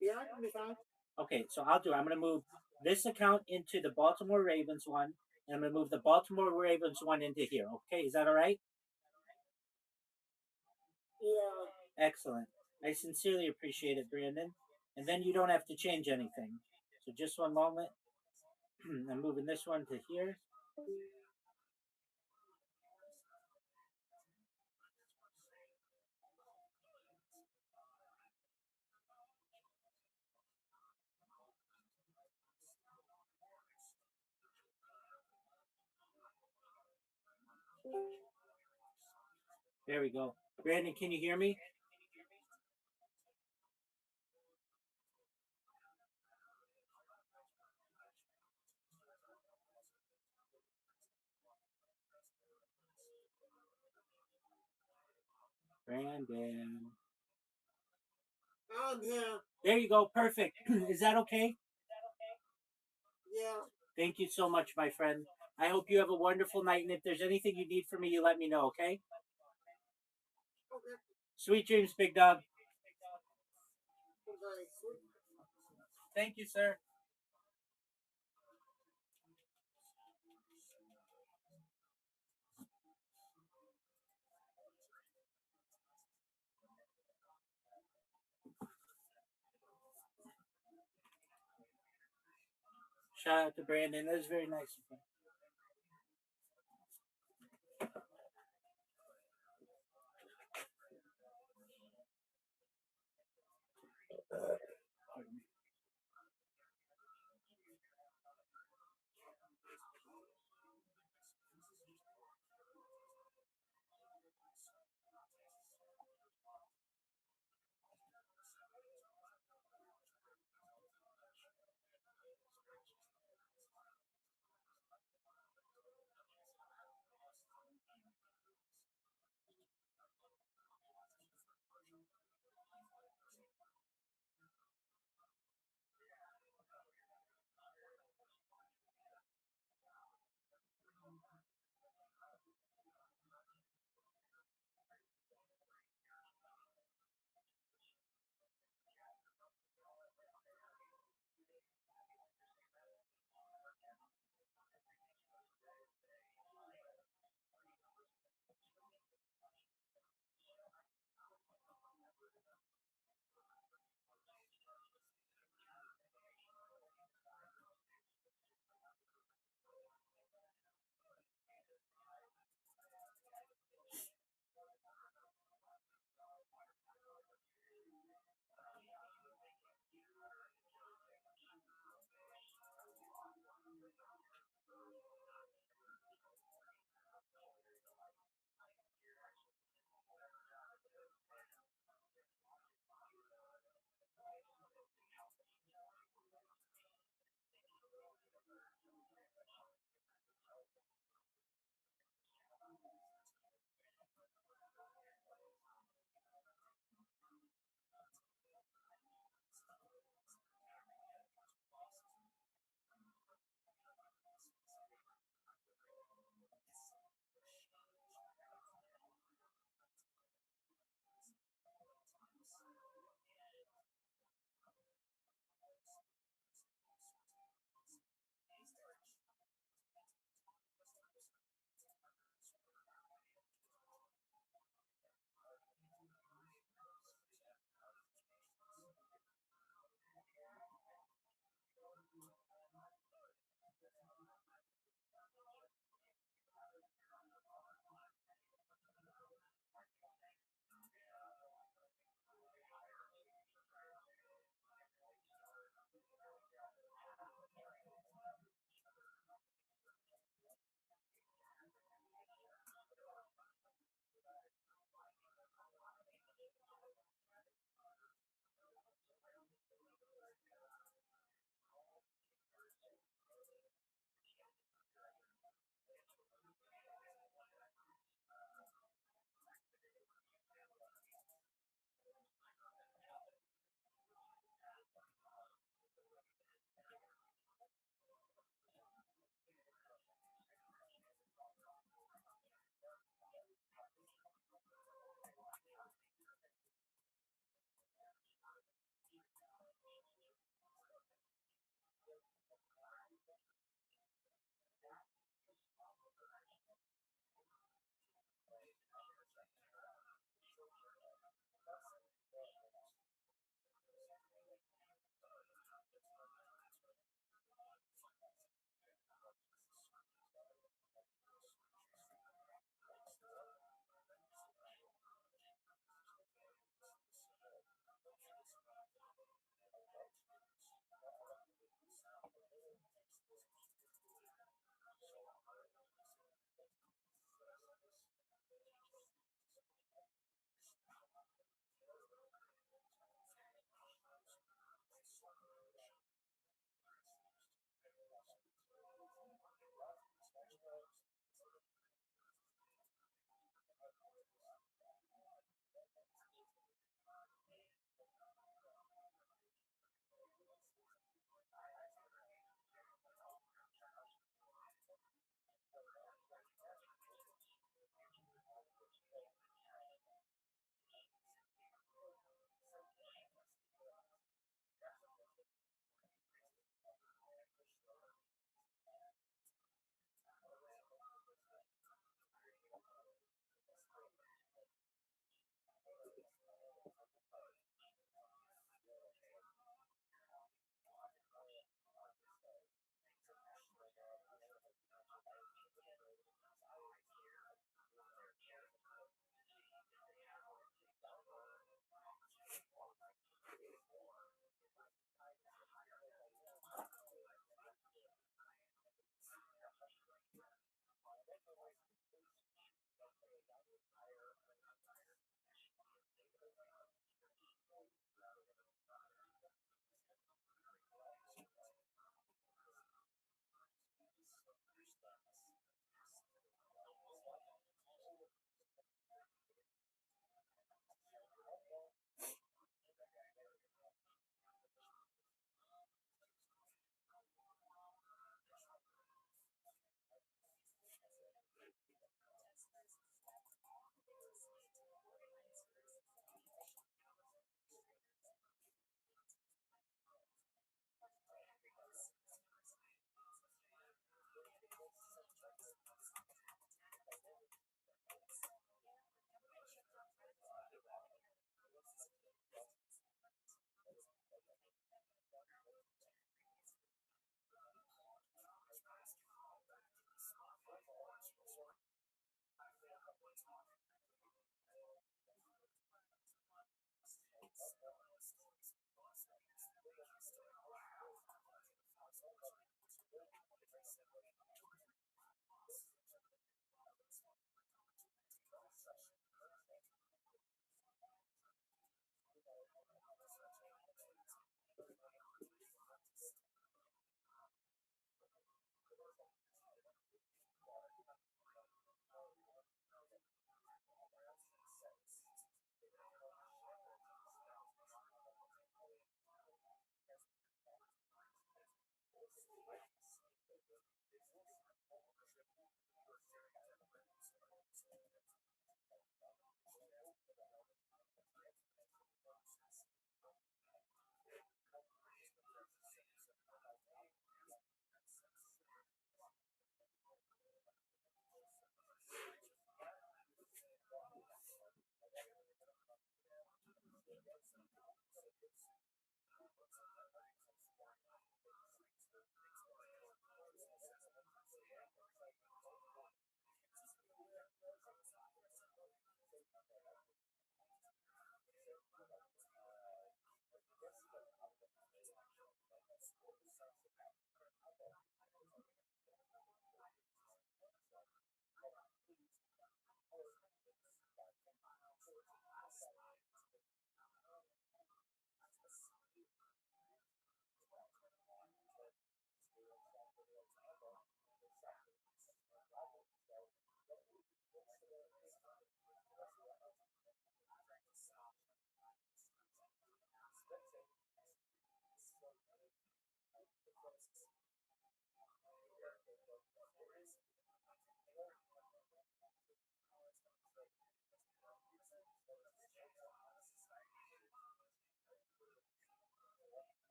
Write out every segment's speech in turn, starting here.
Yeah, it can be fine. Okay, so I'm going to move this account into the Baltimore Ravens one, and I'm going to move the Baltimore Ravens one into here. Okay, is that all right? Yeah. Excellent. I sincerely appreciate it, Brandon. And then you don't have to change anything. So just one moment. I'm moving this one to here. There we go. Brandon, can you hear me? Brandon. I'm here. There you go. Perfect. Is that okay? Yeah. Thank you so much, my friend. I hope you have a wonderful night. And if there's anything you need from me, you let me know, okay? Okay. Sweet dreams, big dog. Okay. Sweet. Thank you, sir. Shout out to Brandon. That was very nice of him.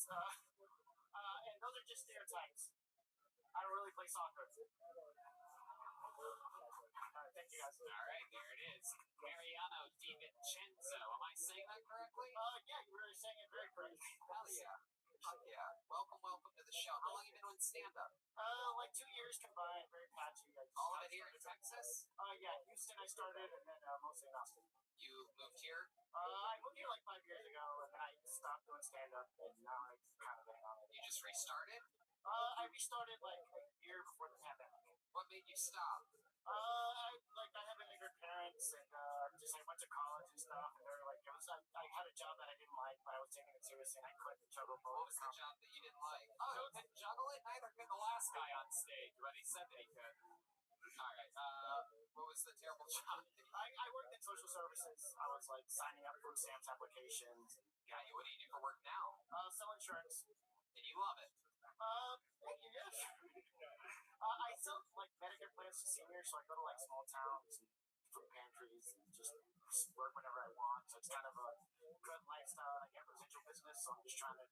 And those are just stereotypes. I don't really play soccer. Thank you guys. All right, there it is. Mariano DiVincenzo. Am I saying that correctly? Yeah, you were saying it very correctly. Hell yeah. Fuck yeah. Welcome to the show. How long you been doing stand-up? Like 2 years combined, very patchy. All of it here in Texas? Yeah, Houston I started, and then mostly in Austin. You moved here? I moved here like 5 years ago, and then I stopped doing stand-up, and now I kind of been on it. You just restarted? I restarted like a year before the pandemic. What made you stop? I have immigrant parents, and just I went to college and stuff, and they were like, I had a job that I didn't like, but I was taking it seriously, and I couldn't juggle both. What was the job that you didn't like? Oh, you couldn't juggle it? Neither could the last guy on stage, but he said that he could. All right. What was the terrible job? I worked in social services. I was like signing up food stamps applications. Got you. What do you do for work now? Sell insurance. And you love it? Thank you. Yes. I sell like Medicare plans to seniors, so I go to like small towns and food pantries and just work whenever I want. So it's kind of a good lifestyle. I get residual business, so I'm just trying to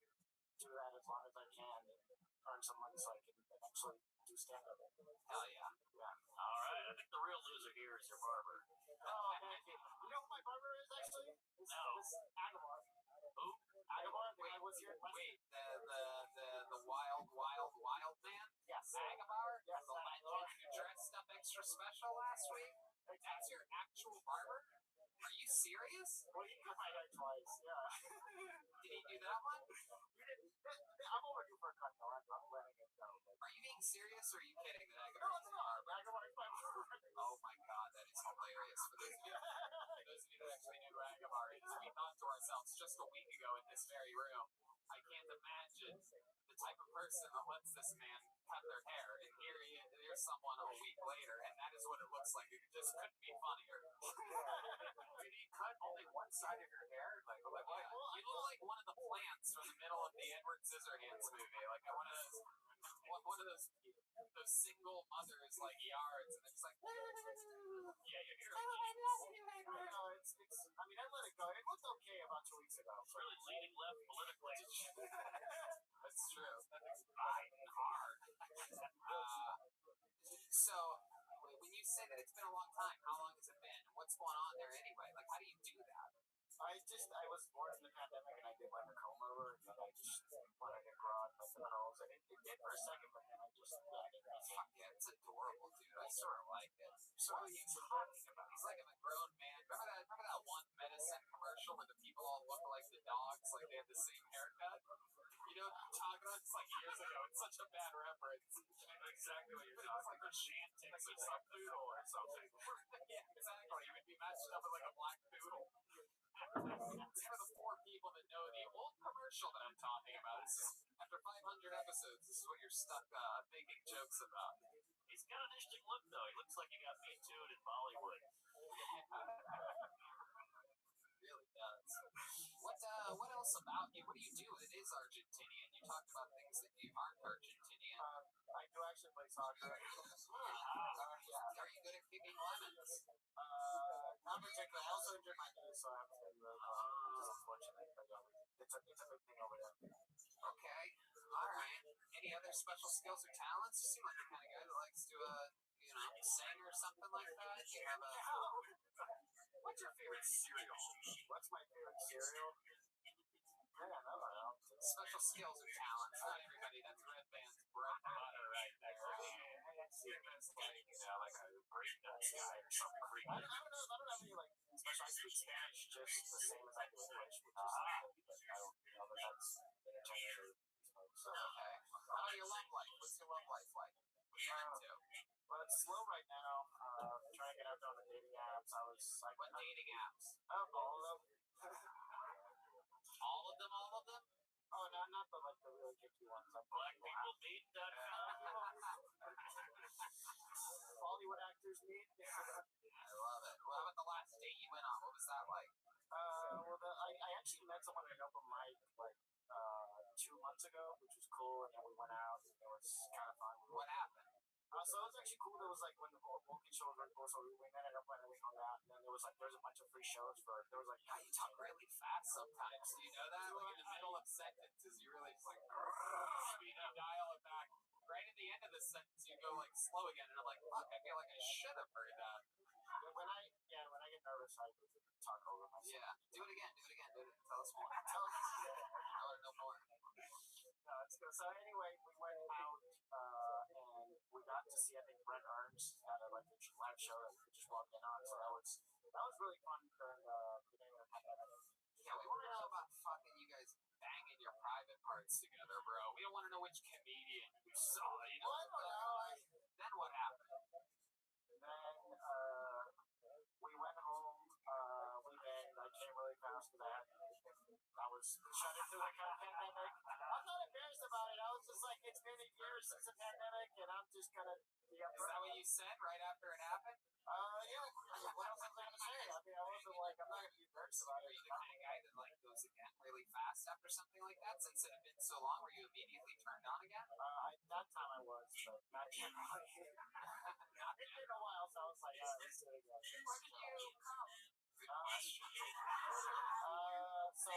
do that as long as I can and earn some money so I can eventually do stand up. Hell yeah. Yeah. All right. I think the real loser here is your barber. Oh, man. You know who my barber is actually? No. This Agamar. Who? Agamar, the guy was here. Wait, the wild man? Yes. Agamar? Yes, The legend who dressed up extra special last week? That's your actual barber? Are you serious? Well, he cut my hair twice. Yeah. Did he do that one? You didn't. I'm overdue for a cut though. I'm letting it go. Are you being serious or are you kidding that No, Agamar? it's not. Agamar is my barber. Oh my god, that is hilarious. For those of you that actually knew who Agamar is, we thought to ourselves just a week ago in this very room, I can't imagine the type of person that lets this man cut their hair. And here he is, there's someone a week later, and that is what it looks like. It just couldn't be funnier. Did he cut only one side of your hair? Like what? You look like one of the plants from the middle of the Edward Scissorhands movie. Like one of those single mothers like yards, and it's like, Yeah, you're here. No, it's. I mean, I let it go. It looked okay about 2 weeks ago. It's really leaning left politically. That's true. That's biting hard. So, when you say that it's been a long time, how long has it been? What's going on there anyway? Like, how do you do that? I was born in the pandemic and I did like a comb over and then I just wanted to grow out my curls and it did for a second, but then I just Fuck yeah, it's adorable, dude. I sort of like it. So what are you talking about? He's like a grown man. Remember that one medicine commercial where the people all look like the dogs, like they have the same haircut? You know what I'm talking about? It's like years ago. It's such a bad reference. Exactly what you're talking It's like the Shantix or some poodle or something. Yeah, exactly. You would be matched up with like a black poodle. It's for the 4 people that know the old commercial that I'm talking about. After 500 episodes, this is what you're stuck making jokes about. He's got an interesting look, though. He looks like he got Me Too'd in Bollywood. Really does. What else about you? What do you do? It is Argentinian. You talked about things that you aren't Argentinian. I do actually play soccer. Yeah. Are you good at kicking lemons? Not particularly. I also injured my knee, so I haven't been really well. Which is unfortunate, but yeah, it's a big thing over there. Okay. All right. Any other special skills or talents? You seem like the kind of guy that likes to, sing or something like that. Do you have a... What's your favorite cereal? What's my favorite cereal? Man, I don't know. Special skills or talents. Not everybody. That's Red Band's bread and butter right there. It's like a great guy or something. I don't have any like special. I speak Spanish just the same as I do English, which is but I don't but that's interchangeable. So Okay. How about your love life? What's your love life like? What are you into? well, it's slow right now. Trying to get out there on the dating apps. I was like, What dating apps? all of them. All of them? All of them? Oh, not the like the really kicky ones. Like BlackPeopleMeet.com. Bollywood actors meet. I love it. What about the last date you went on? What was that like? I actually met someone at an open mic like 2 months ago, which was cool, and then we went out, and it was kind of fun. What happened? So it was actually cool. There was like when the Vulcan show was really cool, so we met at an open and we hung out, and then there's a bunch of free shows for. There was like God, you talk really fast sometimes. Do you know that? Like in the middle of sentence is you really just like you dial it back. Right at the end of the sentence, you go like slow again, and I'm like, fuck, I feel like I should have heard that. When I get nervous, I talk over myself. Yeah, do it again. Tell us more. I want to know more. So anyway, we went out and we got to see, I think, Brent Ernst at a live show that we just walked in on. So that was really fun during the beginning of the pandemic. Yeah, we want to know about fucking you guys banging your private parts together, bro. We don't want to know which comedian you saw. You know? I don't know. Then what happened? Then we went home. We banged. I came really fast because I was shut into the pandemic. I'm not embarrassed about it. I was just like, it's been a year since the pandemic, and I'm just gonna be up. Is that what you said right after it happened? Yeah. What else was I gonna say? I mean, I wasn't like, I'm not gonna be embarrassed about it. Are you the kind of guy that like goes again really fast after something like that? Since it had been so long, were you immediately turned on again? That time I was, but not generally. It's been a while, so I was like, let's do it again. Where did you come? Good question. So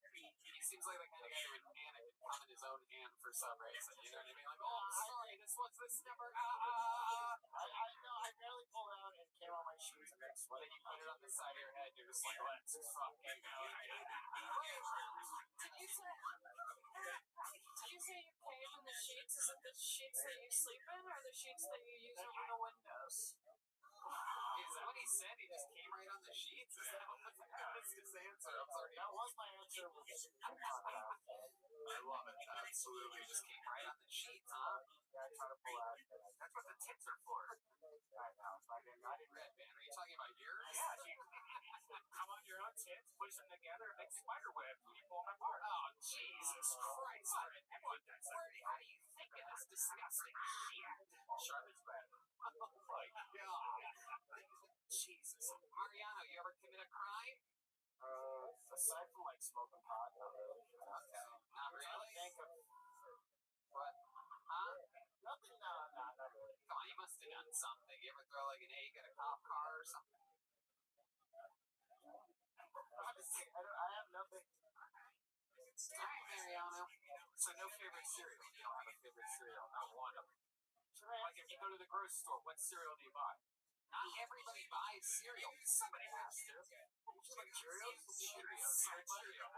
he seems like the kind of guy who would panic and come in his own hand for some reason. You know what I mean? Like, oh, I'm sorry, this number. I barely pulled out and came on my shoes and then Well, then you put it on the side of your head. You're just like, let's fucking go. Did you say you came in the sheets? Is it the sheets that you sleep in or the sheets that you use over the windows? Is that what he said? He just came right on the sheets? Is that that's his answer? I'm sorry. That was my answer. I love it. Absolutely. Just came right on the sheets, huh? Yeah, I try to pull out. That's what the tits are for. I know. So I didn't Red man, are you talking about yours? Yeah, how about your own tits? Push them together and make spider web. You pull them apart. Oh, Jesus Christ. Everyone does that. How do you think of this disgusting shit? Charlotte's red. Oh my God. Jesus. Mariano, you ever commit a crime? Aside from like smoking pot, not really. Okay. Not really? Think of What? Huh? nothing. No, not really. Come on, you must have done something. You ever throw like an egg at a cop car or something? Honestly, I have nothing. Alright, Mariano. So no favorite cereal. You don't have a favorite cereal, not one of them. Like if you go to the grocery store, what cereal do you buy? Not everybody buys cereal. Somebody has to. Like Cheerios? Cheerios. Cereal.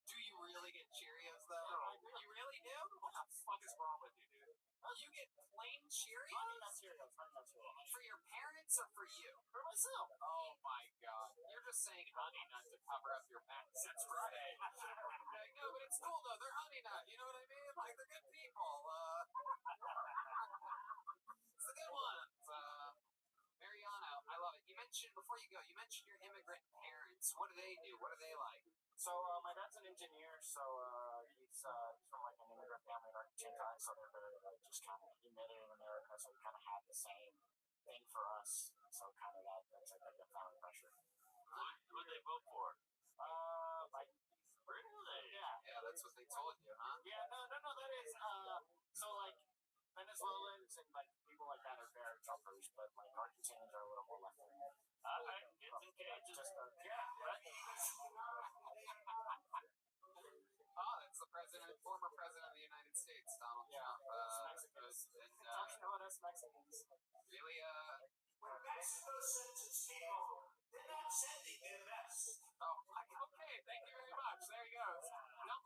Do you really get Cheerios though? No. You really do? What the fuck is wrong with you, dude? You get plain Cheerios? Honey Nut Cheerios. Honey Nut Cheerios. For your parents or for you? For myself. Oh my God. You're just saying honey nut to cover up your mess. That's right. Like, no, but it's cool though. They're honey nut. You know what I mean? Like they're good people. It's the good ones. Mariano, I love it. You mentioned before you go, you mentioned your immigrant parents. What do they do? What are they like? So my dad's an engineer, so he's from like an immigrant family in Argentina, so they're very like just kind of he made it in America, so we kind of had the same thing for us. So kind of that's like the family pressure. Who did they vote for? Like Really? Yeah, that's what they told you, huh? yeah, no, that is so like Venezuelans and like people like that are very Trumpers, but like Argentinians are a little more left wing. It's engaged. Just Yeah, right. Oh, that's the former president of the United States, Donald Trump. Mexicans. Talking about us Mexicans. Really, When Mexico sends its people, they're not sending their best. okay, thank you very much. There he goes. Dump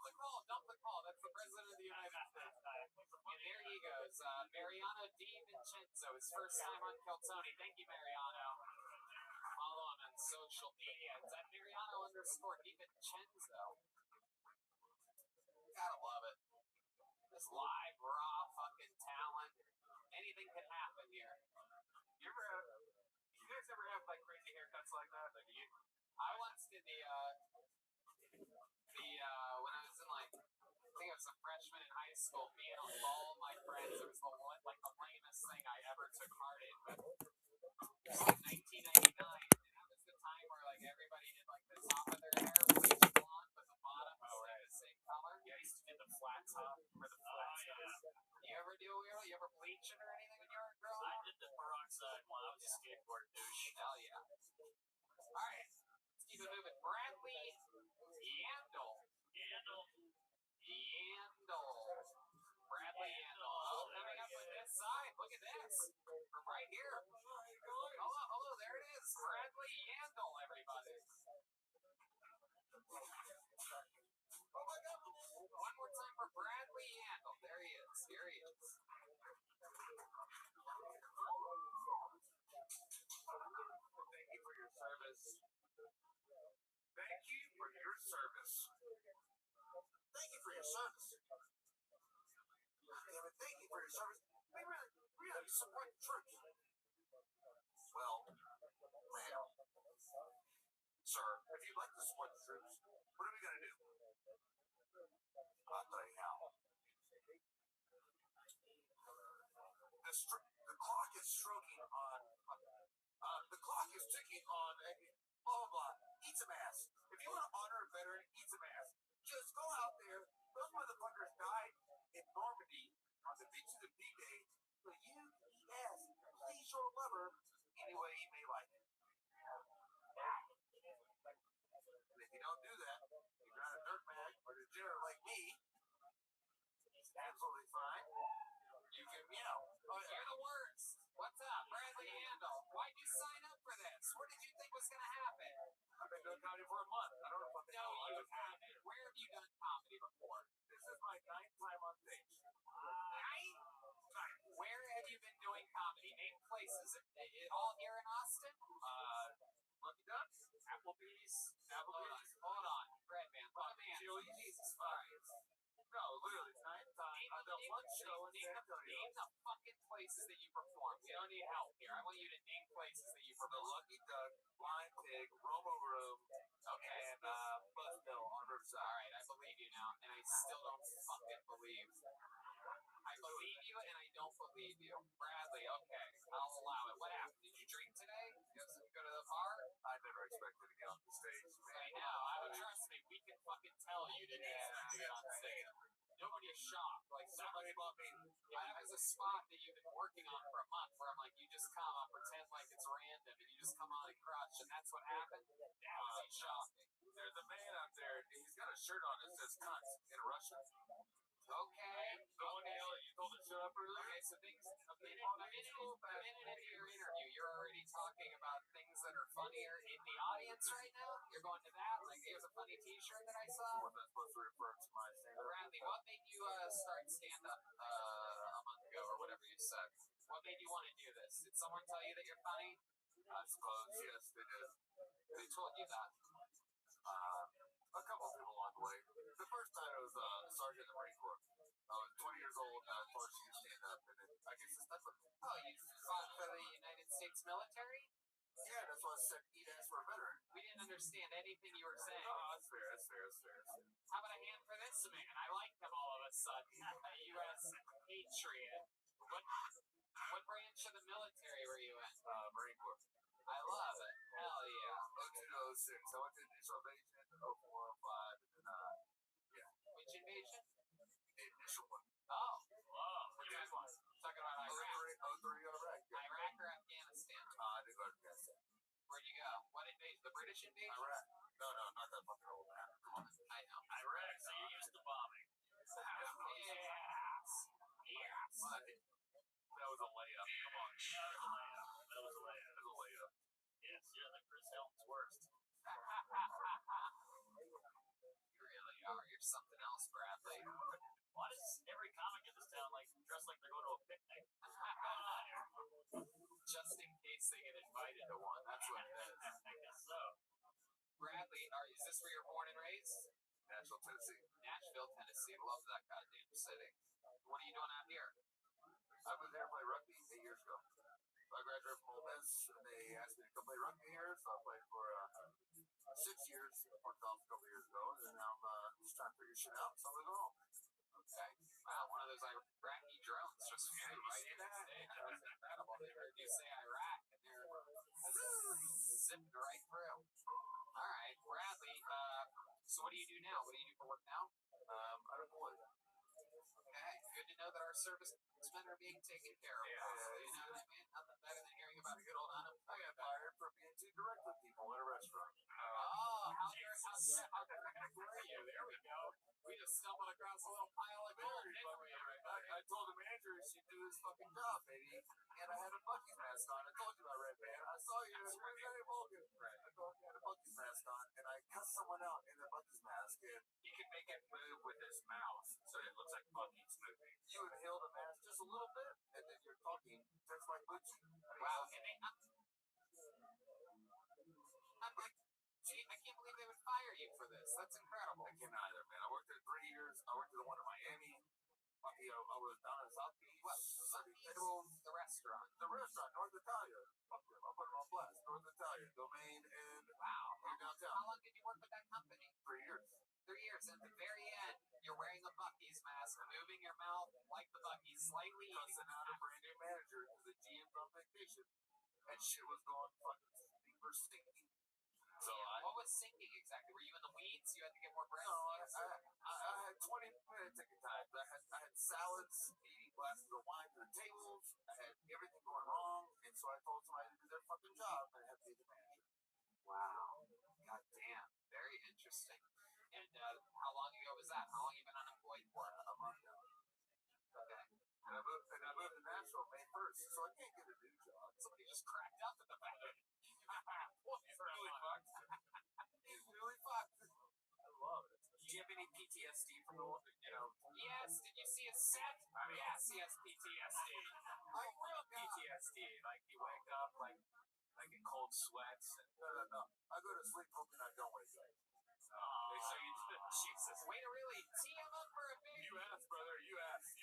the call. That's the president of the United States. And there he goes. Mariano Di Vincenzo, his first time on Keltoni. Thank you, Mariano. Follow him on social media. It's at Mariano_Di Vincenzo. Gotta love it. This live, raw fucking talent. Anything can happen here. You guys ever have like crazy haircuts like that? Like you? I once did when I was in like, I think I was a freshman in high school, me and all my friends, it was the lamest thing I ever took part in, but it was like 1999, and that was the time where like everybody did like the top of their hair bleached blonde, but the bottom stayed the same color. Yeah, I used to do the flat top. Where the flat You ever do a wheel? You ever bleach it or anything when you were growing I up? did the peroxide one. I was a skateboard douche. Hell yeah. Alright, let's keep it moving. Bradley Yandel. this. From right here. Hello, there it is. Bradley Yandel, everybody. Oh my God. One more time for Bradley Yandel. There he is. Here he is. Thank you for your service. Thank you for your service. Thank you for your service. Damn it, thank you for your service. We really support the troops. Well, ma'am, sir, if you'd like to support the troops, what are we going to do? I'll tell you how. The clock is stroking on. The clock is ticking on. Blah blah blah. Eat some ass. If you want to honor a veteran, eat some ass. Just go out there. Those motherfuckers died in Normandy on the beaches of D-Day. So you eat ass. Please your lover any way you may like it. And if you don't do that, you're not a dirtbag or a degenerate like me. It's absolutely fine. You can meow. Hear the words. What's up, Bradley Yandel? Why'd you sign up for this? What did you think was going to happen? I've been doing comedy for a month. I don't know what the No, hell you haven't. Where have you done comedy before? This is my 9th time on stage. Where have you been doing comedy? Name places. All here in Austin? Lucky Ducks? Applebee's. Hold on. Breadman. What a man. Jesus Christ. No, literally, 9th time. I've done one show in San Antonio. Name the fucking places that you perform. We don't need help here. I want you to name places that you The perform. Lucky Duck, Blind Pig, Romo Room, and Buzzmill on Riverside. Alright, I believe you now, and I still don't fucking believe. I believe you, and I don't believe you. Bradley, okay, I'll allow it. What happened? Did you drink today? You go to the bar? I never expected to get on the stage. I know. Trust me, we can fucking tell you didn't expect to get on stage. Nobody's shocked. Like, somebody bought me. I was a spot that you've been working on for a month where I'm like, you just come, I'll pretend like it's random, and you just come on and crush, and that's what happened. That was shocking. There's a man out there, and he's got a shirt on that says cunt in Russian. Okay. The one you told to shut up earlier? Okay, so things, a minute into your interview, you're already talking about things that are funnier in the audience right now? You're going to that? Like, here's a funny t-shirt that I saw? Was that supposed to refer to my stand-up? Bradley, what made you start stand-up a month ago or whatever you said? What made you want to do this? Did someone tell you that you're funny? I suppose, yes, they did. Who told you that? A couple of people along the way. The first time it was a sergeant in the Marine Corps. I was 20 years old and I was told she could stand up, and then I guess it stuck with me. Oh, you fought for the United States military? Yeah, that's why I said eat ass for a veteran. We didn't understand anything you were saying. Oh, that's fair. How about a hand for this man? I like him all of a sudden. A U.S. patriot. What branch of the military were you in? Marine Corps. I love it. Hell yeah. 02 to 06. I went to the initial invasion, 04, 05, and then, Which invasion? the initial one. Oh. Whoa. Which one? Talking about Iraq. 03 Iraq. Yeah. Iraq or Afghanistan? I didn't go to Afghanistan. Where'd you go? What invasion? The British invasion? Iraq. No, not that fucking old man. Come on. I know. Iraq, so you're used to bombing. Yes. What? That was a layup. Come on. That was a layup. Yes, you're like Chris Helm's worst. You really are. You're something else, Bradley. Why does every comic in this town like dress like they're going to a picnic? Just in case they get invited to one. That's what it is. I guess so. Bradley, is this where you're born and raised? Nashville, Tennessee. Nashville, Tennessee. Love that goddamn city. What are you doing out here? I moved here to play rugby 8 years ago. So I graduated from Ole Miss, and they asked me to come play rugby here, so I played for 6 years. Worked off a couple years ago, and then now I'm just trying to figure shit out, so I'm going home. Okay. Wow, one of those Iraqi drones just flew right in that. That was incredible. They heard you say Iraq, and they're zipping right through. All right, Bradley. So what do you do now? What do you do for work now? Unemployed. Okay, good to know that our servicemen are being taken care of. Yeah. You know what I mean? Nothing better than hearing about a good old I unemployment. got fired for being too direct with people at a restaurant. Oh, how direct were you? There we go. We just stumbled across a little pile of gold, didn't we, everybody? I I told the manager she'd do this fucking job, baby. And I had a Bucky's mask on. I told you about Red Band. I saw you. Where's Eddie Morgan? I told you I had a Bucky's mask on, and I cussed someone out in the Bucky's mask, and He can make it move with his mouth, so it looks like Bucky's moving. you inhale the mask just a little bit, and then you're talking just like Butchie. Wow, and I'm like, gee, I can't believe they would fire you for this. That's incredible. I can't either, man. I worked there 3 years. I worked at the one in Miami. I was down in South Beach. What? The restaurant. The restaurant, North Italia. I'll put it on blast. North Italia, Domain, and here downtown. How long did you work with that company? 3 years. 3 years. At the very end, you're wearing a Bucky's mask, moving your mouth like the Bucky's, slightly eating. Out a brand new manager because the GM's on vacation, and shit was going fucking stinking. So what was sinking exactly? Were you in the weeds? You had to get more breath? No, I had 20-minute ticket times. I had salads, eating glasses of wine to the tables. I had everything going wrong, and so I told somebody to do their fucking job, and I had to be the manager. Wow. God damn. Very interesting. And how long ago was that? How long have you been unemployed for? A month now. Okay. And I moved to Nashville May 1st, so I can't get a new job. Somebody just cracked up at the back. He's really fucked. He's really fucked. I love it. Do you have any PTSD from the, Yes. Did you see a set? Yes, he has PTSD. Like real PTSD. Like you wake up like in cold sweats. And, no. I go to sleep hoping I don't wake up. So you Jesus. Way to really tee him up for a big. You asked, brother. You asked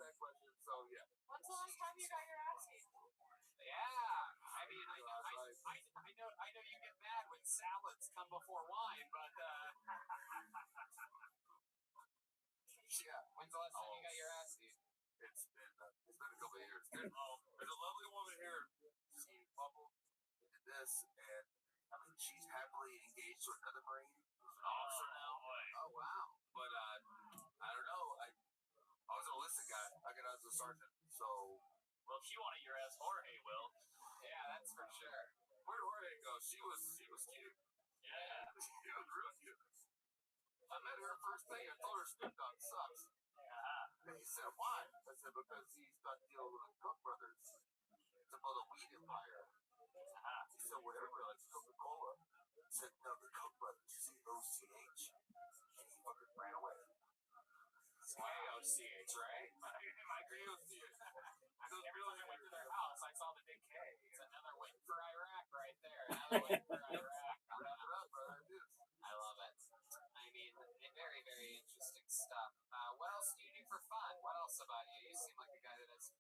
that question. So yeah. When's the last time you got your ass eaten? Yeah. I mean, I know you get mad when salads come before wine, but yeah. When's the last time you got your ass eaten? It's been a couple of years. There's a lovely woman here. She bubbled into this, and I mean, she's happily engaged to another Marine who's an officer now. Oh wow. But I don't know. I was an enlisted guy. I got out as a sergeant. So, well, if you wanted your ass, Jorge will. Yeah, that's for sure. Where'd Jorge go? She was cute. Yeah. She was real cute. I met her first thing. I told her Snoop Dogg sucks. And he said, why? I said, because he's got a deal with the Koch brothers to build a weed empire. He said, well, everybody likes Coca-Cola. I said, no, the Koch brothers, C-O-C-H. And he fucking ran away. C-A-O-C-H, right? My A-O-C-H. Every time I went to their house, I saw the big K. It's another win for Iraq right there. Another win for Iraq. I love it. I mean, very, very interesting stuff. What else do you do for fun? What else about you? You seem like a guy that is.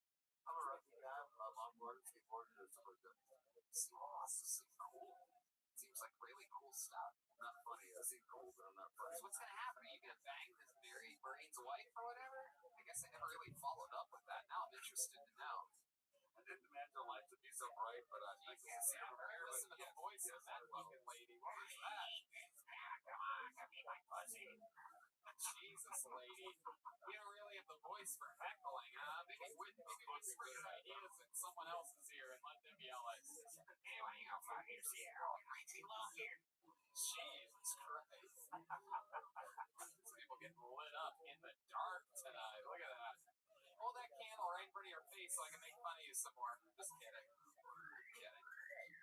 I'm a rugby guy. I'm longboarding, skateboarding, and stuff like that. Seems cool. Seems like really cool stuff. Not funny. I seem cool, but I'm not funny. So what's gonna happen? Are you gonna bang this Marine's wife or whatever? I guess I never really followed up with that. Now I'm interested to know. I didn't imagine life to be so bright, but I can't see her. Listen to the voice of that fucking lady. What was that? Come on, give me my pussy. Jesus, lady. You don't really have the voice for heckling, huh? Maybe whisper your ideas in someone else's ear and let them yell it. Hey, why don't you go fucking see her? Too long here. Jesus Christ. These people getting lit up in the dark tonight. Look at that. Hold that candle right in front of your face so I can make fun of you some more. Just kidding.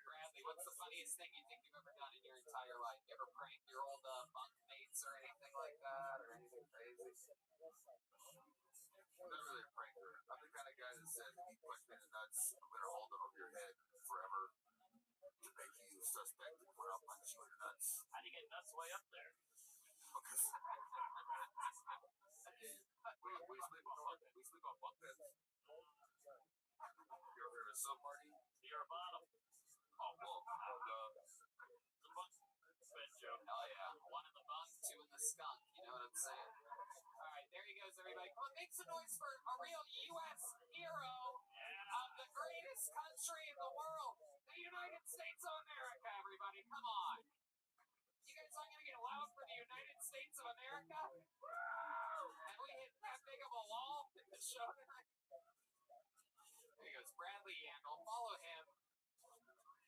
Bradley, what's the funniest thing you think you've ever done in your entire life? You ever pranked your old bunk mates or anything like that? Or anything crazy? I'm not really a pranker. I'm the kind of guy that says, if you punch me in the nuts, I'm going to hold it over your head forever to make you suspect when I'll punch you in the nuts. How do you get nuts way up there? Because we sleep on bunk beds. You ever heard of sub party? You're a bottom. Oh, well, The bunk bed joke. hell yeah. One in the bunk, two in the skunk. You know what I'm saying? All right, there he goes, everybody. Come on, make some noise for a real U.S. hero of the greatest country in the world, the United States of America, everybody. Come on. You guys aren't going to get loud for the United States of America? And we hit that big of a wall in the show tonight. There he goes, Bradley Yandel. Follow him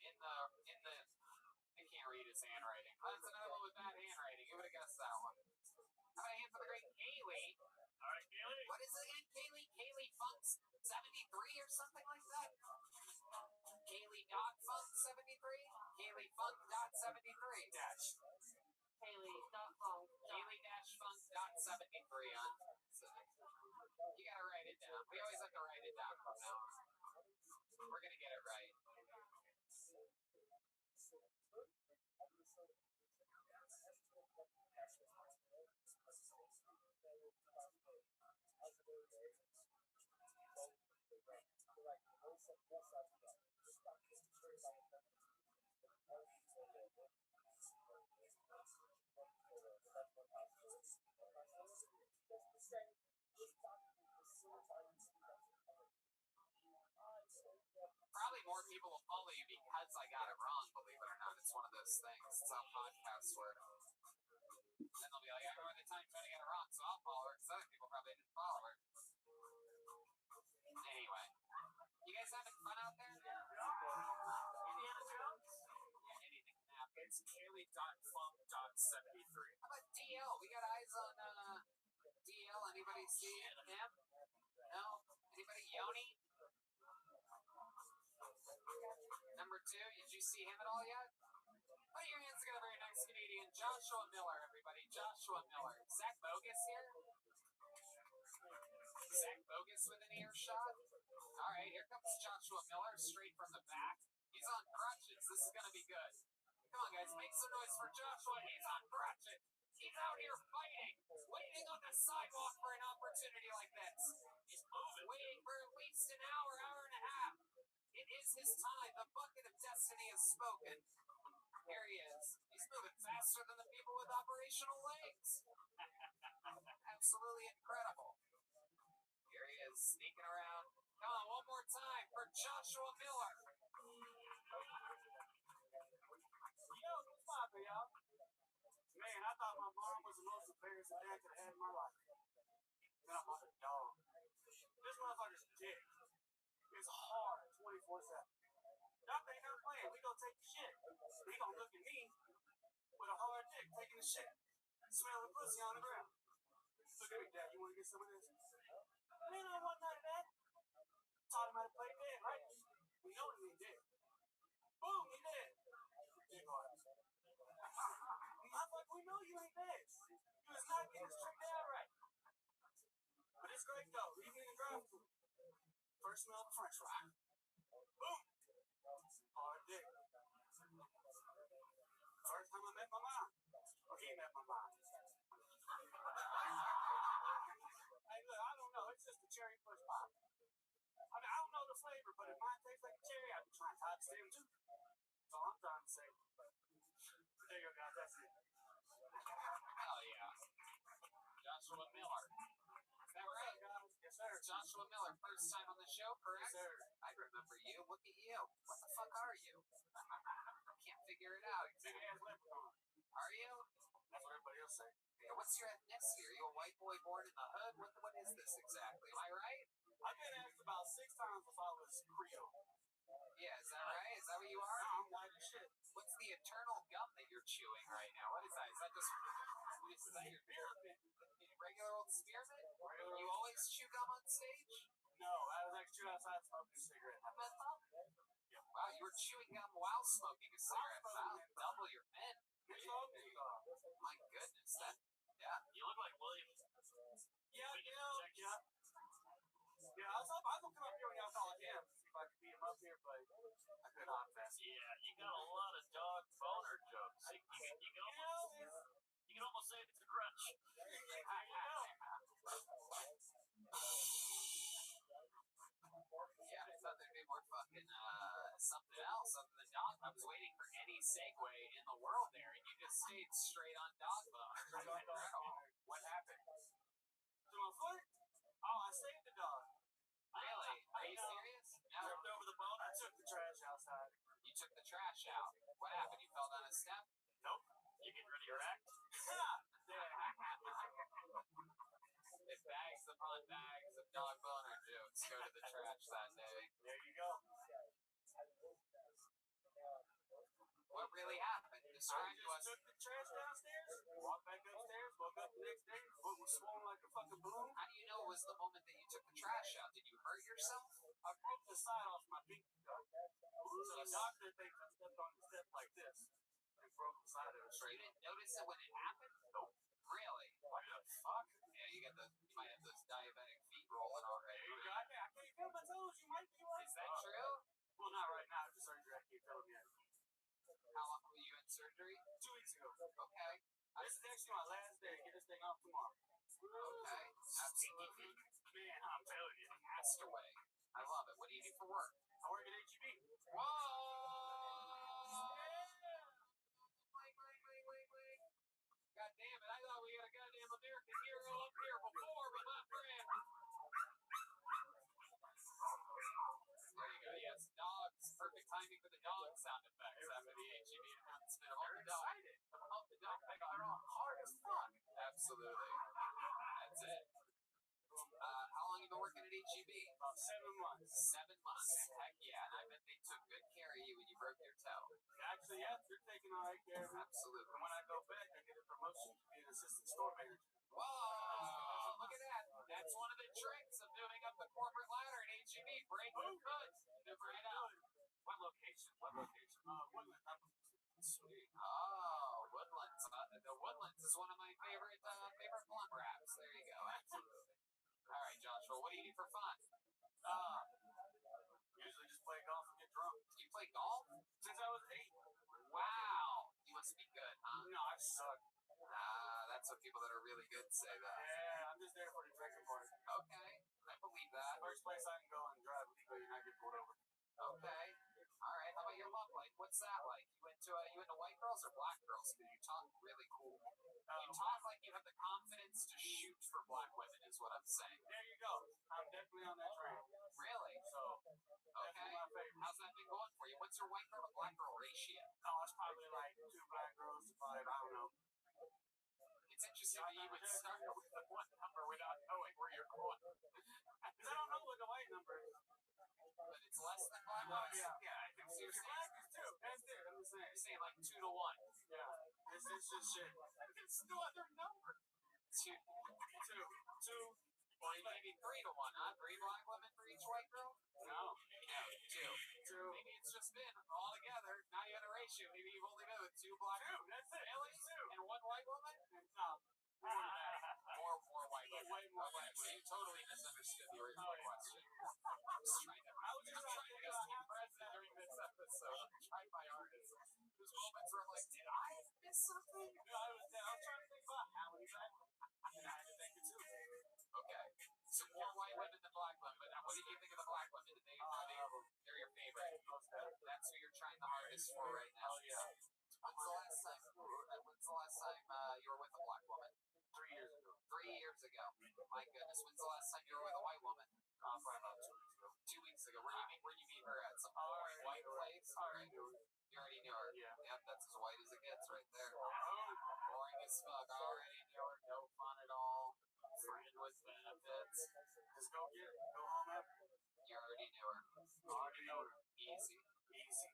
in the. I can't read his handwriting. That's another one with bad handwriting. Who would have guessed that one? How about a hand for the great Kaylee? All right, Kaylee. What is it again? Kaylee Probably more people will follow you because I got it wrong, believe it or not. It's one of those things. It's how podcasts work. Then they'll be like, I remember the time Tony got it wrong, so I'll follow her, because other people probably didn't follow her. Anyway, you guys having fun out there? Indiana Jones? Yeah, anything can happen. It's Kaylee.funk.73. How about DL? We got eyes on DL. Anybody see him? No? Anybody? Yoni? Number 2, did you see him at all yet? Put your hands together for your next Canadian, Joshua Miller, everybody. Joshua Miller. Zach Bogus here? Zach Bogus with an earshot? All right, here comes Joshua Miller straight from the back. He's on crutches. This is going to be good. Come on, guys. Make some noise for Joshua. He's on crutches. He's out here fighting, waiting on the sidewalk for an opportunity like this. He's moving, waiting for at least an hour, hour and a half. It is his time. The bucket of destiny has spoken. Here he is. He's moving faster than the people with operational legs. Absolutely incredible. Here he is, sneaking around. Come on, one more time for Joshua Miller. Yo, what's poppin', y'all? Man, I thought my mom was the most embarrassing thing I could have had in my life. Then I bought a dog. This motherfucker's dick is hard 24/7. Doctor ain't never playing. We gonna take the shit. He gonna look at me with a hard dick taking the shit. Smelling pussy on the ground. Look at me, Dad. You wanna get some of this? Man, I don't want none of that. Taught him how to play dead, right? We know he ain't dead. Boom, he dead. Dick hard. Motherfucker, we know you ain't dead. You was not getting this trick down right. But it's great though. Leave me in the drive-thru. First smell of French fry. Boom. Hard dick. First time I met my mom. Or he met my mom. Hey, look, I don't know. It's just a cherry push pop. I mean, I don't know the flavor, but if mine tastes like a cherry, I'd be trying to hide the too. That's all I'm trying to say. There you go, guys. That's it. Hell yeah. Joshua Miller. Is that right? Yes, sir. Joshua Miller, first time on the show, correct? Yes, sir. I remember you. Look at you. What the fuck are you? Can't figure it out. Big ass leprechaun. Are you? That's what everybody else say. Yeah, what's your ethnicity? Are you a white boy born in the hood? What is this exactly? Am I right? I've been asked about 6 times if I was Creole. Yeah, is that right? Is that what you are? I'm white as shit. What's the eternal gum that you're chewing right now? What is that? Is that just is that your regular old spearmint? You always chew gum on stage? No, I was actually outside smoking a cigarette. Wow, you were chewing gum while smoking a cigarette. Wow, double your men. My goodness, that You look like William. Yeah. Yeah, I was gonna come up here when y'all call again, see if I could beat him up here, but I could not fast. Yeah, you got a lot of dog boner jokes. You can almost say it's a crutch. Yeah, I thought there'd be more fucking something else other than dog. I was waiting for any segue in the world there, and you just stayed straight on dog bone. What happened? To my foot? Oh, I saved the dog. Really? Are you serious? No. Tripped over the bone. I took the trash outside. You took the trash out. What happened? You fell down a step? Nope. You getting rid of your act? If bags upon bags of dog boner jokes go to the trash that day. There you go. What really happened? I Describe to just us. took the trash downstairs, walked back upstairs, woke up the next day, foot was swollen like a fucking balloon. How do you know it was the moment that you took the trash out? Did you hurt yourself? I broke the side off my big toe. So the doctor thinks I stepped on the step like this and broke the side of it. So you didn't notice it when it happened? Nope. Really? What the fuck? Yeah, you might have those diabetic feet rolling already. There you go. I can't feel my toes. You might be right. Is that true? Well, not right now. After surgery, I can't feel them yet. How long were you in surgery? 2 weeks ago. Okay. This is actually my last day. Get this thing off tomorrow. Okay. Absolutely. Man, I'm telling you. Castaway. I love it. What do you do for work? I work at HEB. Whoa! Wait. God damn it, I thought we had a goddamn American hero up here before, but my friend. There you go, yes. Dogs. Perfect timing for the dog sound effects after the HEB announcement of all the dogs. Of the dog. They're all hard as fuck. Absolutely. That's it. How long have you been working at HEB? About 7 months. 7 months. Heck yeah, and I bet they took good care of you when you broke your toe. Actually, yeah, they're taking all right care of me. Absolutely. And when I go back, I get a promotion to be an assistant store manager. Whoa! Look at that. That's one of the tricks of moving up the corporate ladder at HEB. Break your foot. Bring it out. What location? Woodland. Sweet. Oh, Woodlands. The Woodlands is one of my favorite plum wraps. There you go. Absolutely. All right, Joshua. What do you do for fun? Usually just play golf and get drunk. You play golf? Since I was 8. Wow. You must be good, huh? No, I suck. That's what people that are really good say that. Yeah, I'm just there for the drinking part. Okay. I believe that. First place I can go and drive legally and I get pulled over. Okay. All right. How about your love life? What's that like? You into white girls or black girls? Because you talk really cool. You talk like you have the confidence to shoot for black women, is what I'm saying. There you go. I'm definitely on that train. Really? So, Okay. my favorite. How's that been going for you? What's your white girl to black girl ratio? Oh, it's probably like 2 black girls to 5. I don't know. It's interesting that you would start with the one number without knowing where you're going. Because I don't know what the white number is. But it's less than black. Yeah. I can see you're Black saying. is 2. That's it. I'm just saying. You're saying like 2 to 1. Yeah. This is just shit. It's no other number. 2. 2. Or maybe 3 to 1, huh? 3 black women for each white girl? No. No, 2. Maybe it's just been all together. Now you got a ratio. Maybe you've only been with 2 black women. That's it. Really? 2. And 1 white woman? No. More white women. Way more Okay, white so you totally misunderstood the original Oh, yeah. question. I'm just trying to. I was I'm trying to trying to think be about how president during this episode. I'm trying my hardest. There's moments where I'm like, did I miss something? No, I was trying to think about how many black and I had to think it too. Okay. So more white women than black women. Now, what did you think of the black women? They're your favorite. That's who you're trying the hardest for right now. Oh, yeah. When's the last time you were with a black woman? 3 years ago. 3 years ago. My goodness. When's the last time you were with a white woman? Probably about 2 weeks ago. 2 weeks ago. Where'd you meet her at? Some boring white place? I already knew her. You already knew her? Yeah. Yep, that's as white as it gets right there. Oh, Boring as fuck. Already knew her. No fun at all. Friend with benefits. just go get it. Go home after. You already knew her. Already know her. Easy. Easy.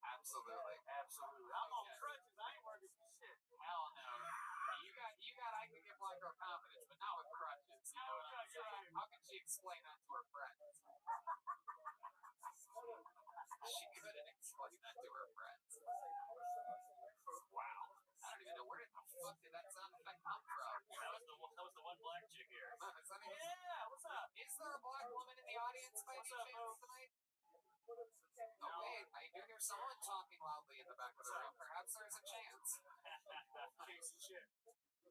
Absolutely. Absolutely. I'm on crutches. I ain't working for shit. Hell no. I could get black girl confidence, but not with crutches. You know what I'm saying? How can she explain that to her friends? She couldn't explain that to her friends. Wow. I don't even know where the fuck did that sound effect come from? That was the one black chick here. Is that even, Yeah, what's up? is there a black woman in the audience by any What's up, chance tonight? Oh wait, I do hear someone talking loudly in the back of the room. Perhaps there's a chance. Piece of shit.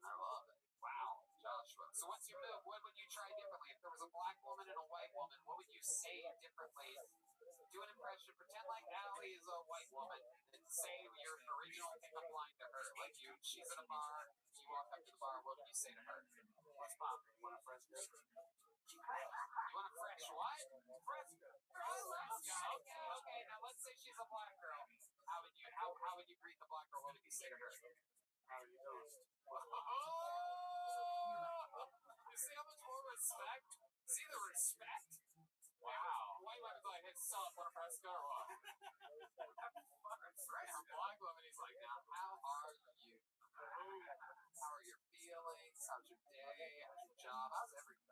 I love it. Wow, Joshua. So what's your move? What would you try differently? If there was a black woman and a white woman, what would you say differently? Do an impression. Pretend like Allie is a white woman and say your original pickup line to her. Like she's at a bar, you walk up to the bar, what would you say to her? What's poppin'? You want a fresh girl? You want a fresh what? Fresca. Okay. Now let's say she's a black girl. How would you greet the black girl? What would you say to her? How are you doing? You see how much more respect? See the respect? Wow. White woman's like, hey, sup, want a Fresca or what? Fresca. Black woman, he's like, now, how are you? How are your feelings? How's your day? How's your job? How's everything?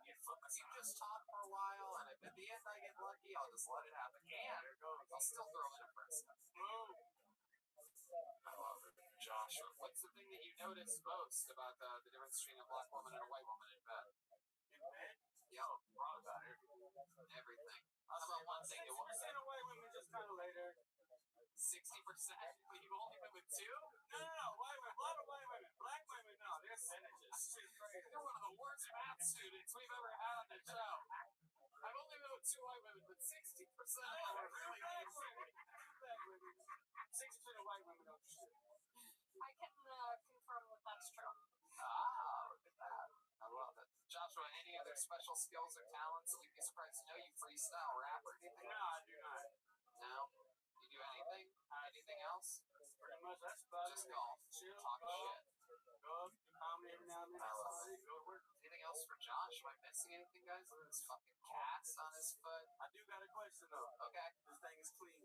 You just talk for a while, and if at the end I get lucky, I'll just let it happen. And I'll still throw in a Fresca. I love it. Joshua, what's the thing that you notice most about the difference between a black woman and a white woman in bed? In bed? Yeah, Wrong about everything. everything. How about one thing? 60% of white women just kind of later. 60%? But you've only been with 2? No. White women. A lot of white women. Black women, no. They're senators. Shit crazy. You're one of the worst math students we've ever had on the show. I've only been with 2 white women, but 60%. Really Black women. 60% of white women don't do shit. I can confirm that that's true. Look at that. I love it. Joshua, any other special skills or talents that we'd be surprised to know? You freestyle rap or anything? No, I do not. No? You do anything? Anything else? Pretty much, that's about Just it. golf. Chill, Talk shit. go up, do comedy every now and then. I love Go to work. Anything else for Josh? Am I missing anything, guys? Look at this fucking cast on his foot. I do got a question though. Okay. This thing is clean.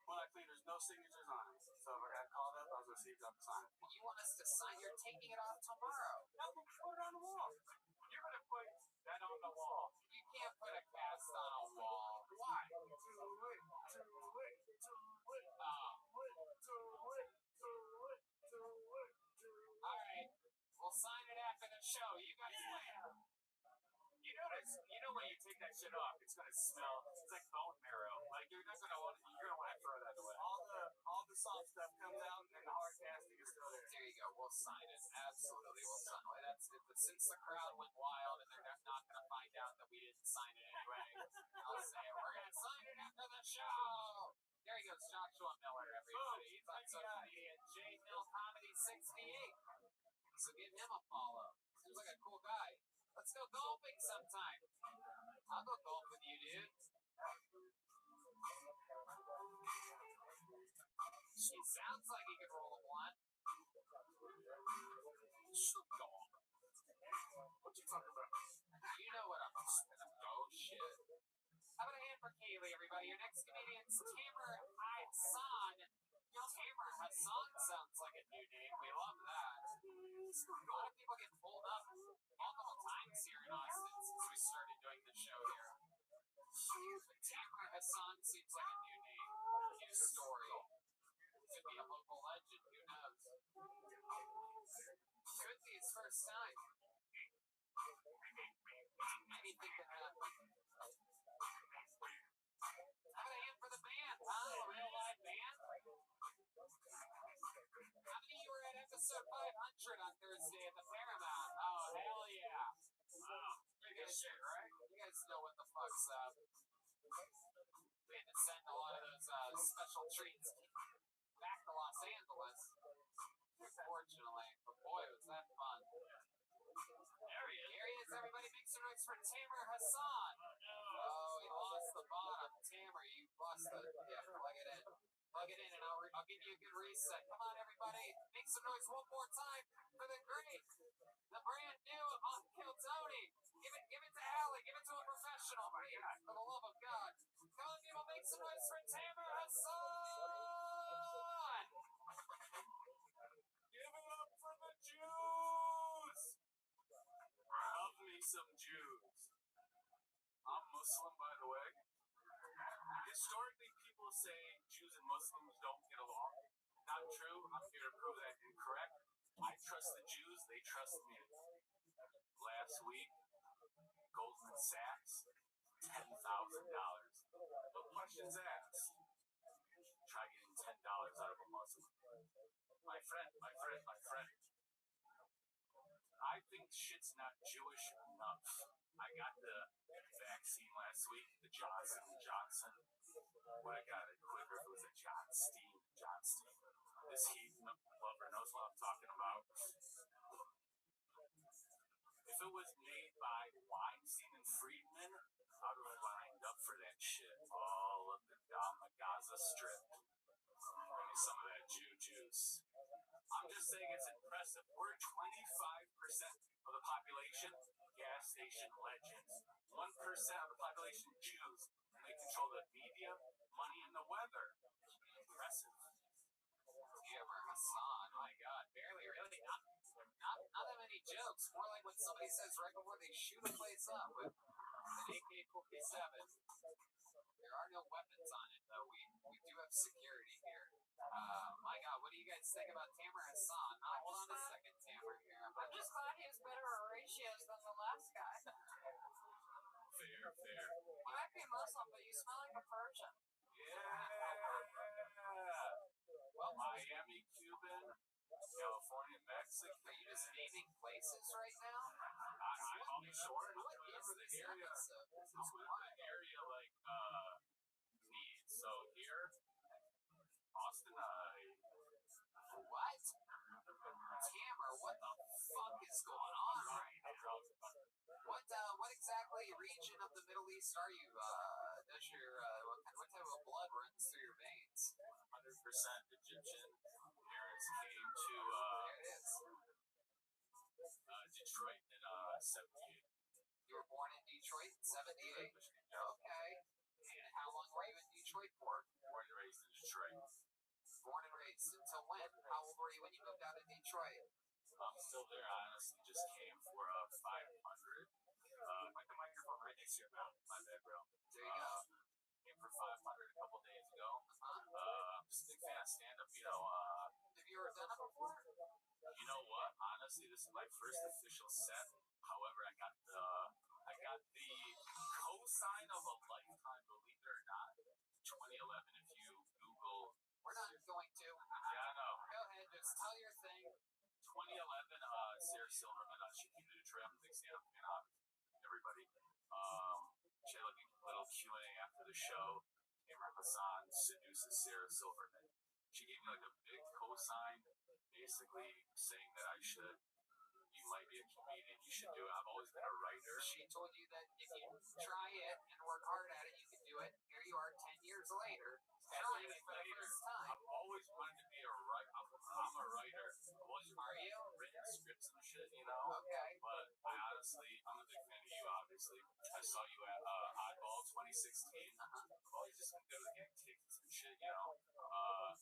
When I clean, there's no signatures on it. So if I got called up, I was gonna see if y'all can sign it. You want us to sign? You're taking it off tomorrow. I'm gonna put it on the wall. You're gonna put that on the wall. You can't put a cast on a wall. Why? Alright. We'll sign it after the show. You guys win. You know when you take that shit off, it's gonna smell. It's like bone marrow. Like you're gonna want to throw that away. All the soft stuff comes out and the hard casting is still there. There you go. We'll sign it. Absolutely, we'll sign it. That's it. Since the crowd went wild and they're not going to find out that we didn't sign it anyway, I'll say it. We're going to sign it after the show. There he goes, Joshua Miller, everybody. He's on social media at JMillComedy68. So give him a follow. Seems like a cool guy. Let's go golfing sometime. I'll go golf with you, dude. He sounds like he could roll a blunt. Golf. What you talking about? You know what I'm talking about. Oh, shit. How about a hand for Kaylee, everybody? Your next comedian's Tamer Hassan. Tamer Hassan sounds like a new name. We love that. A lot of people get pulled up multiple times here in Austin since we started doing the show here. Tamer Hassan seems like a new name. New story. Could be a local legend. Who knows? Could be his first time. Anything can happen. How about a hand for the band, huh? A real live band? How many of you were at episode 500 on Thursday at the Paramount? Oh, hell yeah. Wow. You guys shit, right? You guys know what the fuck's up. We had to send a lot of those special treats back to Los Angeles. Unfortunately. But boy, was that fun. There he is. Here he is, everybody. Make some noise for Tamer Hassan. Oh, he lost the bottom. Tamer, you lost the... Yeah, plug it in. Plug it in and I'll give you a good reset. Come on, everybody. Make some noise one more time for the great, the brand new Kill Tony. Give it to Allie. Give it to a professional. My God, for the love of God. Come on, people. Make some noise for Tamer Hassan. Give it up for the Jews! Love me some Jews. I'm Muslim, by the way. Historically, people say Jews and Muslims don't get along. Not true. I'm here to prove that incorrect. I trust the Jews. They trust me. Last week, Goldman Sachs, $10,000. No questions asked. Try getting $10 out of a Muslim. My friend. I think shit's not Jewish enough. I got the vaccine last week, the Johnson. Would have got it quicker if it was a Johnstein. This heat lover knows what I'm talking about. If it was made by Weinstein and Friedman, I would have lined up for that shit all up and down the Gaza Strip. Maybe some of that Jew juice. I'm just saying it's impressive. We're 25% of the population, gas station legends. 1% of the population, Jews, and they control the media, money, and the weather. Impressive. Tamer Hassan, my God, barely, really not that many jokes. More like when somebody says right before they shoot a place up with an AK-47. There are no weapons on it, though. We do have security here. My God, what do you guys think about Tamer Hassan? Hold on a second, Tamer here. I'm just glad he has better ratios than the last guy. Fair. You might be Muslim, but you smell like a Persian. Yeah. Well, Miami, Cuban, California, Mexico. Are you just naming places right now? I'll be sure. What is this area. episode? This is It's an area like region of the Middle East are you? Does your what type of blood runs through your veins? 100% Egyptian. Parents came to There it is. Detroit in 78. You were born in Detroit in 78. Okay. And how long were you in Detroit for? Born and raised in Detroit. Born and raised. Until when? How old were you when you moved out of Detroit? I'm still there. I honestly just came for 500. Like the microphone right next to your mouth. My bad, bro. There you go. Came for 500 a couple days ago. Just a big fan of stand-up, you know. Have you ever done it before? You know what? Honestly, this is my first official set. However, I got the cosign of a lifetime, believe it or not. 2011. If you Google, We're not going to. yeah, I know. Go ahead, just tell your thing. 2011. Sarah Silverman. She came to Detroit. I'm a big stand-up fan of everybody. She had like a little Q&A after the show. Cameron Hassan seduces Sarah Silverman. She gave me like a big cosign, basically saying that you might be a comedian, you should do it. I've always been a writer. She told you that if you try it and work hard at it, you can do it. Here you are 10 years later, trying it for the first time. I've always wanted to be a writer. I'm a writer. Are you? Written scripts and shit, you know? Okay. But I'm a big fan of you, obviously. I saw you at Oddball 2016. I've always just been good with getting tickets and shit, you know?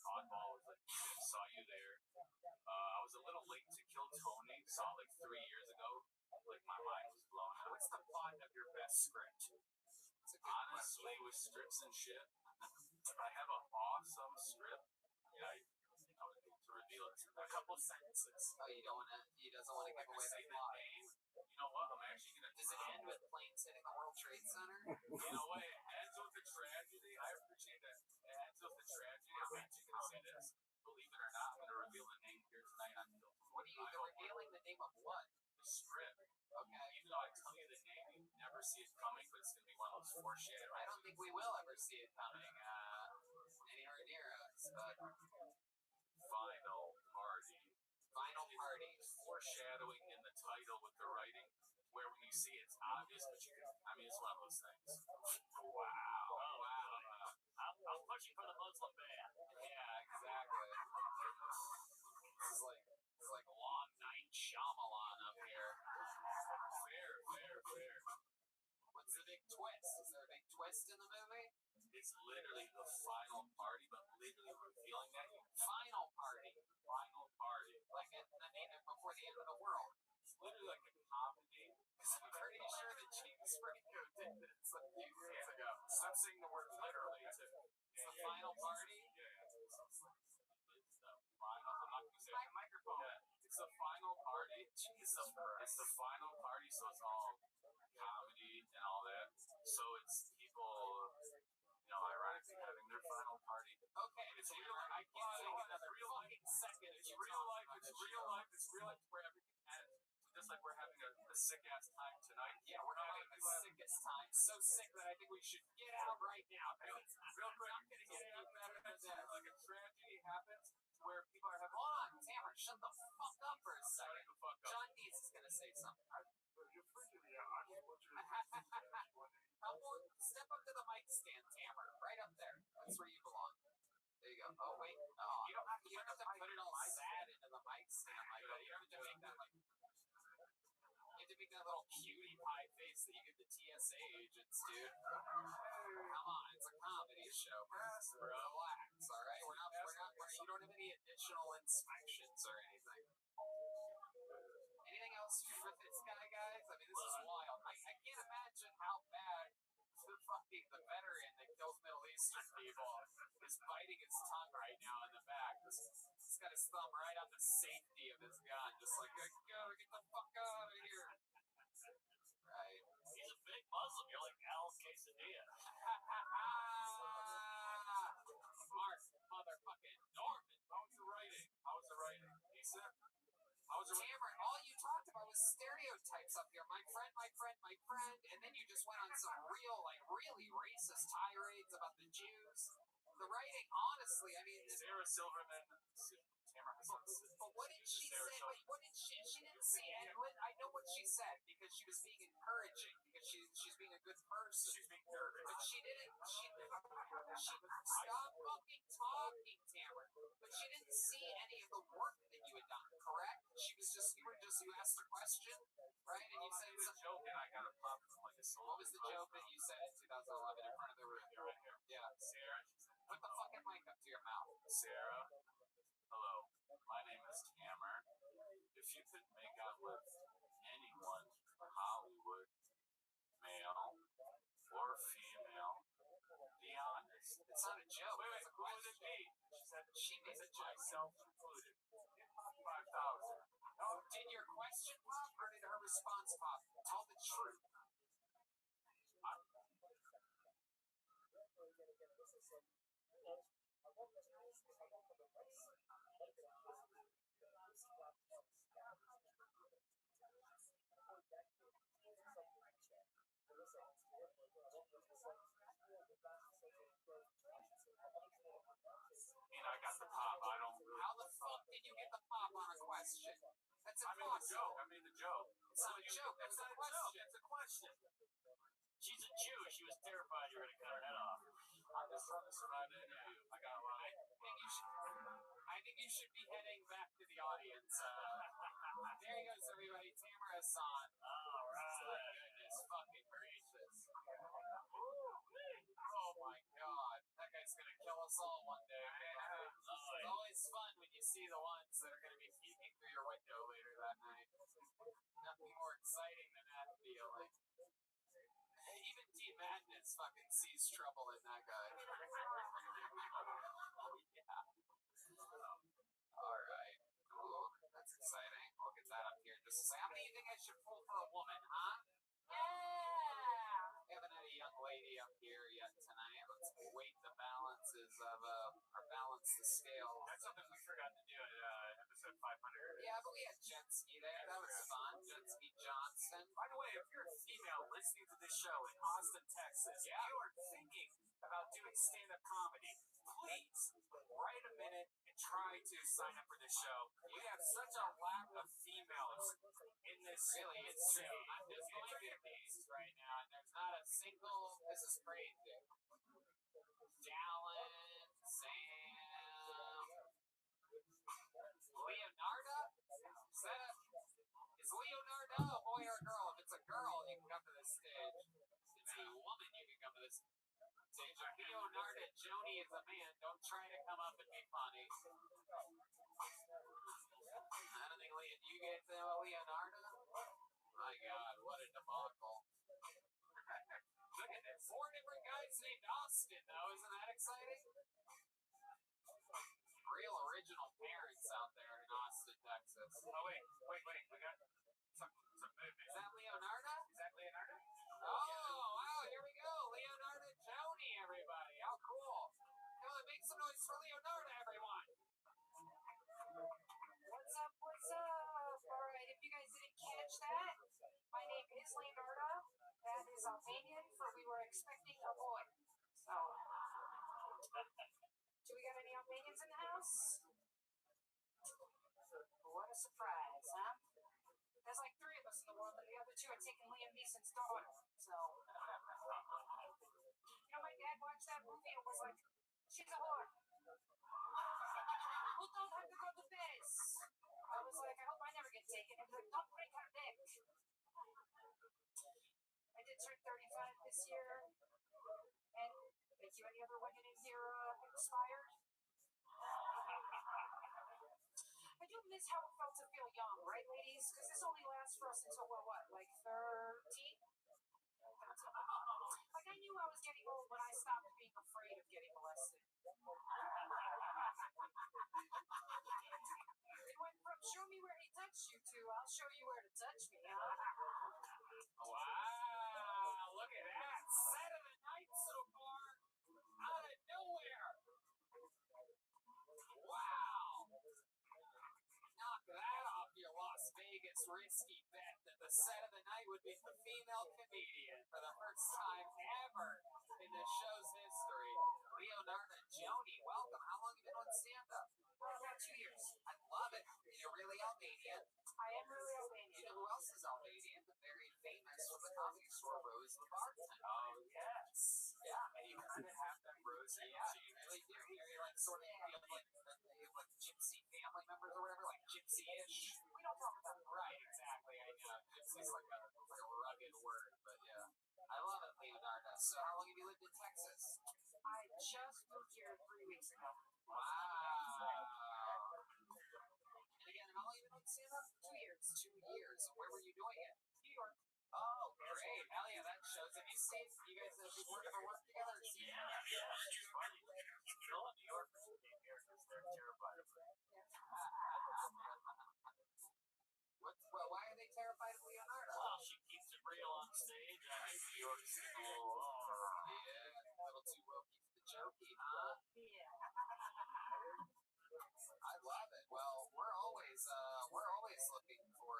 Oddball was like, saw you there. I was a little late to Kill Tony. Saw it like 3 years ago. Like my mind was blown. What's the plot of your best script? Honestly, with scripts and shit, I have an awesome script. Yeah, I would hate to reveal it. A couple sentences. Oh, he doesn't want to give away the Say the plot. name. You know what? I'm actually gonna. Does it end with planes hitting the World Trade Center? You know what? It ends with a tragedy. I appreciate that. It ends with a tragedy. I'm actually gonna say this. Believe it or not, I'm gonna reveal the name here tonight on Kill Tony. What are you revealing the name of what? The script. Okay. Even though I tell you the name, you never see it coming, but it's gonna be one of those foreshadowing. I don't think we will ever see it coming anywhere near us, but Final party. Foreshadowing in the title with the writing, where when you see it, it's obvious, but it's one of those things. Wow. Oh, wow. I'm pushing for the Muslim ban. yeah, exactly. It's like Long Night Shyamalan up here. Fair. What's the big twist? Is there a big twist in the movie? It's literally the final party, but literally revealing that Final party. Like the name before the end of the world. it's literally like a comedy. I'm pretty sure that James Franco did this a few years ago. Stop saying the word literally. It's the final party. It's the final. I'm not gonna say My microphone. It's the final party. Jesus Christ. It's the final party, so it's all comedy and all that. So it's people, ironically having their final party. Okay, It's real life. I can't take another real life. fucking second. It's real life. It's real life where everything ends. Just like we're having a sick ass time tonight. Yeah, we're having the sickest time. So sick that I think we should get out right now. Real quick, I'm gonna get out better than that. like a tragedy happens where people are having. Hold on, Cameron, shut the fuck up for a second. the fuck up. John Dees is gonna say something. You're freaking me out. I just want you to Come on, step up to the mic stand, Cameron. Right up there. That's where you belong. There you go. Oh wait. Oh, you don't have to put it all sad into the mic stand like that. You don't have to make that like. You have to make that little cutie pie face that you give the TSA agents, dude. Come on, it's a comedy show. Relax, all right? You don't have any additional inspections or anything. Anything else for this guy, guys? I mean, this is wild. I can't imagine how bad the veteran that kills Middle Eastern people is biting his tongue right now in the back. He's got his thumb right on the safety of his gun, just like, I gotta get the fuck out of here. Right. He's a big Muslim. You're like Al Quesadilla. Mark, motherfucking Norman. How's the writing? Decent? Cameron, all you talked about was stereotypes up here. My friend, and then you just went on some really racist tirades about the Jews. The writing, honestly, I mean... Sarah Silverman. But what did she say? Wait, what did she didn't say it. I know what she said, because she was being encouraging, because she's being good person. She's being nervous. But she stopped fucking talking, Tamara. But she didn't see any of the work that you had done, correct? You asked the question, right? And you said He was joking. I got a pop from like a soul. what was the joke that you said in 2011 in front of the room? Right here. Yeah. Sarah. Put the fucking mic up to your mouth. Sarah. Hello. My name is Tamer. If you could make out with anyone in Hollywood, male or female, be honest. It's not a joke. Wait, It's a who would it question. be? She said She needs a joke. myself included. 5,000. Did your question pop or did her response pop? Tell the truth. I got the pop. I don't really. How the fuck did you get the pop on a question? That's I made the impossible. joke. I made the joke. It's not a joke. That's a question. It's a question. She's a Jew. She was terrified you were going to cut her head off. I'm just trying to survive the interview. I got a lot. I think you should be heading back to the audience. There he goes, everybody. Tamara Hassan. All right. Goodness fucking gracious. Oh my god. That guy's gonna kill us all one day. It's always fun when you see the ones that are gonna be peeking through your window later that night. Nothing more exciting than that feeling. Even T Madness fucking sees trouble in that guy. Yeah. Alright. Cool. That's exciting. We'll get that up here in just a second. How many do you think I should pull for a woman, huh? Yeah. We haven't had a young lady up here yet tonight. Let's weight the balances of or balance the scale. That's something we forgot to do at episode 500. Yeah, but we had Jetski there. That was fun. Jetski Johnson. By the way, if you're a female listening to this show in Austin, Texas, you are thinking about doing stand-up comedy, please write a minute and try to sign up for this show. We have such a lack of females in this Really, city. it's true. I'm just looking at these right now, and there's not a single. This is crazy. Dallin, Sam, Leonardo. Is Leonardo a boy or a girl? If it's a girl, you can come to this stage. If it's a woman, you can come to this stage. If Leonardo Joni is a man, don't try to come up and be funny. I don't think you guys know Leonardo. My God, what a debacle. Look at that. 4 different guys named Austin, though. Isn't that exciting? Real original parents out there in Austin, Texas. Oh, wait. We got some movement. Is that Leonardo? Is that Leonardo? Oh, wow, here we go. Leonardo Joni, everybody. How cool. Come on, make some noise for Leonardo, everyone. What's up? What's up? All right, if you guys didn't catch that, my name is Leonardo. That is Albanian for we were expecting a boy. So, do we got any Albanians in the house? What a surprise, huh? There's like 3 of us in the world, and the other 2 are taking Liam Neeson's daughter. So, my dad watched that movie and was like, she's a whore. We'll don't have to go to Paris. I was like, I hope I never get taken. And like, don't break her neck. I did turn 35 this year. And thank you. Any other women in here inspired? I do miss how it felt to feel young, right, ladies? Because this only lasts for us until we're what, like 13? Like, I knew I was getting old when I stopped being afraid of getting molested. It went from show me where he touched you to I'll show you where to touch me, huh? Wow, look at that. Set of the night so far. Out of nowhere. Wow. Knock that off your Las Vegas risky bet that the set of the night would be the female comedian for the first time ever in the show's history. Leonardo Joni, welcome. How long have you been on stand-up? About 2 years. I love it. You're really Albanian. I am really You Albanian. know who else is Albanian? The very famous from the Comedy Store, Rose the bartender. really do. You're like sort of you have like gypsy family members or whatever, like gypsy-ish. We don't talk about it. Right, exactly. I know. Gypsy's like a rugged word, but yeah. I love it, Leonardo. So how long have you lived in Texas? I just moved here 3 weeks ago. Wow. And again, how long have you been doing stand-up? 2 years. 2 years. And where were you doing it? New York. Oh, great. Hell yeah, that shows. Have you seen, you guys ever worked together? She's funny. No New Yorkers who came here because they're terrified of her. Why are they terrified of Leonardo? Well, she keeps it real on stage. I mean, New York's a little, Yeah, a little too wokey for the jokey, huh? Yeah. I love it. Well, we're always looking for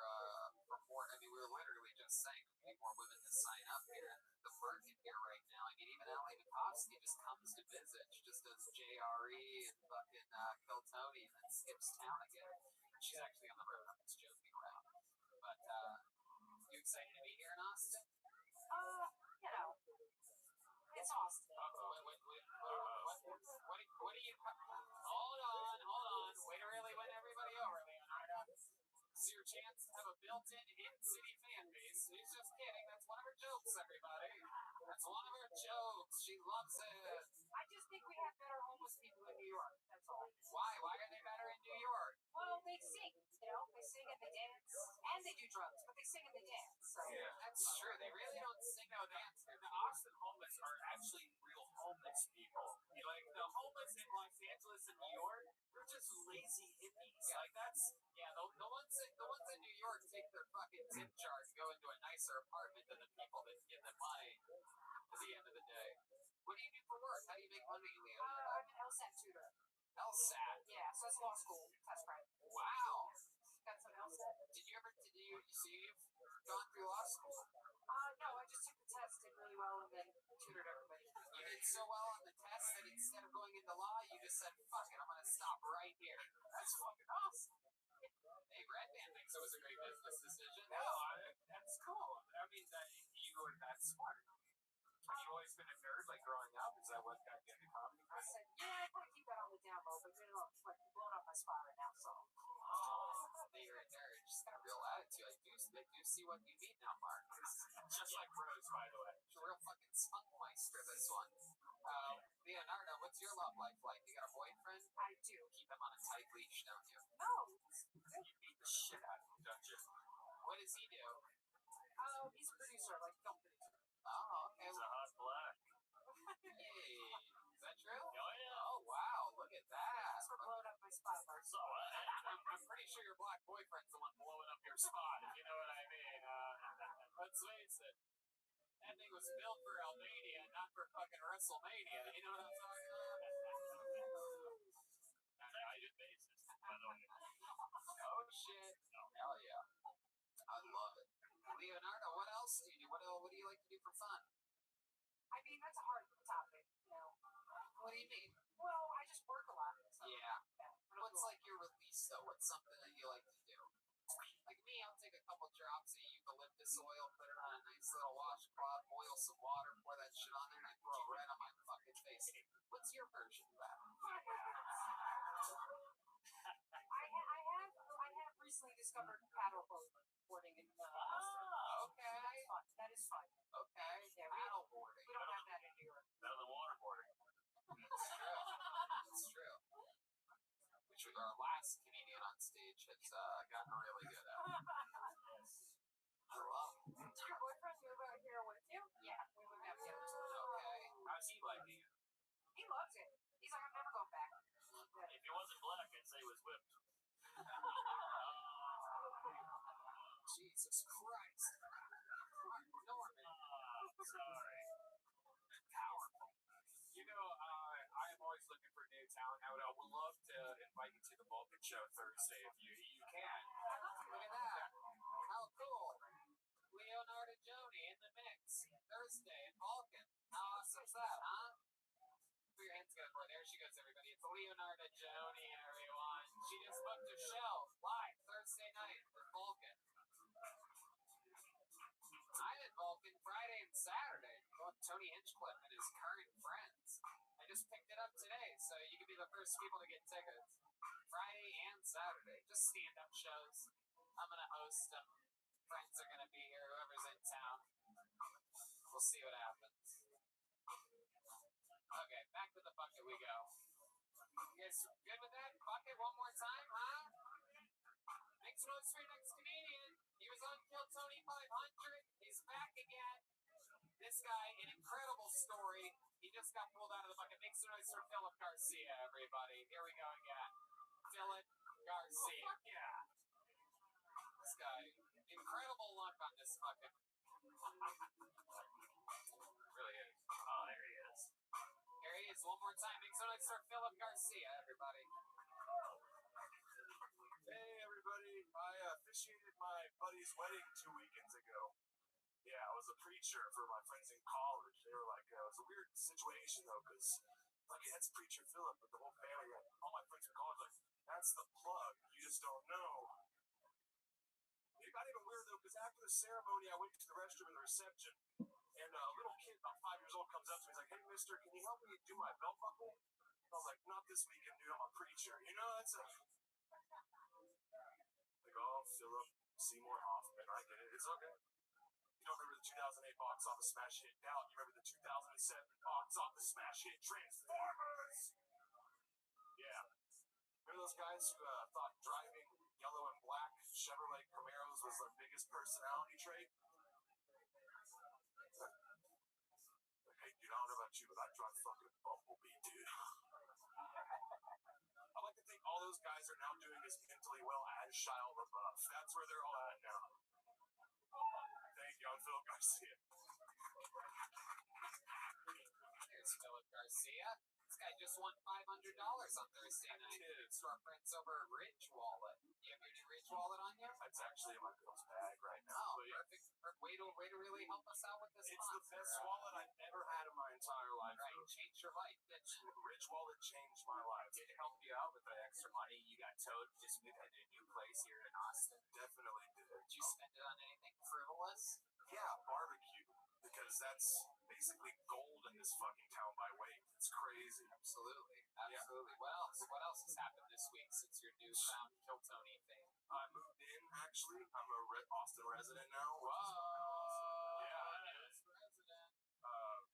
more. I mean, we were literally just saying we need more women to sign up here. The market here right now. I mean, even Ellie Makovsky just comes to visit. She just does JRE and fucking Kill Tony and then skips town again. She's actually on the road. I'm just joking around. But you excited to be here in Austin? You know, it's awesome. What do you? Hold on. Way to really win everybody over, Leonardo. This is your chance to have a built-in in-city fan base. She's just kidding. That's one of her jokes, everybody. That's one of her jokes. She loves it. I just think we have better homeless people in New York. That's all. Why? Why are they better in New York? Well, they sing. You know, they sing and they dance, and they do drugs, but they sing and they dance. So. Yeah, that's true. They really don't sing no dance. The Austin homeless are actually real homeless people. Like the homeless in Los Angeles and New York, they're just lazy hippies. Yeah. Like that's the ones in New York take their fucking tip jar and go into a nicer apartment than the people that give them money at the end of the day. What do you do for work? How do you make money, Leonardo? I'm an LSAT tutor. LSAT. Yeah, so it's law school. That's right. Wow. Got some LSAT. So you've gone through law school? No, I just took the test, did really well, and then tutored everybody. You did so well on the test that instead of going into law, you just said, fuck it, I'm going to stop right here. That's fucking awesome. Hey, Redman thinks it was a great business decision. no, that's cool. I mean, that you were that smart. Have you always been a nerd, like growing up? Is that what got you into comedy? I said, I kind of keep that on the down low, but you know, like blowing up my spot right now, so. You're a nerd. Just got a real attitude. I do see what you mean now, Mark. Just like Rose, by the way. It's a real fucking spunkmeister, this one. Leonardo, what's your love life like? You got a boyfriend? I do. Keep him on a tight leash, don't you? No. You beat the shit out of him, don't you? What does he do? He's a producer, like film producer. Oh, okay. He's a hot black. Yay. Is that true? Oh, yeah. Oh, wow. Look at that. Thanks for blowing up my spot, Mark. So, I'm pretty sure your black boyfriend's the one blowing up your spot, if you know what I mean. Let's face it. That thing was built for Albania, not for fucking WrestleMania. You know what I'm talking about? I did basis, by the way. Oh, shit. Hell yeah. I love it. Leonardo, what else do you do? What do you like to do for fun? I mean, that's a hard topic, you know. What do you mean? Well, I just work a lot. So Yeah. What's like your release, though? What's something that you like to do? Like me, I'll take a couple drops of eucalyptus oil, put it on a nice little washcloth, boil some water, pour that shit on there, and I throw it right on my fucking face. What's your version of that? I have recently discovered paddleboarding in Okay. That's fun. That is fun. Okay. Yeah, Paddleboarding. we don't have that in New York. Better than waterboarding. It's true. It's true. Which our last Canadian on stage has gotten really good at. I love it. Did your boyfriend move out here with you? Yeah, we moved out together. Okay. How's he liking it? He loves it. He's like, I'm never going back. If he wasn't black, I'd say he was whipped. Jesus Christ. Norman. Sorry. Powerful. You know, I am always looking for new talent. I would love to invite you to the Vulcan show Thursday if you can. Look at that. How cool. Leonardo Joni in the mix. Thursday in Vulcan. How awesome's that, huh? Put your hands together for her. There she goes, everybody. It's Leonardo Joni, everyone. She just booked a show live Thursday night in Vulcan. I'm in Vulcan Friday and Saturday. Going with Tony Hinchcliffe and his current friends. I just picked it up today, so you can be the first people to get tickets. Friday and Saturday, just stand-up shows. I'm gonna host them. Friends are gonna be here. Whoever's in town. We'll see what happens. Okay, back to the bucket we go. You guys good with that? Bucket one more time, huh? Makes no noise for your next comedian. He was on Kill Tony 500. He's back again. This guy, an incredible story. He just got pulled out of the bucket. Make some noise for Philip Garcia, everybody. Here we go again. Philip Garcia. Yeah. This guy, incredible luck on this bucket. Really is. Oh, there he is. Here he is one more time. Make some noise for Philip Garcia, everybody. Hey, everybody. I officiated my buddy's wedding 2 weekends ago. Yeah, I was a preacher for my friends in college. They were like, it was a weird situation, though, because, like, that's Preacher Philip, but the whole family, like, all my friends in college, like, that's the plug. You just don't know. It got even weird, though, because after the ceremony, I went to the restroom in the reception, and a little kid, about 5 years old, comes up to me. He's like, hey, mister, can you help me do my belt buckle? I was like, not this weekend, dude. I'm a preacher. You know, that's a... Like, oh, Philip Seymour Hoffman. I get it. It's okay. You don't remember the 2008 box office smash hit Doubt. You remember the 2007 box office smash hit Transformers. Yeah. Remember those guys who thought driving yellow and black Chevrolet Camaros was their biggest personality trait? Hey, dude, I don't know about you, but I drive fucking Bumblebee, dude. I like to think all those guys are now doing as mentally well as Shia LaBeouf. That's where they're all at now. Thank you, I'm Phil Garcia. There's Philip Garcia. This guy just won $500 on Thursday night. It's our friends over at Ridge Wallet. You have your new Ridge Wallet on you? It's actually in my girl's bag right now. Oh, perfect. Way to really help us out with this It's the best wallet I've ever had in my entire life. Right, changed your life, bitch. Ridge Wallet changed my life. Did it help you out with the extra money you got towed? Just moved into a new place here in Austin. Definitely did. Did you spend it on anything frivolous? Yeah, barbecue. Because that's basically gold in this fucking town by weight. It's crazy. Absolutely. What else? What else has happened this week since your newfound Kill Tony thing? I moved in, actually. I'm a Austin resident now. Whoa! Yeah. Yes, resident.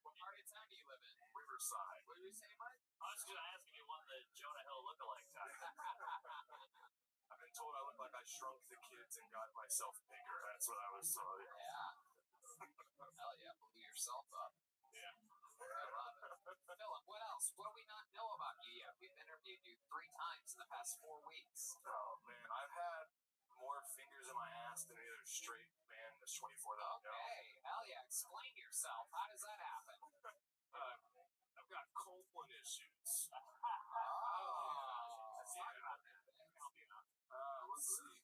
What part of town do you live in? Riverside. What did you say, Mike? I was just gonna ask if you won the Jonah Hill lookalike type. I've been told I look like I shrunk the kids and got myself bigger. That's what I was told. Yeah. Hell yeah, blew yourself up. Yeah. I love it. Philip, what else? What do we not know about you yet? We've interviewed you 3 times in the past 4 weeks. Oh, man. I've had more fingers in my ass than any other straight man in this 24 that I know. Okay, hell yeah, explain yourself. How does that happen? I've got colon issues. Let's talk about that. Let's see.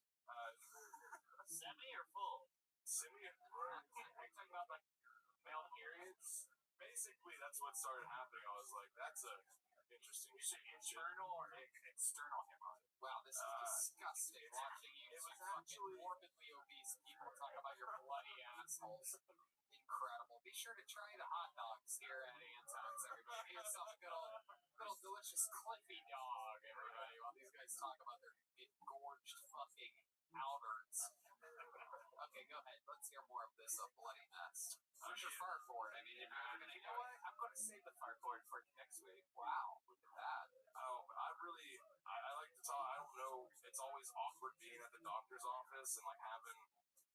Semi or full? Semi? Are you talking about like Male periods? Basically, that's what started happening. I was like, that's a interesting shit. internal or external hemorrhoid? Wow, this is disgusting. Watching you It two was fucking actually- morbidly obese people talk about your bloody assholes. Incredible. Be sure to try the hot dogs here at Anton's, everybody. Get yourself a good old delicious Cliffy dog, everybody, while these guys talk about their engorged fucking Alberts. Okay, go ahead. Let's hear more of this bloody mess. Who's your fart board? I mean, if you're gonna You know what? I'm going to save the fart board for next week. Wow, look at that. Oh, but I like to talk. I don't know. It's always awkward being at the doctor's office and like having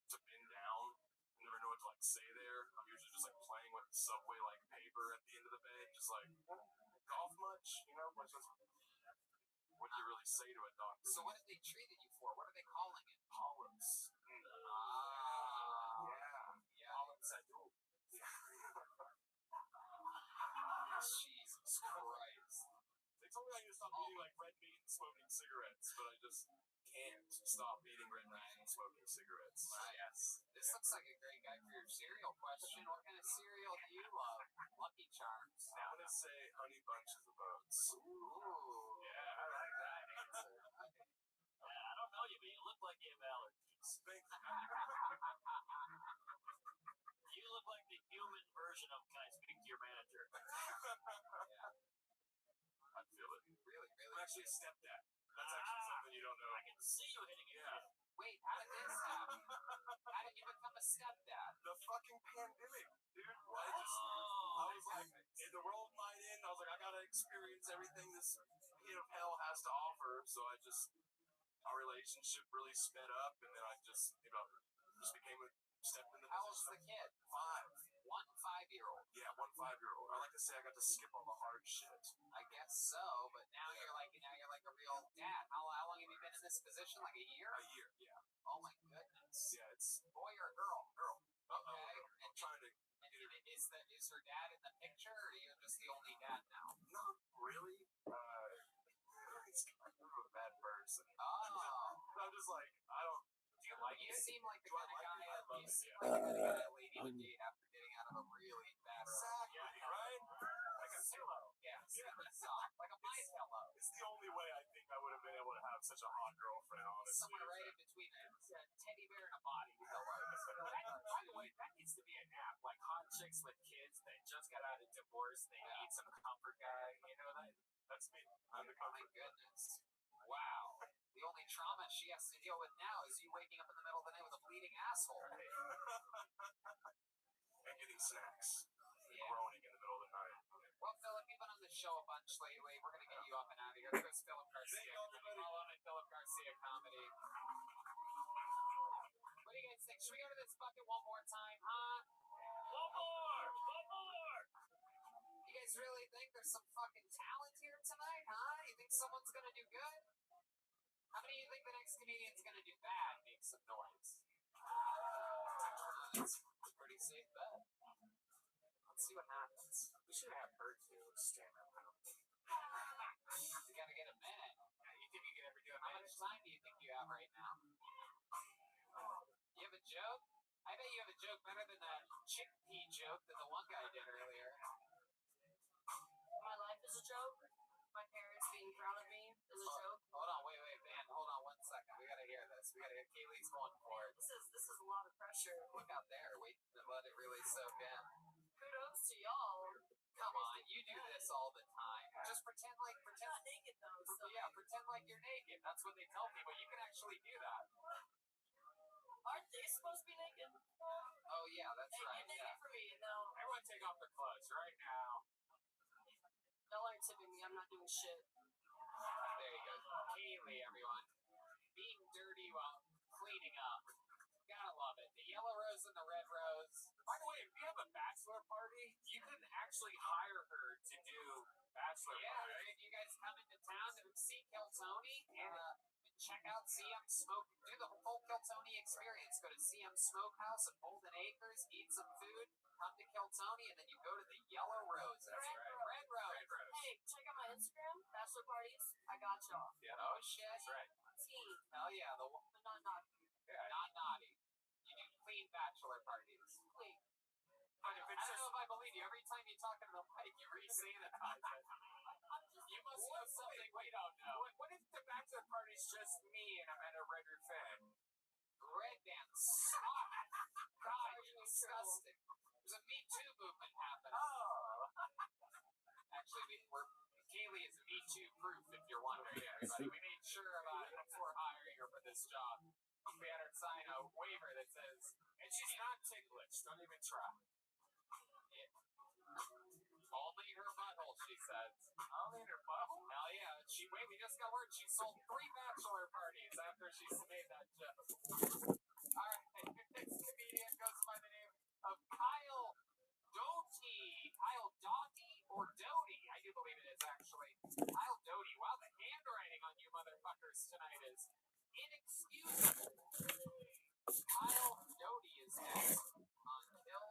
to bend down. I never know what to like say there. I'm usually just like playing with subway like paper at the end of the bed, just like golf much, you know? What do you really say to a doctor? So what have they treated you for? What are they calling it? Polyps. Ah, Yeah. Polyps at all. Jesus Christ. They told me I need to stop eating like red meat and smoking cigarettes, but I just can't stop eating red meat and smoking cigarettes. Yes. This looks like a great guy for your cereal question. What kind of cereal do you love? Lucky Charms. I'm gonna say Honey Bunches of Oats. Ooh. Yeah, I like that answer. I don't know you, but you look like you have allergies. Thank you. You look like the human version of, can I speak to your manager? actually a stepdad. That's actually something you don't know. I can see you hitting it. Yeah. Wait, how did this happen? How did you become a stepdad? The fucking pandemic, dude. I was like, if the world might end, I was like, I gotta experience everything this pit of hell has to offer. So our relationship really sped up, and then I just stepped in the How old's position. the kid? 5. 1 5-year-old. Yeah, 1 5-year-old. I like to say I got to skip all the hard shit. I guess so, but now you're like a real dad. How long have you been in this position? Like a year? A year, yeah. Oh my goodness. Yeah, it's Boy or girl? girl. Okay. I'm trying to Is her dad in the picture, or are you just the only dad now? not really. He's kind of a bad person. Oh. I'm just like, I don't. Do you like You it? seem like the Do I kind of like guy it? I love you it, seem yeah. like the kind of guy a lady would date after getting out of a really bad Exactly, right? Like a pillow. Yeah, super soft, like a my pillow. It's the only way I think I would have been able to have such a hot girlfriend, honestly. Somewhere right in between a teddy bear and a body pillow. By the way, that needs to be an app. Like hot chicks with kids that just got out of divorce. They need some comfort guy. You know that? That's me. I'm the Oh my comfort. goodness. Wow. The only trauma she has to deal with now is you waking up in the middle of the night with a bleeding asshole. And getting snacks. Yeah. Groaning in the middle of the night. Well, Philip, you've been on the show a bunch lately. We're going to get you up and out of here. There's Philip Garcia. Thank you, everybody. Follow him at Philip Garcia Comedy. What do you guys think? Should we go to this bucket one more time, huh? One more. You guys really think there's some fucking talent here tonight, huh? You think someone's going to do good? How many of you think the next comedian's going to do bad? Make some noise. That's a pretty safe bet. Let's see what happens. We should have her to stand up. You got to get a minute. You think you can ever do a How much time do you think you have right now? You have a joke? I bet you have a joke better than that chickpea joke that the one guy did earlier. My life is a joke. My parents being proud of me is a joke. Hold on, wait, man. Hold on 1 second. We gotta hear this. Kaylee's going for it. This is a lot of pressure. Look out there. Wait to let it really soak in. Kudos to y'all. Come on, you do this all the time. Just pretend I'm not naked though, so yeah, pretend like you're naked. That's what they tell people. You can actually do that. aren't they supposed to be naked? Oh yeah, that's Hey, right. get naked Yeah. for me. No, Everyone take off their clothes right now. y'all aren't tipping me. I'm not doing shit. There you go. Kaylee, everyone. Being dirty while cleaning up. Gotta love it. The yellow rose and the red rose. By the way, if you have a bachelor party, you can actually hire her to do bachelor Yeah, party. if you guys come into town to see Kiltony, check out CM Smoke. Do the full Kiltony experience. Go to CM Smokehouse at Bolden Acres, eat some food, come to Kiltony, and then you go to the Yellow Rose. That's Red right. Rose. Red Rose. Red Rose. Hey, check out my Instagram. Bachelor parties. I got y'all. Yeah, oh shit. That's right. Team, Hell yeah, the but not naughty. not naughty. You do clean bachelor parties. Clean. But if I it's don't know just if I believe you. Every time you talk into the mic, you re-sanitize it. I'm just You must know something we don't know. what if the bachelor party's just me and I'm at a Red Root fan? Red band suck. God, you're Marginally disgusting. There's a Me Too movement happening. Oh. Actually, Kaylee is Me Too proof, if you're wondering, everybody. We made sure about it before hiring her for this job. We had her sign a waiver that says, And she's not ticklish. Don't even try. only her butthole, she says. Only in her butthole? Hell yeah. We just got word she sold 3 bachelor parties after she made that joke. Alright, next comedian goes by the name of Kyle Doty. Kyle Doty or Doty? I do believe it is actually. Kyle Doty. Wow, the handwriting on you motherfuckers tonight is inexcusable. Kyle Doty is next on Kill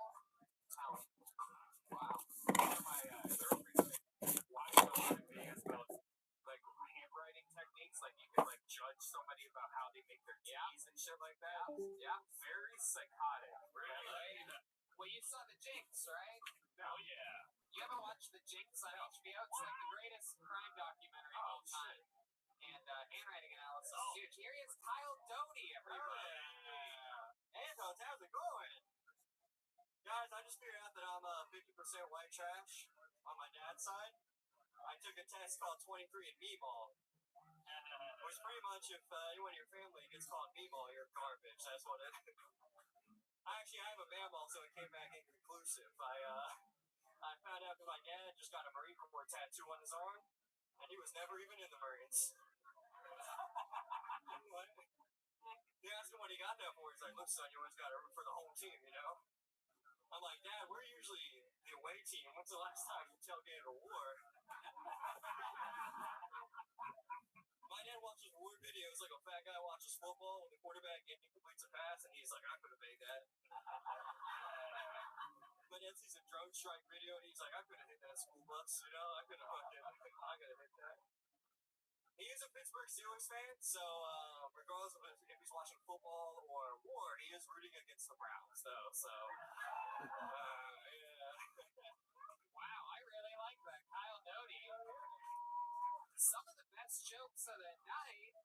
Tony. Wow. My girlfriend watched a lot of videos about like handwriting techniques. Like you can like judge somebody about how they make their keys and shit like that. Yeah. Very psychotic. Really? Well, you saw The Jinx, right? No, yeah. You haven't watched The Jinx on HBO? It's like the greatest crime documentary of all time. And handwriting analysis. Dude, here he is, Kyle Doty, everybody. Hey, how's it going? Guys, I just figured out that I'm 50% white trash on my dad's side. I took a test called 23andMe Ball. it's pretty much if anyone in your family gets called meemaw, you're garbage. That's what it is. I have a mammal, so it came back inconclusive. I found out that my dad just got a Marine Corps tattoo on his arm, and he was never even in the Marines. They asked him what he got that for. He's like, look, son, you always got to root for the home team, you know? I'm like, Dad, we're usually the away team. When's the last time you tailgated a war? My dad watches war videos like a fat guy watches football when the quarterback completes a pass, and he's like, I could have made that. My dad sees a drone strike video, and he's like, I could have hit that school bus, you know? I could have hit that. He is a Pittsburgh Steelers fan, so regardless of if he's watching football or war, he is rooting against the Browns, though. So, yeah. Wow, I really like that. Kyle Doty. Some of the best jokes of the night.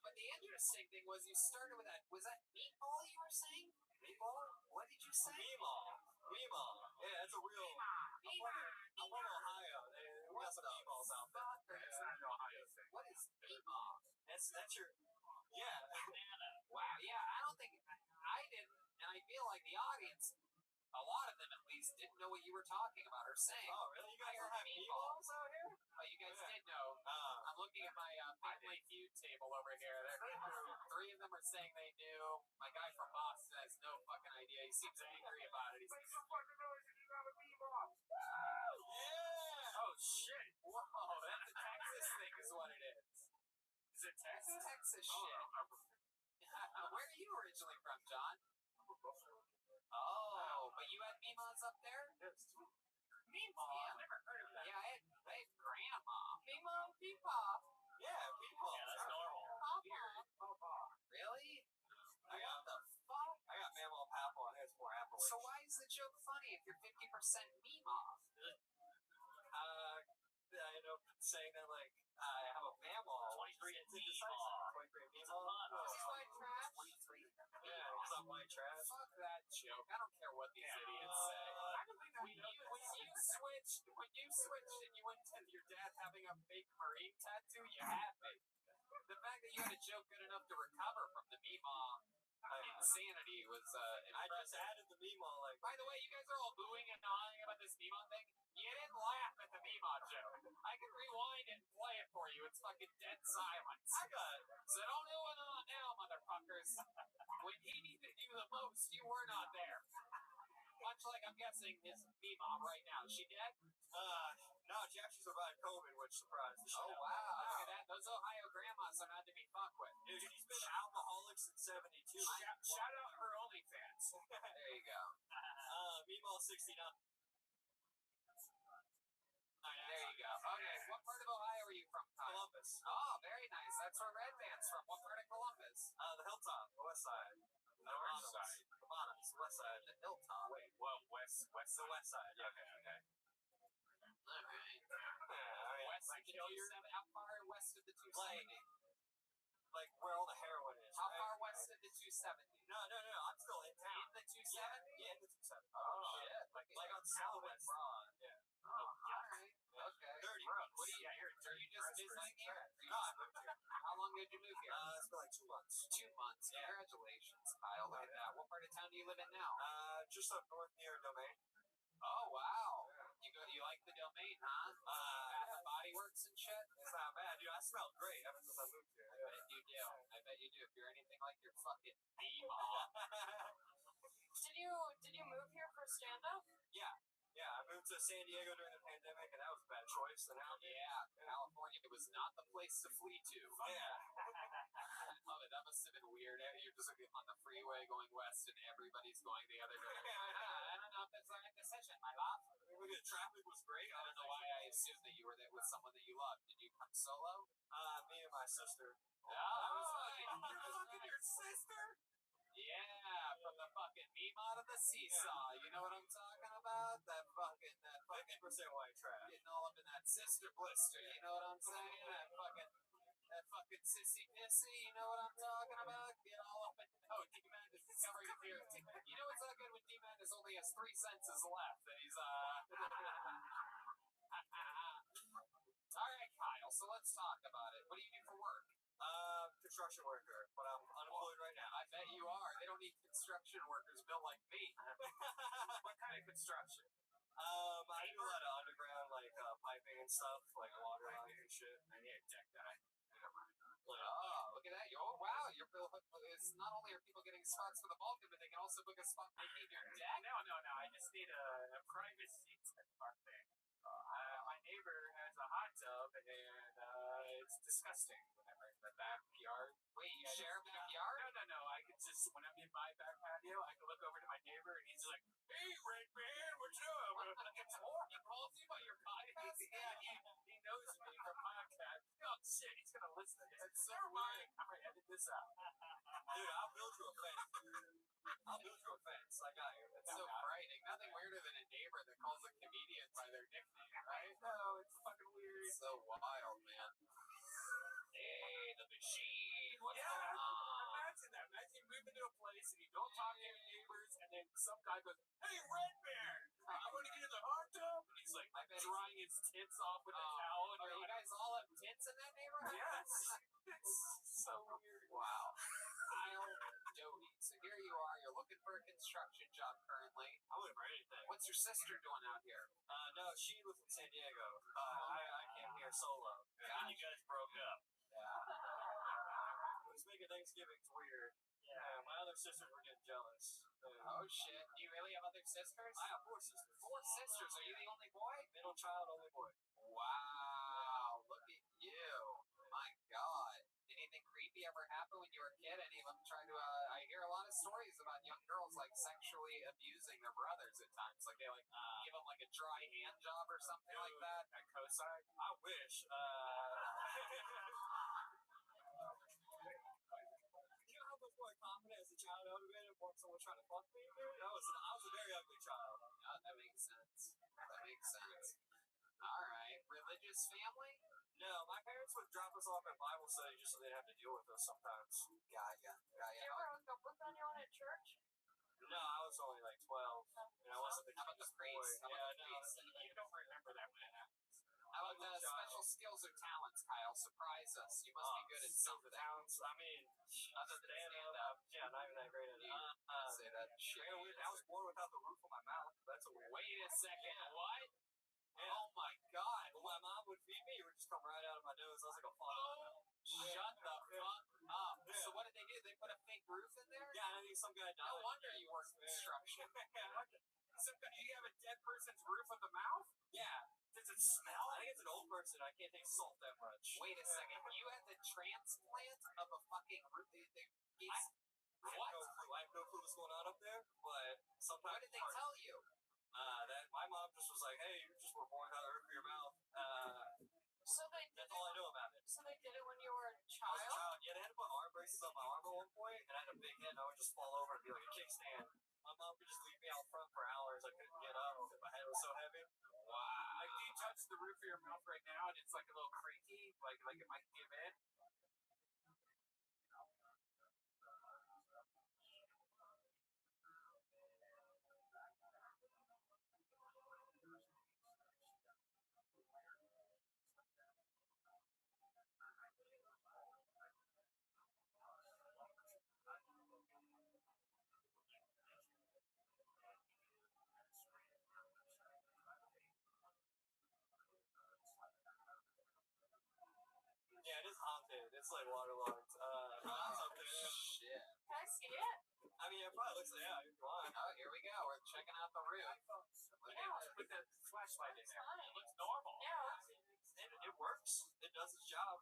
But the interesting thing was you started with that. Was that meatball you were saying? Meatball? What did you say? Meemaw. Yeah, it's a real. I'm from Ohio. We got some meatballs out there. That's not an Ohio thing. What is meemaw? That's your. Yeah. Wow, yeah, I don't think I didn't, and I feel like the audience, a lot of them at least, didn't know what you were talking about or saying. Oh, really? You guys don't have meatballs out here? Oh, you guys did know. I'm looking at my Family Feud table over here. Three of them are saying they knew. My guy from Boston has no fucking idea. He seems angry about it. He's Make some fucking noise if you got a meatball. Yeah. oh shit! Whoa, that's a Texas thing, is what it is. Is it Texas? Texas shit. Where are you originally from, John? Oh, but you had Mimas up there? Meemaw? I've never heard of that. Yeah, I had Grandma. Mimo, Peepop. Yeah, meatballs. Yeah, that's normal. Papa. Really? I got What the fuck? I got mammal papa on his more apple. So why is the joke funny if you're 50% Mima? I end up saying that like I have a mammal. 23 It's indecisive. 23 mammal. This is white trash? 23. Yeah, because I'm white trash. Fuck that joke. I don't care what these idiots say. I believe that When you switched and you went to your dad having a fake Marine tattoo, you had me. The fact that you had a joke good enough to recover from the Mima insanity was I just impressive. added the meemaw like. By the way, you guys are all booing and gnawing about this Mima thing. You didn't laugh at the Mima joke. I can rewind and play it for you. It's fucking dead silence. I got it. So don't do it on now, motherfuckers. When he needed you the most, you were not there. Much like I'm guessing his Mima right now. Is she dead? No, she actually survived COVID, which surprised the shit Oh out of me. wow, look at that. Those Ohio grandmas are not to be fucked with. Dude, she's been alcoholic since 72. Shout out her OnlyFans. There you go. Meemaw 69. There you go. Okay, what part of Ohio are you from, Kyle? Columbus. Oh, very nice. That's where Red Band's from. What part of Columbus? The hilltop, the west side. The west side. The bottoms, the west side. The Hilltop. Wait, well, west. The west side, yeah. Okay. All right. Yeah, I mean, West like of the Hilliard? 270. How far west of the 270? like where all the heroin is. How right? far west of the 270? No, I'm still in town. In the 270? Yeah, in the 270. Oh, shit. Like on Southwest Broad. Yeah. Oh, all right. Okay. Dirty. What are you, Yeah, are you just visiting here? No, I moved here. How long did you move here? It's been like 2 months. 2 months. Congratulations, Kyle. Look at that. What part of town do you live in now? Just up north near Domain. Oh, wow. You like the Domain, huh? Bath and Body Works and shit? It's not bad, dude. I smell great ever since I moved here. I bet you do. I bet you do. If you're anything like your fucking Mima. Did you move here for stand up? Yeah, I moved to San Diego during the pandemic, and that was a bad choice. And now, Yeah, California was not the place to flee to. yeah. I love it. That must have been weird. You're just like on the freeway going west, and everybody's going the other direction. I don't know if that's the right decision, my love. The traffic was great. I don't know why I assumed that you were there with someone that you loved. Did you come solo? Me and my sister. You're fucking your sister? Yeah, from the fucking Mima to the seesaw. You know what I'm talking about? That fucking 50% white trash. getting all up in that sister blister. You know what I'm saying? That fucking sissy pissy. You know what I'm talking about? Get all up in. Oh, D-Man is discovering his fear. You know it's not good when D-Man only has 3 senses left, and he's All right, Kyle. So let's talk about it. What do you do for work? construction worker, but I'm unemployed right now. I bet you are. They don't need construction workers built like me. What kind of construction? I do a lot of underground, like, piping and stuff, like water lines and shit. I need a deck guy. Oh, look at that. Oh, wow. It's not only are people getting spots for the Balkan, but they can also book a spot maybe in your deck. No. I just need a private seat park thing. My neighbor has a hot tub, and it's disgusting when I'm in the backyard. Wait, you share a backyard? No. I can just, when I'm in my back patio, I can look over to my neighbor, and he's like, "Hey, Red Man, what's up?" He calls you by your podcast? Yeah, he knows me from podcast. Oh, shit, he's going to listen to this. It's so weird. I'm going to edit this out. Dude, I'll build you a fence. I got you. It's so frightening. Nothing weirder than a neighbor that calls a comedian by their nickname, right? No, it's fucking weird. It's so wild, man. Hey, the machine. What's Yeah, going on? imagine that. Imagine you move into a place and you don't talk to your neighbors, and then some guy goes, "Hey, Red Bear, you want to get in the hot tub?" And he's like drying his tits off with a towel. And Are you guys all have tits in that neighborhood? Yes. It's so weird. Wow. Kyle Doty. So here you are. You're looking for a construction job currently. I wouldn't for anything. What's your sister doing out here? No, she lives in San Diego. I came here solo. And you guys broke up. It was making Thanksgiving's weird. Yeah, my other sisters were getting jealous. Oh, shit. Do you really have other sisters? I have 4 sisters. 4 sisters. Are you the only boy? Middle child, only boy. Wow. Look at you. My God. Did anything creepy ever happen when you were a kid? Any of them trying to, I hear a lot of stories about young girls, like, sexually abusing their brothers at times. Like, they, like, give them, like, a dry hand job or something like that. At Cosi? I wish. You know how much more confident as a child I would have been if someone trying to fuck me, dude? I was a very ugly child. That makes sense. All right. Religious family? No, my parents would drop us off at Bible study just so they'd have to deal with us sometimes. Got ya. Did you ever hook up with anyone at church? No, I was only like 12, and I wasn't the How about the cutest boy. priest? How about the Yeah, no. priest? You don't remember that when it happens. How about the special skills or talents, Kyle? Surprise us. You must be good at something. Talents, I mean, Other than stand up. yeah, not even that great at it. Say that shit. I was born without the roof on my mouth. That's a weird. Wait a second. Yeah. What? Yeah. Oh my God. When my mom would feed me, it would just come right out of my nose. I was like a funnel. Shut the fuck up. Yeah. So what did they do? They put a fake roof in there? Yeah, I think some guy died. No wonder you work construction. So, do you have a dead person's roof of the mouth? Yeah. Does it smell? I think it's an old person. I can't take salt that much. Wait a second. You had the transplant of a fucking roof? I have no clue what's going on up there, but sometimes. What did they tell you? That my mom just was like, "Hey, you just were born without a roof in your mouth." So they did That's all I know about it. So they did it when you were a I was a child? child. Yeah, they had to put arm braces on my arm at one point, and I had a big head, and I would just fall over and be like a kickstand. My mom would just leave me out front for hours. I couldn't get up because my head was so heavy. Wow. Like, do you touch the roof of your mouth right now and it's like a little creaky, like it might give in? Yeah, it is haunted. It's like waterlogged. It's up there. Shit. Can I see it? I mean, it probably looks like, yeah, if you want. Oh, here we go. We're checking out the roof. Put that flashlight in there. Fine. It looks normal. Yeah. It works. It does its job.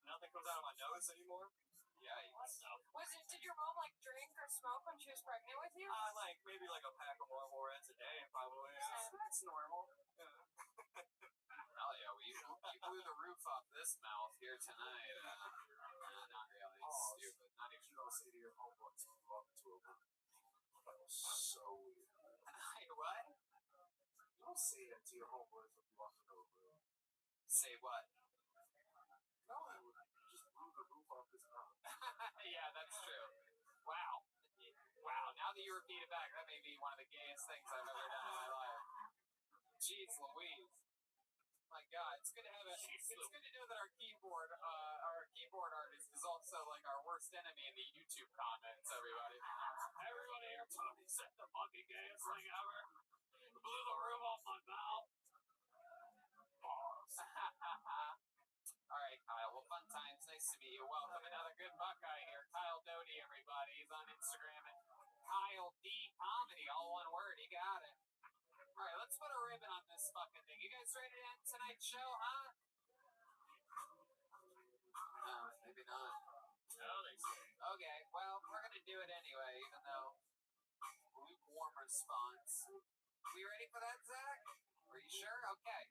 Nothing comes out of my nose anymore. Yikes. Did your mom like drink or smoke when she was pregnant with you? Like maybe like a pack of Marlboro Reds a day, probably. That's normal. Hell yeah. You blew the roof off this mouth here tonight. Not really. It's stupid. Not even. You don't say to your homeboys when you walk into a room. That was so weird. Hey, what? You don't say that to your homeboys when you walk into a room. Say what? No, I would just blew the roof off his mouth. Yeah, that's true. Wow. Now that you repeat it back, that may be one of the gayest things I've ever done in my life. Jeez Louise. My God, it's good to know that our keyboard artist is also like our worst enemy in the YouTube comments, everybody. Everybody here told me said the fucking gayest thing ever. Blew the roof off my mouth. All right, Kyle. Well, fun times. Nice to meet you. Welcome. Another good Buckeye here. Kyle Doty, everybody. He's on Instagram at Kyle D Comedy. All one word. He got it. All right, let's put a ribbon on this fucking thing. You guys ready to end tonight's show, huh? No, maybe not. No, they say. Okay, well, we're gonna do it anyway, even though lukewarm response. We ready for that, Zach? Are you sure? Okay.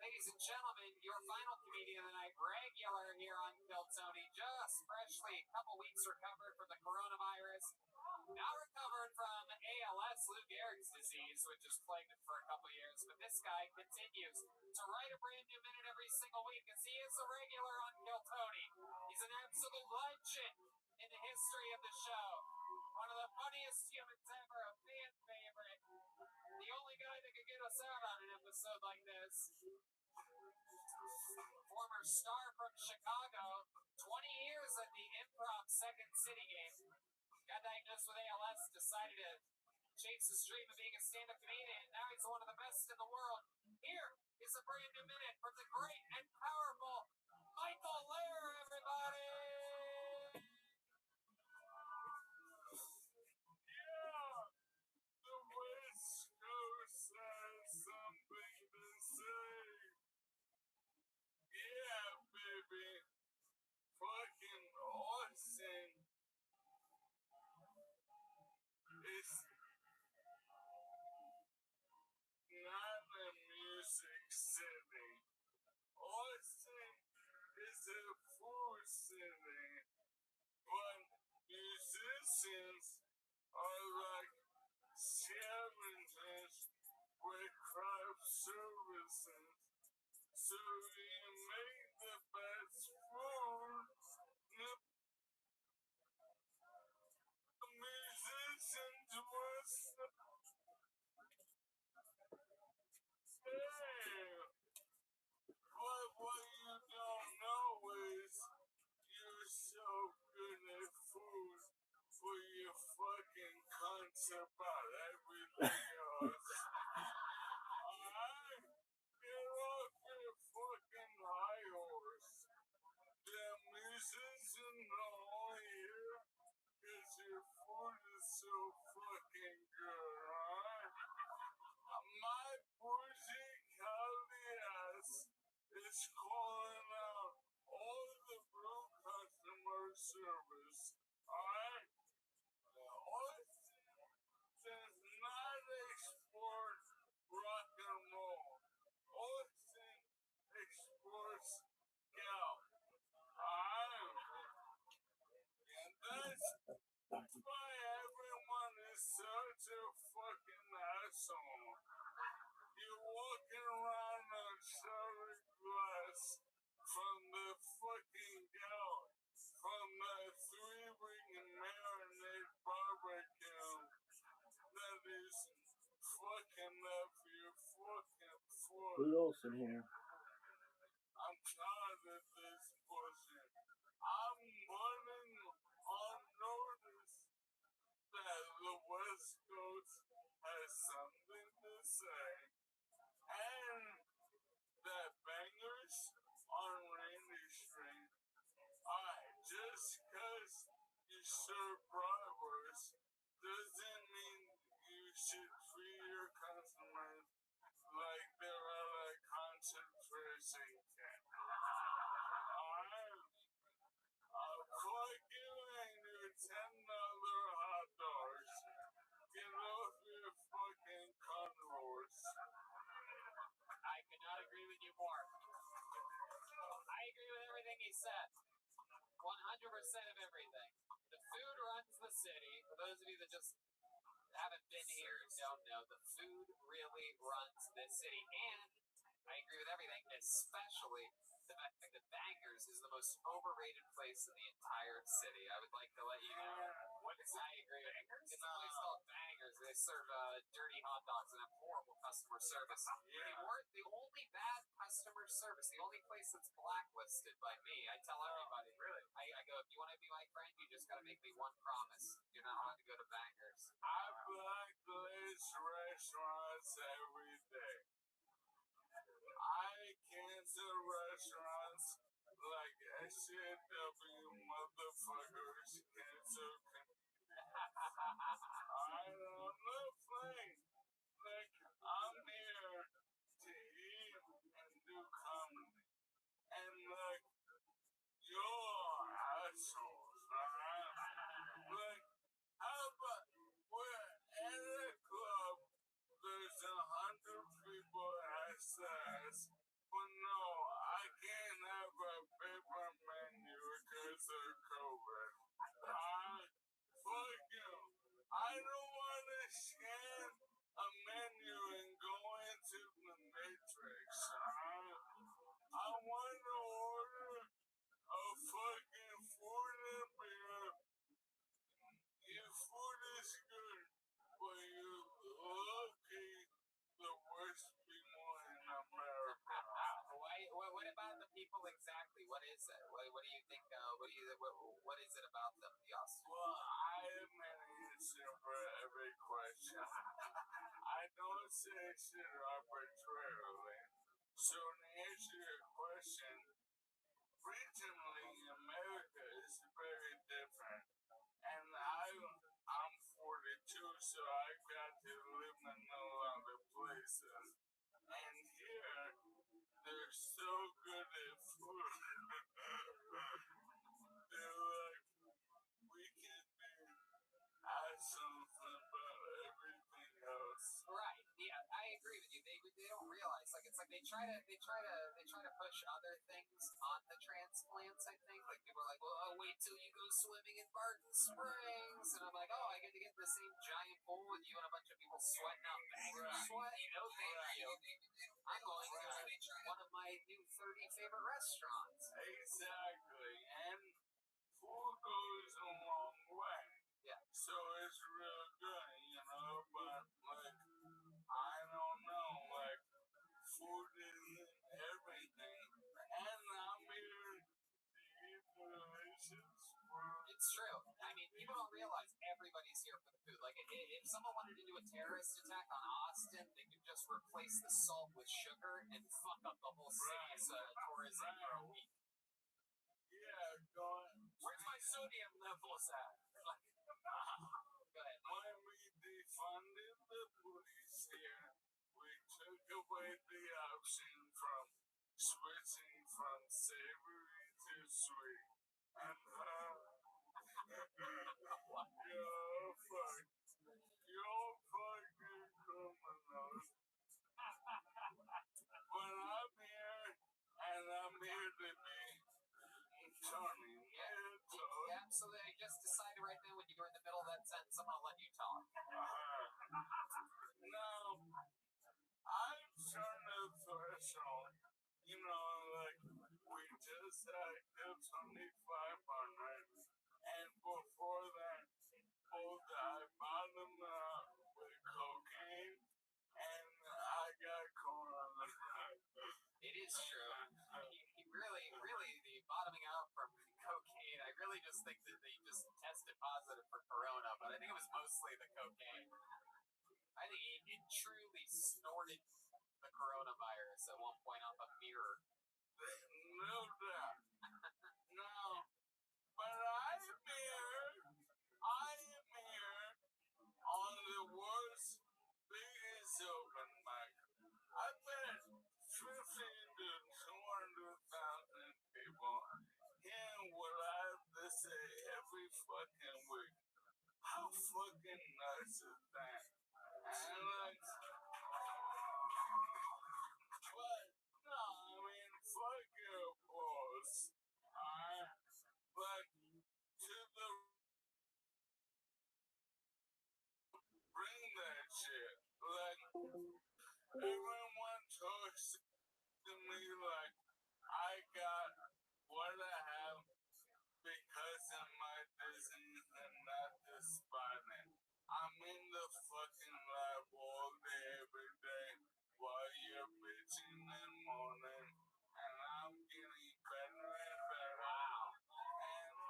Ladies and gentlemen, your final comedian of the night, regular here on Kill Tony, just freshly a couple weeks recovered from the coronavirus. Now recovered from ALS, Lou Gehrig's disease, which has plagued him for a couple years. But this guy continues to write a brand new minute every single week as he is a regular on Kill Tony. He's an absolute legend in the history of the show. One of the funniest humans ever, a fan favorite. The only guy that could get us out on an episode like this. Former star from Chicago, 20 years at the Improv Second City game. Got diagnosed with ALS, decided to chase his dream of being a stand-up comedian, and now he's one of the best in the world. Here is a brand new minute from the great and powerful Michael Lair, everybody! Yeah, the West Coast has something to say. Yeah, baby. Fucking Austin. It's not a music city. Austin is a food city. But musicians are like scavengers with craft services. So you make the best food. The musicians must stay. But what you don't know is you're so good at food, but you fucking cunts about everything else. Alright? Get off your fucking high horse. The musicians are only here because your food is so fucking good, alright? My bougie Cali ass is calling out all the real customer service, alright? Austin does not export rock and roll. Austin exports gal. And that's why everyone is such a fucking asshole. You're walking around on cherry glass from the fucking gal, from the 3-ring marinade barbecue that is fucking up your fucking foot. Blue Olson here. I'm tired of this bullshit. I'm running on notice that the West Coast has something to say, and that bangers on Rainy Street. Just cause you serve bratwurst doesn't mean you should treat your customers like they're at a concentration camp. Fuck you and your $10 hot dogs. Get off your fucking conroys. I could not agree with you more. I agree with everything he said. 100% of everything. The food runs the city. For those of you that just haven't been here and don't know, the food really runs this city. And I agree with everything, especially the fact that Bangers is the most overrated place in the entire city. I would like to let you know. What is I agree with Bangers? It's a place called Bangers. They serve dirty hot dogs and have horrible customer service. The only bad customer service, the only place that's blacklisted by me, I tell everybody, really, I go, if you want to be my friend, you just got to make me one promise. You're not allowed to go to bangers. I blacklist restaurants every day. I cancel restaurants like SJW motherfuckers cancel. I'm not playing. Like, I'm here to eat and do comedy. And like, you're assholes, Like, how about we're at a club, there's 100 people access, but no, I can't have a paper menu because of COVID. Fuck you. I don't want to scan a menu and go into the matrix, I want to order a fucking food and beer. Your food is good, but you lucky the worst people in America. What about the people exactly? What is it? What do you think? What is it about them? Yes. Well, I am an answer for every question. I don't say shit arbitrarily. So to answer your question, regionally, America is very different. And I'm 42, so I got to live in a lot of places. And here, they're so good at food. They're like, we can be assholes about everything else. Right. Yeah, I agree with you. They don't realize it's like they try to push other things on the transplants. I think like people are like, well, oh, wait till you go swimming in Barton Springs, and I'm like, oh, I get to get in the same giant pool with you and a bunch of people sweating out banger sweat. No, thank you. I'm going to one of my new 30 favorite restaurants. Exactly. And food goes a long way. Yeah. So it's real good, but like, I don't know, like, food isn't everything. And I'm here to eat delicious food. It's true. I mean, people don't realize everybody's here for the food. Like, if someone wanted to do a terrorist attack on Austin, they could just replace the salt with sugar and fuck up the whole city's tourism for a week. Yeah, going. Where's my sodium levels at? Go ahead. When we defunded the police here, we took away the option from switching from savory to sweet. And you're fucking criminals. But I'm here, and I'm here to be turning heads. Yeah, absolutely. I just decided right now when you were in the middle of that sentence, I'm gonna let you talk. Now, I've turned the threshold. Like, we just had Hips 2500, and before that, both I bottomed out with cocaine, and I got corona. It is true. He really, the bottoming out from cocaine, I really just think that they just tested positive for corona, but I think it was mostly the cocaine. I think he truly snorted the coronavirus at one point off a mirror. No doubt. No. But I am here on the world's biggest open mic. I bet 15 to 200,000 people hearing what I have to say every fucking week. How fucking nuts is that? And like, but no, I mean, fuck your boss. But to the bring that shit. Like, everyone talks to me like I got what I have because of my disease and not despondent. I'm in the fucking lab all day, every day, while you're bitching and moaning, and I'm getting better and better. Wow. And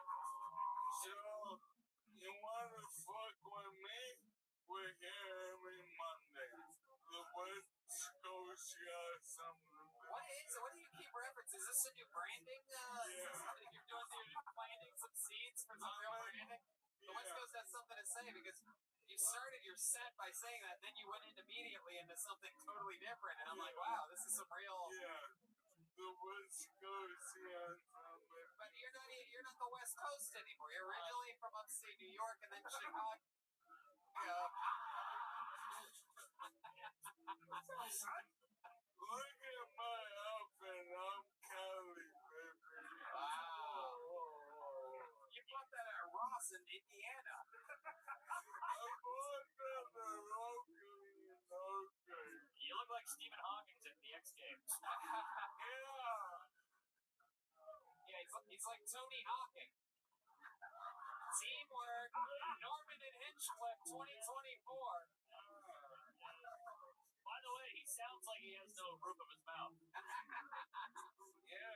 this a new branding? You're planting some seeds for some real branding? The West Coast has something to say because you started your set by saying that, then you went in immediately into something totally different, and I'm like, wow, this is some real. Yeah, the West Coast, yeah. But you're not the West Coast anymore. You're originally from upstate New York and then Chicago. Look at my outfit. I'm Cali, baby. Wow. You bought that at Ross in Indiana. I bought that at Rothschild. Okay. You look like Stephen Hawking at the X Games. Yeah, he's like Tony Hawking. Teamwork. Norman and Hinchcliffe 2024. By the way, he sounds like he has no roof of his mouth.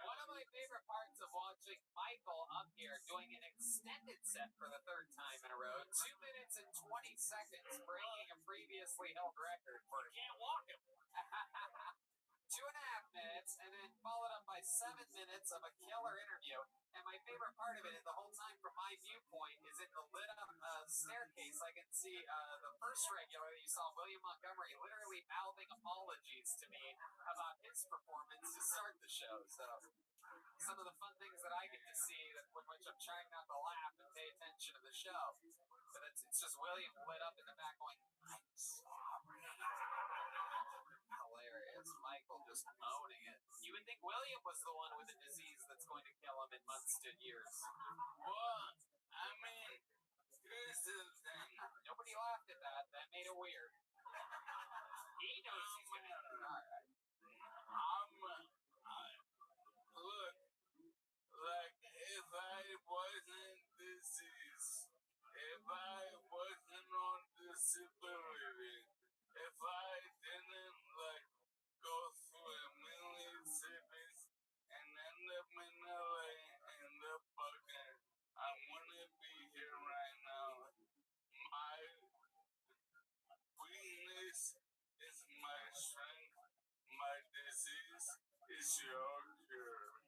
One of my favorite parts of watching Michael up here doing an extended set for the third time in a row, 2 minutes and 20 seconds, breaking a previously held record for You can't walk him. 2.5 minutes, and then followed up by 7 minutes of a killer interview. And my favorite part of it, the whole time from my viewpoint, is in the lit up staircase. I can see the first regular you saw, William Montgomery, literally mouthing apologies to me about his performance to start the show. So some of the fun things that I get to see, which I'm trying not to laugh and pay attention to the show. But it's just William lit up in the back going, I'm sorry. Hilarious. Michael just owning it. You would think William was the one with a disease that's going to kill him in months to years. Well, I mean, here's the thing. Nobody laughed at that. That made it weird. He knows he's going to... Alright. Look, like, if I wasn't diseased, if I wasn't on disability, if I didn't, like, go through a million cities and end up in LA and end up fucking, I wouldn't be here right now. My weakness is my strength. My disease is your cure.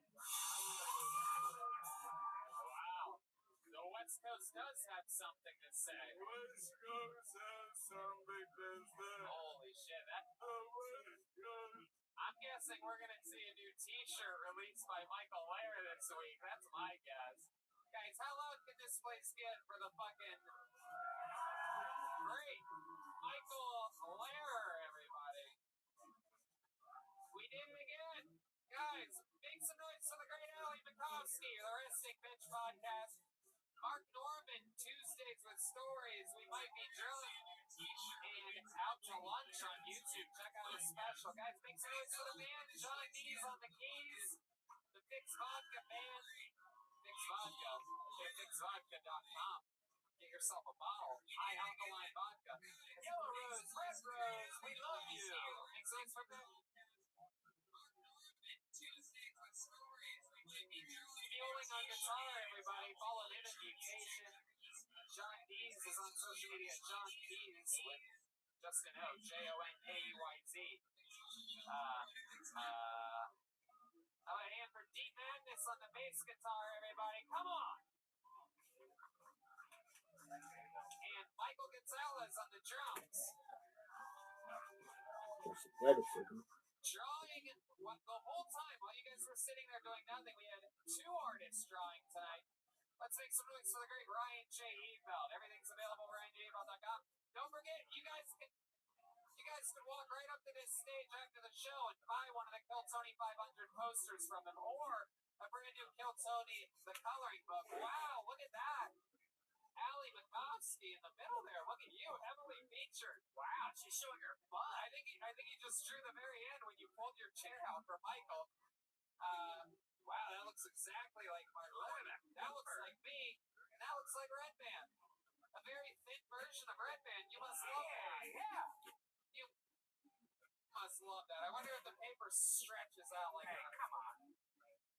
Wow. The West Coast does have something to say. West Coast has something to say. Holy shit. The West Coast. I'm guessing we're going to see a new t-shirt released by Michael Lair this week. That's my guess. Guys, how loud can this place get for the fucking... Great. Michael Lair, everybody. We did it again. Guys, make some noise for the great Ali Bukowski, the Wrestling Bitch Podcast. Mark Norman, Tuesdays with Stories. We might be drilling. And Out to Lunch on YouTube. Check out his special. Guys, make some noise for the band. John D's on the keys. The Fix Vodka Band. Fix Vodka. FixVodka.com. Get yourself a bottle. High alkaline vodka. Yellow Rose, Red Rose, we love you. Make some noise for them. Fueling on guitar, everybody. Fallen in a mutation. John Dees is on social media. John Dees with Justin O. JONKEYZ. How about a hand for Deep Madness on the bass guitar, everybody? Come on. And Michael Gonzalez on the drums. Drawing the whole time while you guys were sitting there doing nothing. We had 2 artists drawing tonight. Let's make some noise for the great Ryan J. Eveld. Everything's available at RyanJEveld.com. Don't forget, you guys can walk right up to this stage after the show and buy one of the Kill Tony 500 posters from him, or a brand new Kill Tony the coloring book. Wow, look at that. Ali Bukowski in the middle there. Look at you, heavily featured. Wow, she's showing her butt. I think he just drew the very end when you pulled your chair out for Michael. Wow, that looks exactly like my Redman. That looks like me, and that looks like Redman. A very thin version of Redman. You must love that. Yeah. You must love that. I wonder if the paper stretches out like that. Come on.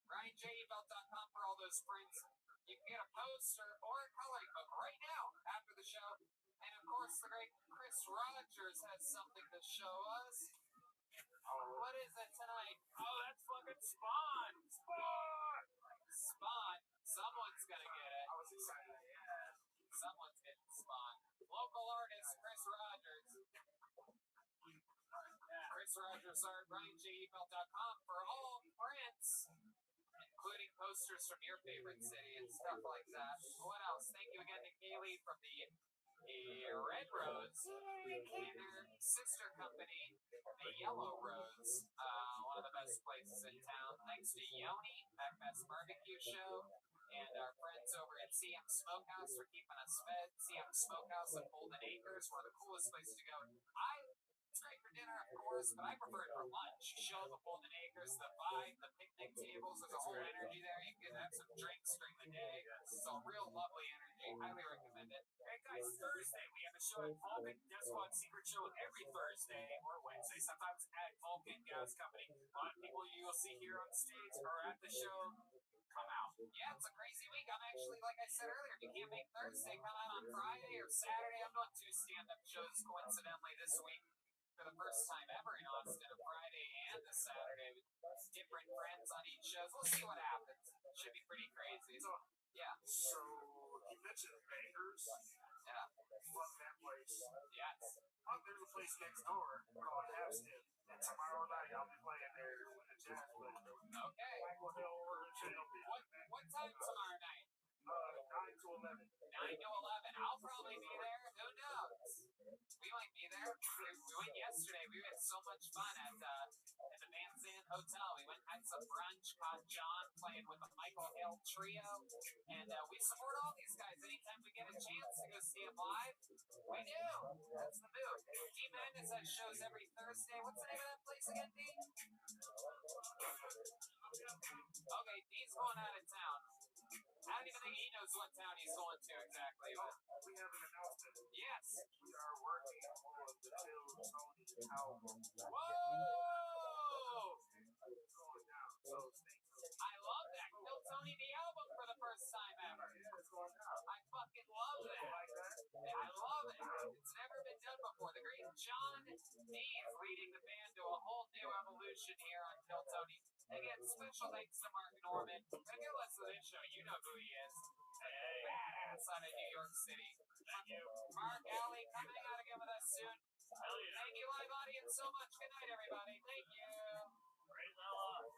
RyanJEveld.com for all those prints. You can get a poster or a coloring book right now after the show. And of course, the great Chris Rogers has something to show us. What is it tonight? Oh, that's fucking Spawn! Spawn! Spawn. Someone's gonna get it. I was excited. Yeah. Someone's getting Spawn. Local artist Chris Rogers. Chris Rogers art, BrianJEfeld.com for all prints, including posters from your favorite city and stuff like that. What else? Thank you again to Kaylee from the Red Rose and their sister company, the Yellow Rose, one of the best places in town. Thanks to Yoni, Backpass Barbecue Show, and our friends over at CM Smokehouse for keeping us fed. CM Smokehouse at Golden Acres, one of the coolest places to go. It's great for dinner, of course, but I prefer it for lunch. Show up at Golden Acres, the vibe, the picnic tables, there's a whole energy there. You can have some drinks during the day. It's a real lovely energy. Highly recommend it. Hey guys, Thursday we have a show at Vulcan Death Squad Secret Show every Thursday or Wednesday, sometimes at Vulcan Gas Company. A lot of people you'll see here on stage or at the show come out. Yeah, it's a crazy week. I'm actually, like I said earlier, if you can't make Thursday, come out on Friday or Saturday. I'm doing 2 stand-up shows coincidentally this week for the first time ever in Austin, a Friday and a Saturday with different friends on each show. We'll see what happens. Should be pretty crazy. Yeah. So you mentioned Bangers. Yeah. Fuck that place. Yes. There's a place next door called Halfstep. And tomorrow night I'll be playing there when the Jazz play. Okay. What time tomorrow night? 9 to 11. 9 to 11. I'll probably be there. Who knows? We might be there. We went yesterday. We had so much fun at the Van Zandt Hotel. We went and had some brunch. Caught John playing with the Michael Hill Trio. And we support all these guys. Anytime we get a chance to go see them live, we do. That's the move. D Madness has shows every Thursday. What's the name of that place again, D? Okay, D's going out of town. I don't even think he knows what town he's going to exactly. But We haven't announced it. yes. We are working on the Till Tony album. Whoa! It's going down. So stay tuned. I love that. Kill Tony the album for the first time ever. Yeah, it's going down. I fucking love that. Like that? I love it. It's never been done before. The great John Dee's leading the band to a whole new evolution here on Kill Tony. Again, special thanks to Mark Norman. And if you're listening to this show, you know who he is. Badass out of New York City. Thank you. Mark Alley, come hang out again with us soon. Hell yeah. Thank you, live audience, so much. Good night, everybody. Thank you. Praise Allah.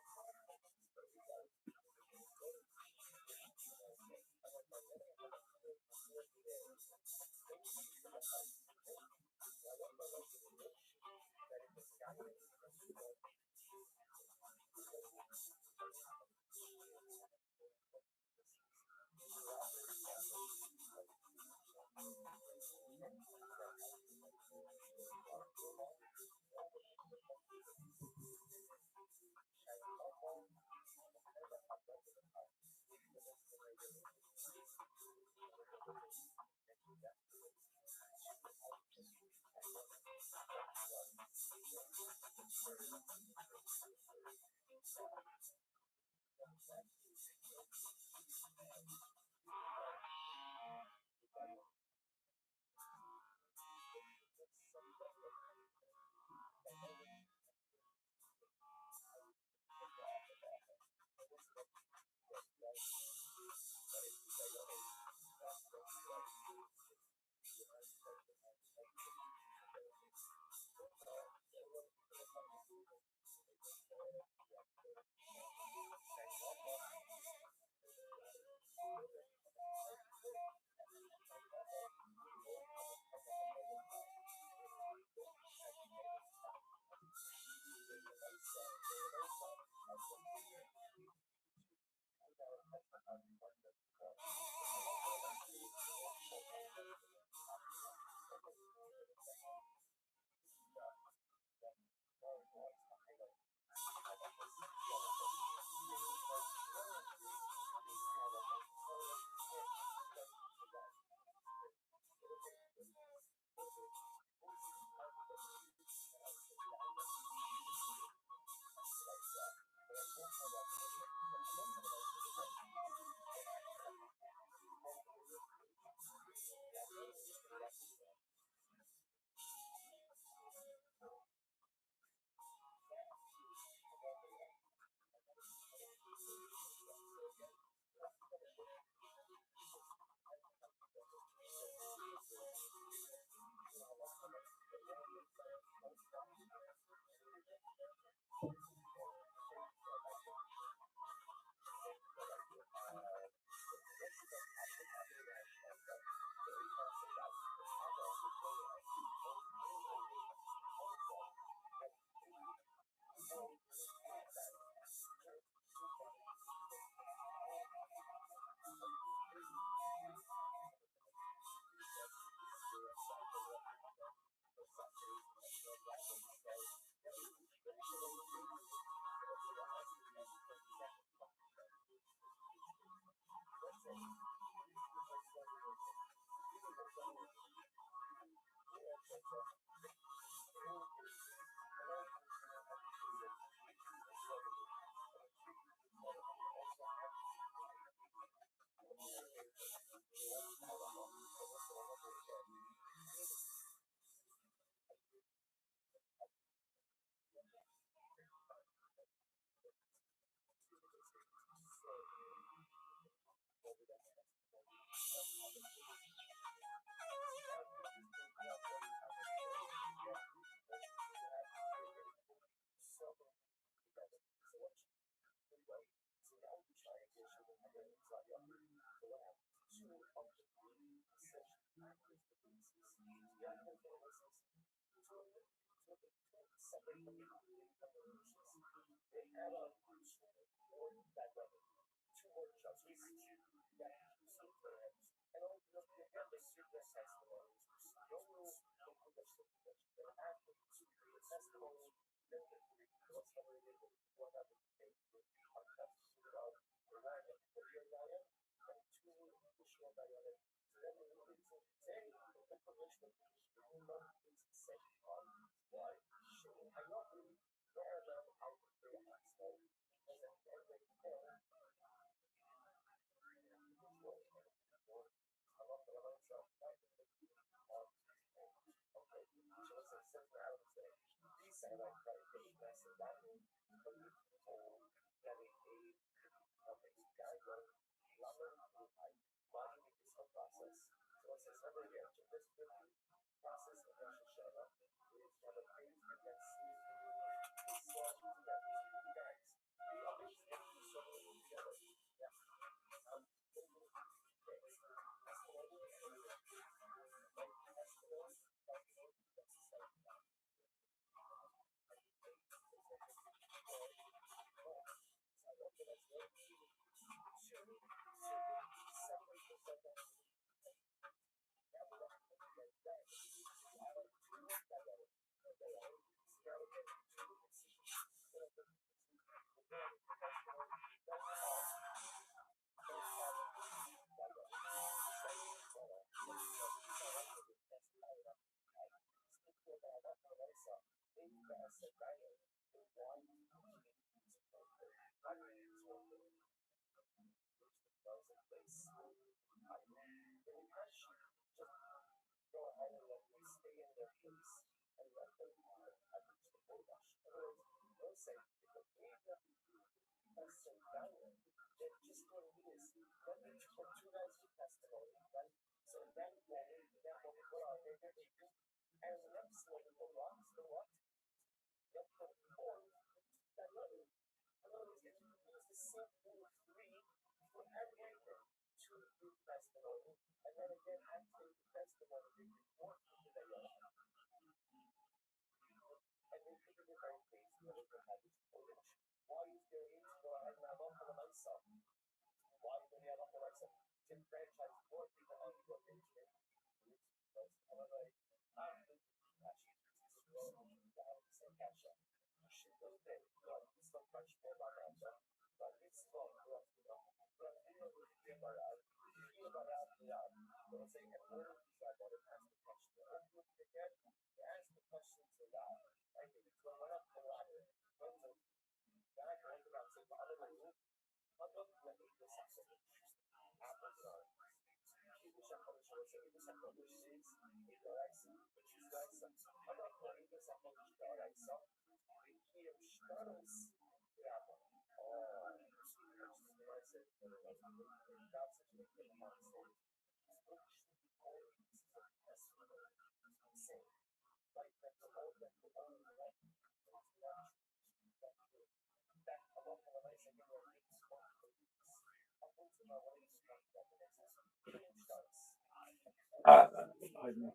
Pardon me.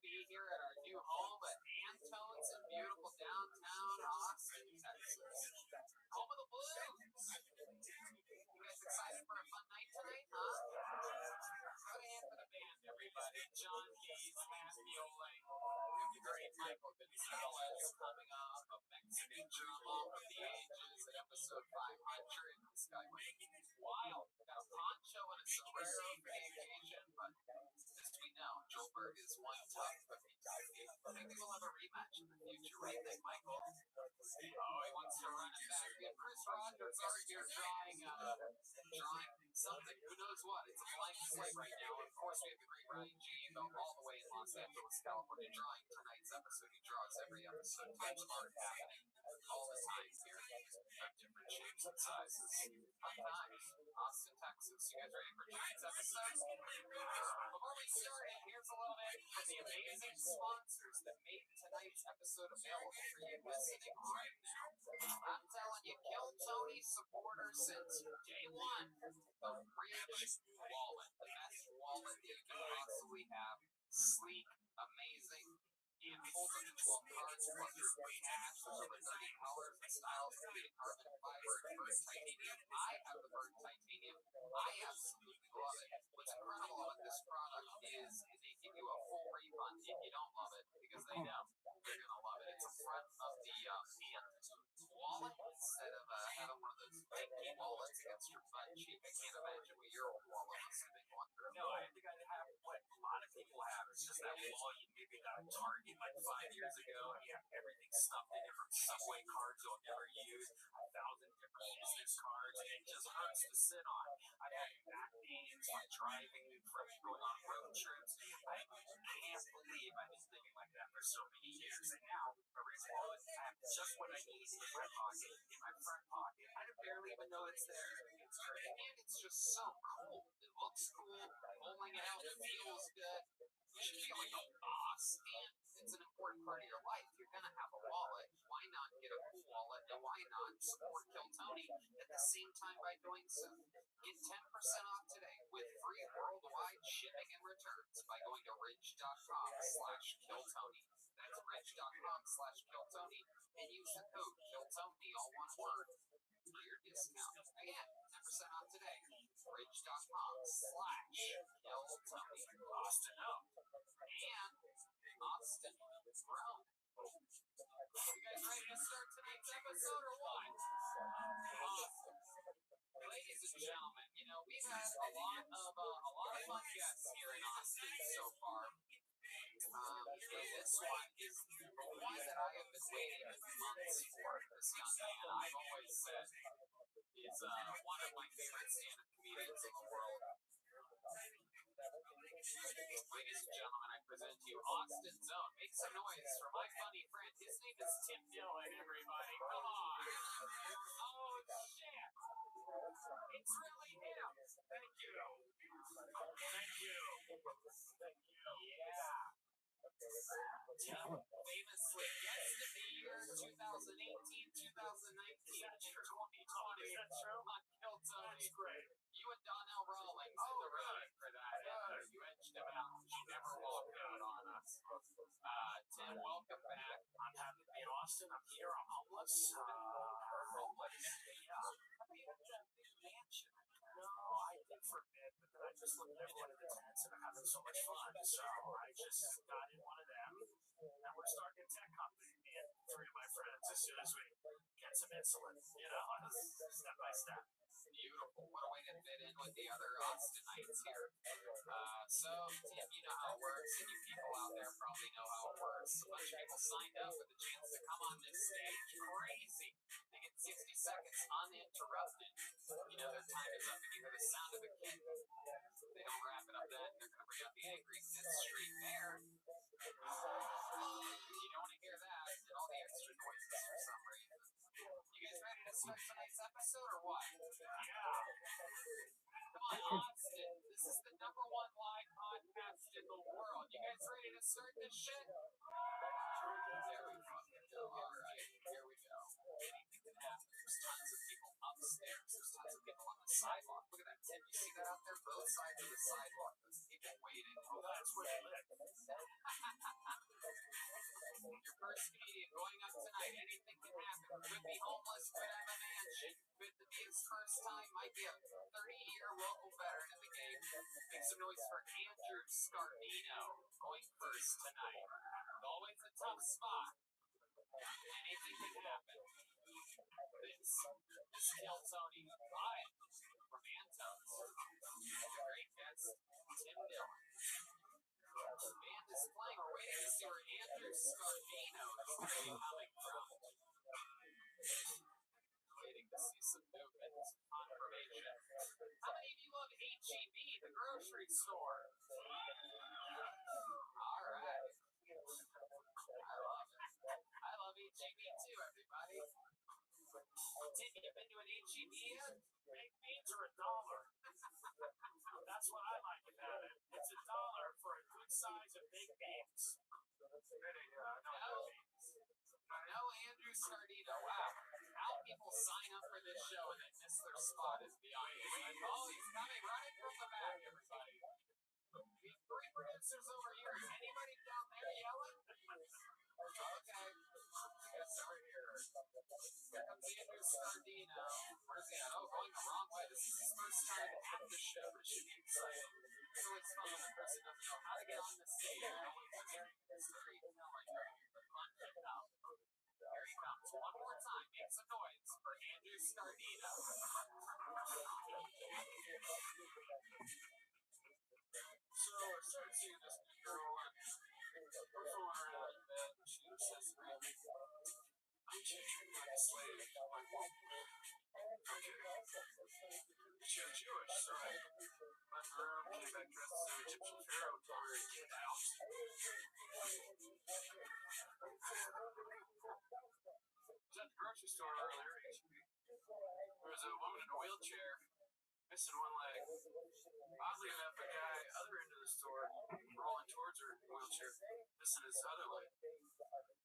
be here at our new home at Antone's in beautiful downtown Austin, Texas. Home of the Blues. You guys excited for a fun night tonight, huh? Put a hand for the band, everybody. John Keys, Matt Mule, the great Michael Gonzalez coming off of Mexican drama from the ages at episode 500. This guy went wild. Got a poncho and a sombrero for the occasion, but as we know, Joel Berg is one tough cookie. Maybe we'll have a rematch in the future. What do you think, Michael? Oh, he wants to run it back. We have Chris Rogers already here drawing something. Who knows what? It's a blank slate right now. Of course, we have the great Ryan G. all the way in Los Angeles, California, drawing tonight's episode. He draws every episode. Tons of art happening all the time here of different shapes and sizes. Fun times. Austin, Texas. You guys ready for tonight's episode? Before we start, here's a little bit from the amazing sponsors that made tonight's episode available for you listening right now. I'm telling you, Kill Tony supporters since day one. The Rich wallet, the best wallet that you can possibly have. Sleek, amazing, and holds up to 12 cards plus your cash. There's over 30 colors and styles, including carbon fiber and burnt titanium. I have the burnt titanium. I absolutely love it. What's incredible about this product is they give you a full refund if you don't love it, because they know you're going to love it. It's in front of the hand wallet instead of having one of those dinky wallets against your butt cheek. I can't imagine what your old wallet was going through. No, I think I have what a lot of people have. It's just that wall you maybe got at Target like 5 years ago, and you have everything stuffed in it from Subway cards you'll never use, 1,000 different business cards, and it just hurts to sit on. I have back pains from driving, from going on road trips. I can't believe I've been living like that for so many years, and now a wrist wallet, I have just what I need in my pocket, in my front pocket. I barely even know it's there. It's great. And it's just so cool. It looks cool. Pulling it out, it feels good. You should feel like a boss. And it's an important part of your life. You're going to have a wallet. Why not get a cool wallet? And why not support Kill Tony at the same time by doing so? Get 10% off today with free worldwide shipping and returns by going to ridge.com/KillTony. That's ridge.com/KillTony and use the code KillTony, all one word, for your discount. Again, 10% off today. Ridge.com/KillTony. Austin up. And Austin Rome. You guys ready to start tonight's episode or what? Awesome. Ladies and gentlemen, you know, we've had a lot of fun guests here in Austin so far. And this one is the one that I have been waiting months for. This young man, I've always said, is one of my favorite stand-up comedians in the world. Ladies and gentlemen, I present to you Austin Zone. Make some noise for my funny friend. His name is Tim Dillon, everybody. Come on. Oh, shit. It's really him. Thank you. Thank you. Yeah. Tim, famously guest of the year 2018, 2019, 2020. That's true. On Kill Tony. That's great. You and Donnell Rawlings in the running for that. You edged him out. She never walked out on us. Tim, welcome back. I'm happy to be in Austin. I'm here. I'm homeless. Homeless. Yeah. I mean, that big mansion. No, I did for a bit, but then I just looked at everyone in the tents and I'm having so much fun. So I just got in one of them, and we're starting a tech company. Me and 3 of my friends, as soon as we get some insulin, you know, step by step. Beautiful. What a way to fit in with the other Austinites here. So, Tim, you know how it works, and you people out there probably know how it works. A bunch of people signed up with a chance to come on this stage. Crazy. They get 60 seconds uninterrupted. You know their time is up, and you hear the sound of a kid. They don't wrap it up then. They're going to bring out the angry 5th Street Bear. You don't want to hear that, and all the extra noises for some reason. You guys ready to start tonight's episode or what? Yeah. Come on, Austin. This is the #1 live podcast in the world. You guys ready to start this shit? There we fucking go. All right, here we go. Anything can happen. There's tons of people upstairs. There's tons of people on the sidewalk. Look at that, Tim. You see that out there? Both sides of the sidewalk. Those people been waiting. Oh, that's where you live. Your first comedian going up tonight. Anything can happen. Could be homeless, could have a mansion, could be his first time, might be a 30-year local veteran in the game. Make some noise for Andrew Scardino going first tonight. Always a tough spot. Anything can happen. This Kill Tony live from Antos. Great guest, Tim Dillon. The band is playing. We're waiting to see where Andrew Scardino is going to be coming from. Waiting to see some movement, some confirmation. How many of you love H-E-B, the grocery store? All right. I love it. I love H-E-B too, everybody. Tim, you been to an H-E-B yet? Baked beans are $1. That's what I like about it. It's $1 for a good size of baked beans. No Andrew Scardino. Wow. How people sign up for this show and then miss their spot is beyond me. Oh, he's coming running from the back, everybody. We have 3 producers over here. Is anybody down there yelling? Okay. Yes, over here. Here comes Andrew Scardino. Where's he at? Oh, going the wrong way. This is his first time at the show. This should be exciting. It's always fun when the person doesn't know how to get on the stage. No one's listening to this story. Here he comes. One more time. Make some noise for Andrew Scardino. So I started seeing this new girl and we're fooling around in bed and she says to me, I'm treating you like a slave. I'm like, okay. She was Jewish, so I left her room, came back dressed as an Egyptian pharaoh, told her to get out. I was at the grocery store earlier. There was a woman in a wheelchair, missing one leg. Oddly enough, a guy other end of the store, rolling towards her in a wheelchair, missing his other leg.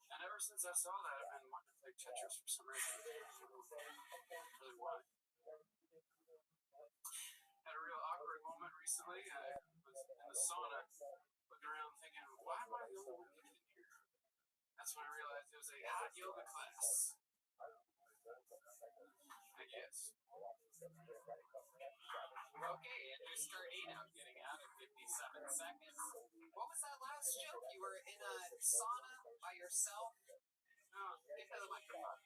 And ever since I saw that, I've been wanting to play Tetris for some reason. Really why. Had a real awkward moment recently. I was in the sauna, looking around thinking, why am I the only one in here? That's when I realized it was a hot yoga class. I guess. Okay, Andrew Scardino getting out in 57 seconds. What was that last joke? You were in a sauna by yourself? No, Get to the microphone.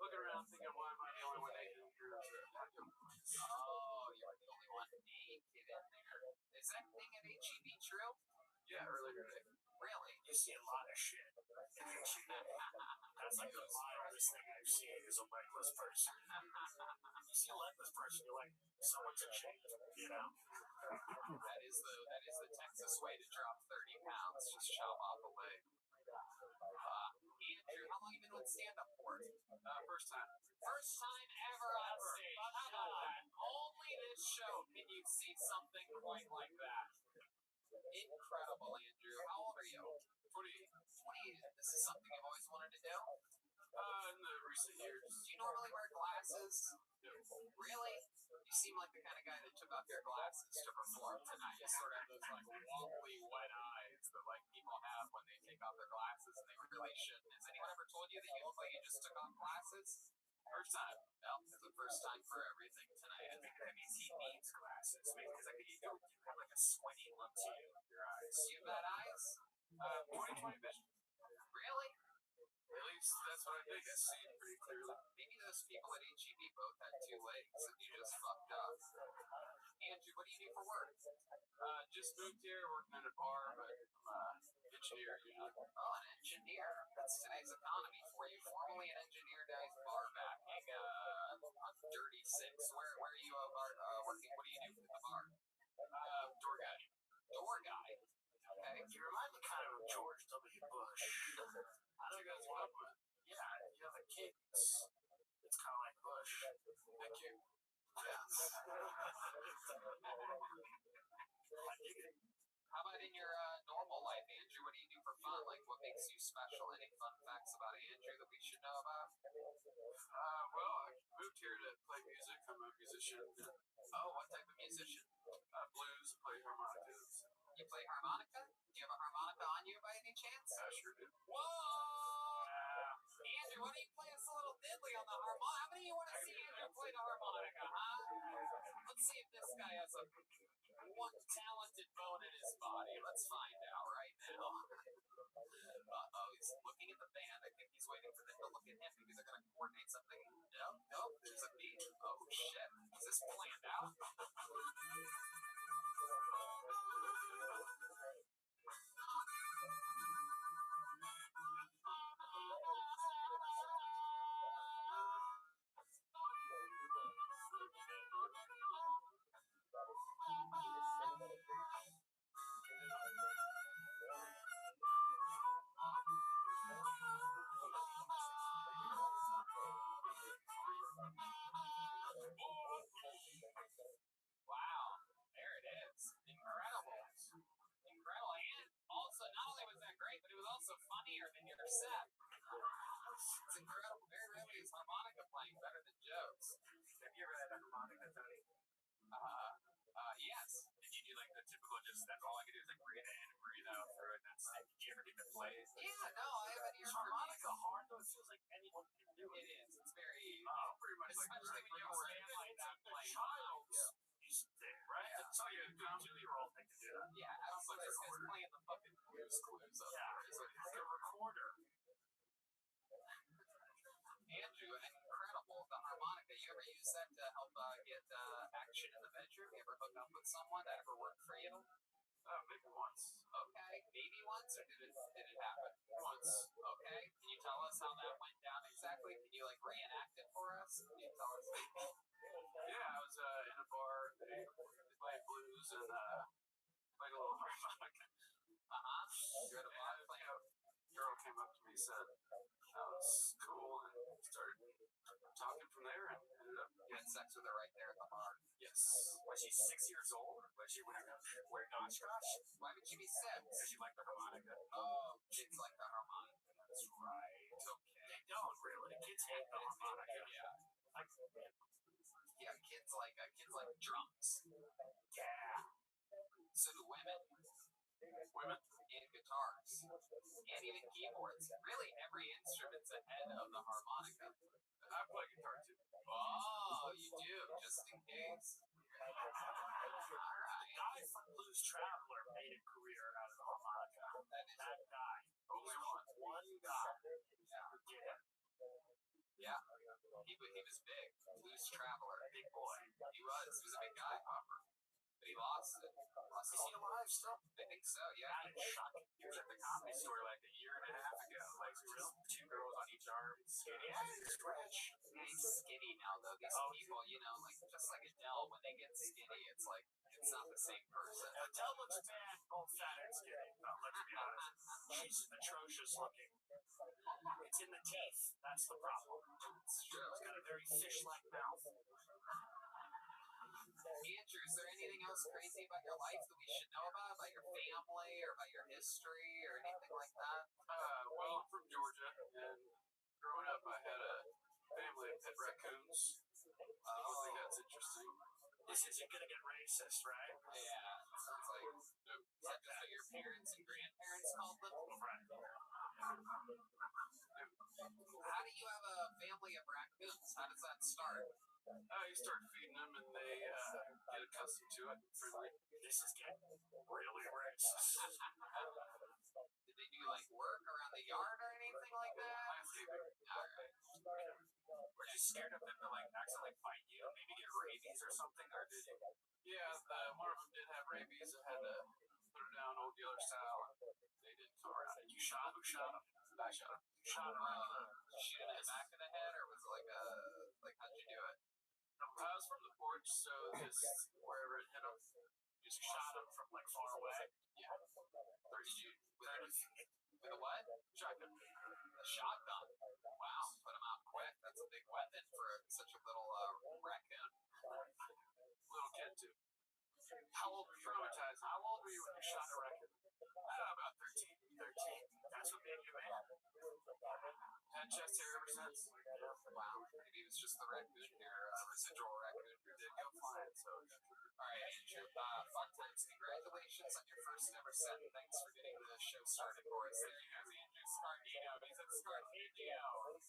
looking around thinking, why am I the only one naked in here? Oh, you're the only one naked in there. Is that thing at H-E-B true? Yeah, earlier today. Really? You see a lot of shit. That's like the wildest thing I've seen is a legless person. You see a legless person, you're like, someone's in shape, you know? That is the Texas way to drop 30 pounds. Just chop off a leg. Andrew, how long have you been with stand-up for? First time. First time ever on stage. How about that? Only this show can you see something quite like that. Incredible, Andrew. How old are you? 28. 20. This is something I've always wanted to do. In the recent years. Do you normally wear glasses? No. Really? You seem like the kind of guy that took off your glasses to perform tonight. You sort of have those like wobbly wet eyes that like people have when they take off their glasses and they really shouldn't. Has anyone ever told you that you look like you just took off glasses? First time. Well, it's the first time for everything tonight. I think that means he needs glasses. Because I think you have like a squinty look to you. Your eyes. You have bad eyes? 20/20 vision. Really? At least that's what I think. I see it pretty clearly. Maybe those people at H-E-B both had 2 legs and you just fucked up. Andrew, what do you do for work? Just moved here, working at a bar, but I'm an engineer, you know. Oh, an engineer. That's today's economy for you. Formerly an engineer, guys, bar backing on Dirty Six. Where are you working? What do you do at the bar? Door guy. Door guy. Okay. You remind me kind of George W. Bush. I don't know if you guys know, but yeah, you have a kid. It's kind of like Bush. Thank you. How about in your normal life, Andrew? What do you do for fun? Like, what makes you special? Any fun facts about Andrew that we should know about? Well, I moved here to play music. I'm a musician. Oh, what type of musician? Blues, play harmonicas. You play harmonica? Do you have a harmonica on you by any chance? I sure do. Whoa! Andrew, why don't you play us a little diddly on the harmonica? How many of you want to see Andrew play the harmonica, huh? Let's see if this guy has a one talented bone in his body. Let's find out right now. Uh-oh, he's looking at the band. I think he's waiting for them to look at him because they're going to coordinate something. Nope, there's a beat. Oh, shit. Is this planned out? Wow, there it is. Incredible. Incredible. And also, not only was that great, but it was also funnier than your set. It's incredible. Very rarely is harmonica playing better than jokes. Have you ever had a harmonica, Tony? Yes. Did you do like the typical just that's all I can do is like breathe in and breathe out through it and that's it? Did you ever get to play it? Yeah, no, I haven't Is ear harmonica hard though? It feels like anyone can do It it. is. It's very. Pretty much like Especially when you record stand like that the playing. child's music, right? Yeah. That's all you do. 2-year-old thing to do that. Yeah, absolutely. This guy's playing the fucking Blues Clues up Yeah, there. it's the recorder. Andrew, incredible. The harmonica. You ever use that to help get action in the bedroom? You ever hook up with someone that ever worked for you? Maybe once. Okay, maybe once, or did it happen? Once. Okay, can you tell us how that went down exactly? Can you like reenact it for us? Can you tell us? Yeah, I was in a bar. They played blues and played a little harmonica. You had a bar playing. A girl came up to me and said that was cool and started talking from there and ended up You had sex with her right there at the bar. yes. Was she 6 years old? Was she wearing Oshkosh? Why would she be six? Because she liked the harmonica. Oh, kids like the harmonica. That's right. Okay. They don't really. Kids hate the harmonica. Yeah. Yeah, kids like drums. Yeah. So do women. Women? And guitars. And even keyboards. Really, every instrument's ahead of the harmonica. I play guitar too. Oh, you do, just in case. Alright. The guy from Blues Traveler made a career out of the harmonica. That guy. Only one guy. Who did it. Yeah. He was big. Blues Traveler. Big boy. He was a big guy, Hopper. But he lost it. Is he alive still? I think so, yeah. I didn't shock him. He was at the Comedy Store like a year and a half ago. Like just 2 girls on each arm. Skinny. Stretch. He's skinny now, though. These people, you know, like just like Adele, when they get skinny, it's like it's not the same person. Adele looks bad, both fat and skinny. Let's be honest. She's atrocious looking. It's in the teeth. That's the problem. It's true. She's got a very fish-like mouth. Andrew, is there anything else crazy about your life that we should know about your family, or about your history, or anything like that? Well, I'm from Georgia, and growing up, I had a family of pet raccoons. I think that's interesting. This isn't going to get racist, right? Yeah, sounds like. Is that just what your parents and grandparents called them? Right. How do you have a family of raccoons? How does that start? You start feeding them, and they get accustomed to it. Friendly. This is getting really racist. Did they do like work around the yard or anything like that? Alright. Were you scared of them to like accidentally bite you, maybe get rabies or something, or did you? Yeah, one of them did have rabies and had to put him down old dealer style, and they didn't come around it. You shot him? Who shot him? I shot him. You shot him right in the Shoot him in the back of the head, or was it like how'd you do it? I was from the porch, so just wherever it hit him, just shot him from like far away. Yeah. Or did you with a what? Shotgun. A shotgun. Wow, put him out quick. That's a big weapon for such a little raccoon. Little kid too. How old were you? Traumatized. How old were you when you shot a raccoon? About 13. 13. That's what made you man. Had chest hair ever since. Wow. Maybe it was just the raccoon hair, residual raccoon hair did go flying. So Andrew's never said thanks for getting the show started for us. There he goes, Andrew Scardino. He's at Scardino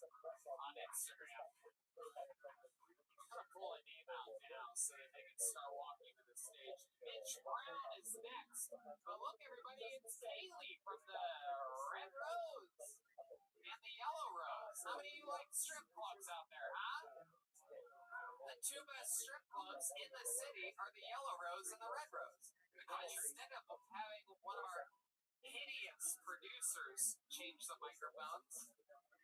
on Instagram. I'm gonna pull a name out now so that they can start walking to the stage. Mitch Brown is next. But look, everybody, it's Kaylee from the Red Rose and the Yellow Rose. How many of you like strip clubs out there, huh? The two best strip clubs in the city are the Yellow Rose and the Red Rose. Instead of having one of our hideous producers change the microphones,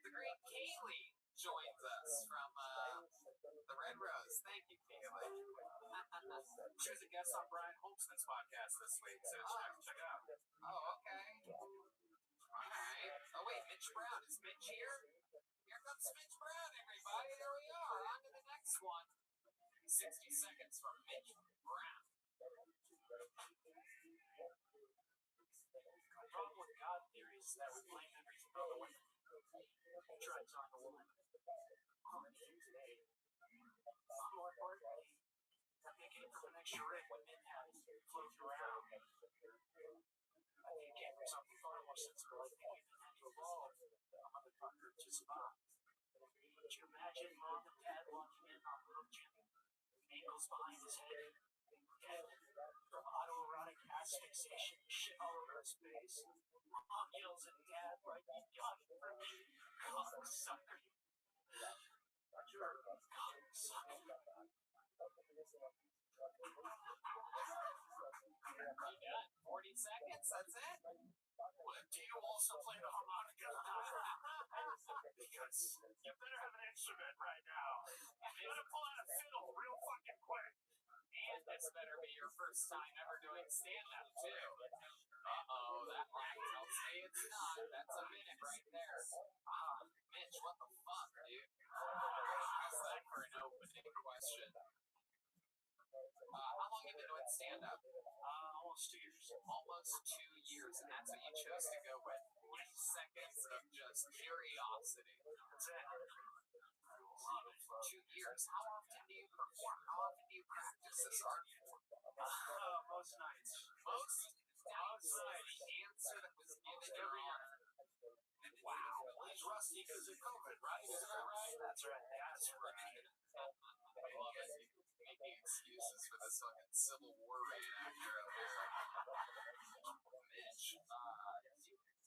the great Kaylee joins us from the Red Rose. Thank you, Kaylee. She was a guest on Brian Holtzman's podcast this week, so check it out. Oh, okay. All right. Oh, wait, Mitch Brown. Is Mitch here? Here comes Mitch Brown, everybody. There we are. On to the next one. 60 seconds from Mitch Brown. The problem with God theories is that we blame everything on the women. Drugs on the woman. On the men today. More importantly, that they came from an extra rib when men had floated around. I think it came from something far more sensible. I think women had to evolve a motherfucker to survive. Could you imagine mom and dad walking in on little Jimmy? Ankles behind his head. Head from autoerotic asphyxiation, shit all over his face. Mom yells at dad, like, you got it for me, cocksucker. You're a cocksucker. You got 40 seconds? That's it? Well, do you also play the harmonica? Because you better have an instrument right now. You better pull out a fiddle real fucking quick. And this better be your first time ever doing stand-up, too. Uh-oh, that line tells me it's not. That's a minute right there. Mitch, what the fuck, dude? How's that for an opening question? How long have you been doing stand-up? Almost 2 years. Almost 2 years, and that's what you chose to go with. 40 seconds of just curiosity. That's it. Love it. 2 years. How often do you perform? How often do you practice this art form? Most nights. Most nights. The answer that was given every honor. Wow. He's rusty because of COVID, right? Isn't that right? That's right. That's right. I love it. Making excuses for this fucking Civil War reenactor up here. Mitch,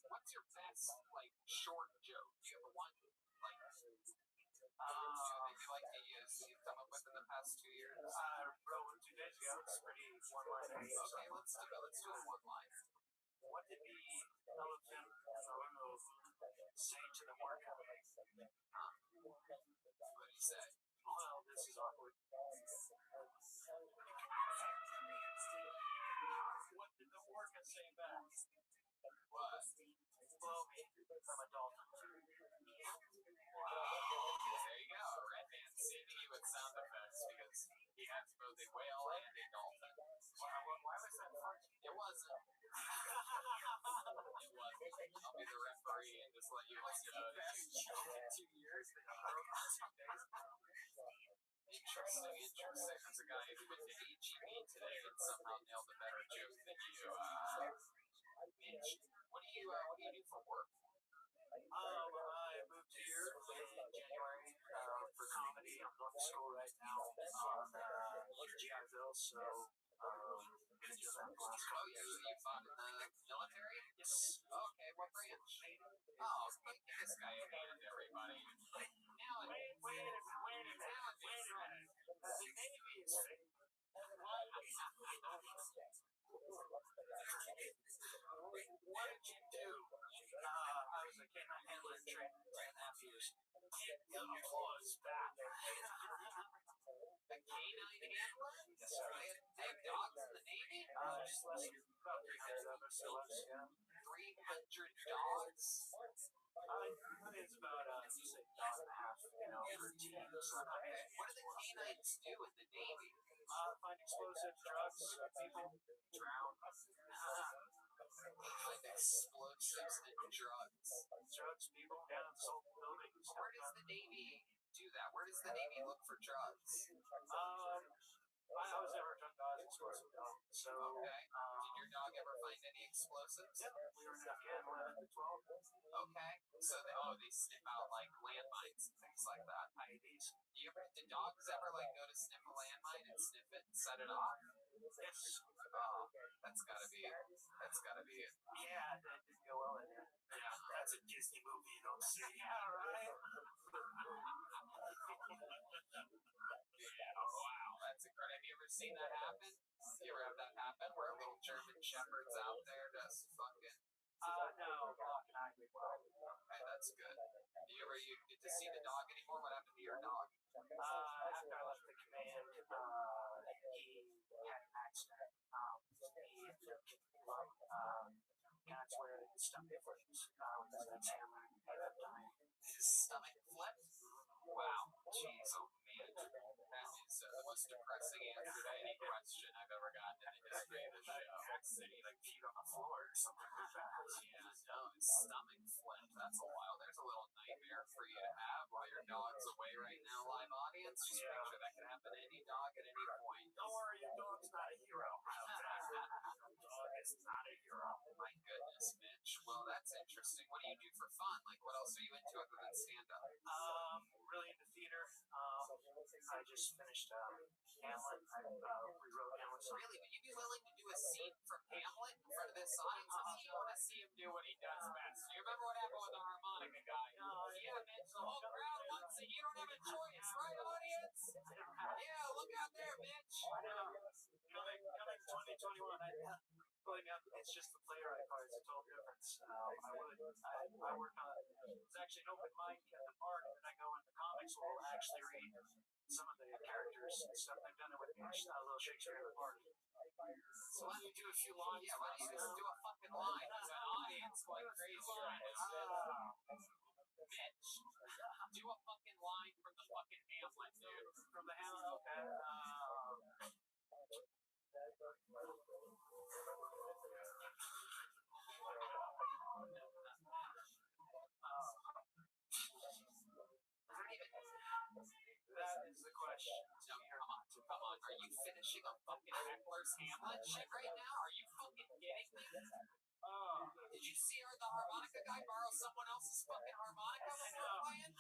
what's your best, like, short joke? Do you have one, like, that you like to use that you've come up with in the past 2 years? I wrote one 2 days ago. It's pretty one-liner. Okay, let's do it. Let's do a one-liner. What did the elephant say to the worker? What did he say? Well, this is awkward. What did the orca say back? What? Blow me. I'm a dolphin. Wow. There you go. Redman saving you with sound effects because he has both a whale and a dolphin. Why was that funny? It wasn't. It wasn't. I'll be the referee and just let you listen to it. Best joke in 2 years that you wrote in 2 days. Interesting. There's a guy who's been to HEB today and somehow nailed a better joke than you. Mitch, what do you do for work? I moved here in January for comedy. I'm going to school right now on GI Bill, so I'm going to do that for last couple years. You fought in the military? Yes. Okay, what branch? Oh, give this guy a hand, everybody. Now Wait a minute. The Navy is fake. What did you do? I was a canine handler in training for 2.5 years. Get your claws back. a canine handler? Yes, sir. They have dogs in the Navy? Just less than about 300 of us, so less, yeah. 300 dogs? I think it's about, just a dog and a half, for a team. So, Okay. What do the canines do in the Navy? find explosive drugs, people, drown. Find explosives and drugs. Drugs, people, down in salt buildings. Where does the Navy do that? Where does the Navy look for drugs? I was never a drug dog, explosive dog. So, Okay. Did your dog ever find any explosives? Yeah, we were in Afghan 11 to 12. Okay. So they sniff out like landmines and things like that. IEDs. Did dogs ever like go to sniff a landmine and sniff it and set it off? Yes. Oh, that's gotta be it. Yeah, that didn't go well in there. Yeah. That's a Disney movie you don't see. Yeah, right. Yeah, wow, that's incredible. Have you ever seen that happen? You ever have that happen where a little German Shepherd's out there just fucking? No, Block and I did well. Okay, that's good. You get to see the dog anymore? What happened to your dog? After I left the command, he had an accident. He ended up getting blood. That's where it stuck me for his. That's him. He ended up dying. His stomach flipped? Wow. Jeez, oh man. That is the most depressing answer to any question I've ever gotten in the history of the show. Said he like peed on the floor or something like that. Yeah, no, his stomach flipped. That's a while. There's a little nightmare for you to have while your dog's away right now, live audience. Just picture that can happen to any dog at any point. Don't worry, your dog's not a hero. Dog is not a hero. My goodness, Mitch. Well, that's interesting. What do you do for fun? Like, what else are you into other than stand-up? Really into theater. I just finished Hamlet. I rewrote Hamlet. Really? Would you be willing to do a scene from Hamlet in front of this audience? I think you want to see him do what he does best. You remember what happened with the harmonica guy? Yeah, Mitch, the whole crowd wants it. You don't have a choice, right, audience? Yeah, look out there, Mitch. I know. Coming 2021. It's just the playwright part. It's a total difference. I work on. It's actually an open mic at the park, and then I go in the comics. We'll actually read some of the characters and stuff. They've done it with me. A little Shakespeare in the park. So why don't you do a few lines? Yeah, why don't you just do a fucking line? There's an audience going crazy right now. Mitch, do a fucking line from the fucking Hamlet, dude. From the Hamlet, okay. That is the question. No, come on. Are you finishing a fucking heckler's Hamlet shit right now? Are you fucking kidding me? Did you see the harmonica guy borrow someone else's fucking harmonica when we were playing?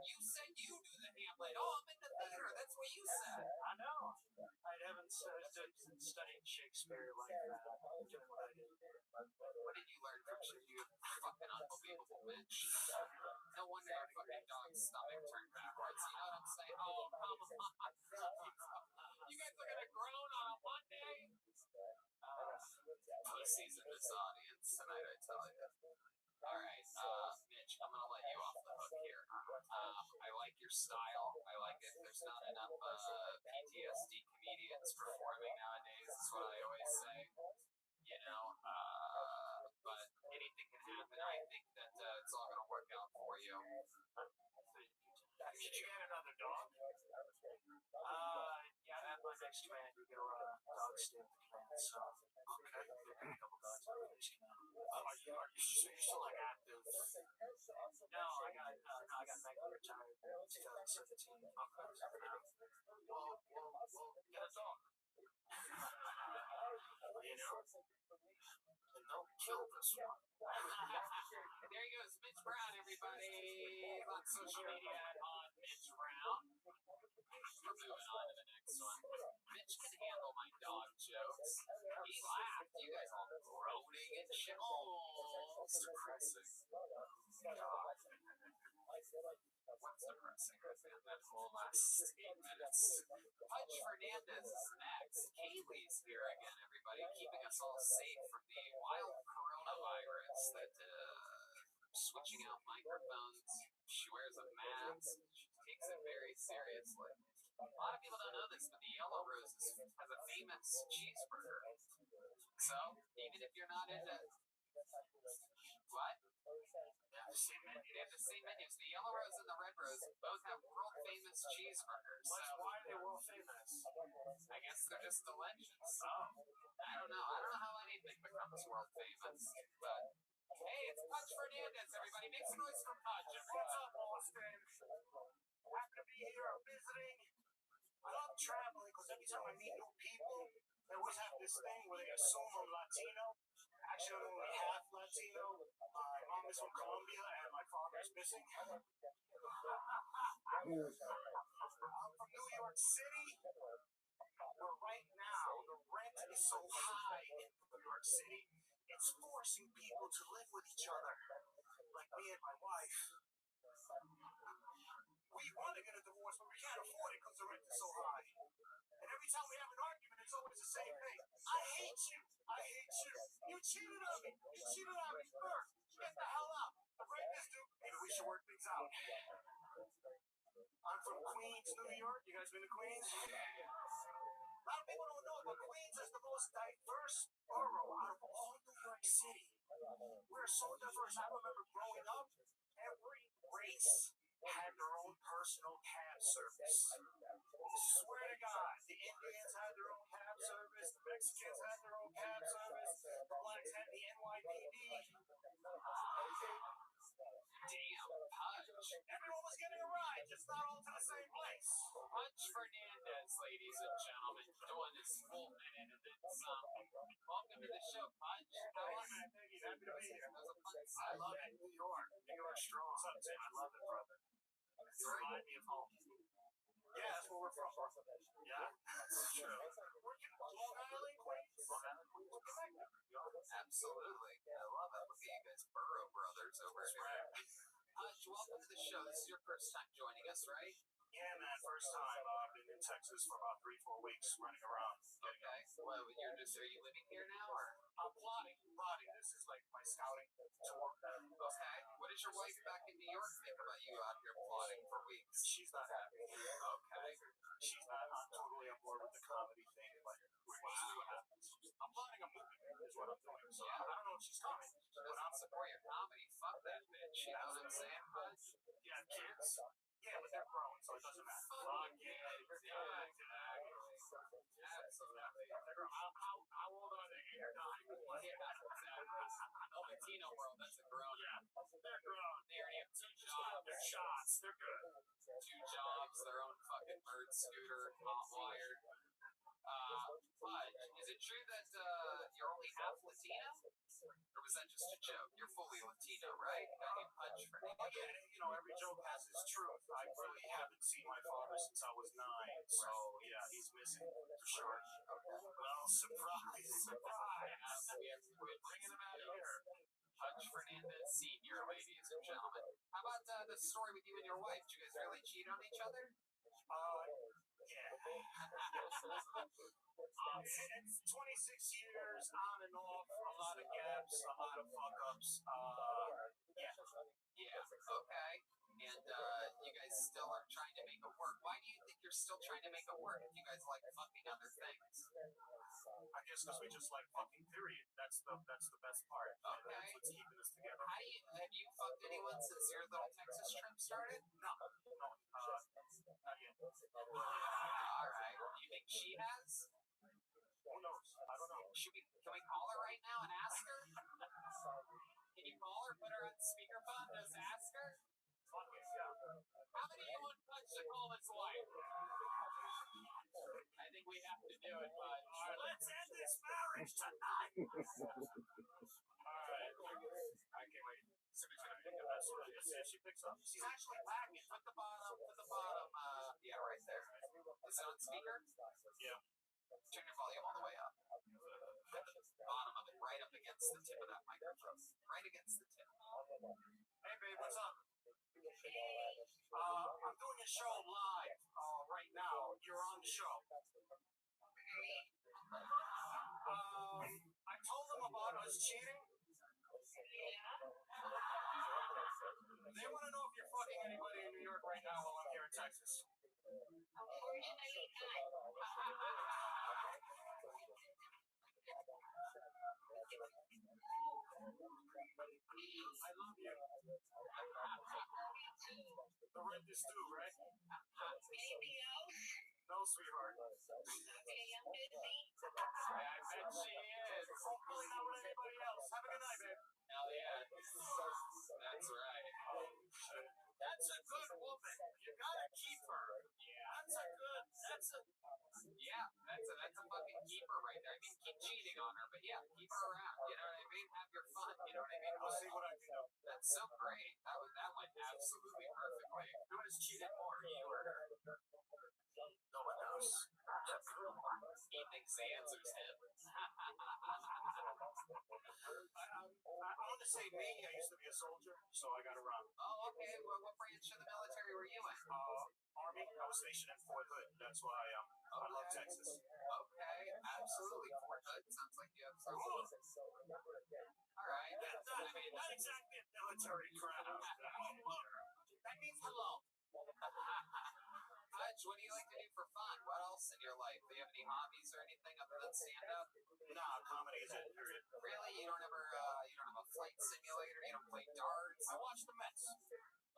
You said you do the Hamlet. Oh, I'm in the theater. That's what you said. I know. I haven't studied Shakespeare like that. Doing what I did. What did you learn from Shakespeare? You fucking unbelievable, Mitch. No wonder your fucking dog's stomach turned backwards. You know what I'm saying? Oh, come on. You guys are gonna groan on a Monday? Pussies in this audience tonight, I tell you. All right, Mitch, I'm gonna let you off the hook here. I like your style. I like it. There's not enough PTSD comedians performing nowadays. That's what I always say. You know, but anything can happen. I think that it's all gonna work out for you. Did you get another dog? Yeah, I have my next command. We go dog stand the command. So okay, a couple dogs on the next command. Are you still like active? No, I got medically retired in 2017. Well, get a dog. You know, and don't kill this one. There he goes, Mitch Brown, everybody. On social media on Mitch Brown. We're moving on to the next one. Mitch can handle my dog jokes. He laughed. You guys all groaning and shit. Oh, it's depressing. What's depressing? That whole last 8 minutes. Pudge Fernandez is next. Kaylee's here again, everybody, keeping us all safe from the wild coronavirus that switching out microphones. She wears a mask. She takes it very seriously. A lot of people don't know this, but the Yellow Rose has a famous cheeseburger. So, even if you're not into... What? They have the same menus. The Yellow Rose and the Red Rose both have world famous cheeseburgers. So Why are they world famous? I guess they're just the legends. I don't know. I don't know how anything becomes world famous. But hey, it's Pudge Fernandez, everybody. Make some noise for Pudge. What's up, Austin? Happy to be here visiting. I love traveling because every time I meet new people, they always have this thing where they assume I'm Latino. Actually, I'm only half Latino. My mom is from Colombia and my father is missing. I'm from New York City, where right now the rent is so high in New York City, it's forcing people to live with each other. Like me and my wife. We want to get a divorce, but we can't afford it because the rent is so high. And every time we have an argument, it's always the same thing. I hate you. I hate you. You cheated on me. You cheated on me first. Get the hell out. Break this dude. Maybe we should work things out. I'm from Queens, New York. You guys been to Queens? A lot of people don't know, but Queens is the most diverse borough out of all New York City. We're so diverse. I remember growing up, every race had their own personal cab service. Swear to God, the Indians had their own cab service, the Mexicans had their own cab service, the blacks had the NYPD. Damn, Punch. Everyone was getting a ride, just not all to the same place. Punch Fernandez, ladies and gentlemen, doing his full minute and then some. Welcome to the show, Punch. How are you? Thank you. Happy to be here. That was a fun I love it. New York. New York strong. What's up, Tim? I love it, brother. You remind me of home. Yeah, that's where we're from. Yeah, that's true. We're in Long Island, Queens. Long Island, Queens. We're connected. Absolutely. I love it. Look at you guys, Burrow Brothers over here. Punch, welcome to the show. This is your first time joining us, right? Yeah, man. First time. I've been in Texas for about 3-4 weeks running around. Okay. Well, are you living here now, or? I'm plotting. This is like my scouting tour. Okay. What does your wife back in New York think about you out here plotting for weeks? She's not happy. Okay. She's not totally on board with the comedy thing, but we're going to see what happens. I'm plotting a movie, is what I'm doing. So I don't know if she's coming. She doesn't support your comedy. Fuck that bitch. You know what I'm saying, Punch? Yeah, kids. Yeah, but they're grown, so it doesn't matter. Fuck yeah. Absolutely. How old are they? 8 or 9? The Latino world, that's a grown. Yeah, they're grown. They already have 2 jobs. They're shots. They're good. 2 jobs, their own fucking bird scooter, hot wired. But is it true that you're only half Latino? Or was that just a joke? You're fully Latino, right? Got you Punch for me. Well, yeah, every joke has its truth. I really haven't seen my father since I was 9, so yeah, he's missing for sure. Well, surprise, surprise. We're bringing him out here. Punch Fernandez Sr., ladies and gentlemen. How about the story with you and your wife? Did you guys really cheat on each other? Yeah. It's 26 years on and off, a lot of gaps, a lot of fuck-ups. Yeah, okay. And you guys still are trying to make it work. Why do you think you're still trying to make it work if you guys like fucking other things? I guess because we just like fucking, period. That's the best part. Okay. That's what's keeping us together. Have you fucked anyone since your little Texas trip started? No, not yet. Alright. Do you think she has? Who knows? I don't know. Can we call her right now and ask her? Can you call her, put her on speakerphone, just ask her? Fuck it, yeah. How many of you want Punch to call his wife? I think we have to do it, bud. Alright, let's end this marriage tonight! Alright. I can't wait. Somebody's gonna pick up. Let's see if she picks up. She's actually packing. Put the bottom, yeah, right there. Is it on speaker? Yeah. Turn your volume all the way up. The bottom of it, right up against the tip of that microphone. Right against the tip. Hey, babe, what's up? I'm doing a show live right now. You're on the show. I told them about us cheating. They want to know if you're fucking anybody in New York right now while I'm here in Texas. Unfortunately not. I love you. The rent is due, right? Anything else? No, sweetheart. Okay, I'm busy. I bet she is. Hopefully not with anybody else. Have a good night, babe. Hell yeah. That's right. That's a good woman. You gotta keep her. That's a fucking keeper right there. I mean, keep cheating on her, but yeah, keep her around. You know what I mean? your fun, you know what I mean? I'll see what I can do. That's so great. That went absolutely perfectly. Who has cheated more, you or her? No one knows. He thinks the answer's him. I want to say me. I used to be a soldier, so I got around. Oh, okay. Well, what branch of the military were you in? Army. I was stationed in Fort Hood. That's why I love Texas. Okay, absolutely. Fort Hood sounds like you have some. All right. Not exactly a military crowd. That means hello. Hutch, what do you like to do for fun? What else in your life? Do you have any hobbies or anything other than stand-up? Nah, comedy is it. Period. Really? You don't ever, you don't have a flight simulator? You don't play darts? I watch the Mets.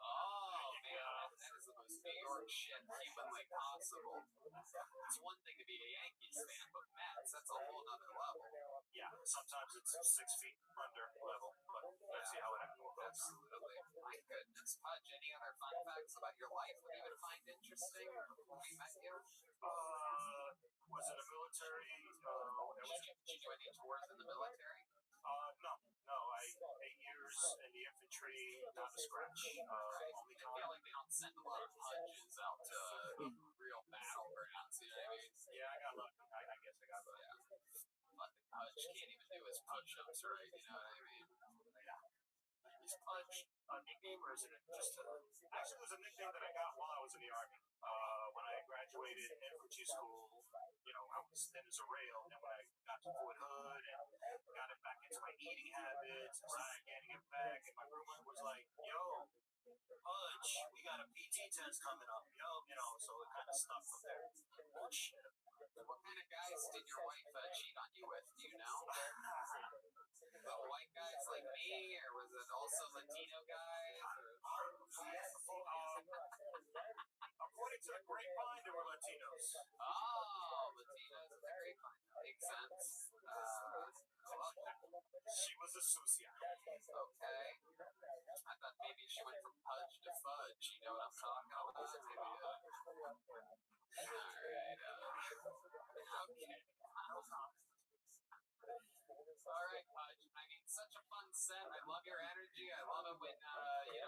Oh, man. That is the most New York shit humanly possible. It's one thing to be a Yankees fan, but Mets, that's a whole nother level. Yeah, sometimes it's 6 feet under level, but let's see how it goes. Absolutely. My goodness, Pudge, any other fun facts about your life that you would find interesting before we met you? Was in the military. Did you do any tours in the military? No. 8 years in the infantry, not a scratch. Right. I feel like they don't send a lot of Pudges out to real battlegrounds, you know what I mean? Yeah, I got lucky. I guess I got lucky. Yeah. But the Pudge can't even do his push-ups right, you know what I mean? Is Pudge a nickname or is it just actually, it was a nickname that I got while I was in the Army. When I graduated infantry school, I was thin as a rail, and when I got to Fort Hood and got it back into my eating habits and started getting it back, and my roommate was like, yo, Pudge, we got a PT test coming up, so it kind of stuck from there. Bullshit. What kind of guys did your wife cheat on you with? Do you know? White guys like me, or was it also Latino guys? According to the grapevine, there were Latinos. Oh, Latinos in the grapevine. Makes sense. I love that. She was a socialite. Okay. I thought maybe she went from Pudge to Fudge. You know what I'm talking about? Maybe, all right. Okay. All right, Pudge. I mean, such a fun set. I love your energy. I love it when,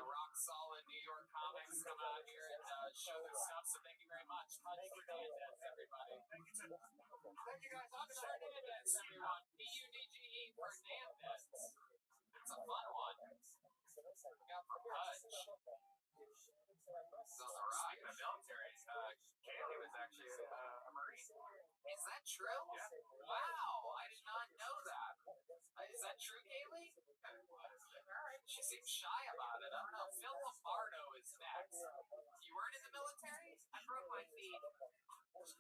rock solid New York comics come out here and show their stuff. So thank you very much. Pudge Fernandez, everybody. Thank you, Tim. Thank you, guys. Pudge Fernandez, everyone. P-U-D-G-E Fernandez. It's a fun one. Look out for Pudge. It's on the rock. Speaking of military, Kaylee was actually a Marine. Is that true? Yeah. Wow, I did not know that. Is that true, Kaylee? Alright, she seems shy about it. I don't know. Phil Lombardo is next. You weren't in the military? I broke my feet. Is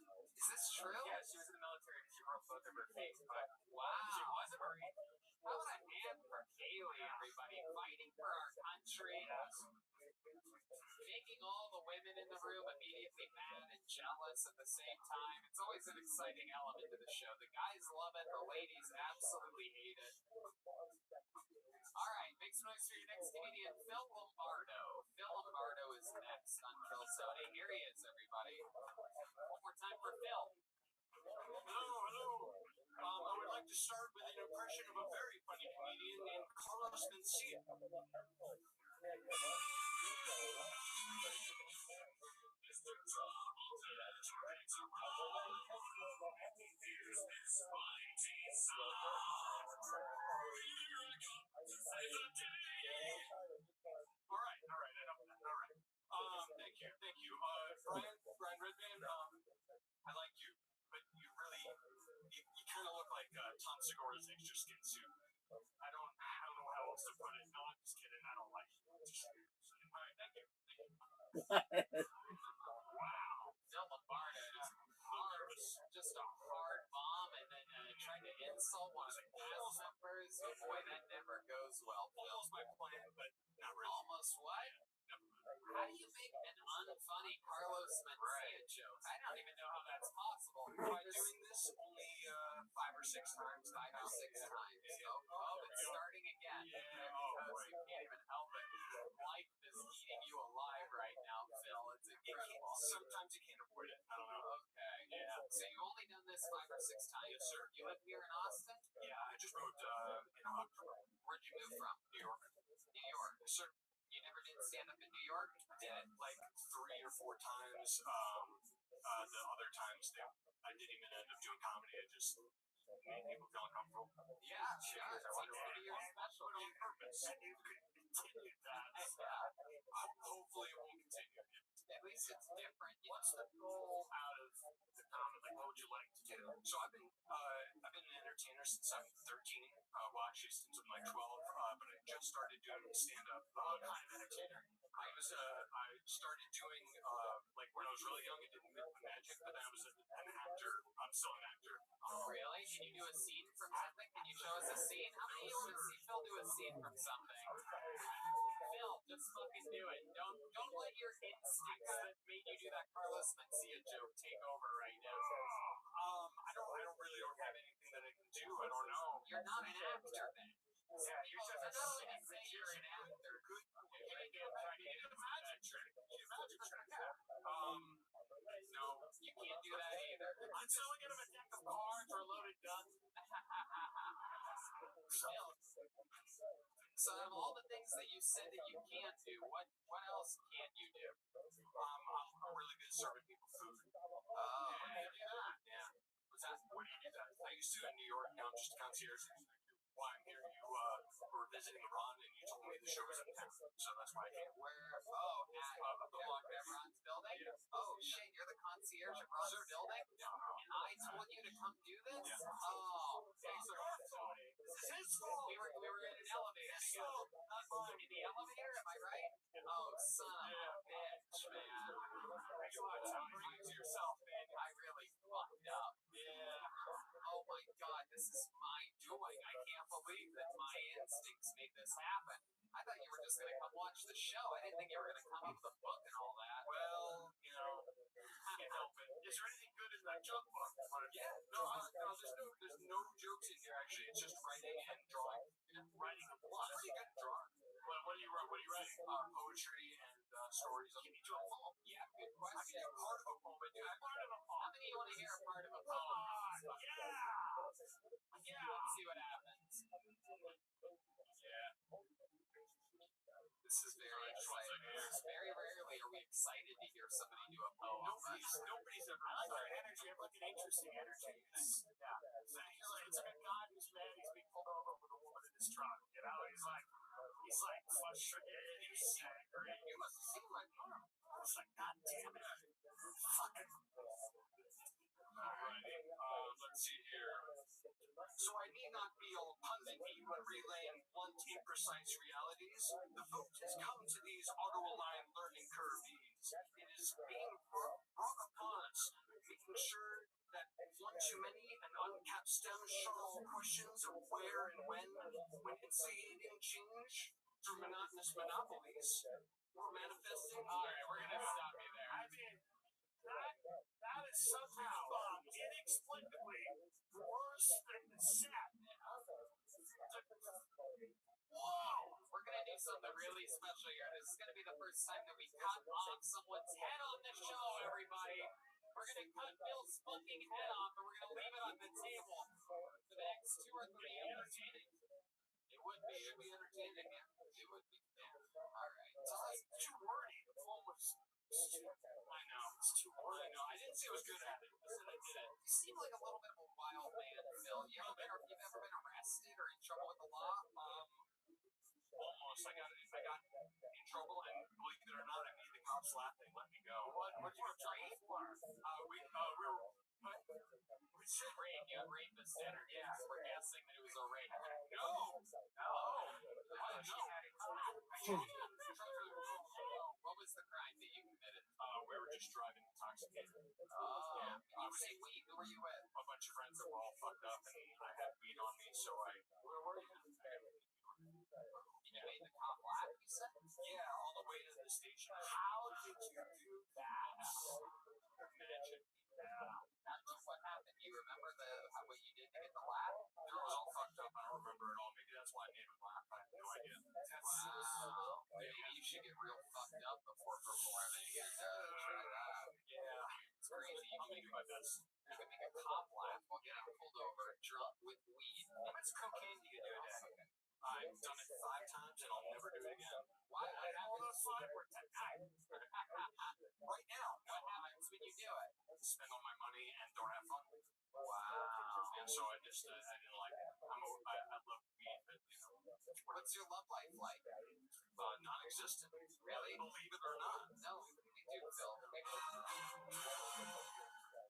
this true? Yeah, she was in the military and she broke both of her feet, but Wow. she was a Marine. How about a hand for Kaylee, everybody? Fighting for our country. Making all the women in the room immediately mad and jealous at the same time. It's always an exciting element to the show. The guys love it, the ladies absolutely hate it. Alright, make some noise for your next comedian, Phil Lombardo. Phil Lombardo is next on Kill Sony. Here he is, everybody. One more time for Phil. Hello. I would like to start with an impression of a very funny comedian named Carlos Mencia. All right. Thank you. Brian Redman, I like you, but you really, you kind of look like Tom Segura's extra skin suit. I don't know how else to put it. No, I'm just kidding. I don't like you. All right, thank you. Wow. Phil Lombardo just a hard bomb, and then trying to insult one of the cast members. Oh boy, that never goes well. Almost my plan, but not really. Almost what? How do you make an unfunny Carlos Mencia joke? I don't even know how that's possible. By doing this only 5 or 6 times. 5 or 6 times. Oh, it's starting again. Yeah. Because you can't even help it. Life is eating you alive right now, Phil. It's incredible. Sometimes you can't avoid it. I don't know. Okay. Yeah. So you've only done this 5 or 6 times. Yes, sir. You live here in Austin? Yeah, I just moved in October. York. New York. Sure. You never did stand up in New York? Did it like 3 or 4 times. The other times I didn't even end up doing comedy. It just made people feel uncomfortable. Yeah, sure. It seems to be your special. On purpose. And you could continue that. Hopefully it won't continue. At least it's different. What's the goal out of the comedy? Like, what would you like to do? So I've been an entertainer since I'm 13. Well, actually since I'm like 12. But I just started doing stand up. What kind of entertainer? I started doing like when I was really young. I did magic, but then I was an actor. I'm still an actor. Oh, really? Can you do a scene from something? Can you show us a scene? How many of you want to see Phil do a scene from something? Phil, just fucking do it. Don't let your instincts that made you do that Carlos Mencia joke take over right now. I don't have anything that I can do. I don't know. You're not an actor then. Yeah, you're just a Not only say you're an actor. No, You can't do that either. I'm selling him a deck of cards or a loaded gun. Phil, so out of all the things that you said that you can't do, what else can't you do? I'm really good at serving people food. Oh, Yeah. what's that? What do you do that? I used to in New York. Now I'm just a concierge. Why I'm here? You were visiting Iran and you told me the show was in town, so that's why I came. Where? Oh, at the block at Ron's building? Oh, shit, you're the concierge at Ron's building? And I told you to come do this? Oh, It's your fault. This is his fault. we were in an elevator together. In the elevator, am I right? Oh, son of a bitch, man. Come on, Tony. Bring it to yourself, man. I really fucked up. Yeah. Oh my god, this is my doing. I can't believe that my instincts made this happen. I thought you were just gonna come watch the show. I didn't think you were gonna come up with a book and all that. Well, can't help it. Is there anything good in that joke book? Yeah. No, there's no jokes in here actually. It's just writing and drawing. Writing a I'm plot. pretty good at drawing. What do you write? What are you writing? Poetry and stories. Can you do a poem? Yeah, good I question. can do part of a poem. I do. Part of a How poem. many of you want to hear a part of a Come poem? on. Yeah. Let's see what happens. Yeah. This is very exciting. Very rarely are we excited to hear somebody do a poem. Nobody's ever. I like your energy. I like an interesting energy. It's like a guy who's mad he's being pulled over with a woman in his truck. You know, he's like frustrated. He's angry. You must have seen my poem. It's like, God damn it. Fucking. Alrighty. Let's see here. So I need not be all pundity when relaying blunt, imprecise realities. The vote has come to these auto-aligned learning curves. It is being brought upon us, making sure that one too many and uncapped stem shuttle questions of where and when instigating change through monotonous monopolies, we're manifesting. Alright, we're gonna stop you there. I mean, that is somehow inexplicably worse than the set. Whoa! We're gonna do something really special here. This is gonna be the first time that we cut off someone's head on the show, everybody. We're gonna cut Bill's fucking head off and we're gonna leave it on the table for the next 2 or 3 entertaining. It would be entertaining, yeah. It would be. Yeah. Alright. It's too wordy. The poem was I know. it's too wordy. I know. I didn't say I was good at it. I said I did it. You seem like a little bit of a wild man, Phil. You've ever been arrested or in trouble with the law? Almost. I got in trouble, and believe it or not, I made the cops laugh. They let me go. What did you have to rape for? We were. Rape, you raped the center. Yeah, we're guessing that it was a rape. No. What was the crime that you committed? We were just driving intoxicated. Oh, yeah. You say weed. Who were you with? A bunch of friends that were all fucked up, and I had weed on me, so Where were you? And you made the cop laugh, you said? Yeah, all the way to the station. How did you do that? Magic. That's what happened. Do you remember what you did to get the laugh? It was all fucked up. I don't remember it all. Maybe that's why I made him laugh. I have no idea. Wow. Maybe you should get real fucked up before performing and try that out. Yeah. It's crazy. You I'm can making my best. make a cop laugh while getting pulled over drunk with weed. How much cocaine do you do a day? I've done it 5 times, and spend all my money and don't have fun. Wow. And so I didn't like it. I love weed, but What's your love life like? non-existent. Really? Believe it or not. No, we do, Phil. We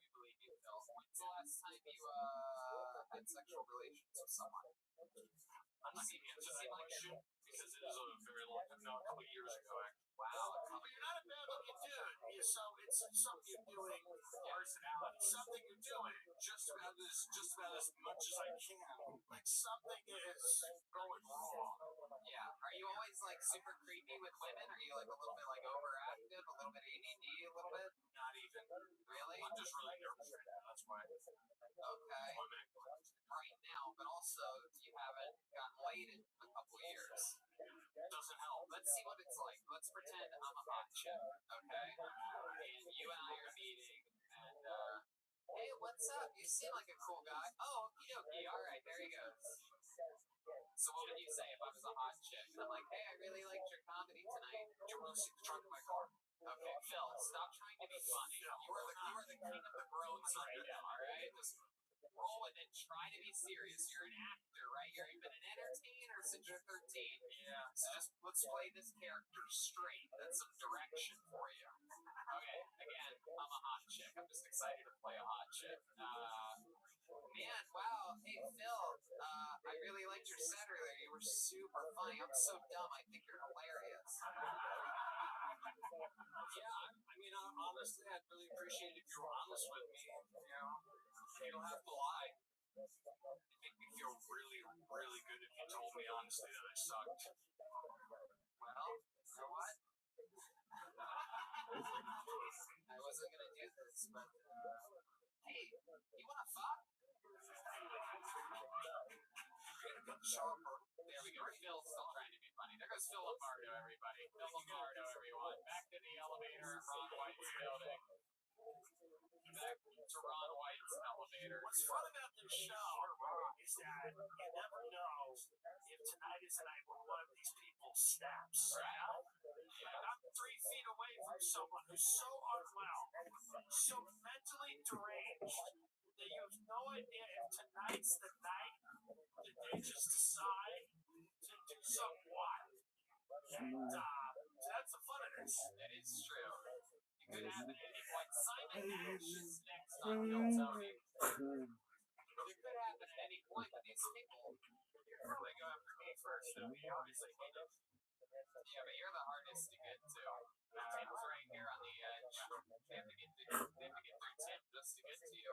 believe you, Phil. When's the last time you had sexual relations with someone? I'm not going to answer that question because it is a very long time. No, a couple of years ago, actually. Wow. But you're not a bad looking dude. So it's something you're doing for personality. Something you're doing Just about as much as I can. like something is going wrong. Yeah. Are you always like super creepy with women? Are you like a little bit like overactive, a little bit ADD, a little bit? Not even. Really? I'm just really nervous right now. That's why. Okay. I'm acting. Right now, but also you haven't gotten laid in a couple of years. Doesn't help. Let's see what it's like. Let's pretend I'm a hot chick, okay? And you and I are meeting, and hey, what's up? You seem like a cool guy. Oh, okie dokie. All right, there he goes. So what would you say if I was a hot chick? And I'm like, hey, I really liked your comedy tonight. Do you want to see the trunk of my car? Okay, Phil, stop trying to be funny. You are the king of the groans right now, all right? Just roll with it. Try to be serious. You're an actor, right? You've been an entertainer since you're 13. Yeah. So just let's play this character straight. That's some direction for you. Okay, again, I'm a hot chick. I'm just excited to play a hot chick. Man, wow. Hey, Phil, I really liked your set earlier. You were super funny. I'm so dumb. I think you're hilarious. Yeah, I mean, honestly, I'd really appreciate it if you were honest with me. You don't have to lie. It'd make me feel really, really good if you told me honestly that I sucked. Well, you know what? I wasn't gonna do this, but hey, you wanna fuck? There we go. Phil's still trying to be funny. There goes Phil Lombardo, everybody. Phil Lombardo, everyone. Back to the elevator at Ron White's building. Back to Ron White's elevator. What's fun about this show is that you never know if tonight is the night where one of these people snaps. Right? I'm 3 feet away from someone who's so unwell, so mentally deranged, that you have no idea if tonight's the night that they just decide to do some wild. And so that's the fun of this. That is true. You could happen at any point. Simon Nash is next on Phil Tony. It could happen at any point, but these people, you're probably go after me first, though. You obviously hate it. Yeah, but you're the hardest to get to. Tim's right here on the edge. They have to get through Tim just to get to you.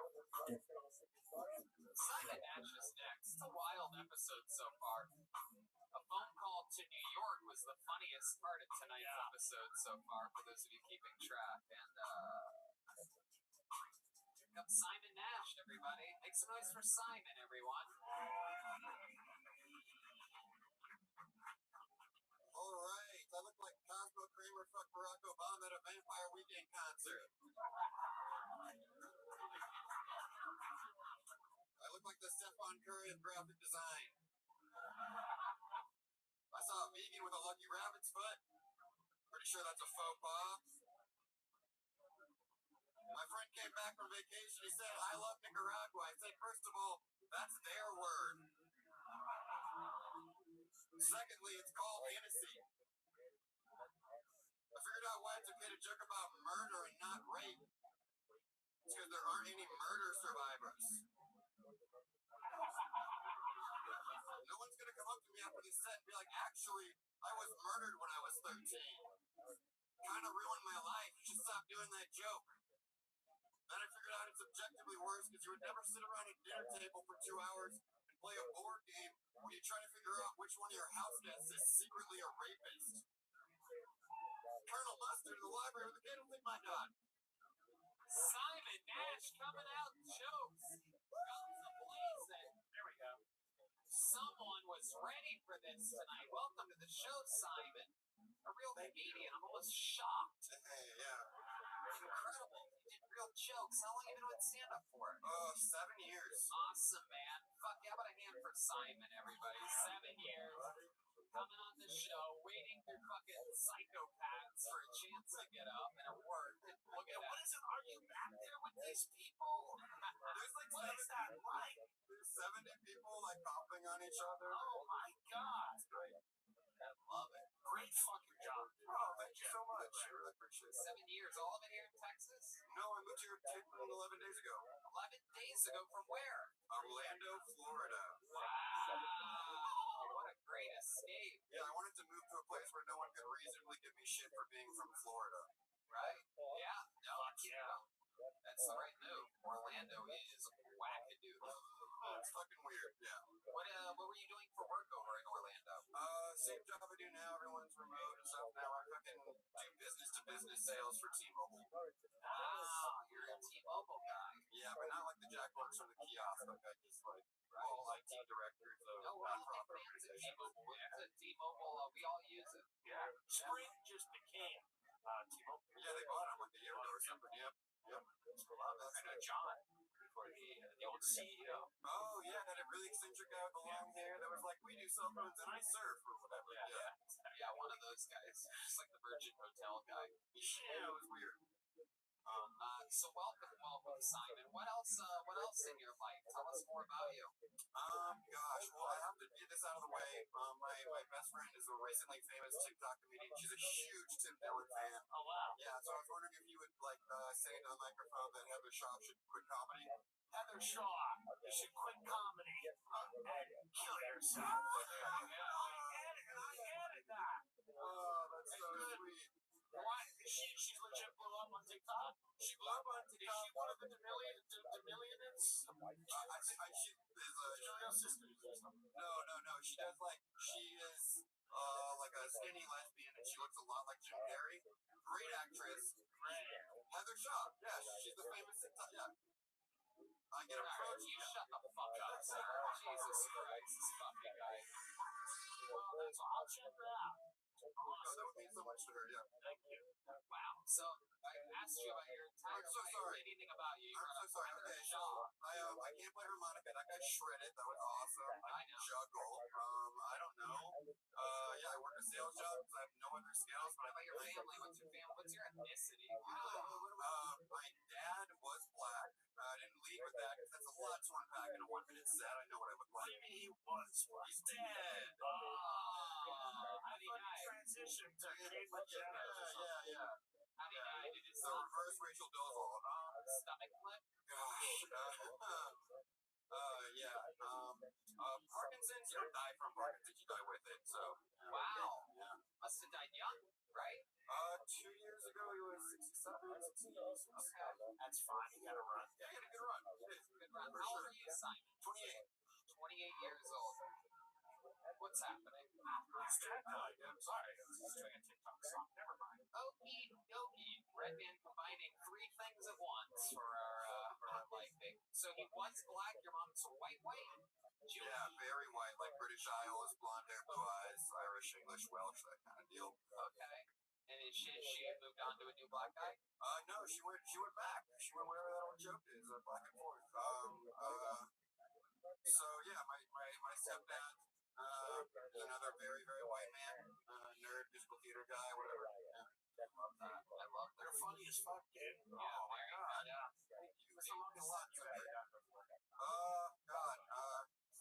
Simon Nash is next. It's a wild episode so far. A phone call to New York was the funniest part of tonight's episode so far, for those of you keeping track. And here comes Simon Nash, everybody. Make some noise for Simon, everyone. All right, I look like Cosmo Kramer fucked Barack Obama at a Vampire Weekend concert. I look like the Stephon Curry of graphic design. I saw a vegan with a lucky rabbit's foot. Pretty sure that's a faux pas. My friend came back from vacation. He said, I love Nicaragua. I said, first of all, that's their word. Secondly, it's called Hennessy. I figured out why it's okay to joke about murder and not rape. It's because there aren't any murder survivors. No one's gonna come up to me after this set and be like, actually, I was murdered when I was 13. Kinda ruined my life. You should stop doing that joke. Then I figured out it's objectively worse because you would never sit around a dinner table for 2 hours and play a board game where you try to figure out which one of your house guests is secretly a rapist. Colonel Mustard in the library with the kid who licked my dog. Simon Nash coming out jokes. Guns a-blazing. There we go. Someone was ready for this tonight. Welcome to the show, Simon. A real comedian. I'm almost shocked. Hey, yeah. Incredible. You did real jokes. How long have you been doing stand-up for? Oh, 7 years. Awesome, man. Fuck, how about a hand for Simon, everybody? 7 years. coming on the show, waiting through fucking psychopaths for a chance to get up, and it worked. And look at What that. is it? Are you back there with these people? There's like What is that like? There's 70 people like popping on each other. Oh my god. It's great. I love it. Great fucking job. Oh, thank you so much. I really appreciate it. 7 years, all of it here in Texas? No, I moved here 11 days ago. 11 days ago from where? Orlando, Florida. Wow. What a great escape. Yeah, I wanted to move to a place where no one could reasonably give me shit for being from Florida. Right? Yeah. No, Fuck yeah. that's the right move. Orlando is wackadoo. It's fucking weird. Yeah. What were you doing for work over in Orlando? Same job I do now. Everyone's remote and stuff now. I fucking do business to business sales for T-Mobile. Wow, you're a T-Mobile guy. Yeah, but not like the Jack works from the kiosk. Like I just like all IT directors of No, we're all big nonprofit fans of organizations. T-Mobile. It's a T-Mobile. We all use it. Yeah. Sprint just became T-Mobile. Yeah, they bought him like a year ago or something. Yep. Yep. I know John, before the old CEO. Oh yeah, that really eccentric guy with the long hair that was like, we do cell phones and I surf or whatever. Yeah, one of those guys. Just like the Virgin Hotel guy. Yeah, it was weird. So welcome, Simon. What else in your life? Tell us more about you. Gosh, well, I have to get this out of the way. My best friend is a recently famous TikTok comedian. She's a huge Tim Dillon fan. Oh wow. Yeah, so I was wondering if you would like say into the microphone that Heather Shaw should quit comedy. Heather Shaw, you should quit comedy and kill yourself. I added that. Oh, that's so Good. sweet. Why? She's legit blew up on TikTok. She blew up on Is TikTok. she one of the millionaires? I think she is Julio's sisters or something. No. She does like she is like a skinny lesbian and she looks a lot like Jim Carrey. Great actress. Heather Shaw. Yeah, she's the famous TikTok. Yeah. I get approached. You shut the fuck up, sir. Jesus Christ, this fucking guy. Well, that's I'll check her out. No, that would mean so much to her. Yeah. Thank you. Wow. So I asked you about your entire I'm so life. sorry. Anything about you? I'm so sorry. Heather Okay, so Shaw. I can't play harmonica. That got shredded. That was awesome. I know. Juggle. I don't know. Yeah, I work a sales job. I have no other skills, but I What about think your family? What's your ethnicity? my dad was black. I didn't lead with that because that's a lot to unpack in a 1-minute set. I know what I look What like. do you mean he was? He's dead. How did he die? Transition to Caitlyn Jenner. Yeah. How did he die? Did his So reverse Rachel Dolezal. stomach flip? Gosh. Yeah. Parkinson's. You don't die from Parkinson's. You die with it. So. Wow. Yeah. Must have died young, right? 2 years ago he was 67, 68. Okay. That's fine. You gotta run. Yeah, he had a good run. Good run. How old are you, Simon? 28. 28 years old. What's happening? It's TikTok. I'm sorry. I was just doing a TikTok song. Never mind. Okie dokie. Red Man combining three things at once for our life thing. So he was black, your mom's white? Jewish? Yeah, very white, like British Isles, blonde hair, blue eyes, Irish, English, Welsh, that kind of deal. Okay. And is she moved on to a new black guy? No, she went back. She went wherever that old joke is, back and forth. So yeah, my stepdad, another very, very white man, nerd, musical theater guy, whatever. Yeah. I love that. They're funny as fuck, dude. Yeah, Oh my very god. good. Yeah. It's a lot to it. God,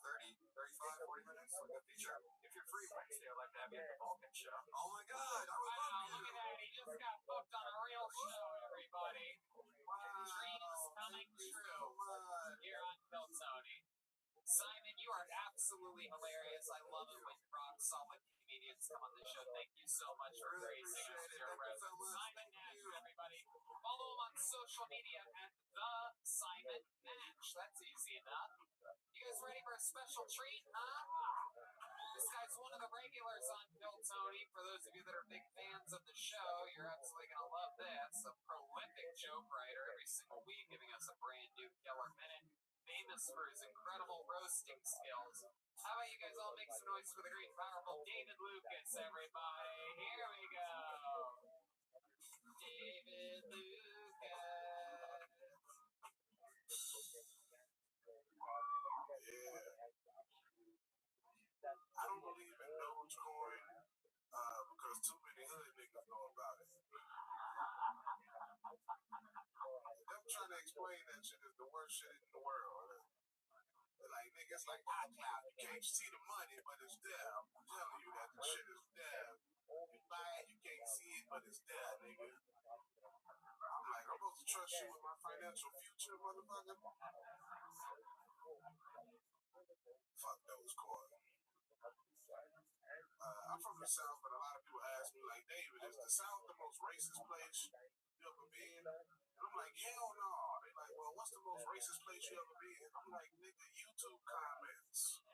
30, 35, 40 minutes, like a feature. If you're free Wednesday, I'd like to have you at the Vulcan show. Oh my God, I would Wow, love look you. at that. He just got booked on a real show, everybody. Wow. Dreams coming Thank you true. so much. Here on Bill Tony. Simon, you are absolutely hilarious. I love it when rock solid comedians come on the show. Thank you so much for Really gracing us appreciate with it. your Thank you so presence. much. Simon Thank Nash, you. everybody. Follow him on social media at the Simon Nash. That's easy enough. You guys ready for a special treat, huh? This guy's one of the regulars on Bill Tony. For those of you that are big fans of the show, you're absolutely going to love this. A prolific joke writer every single week, giving us a brand new killer minute. Famous for his incredible roasting skills. How about you guys all make some noise for the great, powerful David Lucas, everybody? Here we go. David Lucas. I don't believe in Dogecoin because too many hood niggas know about it. Them trying to explain that shit is the worst shit in the world. They're like, nigga, it's like iCloud. You can't see the money, but it's there. I'm telling you that the shit is there. You buy it, you can't see it, but it's there, nigga. I'm like, I'm supposed to trust you with my financial future, motherfucker. Fuck Dogecoin. I'm from the South, but a lot of people ask me, like, David, is the South the most racist place you ever been? And I'm like, hell no. They like, well, what's the most racist place you ever been? I'm like, nigga, YouTube comments.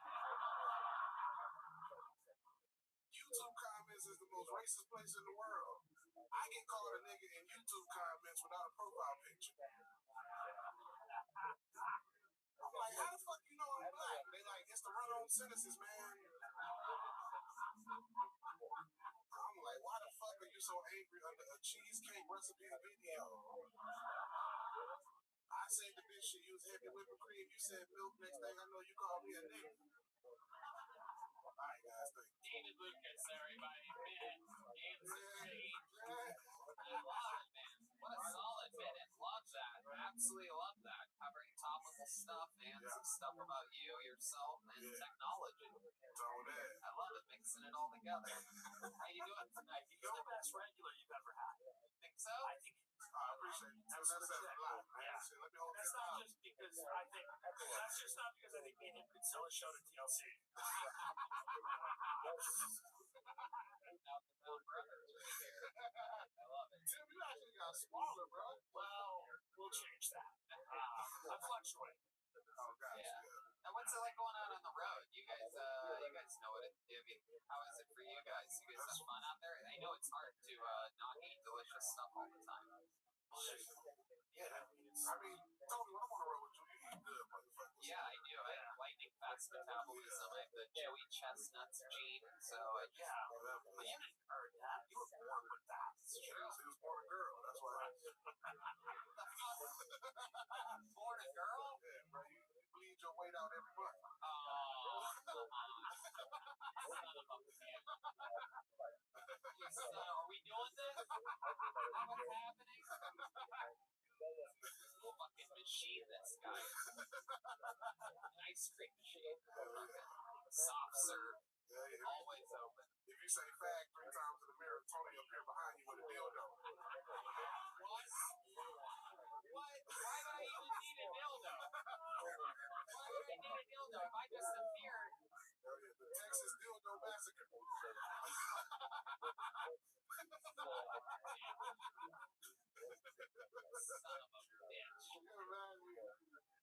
YouTube comments is the most racist place in the world. I get called a nigga in YouTube comments without a profile picture. I'm like, how the fuck you know I'm black? They like, it's the run-on sentences, man. I'm like, why the fuck are you so angry under a cheesecake recipe video? I said the bitch should use heavy whipping cream. You said milk. Next thing I know, you called me a nigga. All right, guys, thank you. David Lucas, everybody. Man, games of shade. Yeah. I love it, man. What a solid minute. Love that. Absolutely love that. Covering topical stuff and some stuff about you, yourself, and technology. It's all that. I love it, mixing it all together. How you doing tonight? You're the best regular you've ever had. Think so? I think I appreciate it. That says a lot, man. Yeah. Shit, let me hold that's that not down. just because I think that's just not because I think me and him could sell a show to TLC. Now the Bell Brothers right here. I love it. Tim, you actually got smaller, bro. Well, we'll change that. I fluctuate. Oh, gotcha. Yeah. And what's it like going out on the road? You guys know what it. I mean, how is it for you guys? You guys have fun out there? I know it's hard to not eat delicious stuff all the time. Yeah, I mean, Tony, when I'm on the road with you, you eat good, motherfucker. Yeah, I do. I have lightning fast metabolism. I have the Joey Chestnuts gene, so I just, yeah. But you didn't earn that. You were born with that. it's true. He was born a girl, that's why. Born a girl? Yeah, bro, you bleed your weight out every month. Oh, come on. Son of a bitch. Are we doing this? Is that what's happening? Fucking machine, this guy. An ice cream machine. Soft serve. Yeah, yeah. Always open. If you say fag 3 times in the mirror, Tony up here behind you with a dildo. What? What? Why would I even need a dildo? Why would I need a dildo if I just appeared? Oh, yeah, the Texas dildo massacre. Son of a bitch. Yeah, man.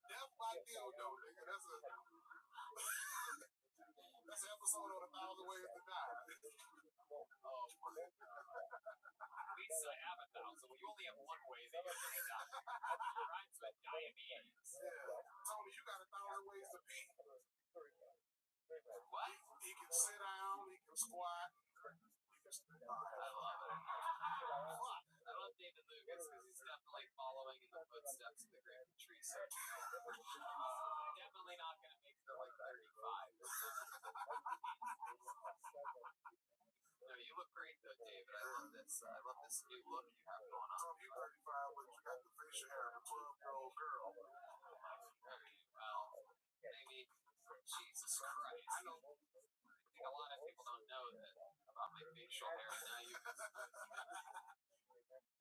Death by dildo, nigga. That's an episode on 1,000 Ways to Die. Oh, at least I have 1,000. Well, you only have one way that you're gonna die. It rhymes with diabetes. Yeah. Tony, you got 1,000 ways to pee. What? He can sit down, he can squat. I love it. I love David Lucas because he's definitely following in the footsteps of the Grand Patricia. Definitely not going to make it to like 35. No, you look great though, David. I love this. I love this new look you have going on. Tony, you 35, but you got the facial hair of a 12-year-old girl. Well, maybe. Jesus Christ. I think a lot of people don't know that about my facial hair. Now you.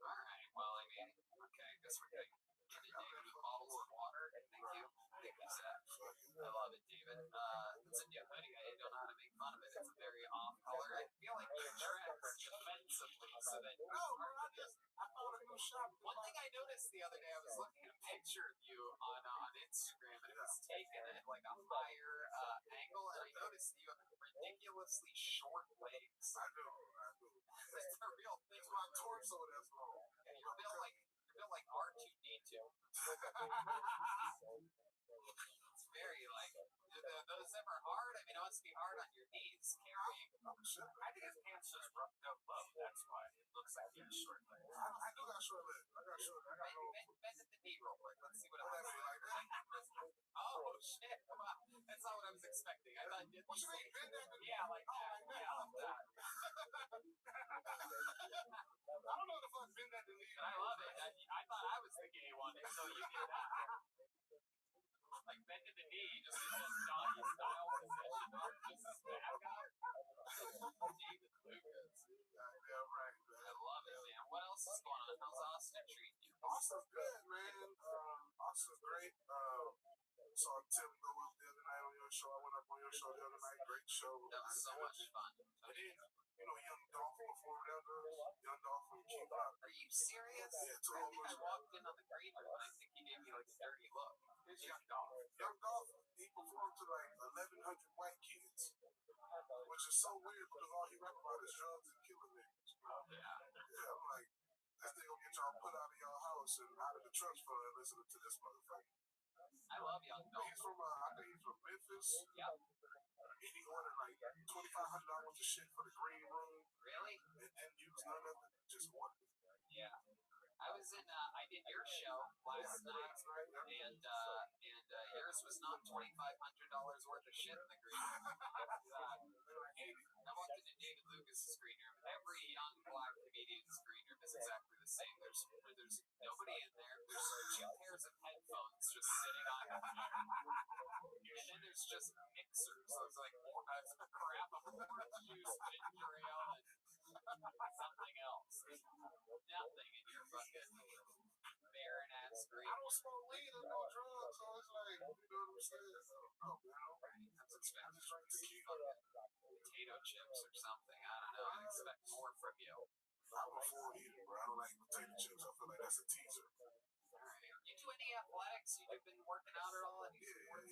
All right. Well, I mean, okay. I guess we're gonna get into David bottles of water. Thank you. Thank you, Zach. I love it, David. It's a new hoodie. I don't know how to make fun of it. It's a very off color. I feel like it trends defensively. So that I found a new shop. one thing I noticed the other day, I was looking at a picture of you on Instagram, and it was taken at like a higher angle, and I noticed that you have ridiculously short legs. I do. It's a real thing. It's my torso that's long. Yeah, you're built like R2D2. It's very like. Those ever hard? I mean, it must be hard on your knees carrying. I think his pants just rubbed up low. That's why it looks like he has short legs. I do got short legs. I got no. Bend at the knee real quick. Let's see what it What looks that like. mean, like that? Oh shit! Well, that's not what I was expecting. I thought you'd What you mean, bend that? yeah, like that. Yeah, like that. I don't know the fuck bend that to knee. And I love it. I thought I was the gay one until you did that. Like bending the knee, just in this doggy style position. Just this bad guy. David Lucas. Goddamn right, man. I love it, man. What else is going on? How's Austin treating you? Austin's good, man. Austin's great. Saw Tim go up the other night on your show. I went up on your show the other night. Great show. That was so much fun. And then, Young Dolph performed out there. Young Dolph from Keep Up. Are you serious? Yeah, I think I walked in on the green room and I think he gave me like a dirty look. Who's Young Dolph? Young Dolph, he performed to like 1,100 white kids, which is so weird because all he rap about is drugs and killing niggas. Yeah. Yeah, I'm like, this thing gonna get y'all put out of y'all house and out of the trust fund listening to this motherfucker. I love Young Dolph. He's from, I think he's from Memphis. Yep. And he ordered like $2,500 of shit for the green room Really? and didn't use none of it, just ordered it. Yeah. I was in, I did your show last night, and yours was not $2,500 worth of shit in the green room. I walked into David Lucas's green room. Every young black comedian's green room is exactly the same. There's nobody in there. There's 2 pairs of headphones just sitting on the and then there's just mixers. So it's like crap of orange juice, ginger ale, and something else. There's nothing in your fucking barren ass green. I don't smoke weed or no drugs, so it's like, you know what I'm saying? I don't know, man. That's expensive. Potato chips or something. I don't know. I expect more from you. I'm a full eater, bro. I don't like potato chips. I feel like that's a teaser. Alright. You do any athletics? You've been working out at all? Yeah. What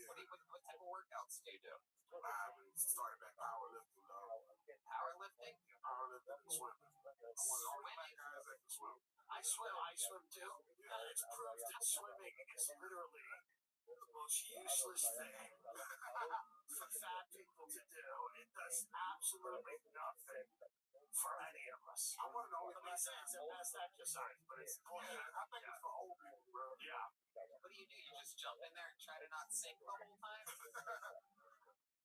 type of workouts do you do? I've been starting back powerlifting, dog. Powerlifting? Powerlifting and swimming. I'm one of the only black guys that can swim. I swim too. It's proved that swimming is literally the most useless thing for fat people to do. It does absolutely nothing for any of us. I'm one of the only Let me black say guys. it's the best exercise, but it's bullshit. Yeah, I think it's for old people, bro. Yeah. What do? You just jump in there and try to not sink the whole time?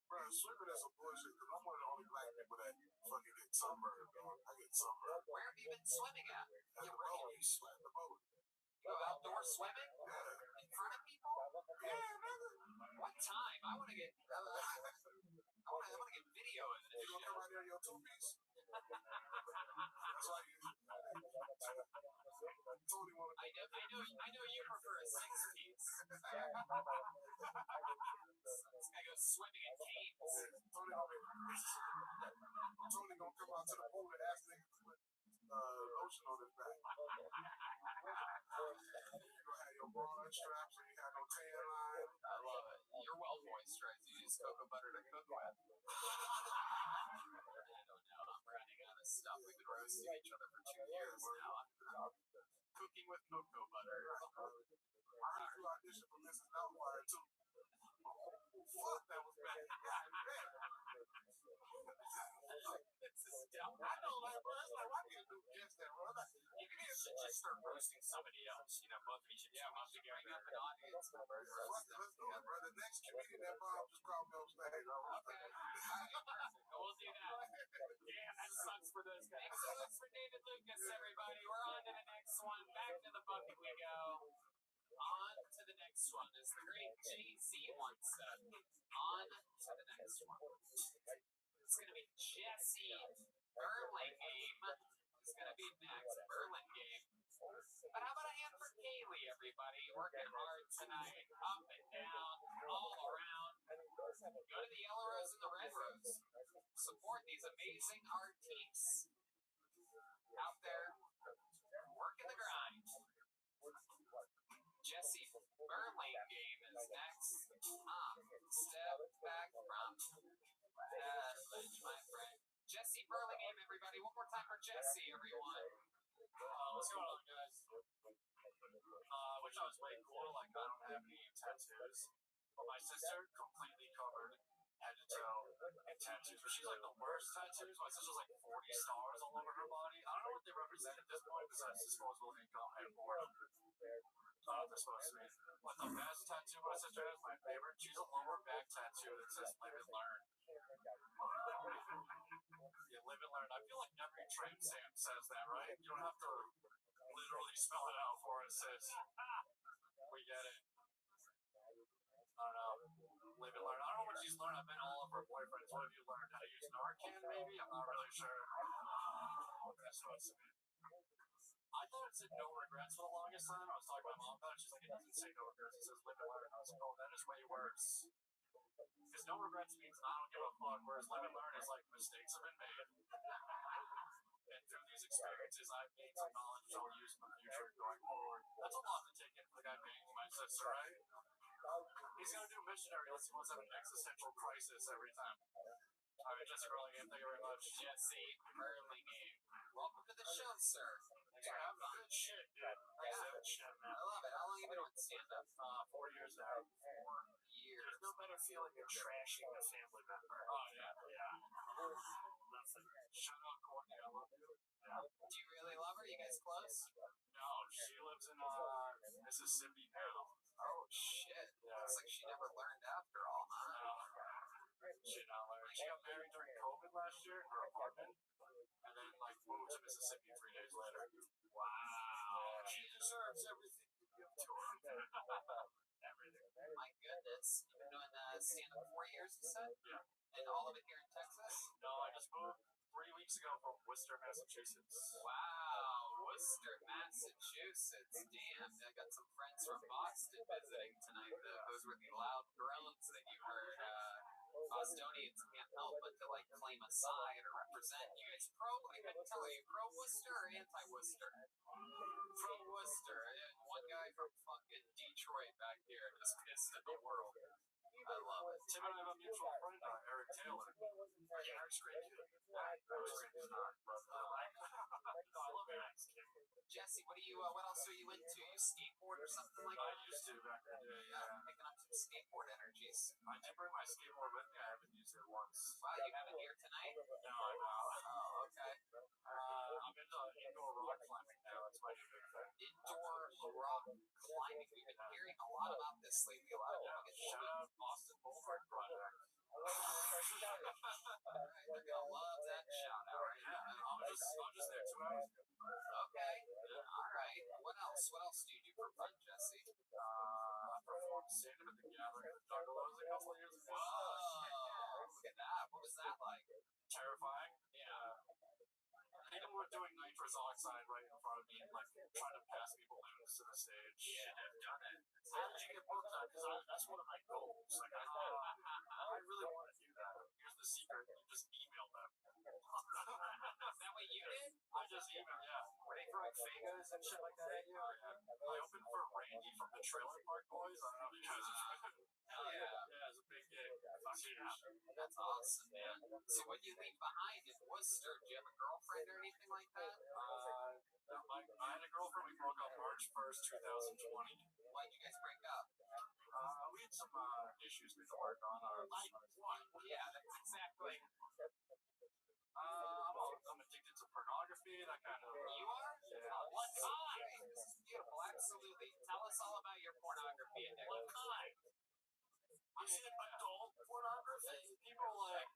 Bro, swimming is some bullshit because I'm one of the only black people that fucking get sunburned, dog. I get sunburned. Where have you been swimming at? At the boat, you sweat the boat. You go outdoor swimming? Yeah. In front of people? Yeah, nigga. What time? I want to get I want to get video of this You gonna shit. come out there in your 2-piece? That's why you. Tony wanna. I know you prefer a 6-piece. This guy goes swimming in caves. Tony gonna come out to the pool and ask niggas to put lotion on his back. You gonna have your bra straps and you have no tan line. I love it. You're well moisturized. You use cocoa butter to cook with. I don't know. I'm running out of stuff. We've been roasting each other for 2 years now. Cooking with cocoa butter. I heard you audition for Mrs. Doubtfire too. Fuck, that was bad. This is dumb. I know, like, bro. It's like, why do you do guess that, bro? You should just start roasting somebody else. You know, both of you should come up together. Bring up an audience. Fuck it, let's do it, bro. The next comedian that Bob just called me on stage. Okay. We'll do that. Damn, that sucks for those guys. Excellence for David Lucas, everybody. We're on to the next one. Back to the bucket we go. On to the next one. As the great Jay-Z once said, on to the next one. It's going to be Jesse Burlingame. It's going to be next. Burlingame. But how about a hand for Kaylee, everybody? Working hard tonight. Up and down, all around. Go to the Yellow Rose and the Red Rose. Support these amazing artists out there working the grind. Jesse Burlingame is next. Step back from that ledge, my friend. Jesse Burlingame, everybody. One more time for Jesse, everyone. What's going on, guys? Which I was way cool. Like, I don't have any tattoos. But my sister completely covered head to toe in tattoos. But she's like the worst tattoos. My sister's like 40 stars all over her body. I don't know what they represent at this point because disposable income and boredom. they're supposed to be. But the best tattoo my sister has, my favorite, she's a lower back tattoo that says "Live and Learn." Yeah, live and learn. I feel like every train stamp says that, right? You don't have to literally spell it out for us, sis. We get it. I don't know. Live and learn. I don't know what she's learned. I've met all of her boyfriends. What have you learned? How to use Narcan, maybe? I'm not really sure. That's supposed to be. I thought it said no regrets for the longest time. I was talking to my mom about it. She's like, it doesn't say no regrets. It says live and learn. I was like, oh, that is way worse. Because no regrets means I don't give a fuck. Whereas live and learn is like mistakes have been made. And through these experiences, I've gained some knowledge which I'll use in the future going forward. That's a lot to take in for the guy banging my sister, right? He's gonna do missionary unless he wants to have an existential crisis every time. All right, Jesse Burlingame, thank you very much. Jesse Burlingame. Welcome to the show, sir. You're having good shit, dude. Good shit, man. I love it. How long have you been on stand-up? 4 years now. 4 years. There's no better feeling than trashing a family member. Oh, yeah. Nothing. Shout out Courtney, I love you. Yeah. Do you really love her? You guys close? No, she lives in Mississippi now. Oh, shit. Yeah. Looks like she never learned after all, huh? She not learned. She got married during COVID last year in her apartment, and then moved to Mississippi 3 days later. Wow. She deserves everything you give to her. Everything. My goodness. You've been doing stand-up 4 years, you said? Yeah. And all of it here in Texas? No, I just moved 3 weeks ago from Worcester, Massachusetts. Wow, Worcester, Massachusetts. Damn, I got some friends from Boston visiting tonight. Those were the loud groans that you heard. Bostonians can't help but to claim a side or represent. You guys I couldn't tell, are you pro-Worcester or anti-Worcester? Pro-Worcester. And one guy from fucking Detroit back here is pissed at the world. I love it. Tim and I have a mutual friend, Eric Taylor. Yeah, Eric's great kid. I love Eric's kid. Jesse, what else are you into? You skateboard or something like that? I used to back in the day, Yeah, picking up some skateboard energies. I did bring my skateboard with me. I haven't used it once. Wow, you have it here tonight? No, I know. Oh, okay. I'm into indoor rock climbing now. That's my new big thing. Indoor rock climbing. We've been hearing a lot about this lately. A lot of people get Shout out Boston Boulevard Project. Alright, they're gonna love that shout out right now. I was just there 2 hours ago. Okay. Alright. What else do you do for fun, Jesse? I performed stand-up at the Gathering of the Juggalos a couple of years ago. Whoa! Look at that. What was that like? Terrifying. Yeah. People were doing nitrous oxide right in front of me and trying to pass people loose to the stage. Yeah, I've done it. How did you get booked on? Because that's one of my goals. I really want to do that. Here's the secret: you just email them. Is that what you did? I just emailed, yeah. Were they throwing Vegas and shit like that at you? I opened for Randy from the Trailer Park Boys. I don't know if you guys are. Hell yeah. Yeah, it's a big gig. That's awesome, man. So what do you leave behind in Worcester? Do you have a girlfriend or anything like that? I had a girlfriend. We broke up March 1st, 2020. Why'd you guys break up? We had some issues we had to work on. Like what? Yeah, that's exactly. I'm addicted to pornography. That kind of. You are? Yeah. What kind? This is beautiful. Absolutely. Tell us all about your pornography addiction. What kind? You said adult pornography? People are like,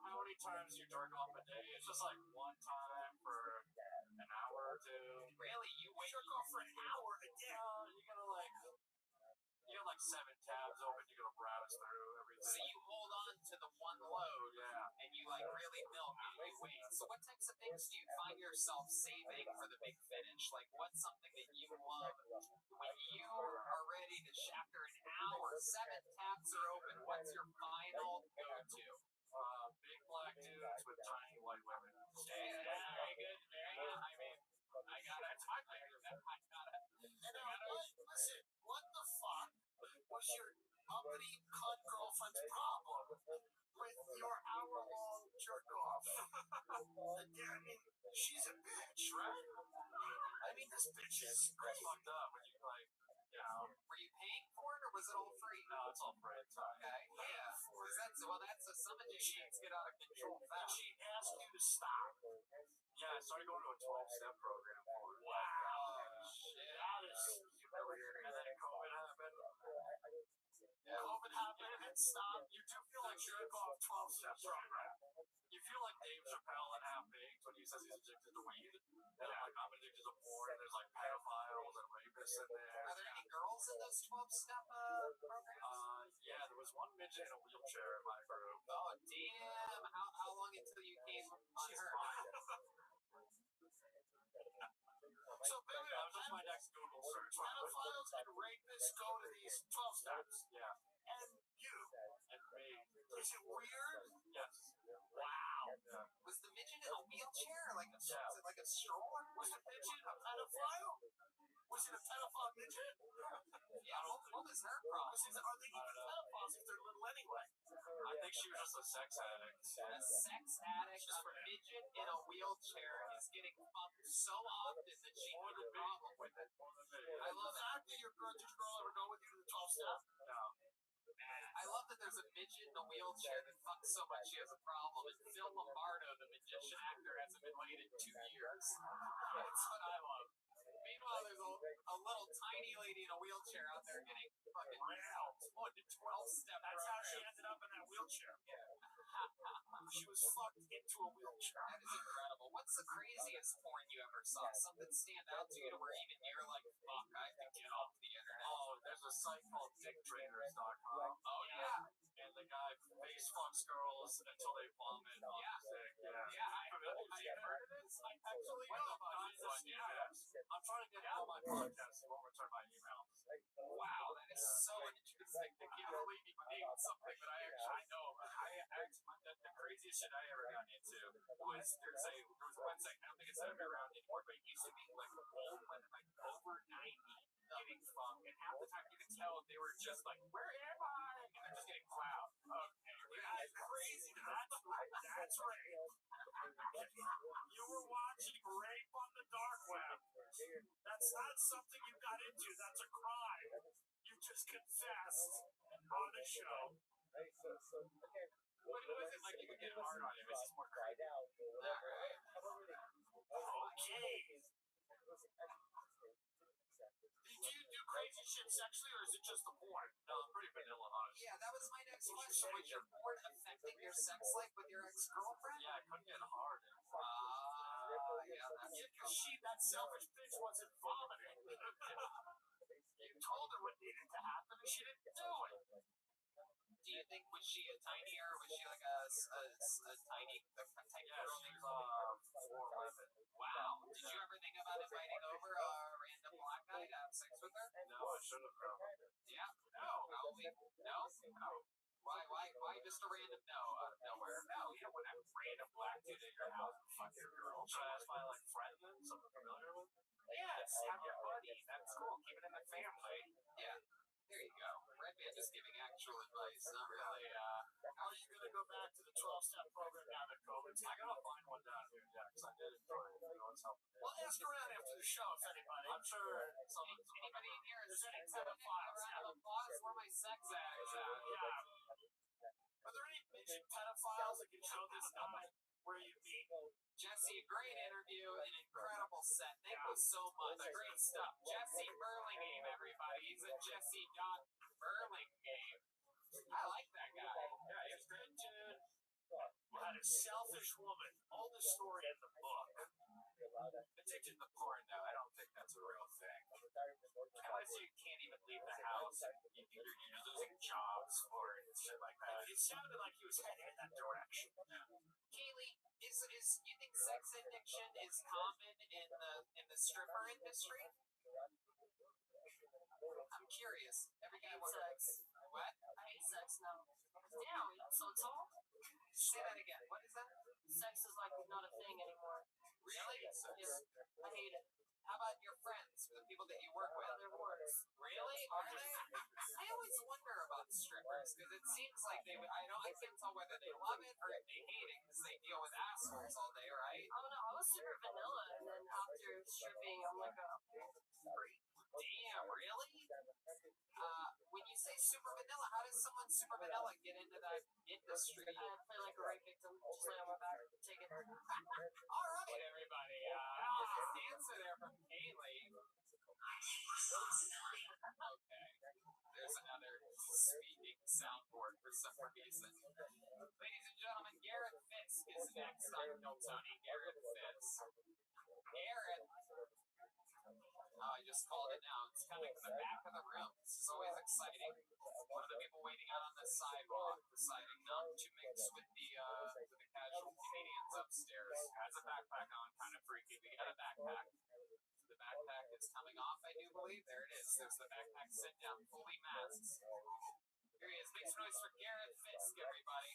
how many times do you jerk off a day? It's just one time for an hour or two. Really? You Jerk off for an hour a day? You got 7 tabs open. You gotta browse through everything. So you hold on to the one load, Yeah. and you really milk it. You wait. So what types of things do you find yourself saving for the big finish? What's something that you love when you are ready to after an hour, 7 tabs are open? What's your final go-to? Big black dudes with tiny white women. Yeah, very good. Very good. I mean, I got it. I got it. Listen, what the fuck was your uppity cunt girlfriend's problem with your hour-long jerk-off? I mean, she's a bitch, right? I mean, this bitch is fucked up when you Were you paying for it or was it all free? No, it's all free. Okay, yeah. That's some addictions get out of control fast. She asked you to stop. Yeah, I started going to a 12-step program for it. Wow. shit. That is humiliating. And then COVID happened. COVID happened and stopped. You do feel like you go off 12 steps wrong, right? You feel like Dave Chappelle and Half Baked when he says he's addicted to weed. And like, I'm addicted to porn, and there's like pedophiles and rapists in there. Are there any girls in those 12-step programs? Yeah, there was one midget in a wheelchair in my group. Oh, damn. How long until you came on her? So maybe that was just my next Google search. Pedophiles and rapists go to these 12 steps. Yeah. And you. And me. Is it weird? Yes. Wow. Yeah. Was the midget in a wheelchair? Like a, Yeah. was it like a stroller? Was the midget a pedophile? Was it a pedophile midget? Yeah, what was her problem? Are they even pedophiles if they're little anyway? I think she was just a sex addict. A sex addict, a midget in a wheelchair is getting fucked so often that she had a problem with it. I love the fact that your girl, did your girl ever go with you to the 12 step? No. I love that there's a midget in a wheelchair that fucks so much she has a problem. And Phil Lombardo, the magician actor, hasn't been laid in 2 years. That's what I love. Meanwhile, there's a little tiny lady in a wheelchair out there getting fucking on to 12-step. That's how she ended up in that wheelchair. She was fucked into a wheelchair. That is incredible. What's the craziest porn you ever saw? Something stand out to you to where even you're like, fuck, I have to get off the internet. Oh, there's a site called dicktrainers.com. Oh, yeah. And the guy face fucks girls until they vomit. Yeah. Sick. Yeah. Yeah, have you heard of this? I actually know about this. Yeah. I'm trying to get all my podcasts and won't return my emails. Wow, that is so interesting. I can't believe you named something that I know. The craziest shit I ever got into was there was a website, I don't think it's ever around anymore, but it used to be like old women, like over 90, getting fucked, and half the time you could tell they were just like, where am I? And they're just getting clout. Okay, that's crazy. That's rape. You were watching rape on the dark web. That's not something you got into. That's a crime. You just confessed on the show. What was it like? You could get hard on him. It's just more crazy. Alright. Okay. Do you do crazy shit sexually, or is it just the porn? No, I'm pretty vanilla, honestly. Yeah, that was my next question. Was your porn affecting your sex life with your ex-girlfriend? Yeah, I couldn't get hard. Yeah, that's because that selfish bitch wasn't vomiting. You told her what needed to happen, and she didn't do it. Do you think, was she a tinier, or was she like a tiny girl? She's 4'11". Wow. Did you ever think about inviting over a random black guy to have sex with her? No, I should have. Yeah. No. No. Why just a random nowhere? No, you don't want to have a random black dude at your house and fuck your girl. Should I ask my friend then? Someone familiar with? Yes. Have your buddy. That's cool. Keep it in the family. Yeah. There you go. Red Man just giving actual advice, not really, How are you going to go back to the 12-step program now that COVID's? I got to find one down here, yeah, because I did enjoy it. You know, it's helping. Well, ask around after the show if anybody. I'm sure anybody in here is any pedophiles. Round of applause for my sex act. Yeah. Are there any midget pedophiles that can show this guy where you meet? Jesse, great interview, an incredible set. Thank you so much. Great stuff. Jesse Burlingame, everybody. He's a Jesse Burlingame. I like that guy. Yeah, he's great, dude. What a selfish woman. All the story in the book. Addicted to porn, though. I don't think that's a real thing. Unless you can't even leave the house and you're losing jobs for it and shit like that. It sounded like he was heading in that direction. Kaylee, you think sex addiction is common in the stripper industry? I'm curious. Every guy wants sex. What? I hate sex now. Damn, so it's all? Say that again. What is that? Sex is like not a thing anymore. Really? Yeah, I hate it. How about your friends, the people that you work with? They're worse. Really? Are they? I always wonder about strippers because it seems like I can't tell whether they love it or if they hate it because they deal with assholes all day, right? I don't know. I was super vanilla, and then after stripping, I'm like, damn, really? When you say super vanilla, how does someone super vanilla get into that industry? I play like a rape victim, just lay on my back, take it. All right, everybody. Honest answer there from Kaylee. Okay. There's another speaking soundboard for some reason. Ladies and gentlemen, Garrett Fisk is next on Kill Tony. Garrett Fisk. Garrett. Oh, I just called it now. It's coming from the back of the room. This is always exciting. One of the people waiting out on the sidewalk deciding not to mix with the casual comedians upstairs. Has a backpack on, kind of freaky. We got a backpack. The backpack is coming off, I do believe. There it is. There's the backpack sit down, fully masked. Here he is. Make some noise for Garrett Fisk, everybody.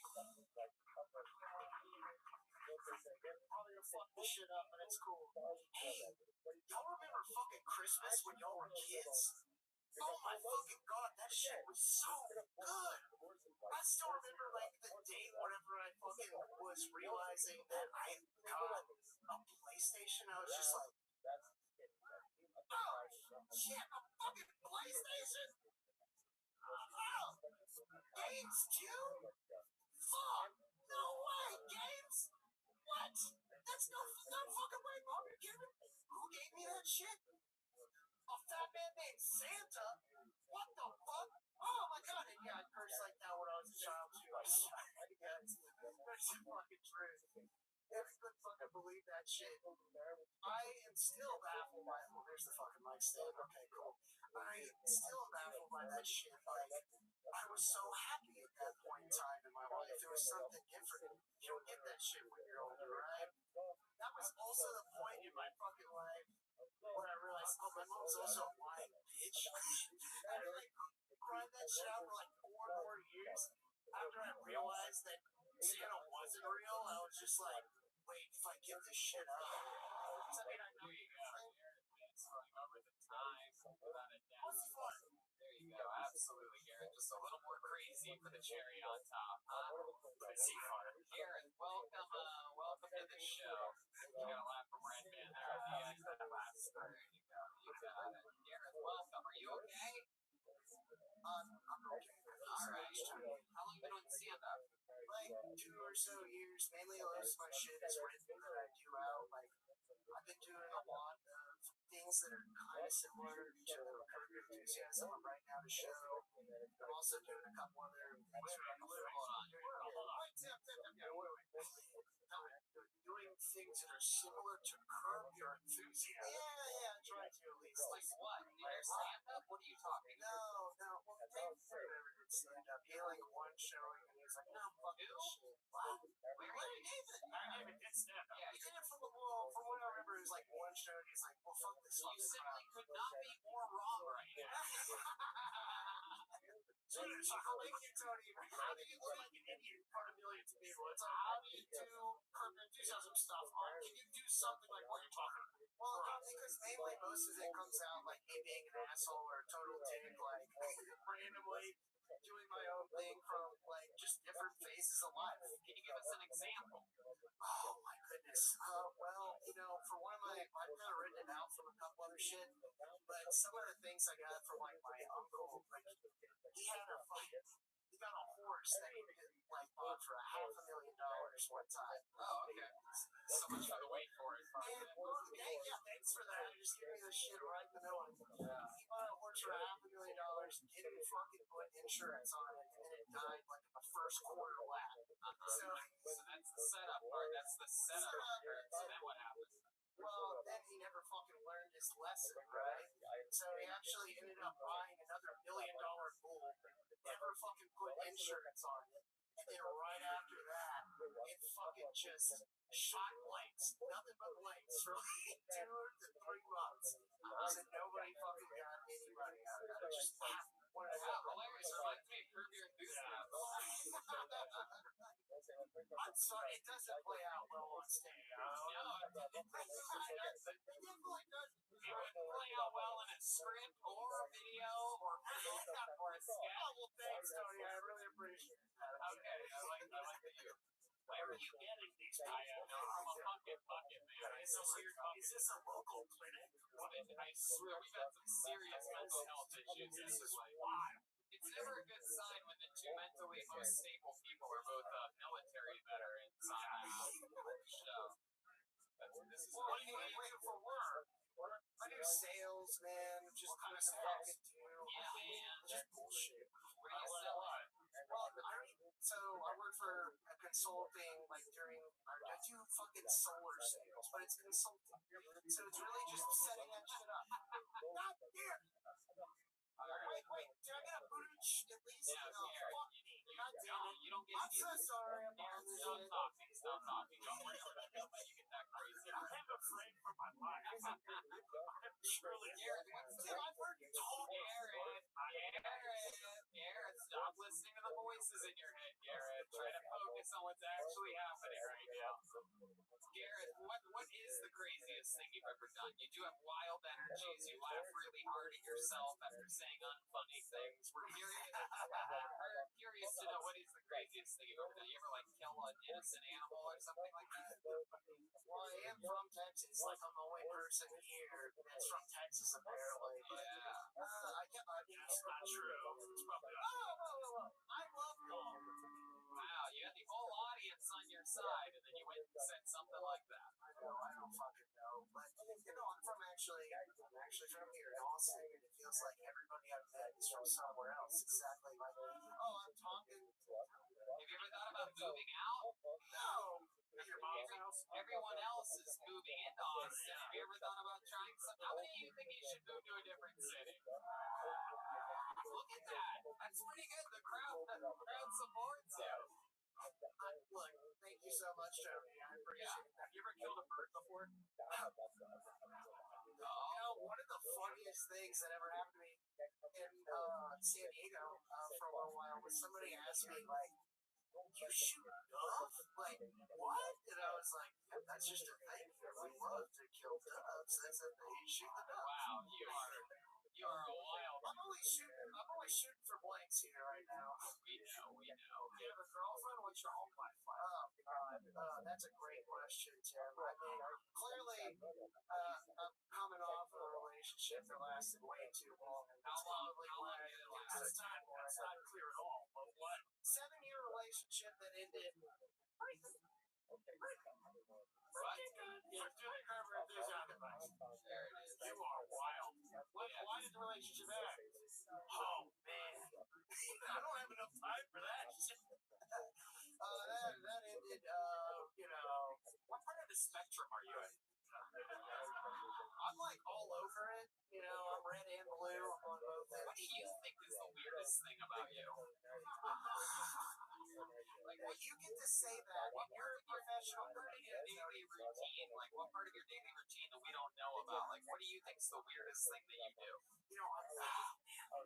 Probably gonna fuck this shit up, but it's cool. Hey, y'all remember fucking Christmas when y'all were kids? Oh my fucking god, that shit was so good. I still remember like the day whenever I fucking was realizing that I got a PlayStation. I was just like, oh shit, a fucking PlayStation? Oh, games too? Fuck, no way, games? What? That's no fucking way, Mom. You're kidding me? Who gave me that shit? A fat man named Santa? What the fuck? Oh my god, and yeah, I cursed like that when I was a child too. I swear. That's fucking true. Everyone fucking believe that shit. I am still baffled by it. Well, there's the fucking mic stand. Okay, cool. I am still baffled by that shit. Like, I was so happy at that point in time in my life. There was something different. You don't get that shit when you're older, right? That was also the point in my fucking life when I realized, oh, my mom's also a lying bitch. I like cried that shit out for like 4 more years. After I realized that Santa wasn't real, I was just like, wait, if I give this shit up. I mean, I know you got It's running over the time, without a doubt. what's fun? There you go. Absolutely, Garrett. Just a little more crazy for the cherry on top. I see fun. Garrett, welcome to the show. You got a laugh from Red Man there at the end of that last. There you go. You got it. Garrett, welcome. Are you okay? I'm okay. All right. How long you been on stand-up? Like 2 or so years. Mainly most of my shit is written that I do out. Like, I've been doing a lot of things that are kind of similar to Curb Your Enthusiasm. I'm writing out a show. I'm also doing a couple other things. Hold on. Wait, Tim. Yeah, wait. Doing things that are similar to Curb Your Enthusiasm. Yeah, I try to at least. Like what? Your stand-up? What are you talking about? No. Well, Dave never did stand up. He like one showing and he was like, no, fuck this shit. Wow. Larry David did stand up. Yeah, He did it from what I remember, it was like one show and he's like, well, fuck this You fucking simply crap. could not be more wrong right now. So how do you, Tony? How do you look like an idiot in front of millions of people? It's like, how do you do Curb Your Enthusiasm stuff? Can you do something like what you're talking about? Well, because mainly most of it comes out like me being an asshole or a total dick, like randomly doing my own thing from like just different phases of life. Can you give us an example? Oh my goodness. Well, for one of I've kind of written it out from a couple other shit, but some of the things I got from like my uncle, like he got a horse that he like bought for $500,000 one time. Oh, okay. So much for the wait for it. Yeah, thanks for that. You're just giving me this shit right in the middle. He bought a horse for $500,000, didn't fucking put insurance on it, and then it died like in the first quarter lap. So that's the setup part. That's the setup. So then what happens? Well, then he never fucking learned his lesson, right? So he actually ended up buying another $1 million bull, never fucking put insurance on it, and then right after that, it fucking just shot blanks, nothing but blanks for like 2 to 3 months. So nobody fucking got any money out of it. It just wanted to have Hilarious. Reminds me of Curb Your Enthusiasm. I'm sorry, it doesn't play out well on stage. No, it definitely does. It wouldn't play out well in a script or a video or a sketch. Oh, well, thanks, Tony. I really appreciate that. Okay, I like that you. Where are you getting these? I know from a bucket, man. Is this a local clinic? I swear, we've had some serious mental health issues. This is like wild. It's never a good sign when the two mentally most stable people are both military veterans on the show. This is What do you do for work? I do sales, man. Just kind of fucking do. Yeah, man. Just bullshit. Where do you sell it? Well, so I work for a consulting, like I do fucking solar sales, but it's consulting. So it's really just setting that shit up. God damn! Wait, did I get a bootage at least? Yeah, No, here. fuck me. God damn it. You don't get I'm so sorry about this Stop shit. talking. Stop talking. Don't worry about it. Don't let you get that crazy. I'm afraid for my life. I'm truly Garrett, what's the Dude, I've heard you talk. Garrett, stop listening to the voices in your head, Garrett. Try to focus on what's actually happening right now. Garrett, what is the craziest thing you've ever done? You do have wild energies. You laugh really hard at yourself after saying unfunny things. We're curious to know what is the craziest thing you've ever done. You ever like kill an innocent animal or something like that? Well, I am from Texas. Like, I'm the only person here that's from Texas, apparently. Yeah. I mean, it's not true. It's probably I love golf. Wow, you had the whole audience on your side, and then you went and said something like that. I don't fucking know. But, I'm actually from here in Austin, and it feels like everybody I've met is from somewhere else. Exactly like, I'm talking. Have you ever thought about moving out? No. your mom's house. Everyone else is moving into Austin. Have you ever thought about trying something? How many of you think you should move to a different city? Look at that. That's pretty good. The crowd supports you. Look, thank you so much, Tony. I appreciate that. You ever killed a bird before? One of the funniest things that ever happened to me in San Diego for a little while was somebody asked me, like, you shoot doves? Like, what? And I was like, yeah, that's just a thing. We love to kill doves. That's a thing. You shoot the doves. Wow, you are a wild. I'm only shooting for blanks here right now. We know. Do you have a girlfriend? What's your home life like? That's a great question, Tim. I mean, clearly, I'm coming off of a relationship that lasted way too long. How long did it last? That's not clear at all. But what? 7-year relationship that ended. Yeah, Julie Carver enthusiasm advice. There it is. You are wild. Why did the relationship end? Oh man, I don't have enough time for that. That ended. What part of the spectrum are you in? I'm like all over it. I'm red and blue. I'm on both ends. What do you think is the weirdest thing about you? Like, well, you get to say that. You're a professional. What part of your daily routine? Like, what part of your daily routine that we don't know about? Like, what do you think is the weirdest thing that you do?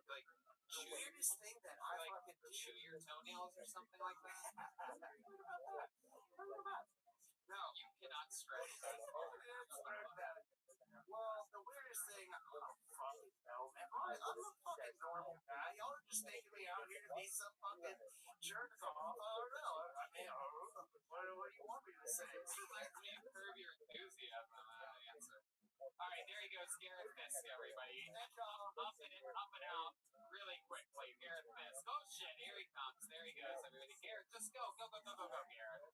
Like, The weirdest thing that I fucking do. chew your toenails or something like that? No. You cannot stretch. Well, the weirdest thing, I don't fucking know, man. I'm a fucking normal guy. Y'all are just making me out here to be some fucking jerk off. I don't know. I mean, what do you want me to say? Let me improve your enthusiasm on that answer. All right, there he goes, Garrett Fisk, everybody. Up and out really quickly. Garrett Fisk. Oh shit, here he comes. There he goes, everybody. Garrett, just go, Garrett.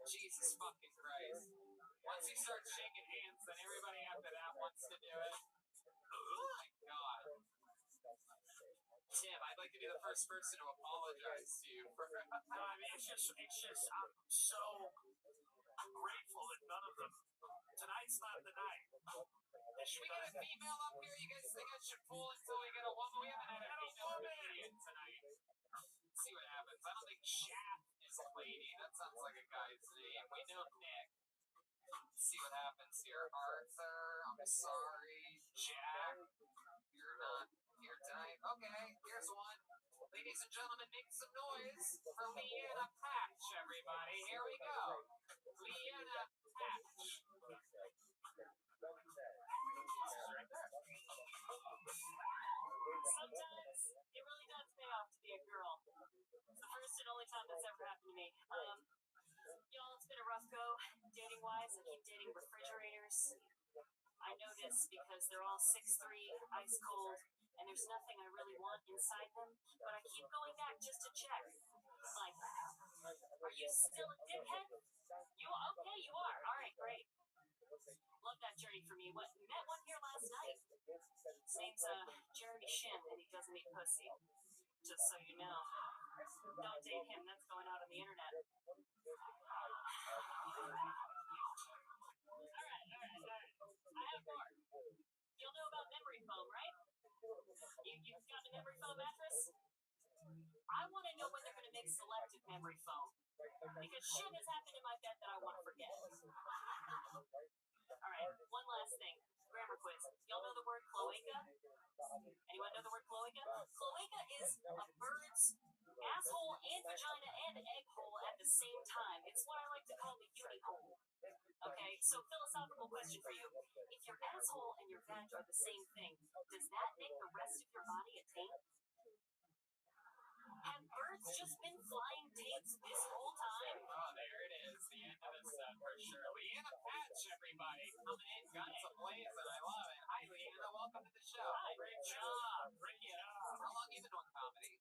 Jesus fucking Christ. Once he starts shaking hands, then everybody after that wants to do it. Oh my God. Tim, I'd like to be the first person to apologize to you for. No, I mean, it's just, I'm grateful that none of them. Tonight's not the night. Should we get a female up here? You guys think I should pull until we get a woman? We haven't had a female comedian tonight. Let's see what happens. I don't think Jack is a lady. That sounds like a guy's name. We know Nick. Let's see what happens here. Arthur, I'm sorry. Jack, you're not here tonight. Okay, here's one. Ladies and gentlemen, make some noise for Leanna Patch, everybody. Here we go. Leanna Patch. Sometimes it really does pay off to be a girl. It's the first and only time that's ever happened to me. Y'all, it's been a rough go. Dating wise, I keep dating refrigerators. I know this because they're all 6'3", ice cold, and there's nothing I really want inside them, but I keep going back just to check. Like, are you still a dickhead? You okay? You are. All right, great. Love that journey for me. What met one here last night. His name's Jeremy Shin, and he doesn't eat pussy. Just so you know. Don't date him. That's going out on the internet. All right. I have more. You'll know about memory foam, right? You've got a memory foam mattress? I want to know when they're going to make selective memory foam. Because shit has happened in my bed that I want to forget. Alright, one last thing. Grammar quiz. Y'all know the word cloaca? Anyone know the word cloaca? Cloaca is a bird's asshole and vagina and egg hole at the same time. It's what I like to call the uni hole. Okay, so philosophical question for you. If your asshole and your vag are the same thing, does that make the rest of your body a taint? Have birds just been flying taints this whole time? Oh, there it is. The end of the set for sure. Leanna Patch, everybody. Coming in, guns ablaze, and I love it. Hi, Leanna. Welcome to the show. Hi. Great job. How long you been doing comedy?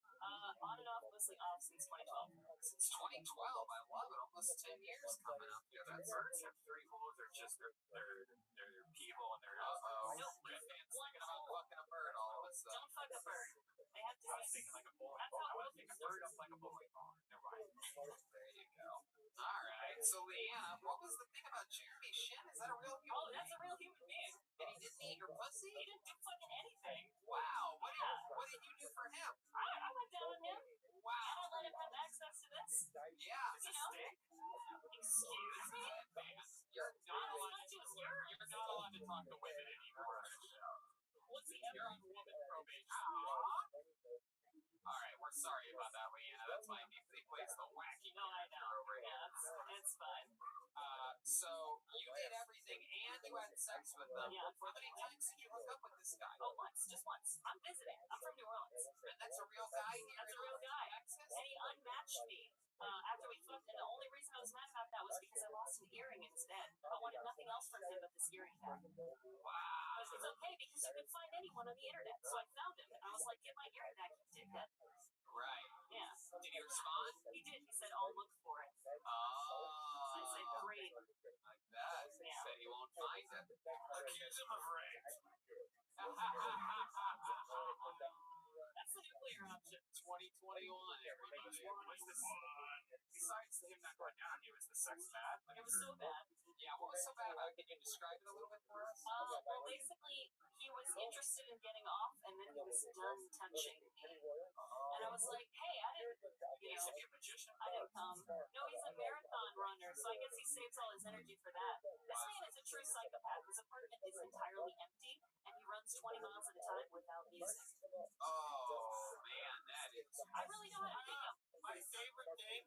On and off, mostly off since 2012. Since 2012. I love it. Almost 10 years coming up here. That's birds have three holes or just their people and their No, fans thinking about fucking a bird all of a sudden. don't fuck a bird. They have I was disease. thinking like a bowling That's ball. how I was thinking a bird up like a bowling ball. Never mind. There you go. All right. So, Leanna, what was the thing about Jeremy Shin? Is that a real human Oh, that's a real human being. And he didn't eat your pussy? He didn't do fucking anything. Wow. What did you do for him? I went down on him. Wow. And I let him have access to this. Yeah. You know? Excuse me? You're not allowed Not just yours. You're not allowed to talk to women anymore. What's the You're ever? on woman probation. All right, we're sorry about that, Leanna. That's why he plays the wacky No, I know. over here. Yeah, it's fine. So you did everything and you had sex with them. Yeah. How many times did you hook up with this guy? Oh, once. Just once. I'm visiting. I'm from New Orleans. And that's a real guy here. That's a real guy. Texas? And he unmatched me after we fucked. And the only reason I was mad about that was because I lost an earring in his bed. I wanted nothing else from him but this earring back. Wow. But it's okay because you can find anyone on the internet. So I found him and I was like, get my earring back, you dickhead. Right. Yeah. Did he respond? He did. He said, I'll look for it. Oh. I said, great. Like that. He Yeah. said he won't find it. Accuse him of rape. That's the nuclear option. 2021, everybody. Was this besides him not going down, he was the sex bad? It was so bad. Yeah, what was so bad about it? Can you describe it a little bit for us? Well, basically, he was interested in getting off, and then he was done touching me. And I was like, hey, I didn't, He used to be a magician. I didn't come. No, he's a marathon runner, so I guess he saves all his energy for that. This man is a true psychopath. His apartment is entirely empty, and he runs 20 miles at a time without music. Oh, man, that is. I really know how to make him. My favorite thing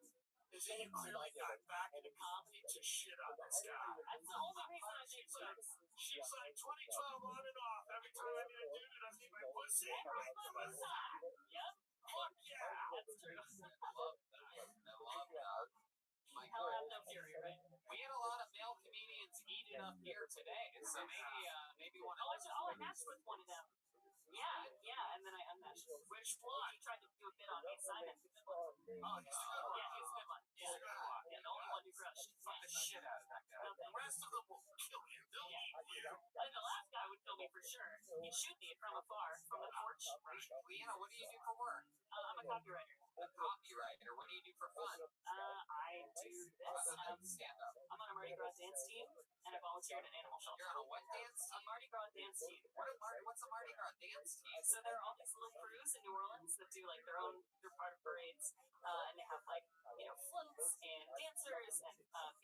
is that you clearly got back into comedy to shit on this guy. That's the only reason I make jokes. She's like 2012 on and off. Every time I meet a dude who doesn't eat my pussy, Every fucking time. Yep. fuck yeah. That's true. I love that. I love that. My Hell, I have God. no fury, right? We had a lot of male comedians eating up here today, so maybe one of us. I matched with one of them. Yeah, and then I unmatched. Which one? He tried to do a bit on me, Simon. Oh, he's the good one. Yeah, he's a good one. He's a good one. Yeah, the only one who crushed. Fuck the shit out of that guy. The rest of them will kill you. They'll eat you. And the last guy would kill me for sure. He'd shoot me from afar, from the porch. Leanna, what do you do for work? I'm a copywriter. A copywriter. What do you do for fun? I do this. Stand up. I'm on a Mardi Gras dance team, and I volunteer at an animal shelter. You're on a what dance A team? Mardi Gras dance team. What's a Mardi Gras dance team? So there are all these little crews in New Orleans that do like their part of parades, and they have like floats and dancers and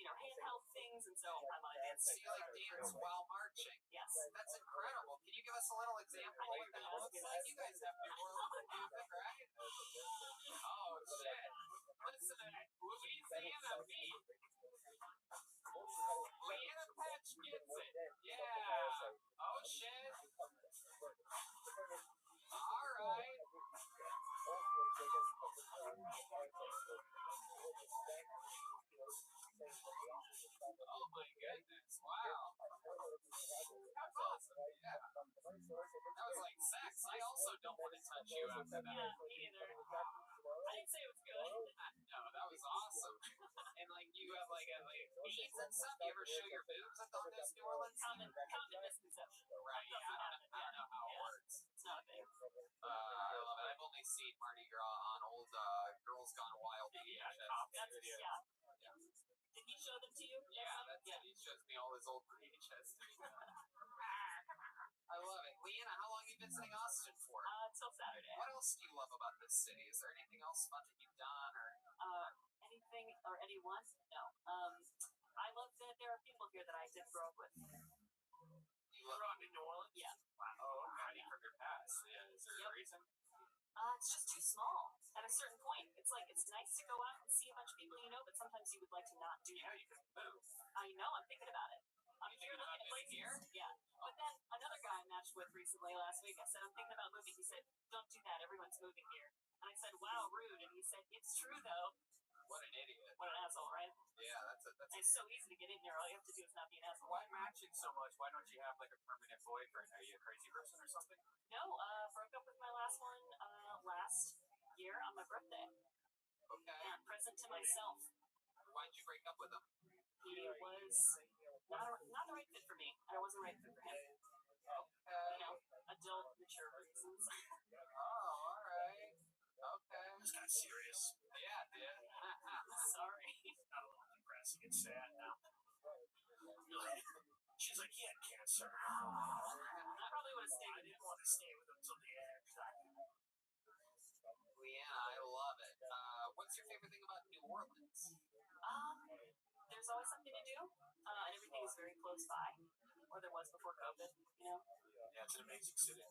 handheld things, and so I'm on a dance So team. you like dance while marching? Yes. That's incredible. Can you give us a little example of what that looks like? You guys have New Orleans music, right? Oh shit! Listen to that Louisiana beat. Leanna Patch gets it. Yeah. Oh shit. All right. Oh my goodness! Wow. That's awesome. Yeah. That was like sex. I also don't want to touch you after that. Yeah, me either. I didn't say it was good. No, that was awesome. And like you have like beats and stuff. You ever show your boobs at those New Orleans? Common misconception. Right, yeah, I don't know how it works. It's not a thing. I love it. I've only seen Mardi Gras on old Girls Gone Wild VHS. That's yeah. Did he show them to you? Yeah, that's it. He shows me all his old VHS. I love it. Leanna, how long have you been visiting Austin for? Till Saturday. What else do you love about this city? Is there anything else fun that you've done or Anything or anyone? No. I love that there are people here that I didn't grow up with. you love in New Orleans? Yeah. Oh, okay. From your past. Yeah, is there a reason? It's just too small. At a certain point, it's like it's nice to go out and see a bunch of people you know, but sometimes you would like to not do Yeah, that. you can move. I know. I'm thinking about it. I'm You here thinking about looking at moving places. here? Yeah. But then another guy I matched with recently last week, I said, I'm thinking about moving. He said, don't do that. Everyone's moving here. And I said, wow, rude. And he said, it's true, though. What an idiot. What an asshole, right? Yeah, that's And it's so easy to get in here. All you have to do is not be an asshole. Why matching so much? Why don't you have like a permanent boyfriend? Are you a crazy person or something? No, broke up with my last one last year on my birthday. Okay. And present to myself. Why'd you break up with him? He was not the right fit for me. I wasn't the right fit for him. You know, adult, mature reasons. Oh, alright. Okay. This got serious. Yeah, dude. Sorry. Not a little depressing. It's sad now. She's like, he had cancer. I probably would have stayed I with didn't him. want to stay with him till the end. Leanna, I love it. What's your favorite thing about New Orleans? There's always something to do, and everything is very close by, or there was before COVID. You know. Yeah, it's an amazing city.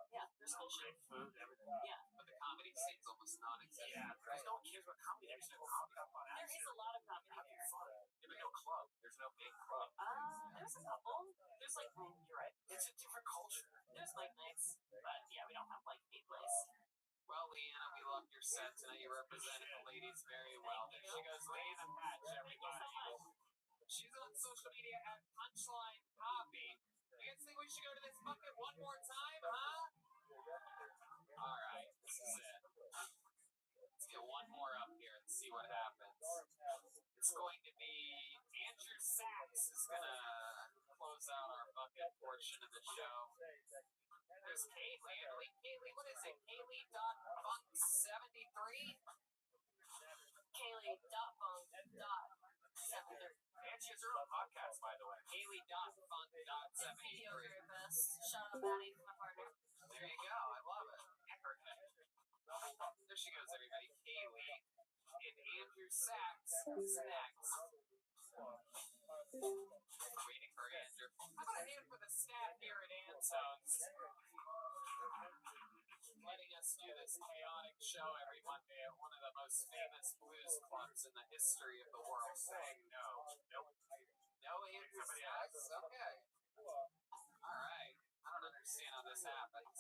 Yeah, there's cool shit. Great food, everything. Yeah. But the comedy scene's almost non-existent. Yeah, because no one cares about comedy. There's no comedy up on There is a lot of comedy there. There's no club. There's no big club. There's a couple. There's like, you're right. It's a different culture. There's like nights, but yeah, we don't have like a place. Well, Leanna, we loved your set tonight. You represented the ladies very well. There she goes, Leanna Patch, everybody. She's on social media at Punchline Coffee. You guys think we should go to this bucket one more time, huh? All right, this is it. Let's get one more up here and see what happens. It's going to be Andrew Sachs is going to close out our bucket portion of the show. There's Kaylee. Kaylee, what is it? Kaylee.funk73? Kaylee.funk.73. And she has her own podcast, by the way. Kaylee.funk.73. Very best. Shout out Maddie, my partner. There you go. I love it. Perfect. There she goes, everybody. Kaylee and Andrew Sachs is next. Waiting for Andrew. How about a hand for the staff here at Antone's? Letting us do this chaotic show every Monday at one of the most famous blues clubs in the history of the world. Saying no. Nope. No Andrew Sachs? Okay. Alright. I don't understand how this happens.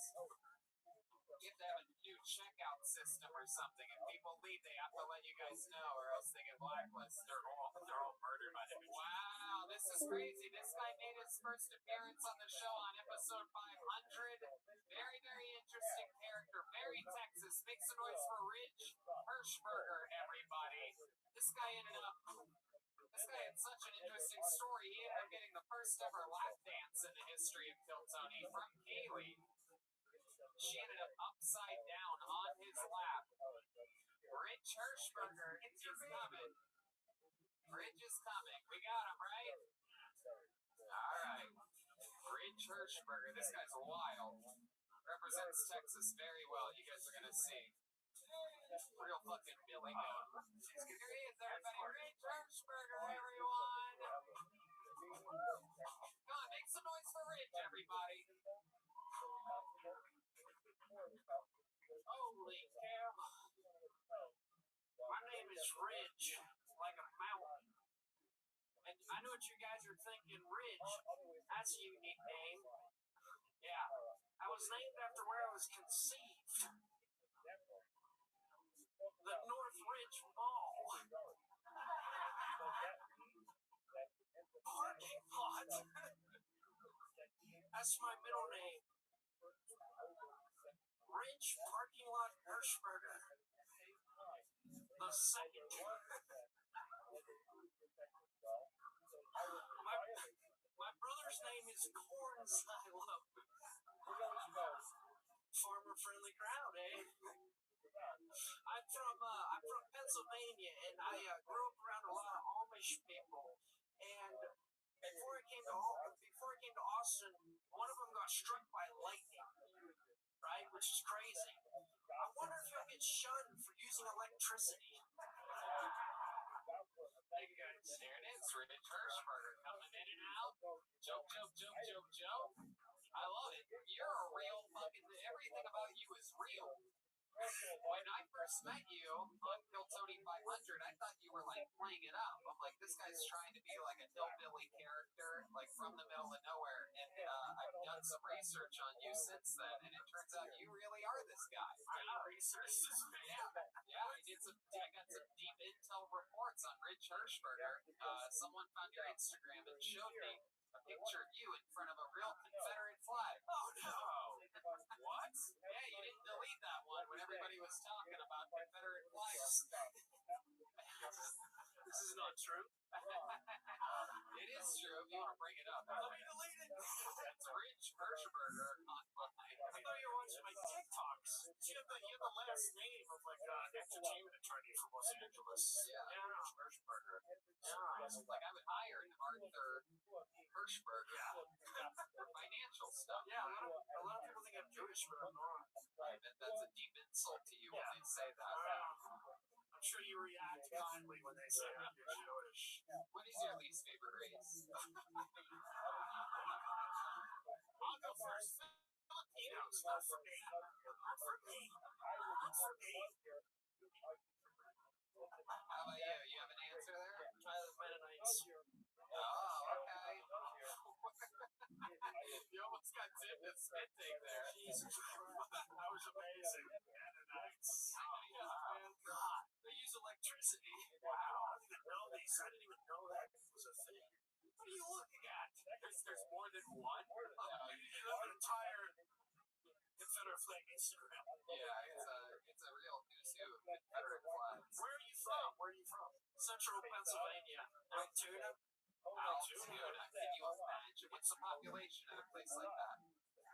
You have to have a new checkout system or something. If people leave, they have to let you guys know, or else they get blacklisted. They're all murdered by the machine. Wow, this is crazy. This guy made his first appearance on the show on episode 500. Very, very interesting character. Very Texas. Make some noise for Ridge Hirschberger, everybody. This guy had such an interesting story. He ended up getting the first ever lap dance in the history of Kill Tony from Kaylee. She ended up upside down on his lap. Ridge Hirschberger is coming. Ridge is coming. We got him, right? Alright. Ridge Hirschberger. This guy's wild. Represents Texas very well. You guys are going to see. Real fucking Billy Goat. Here he is, everybody. Ridge Hirschberger, everyone. Come on, make some noise for Ridge, everybody. Holy cow. My name is Ridge, like a mountain. And I know what you guys are thinking, Ridge. That's a unique name. Yeah, I was named after where I was conceived. The North Ridge Mall. Parking lot. That's my middle name. Ridge Parking Lot Hirschberger. The second. My brother's name is Corn Silo. Farmer friendly crowd, eh? I'm from Pennsylvania, and I grew up around a lot of Amish people. And before I came to Austin, one of them got struck by lightning, right? Which is crazy. I wonder if you'll get shunned for using electricity. Hey guys, there it is. Rich Hirschberger coming in and out. Joke. I love it. You're a real fucking. Everything about you is real. When I first met you on Kill Tony 500, I thought you were like playing it up. I'm like, this guy's trying to be like a hillbilly character, like from the middle of nowhere. And I've done some research on you since then, and it turns out you really are this guy. I researched this man. Yeah, I got some deep intel reports on Rich Hirschberger. Someone found your Instagram and showed me a picture of you in front of a real Confederate flag. Oh no! What? Yeah, you didn't delete that one when everybody was talking about Confederate flags. This is not true. It is true if you want to bring it up. Let me delete it. It's Rich Hirschberger online. I thought you were watching my TikToks. You have the last name of like an entertainment attorney from Los Angeles. Yeah. Rich Hirschberger. Like I would hire an Arthur Hirschberger for financial stuff. Yeah, a lot of people think I'm Jewish, but I'm not. Right, that's a deep insult to you when they say that. I'm sure you react kindly when they say that you're Jewish. What is your least favorite race? I'll go first. Filipinos, not for me. Not for me. Not for me. How about you? You have an answer there? Mennonites. Oh, okay. You almost got Tim to spit take there. Jesus Christ. That was amazing. Mennonites. Oh, God. They use electricity. Wow. I didn't even know these. I didn't even know that was a thing. What are you looking at? There's more than one? You have an entire Confederate flag Instagram. Yeah, it's a real who's who of Confederate flags. Where are you from? Where are you from? Central Pennsylvania. Altoona? Altoona. Can you imagine? What's the population of a place like that?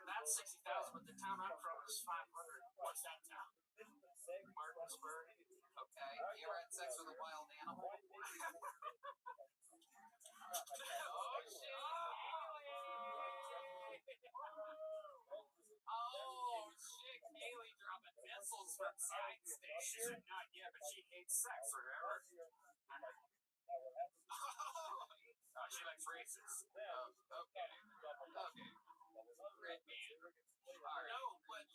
That's 60,000, but the town I'm from is 500. What's that town? Martinsburg. Okay. You ever had sex with a wild animal? Oh, shit. Oh, shit. Kaylee dropping missiles from side station. Not yet, but she hates sex, remember? Oh, she likes races. Oh, okay. Great man. All right. No, but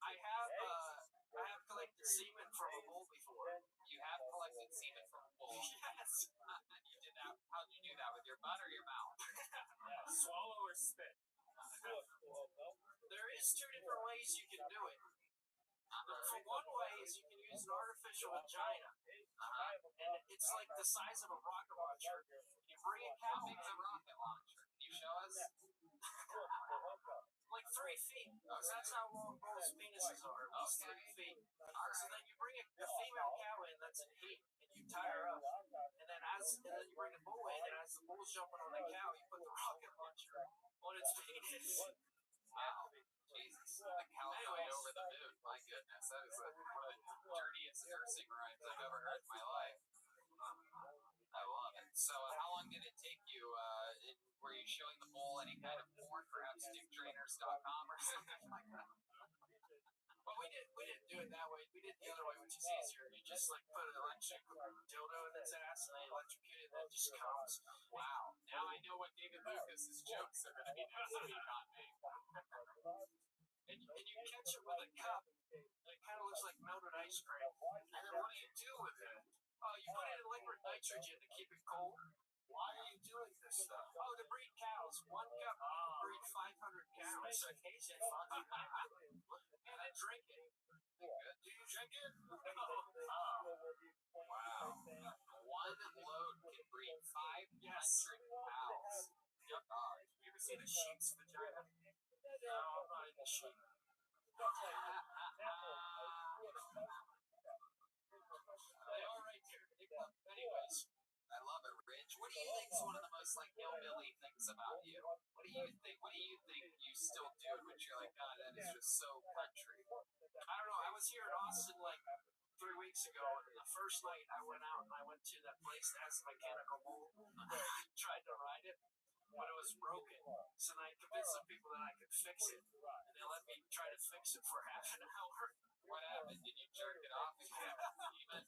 I have collected semen from a bull before. You have collected semen from a bull. Yes. You did that. How'd you do that? With your butt or your mouth? Swallow or spit. There is two different ways you can do it. For one way is you can use an artificial vagina. And it's like the size of a rocket launcher. You bring a cow, How big's a rocket launcher? Can you show us? like 3 feet. Because that's how long bulls' penises are. At least 3 feet. So then you bring a female cow in that's in heat, and you tie her up. And then you bring the bull in, and as the bull's jumping on the cow, you put the rocket launcher on its penis. Wow. Jesus. The cow going over the moon. My goodness. That is one of the dirtiest nursing rhymes I've ever heard in my life. I love it. So, how long did it take you? Were you showing the bull any kind of porn, perhaps dicktrainers.com or something like that? Well, we didn't do it that way. We did the other way, which is easier. You just like put an electric dildo in its ass, and they electrocute it, and it just comes. Wow. Now I know what David Lucas's jokes are going to be next week on me. And you catch it with a cup, and it kind of looks like melted ice cream. And then what do you do with it? Oh, you put it in liquid nitrogen to keep it cold. Why are you doing this stuff? Oh, to breed cows. 1 cup will breed 500 cows. And then drink it. Good. Do you drink it? Wow. One load can breed 500 cows. Yep. You ever see the sheep's vagina? No, I'm not into sheep. They are right there. most like hillbilly things about you. What do you think? What do you think you still do, which you're like, God, that is just so country. I don't know. I was here in Austin like 3 weeks ago, and the first night I went out and I went to that place that has the mechanical bull. Tried to ride it, but it was broken. So then I convinced some people that I could fix it, and they let me try to fix it for half an hour. What happened? Did you jerk it off and get even?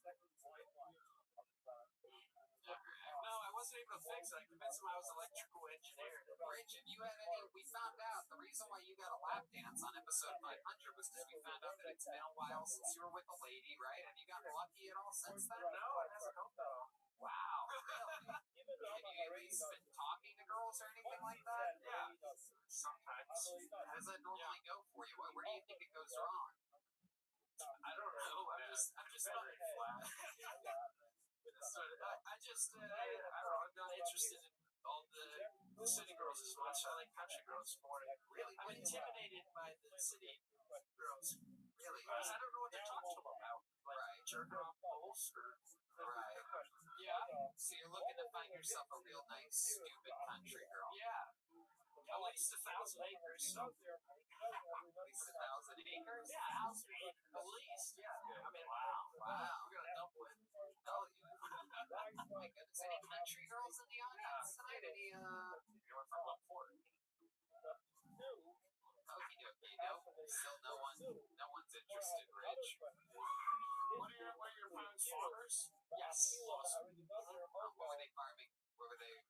No, I wasn't able to fix it. I convinced them I was an electrical engineer. Rich, if you had any, we found out the reason why you got a lap dance on episode 500 was because we found out that it's been a while since you were with a lady, right? Have you gotten lucky at all since then? No, it hasn't helped at all. Wow, really? Have you at least been talking to girls or anything like that? Yeah, sometimes. How does that normally go for you? Where do you think it goes wrong? I don't know. I'm just not flat. So I don't know. I'm not interested in all the city girls as much. I like country girls more. Really? I'm intimidated by the city girls. Really? Because I don't know what they're talking about. Like Right. jerking off poles or. Right. Yeah. So you're looking to find yourself a real nice, stupid country girl. Yeah. At least 1,000 acres. So. At least 1,000 acres? Yeah, 1,000 acres. At least. Yeah. I mean, wow. Wow. We're gonna double it. Hell yeah. My goodness. Any country girls in the audience tonight? Any, Anyone from Lockport? Okie dokie, nope. Still no one's interested, Rich. What are your parents farmers? Yes. Awesome. What were they farming? What were they?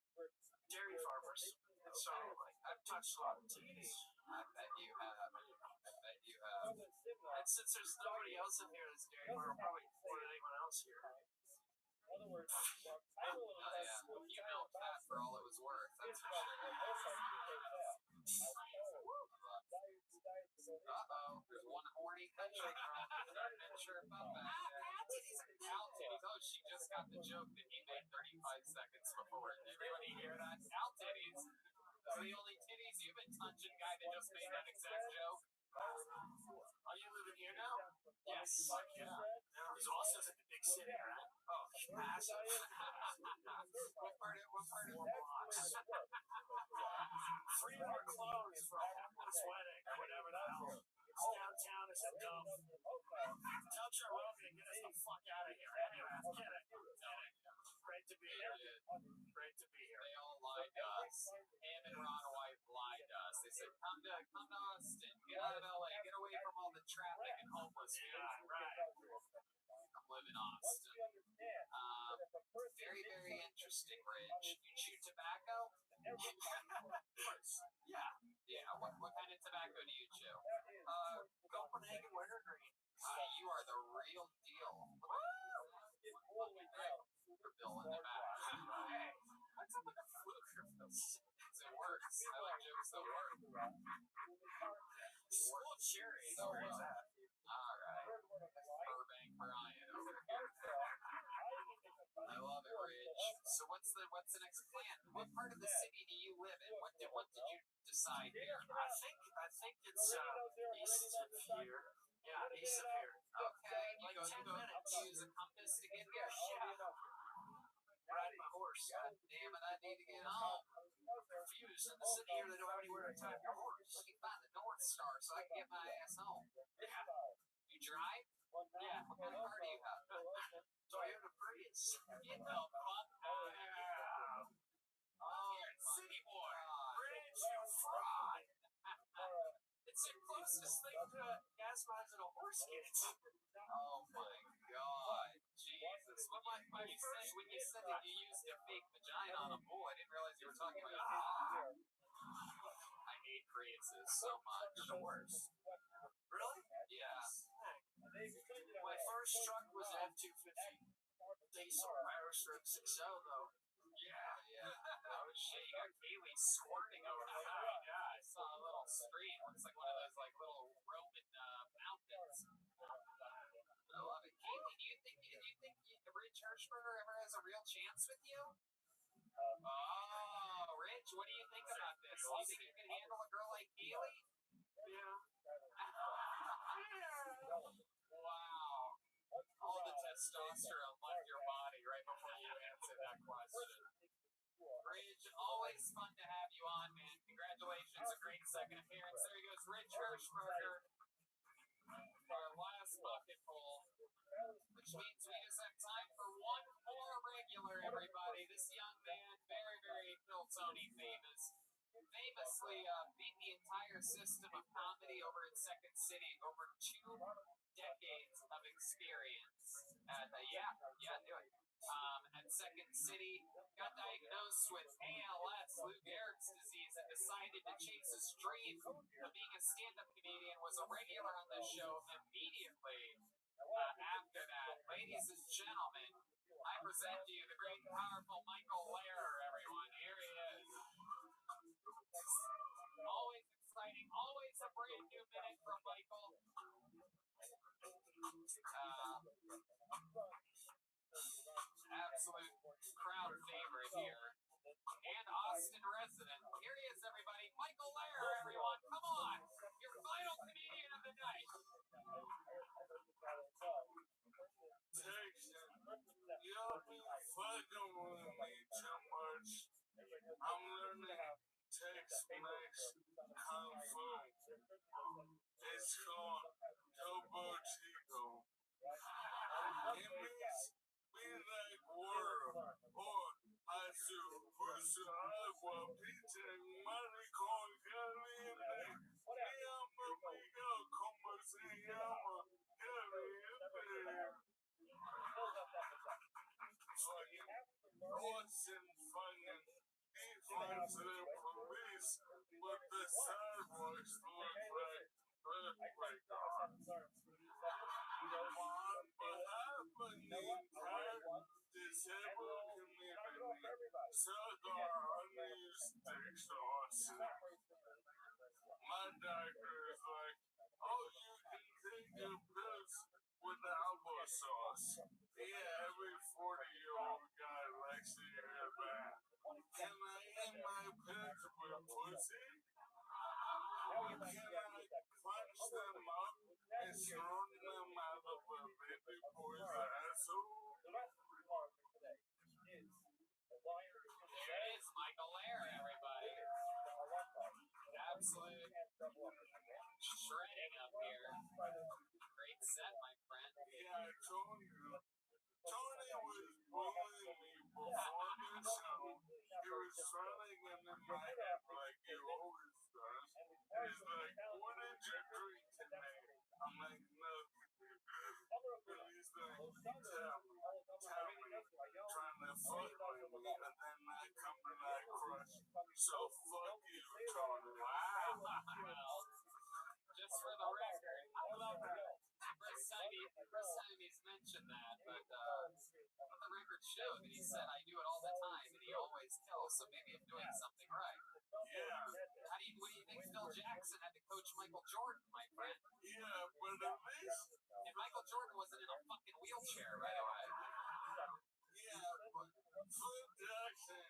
Dairy farmers. So like I've touched a lot of titties. I bet you have. I bet you have. And since there's nobody else in here that's dairy farmer, probably more than anyone else here. Oh yeah. You milked that for all it was worth. That's for sure. Uh-oh. There's one horny country girl. Not sure about that. Cow titties. Oh, she just got the joke that he made 35 seconds before. Did everybody hear that? Cow titties. Those are the only titties you've been touching, guy that just made that exact joke. Are you living here now? Yes. Fuck yeah. There's also a big city, right? Oh, massive. What part of 4 blocks. 3 more clothes for a homeless wedding or whatever the hell. It's downtown, it's a dump. Tell Joe to get us the fuck out of here. Anyway, get it. Great to be here. Great to be here. They all lied to us. Him and Ron White lied to us. They said, come to Austin. Get out of LA. Get away from all the traffic and homeless people. Yeah, right. Come live in Austin. Very, very interesting, Rich. You chew tobacco? Yeah. Yeah. What kind of tobacco do you chew? Copenhagen wintergreen. You are the real deal. For Bill in the back. Hey, what's up with the fluker? It works. I like jokes that work. School cherry. So Where is that? Alright. Burbank, Brian over here. I love it, Rich. So what's the next plan? What part of the city do you live in? What did you decide here? I think it's east of here. Yeah, east of here. Okay, you Like go 10 minutes. use a compass to get here. Yeah. Riding my horse. God damn it, I need to get home. Confused. In the city here, they don't have anywhere to tie your horse. Let me find the North Star so I can get my ass home. Yeah. You drive? Yeah. What kind of car do you have? Toyota Prius. Get the fuck out of here. Oh, City boy. God. Bridge, you fraud. It's the closest thing to gas miles and a horse gets. Oh my God, Jesus! When you said that you used a fake vagina on a bull, I didn't realize you were talking about. I hate Priuses so much. The worst. Really? Yeah. My first truck was an F-250. Diesel Irish Rim 6.0 though. Yeah. Oh shit! You got Kaylee squirting over the side. Yeah, I saw a little stream. Looks like one of those like little Roman mountains. I love it. Kaylee, do you think Rich Hirschberger ever has a real chance with you? Oh, Rich, what do you think about this? Do you think you can handle a girl like Kaylee? Yeah. Wow. All the testosterone left your body right before you answered that question. Rich, Always fun to have you on, man. Congratulations, a great second appearance. There he goes, Rich Hirschberger. Our last bucket full, which means we just have time for one more regular, everybody. This young man, very, very Phil Tony famous. Famously beat the entire system of comedy over at Second City, over 2 decades of experience. At do it. At Second City, got diagnosed with ALS, Lou Gehrig's disease, and decided to chase his dream of being a stand-up comedian. Was a regular on the show immediately after that. Ladies and gentlemen, I present to you the great and powerful Michael Lehrer, everyone. Here he is. Always exciting, always a brand new minute from Michael. Absolute crowd favorite here. And Austin resident. Here he is, everybody. Michael Lehrer, everyone. Come on. Your final comedian of the night. Texting. Y'all be fucking with me too much. I'm learning Tex-Mex Kung Fu. It's called Topo Chico. It means be like world or Azu Pusu Agua Pizza Money Con Caliente. Me amo amigo como se llama Caliente. Fucking Austin fucking defense to the police, but the sidewalks look like on behalf of the entire disabled community, suck our unused dick sauce. My doctor is like, oh, you can take your pills with applesauce. Yeah, every 40-year-old guy likes to hear that. Can I eat my pills with pussy? Can I punch them up and throw them out of a baby boy's asshole? Here it is, Michael Lehrer, everybody. Absolute shredding up here. Great set, my friend. Yeah, I told you. Tony was bullying me before the show. He was trying to get in my head like he always does. He's like, what did you drink today? I'm like, nothing. And he's like, tell me, trying to fuck with me, and then I come and I crush. So fuck you, Tony. Wow. Just for the record, I love that. First time he's mentioned that, but let the record show that he said I do it all the time and he always kills, so maybe I'm doing something right. Yeah. What do you think Phil Jackson had to coach Michael Jordan, my friend? Yeah, but at least. And Michael Jordan wasn't in a fucking wheelchair, by the way. Yeah, but Phil Jackson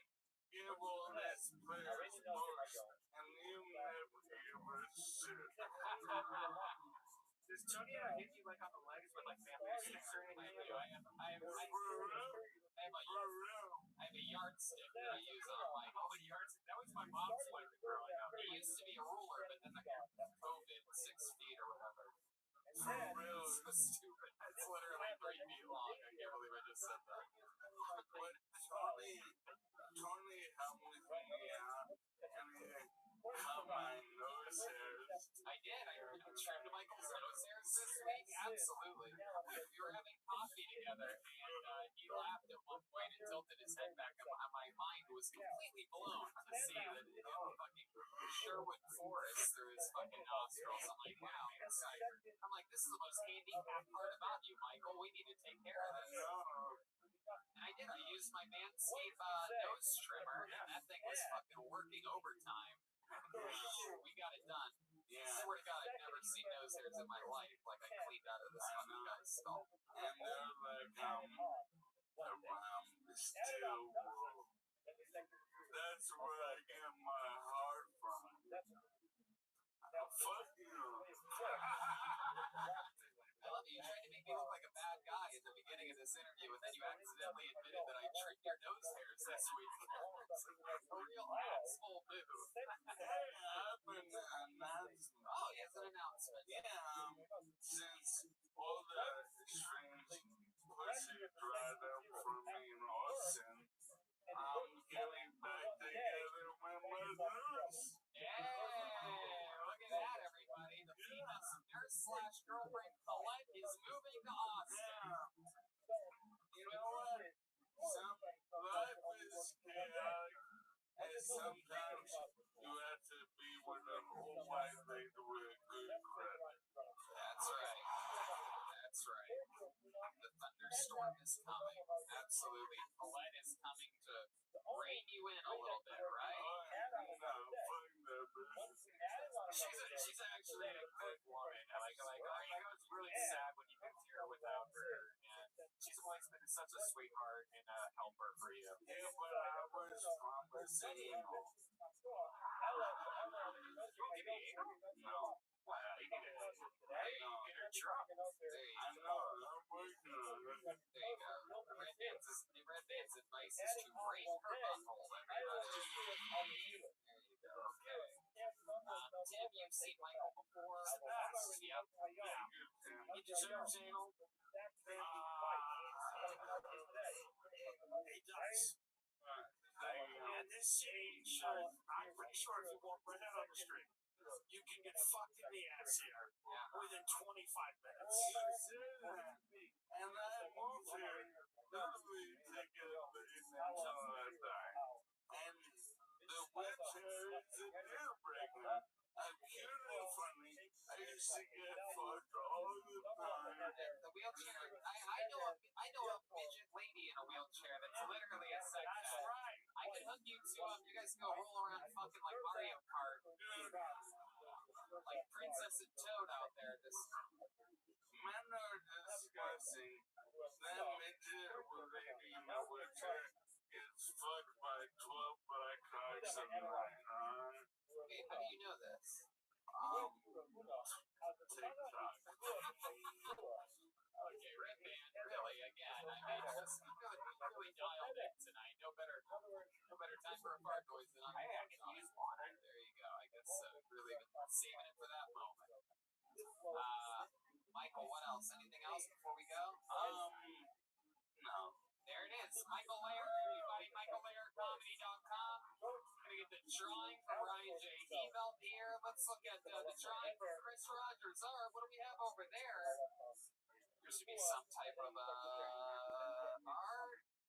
gave all his players books, and you never give a shit. Does Tony ever hit you like on the legs with like bamboo sticks or anything? I do. I have a yardstick that I use on my. Oh, the yardstick. That was my mom's weapon growing up. It used to be a ruler, but then the COVID 6 feet or whatever. For real. So stupid. It's literally 3 feet long. I can't believe I just said that. But Tony helped me out, and he cut my nose hairs. I did. I trimmed Michael's nose hairs this week. Absolutely. We were having coffee together, and he laughed at one point and tilted his head back, and my mind was completely blown to see that fucking Sherwood Forest through his fucking nostrils. I'm like, wow, I'm like, this is the most handicapped part about you, Michael. We need to take care of this. And I did. I used my Manscaped nose trimmer, and that thing was fucking working overtime. We got it done. Yeah. I swear to God, I've never seen nose hairs in my life like I cleaned out of this fucking guy's skull. And they're like, still wool. That's where I get my heart from. Fuck you. I love you. You tried to make me look like a bad guy at the beginning of this interview, and then you accidentally admitted that I trimmed your nose hairs this week. A real asshole move. Hey, I've been announcing. Oh, he has an announcement. Yeah, since all the strings pussy dried up for me in Austin, I'm getting back together with my nurse. Yeah, look at that, everybody. The famous nurse/girlfriend Colette is moving to Austin. You know what? Life is chaotic, and sometimes you have to be with an old white lady with good credit. That's right. That's right. The thunderstorm is coming. Absolutely. Colette is coming to rein you in a little bit, right? No, fuck that bitch. She's actually a good woman. Like it was really sad when you moved here without her, and she's always been such a sweetheart and a helper for you. Yeah, but I was promised anal. You won't give me anal? No. Wow, you need to get her drunk. There you I go. know, I'm working on it. There you go. The red band's advice is to rape her butthole, everybody. There you go. Okay. Tim, you've seen Michael before. Yep. Yeah. He deserves anal. He does. And this city should, I'm pretty sure if you walk right out on the street, you can get fucked in the ass here within 25 minutes. And I moved here literally to get laid until I die. And the wheelchair is a deal breaker. I'm cute and funny. I used to get fucked all the time. The wheelchair. I know a midget lady in a wheelchair that's literally a sex That's addict. right. I can hook you two up. You guys go roll around fucking like Mario Kart. Like Princess and Toad out there. Just Men are disgusting. That midget lady in the wheelchair gets fucked by 12 black cocks a night, huh? wait, how do you know this? TikTok. Okay, Red Band, really, again. I mean, just really dialed in tonight. No better time for a fart noise than I can use one. There you go. I guess really been saving it for that moment. Michael, what else? Anything else before we go? No. There it is. Michael Lair, everybody. MichaelLairComedy.com. Gonna get the drawing from Ryan J. Hebelt here. Let's look at the drawing from Chris Rogers. All right, what do we have over there? There should be some type of art.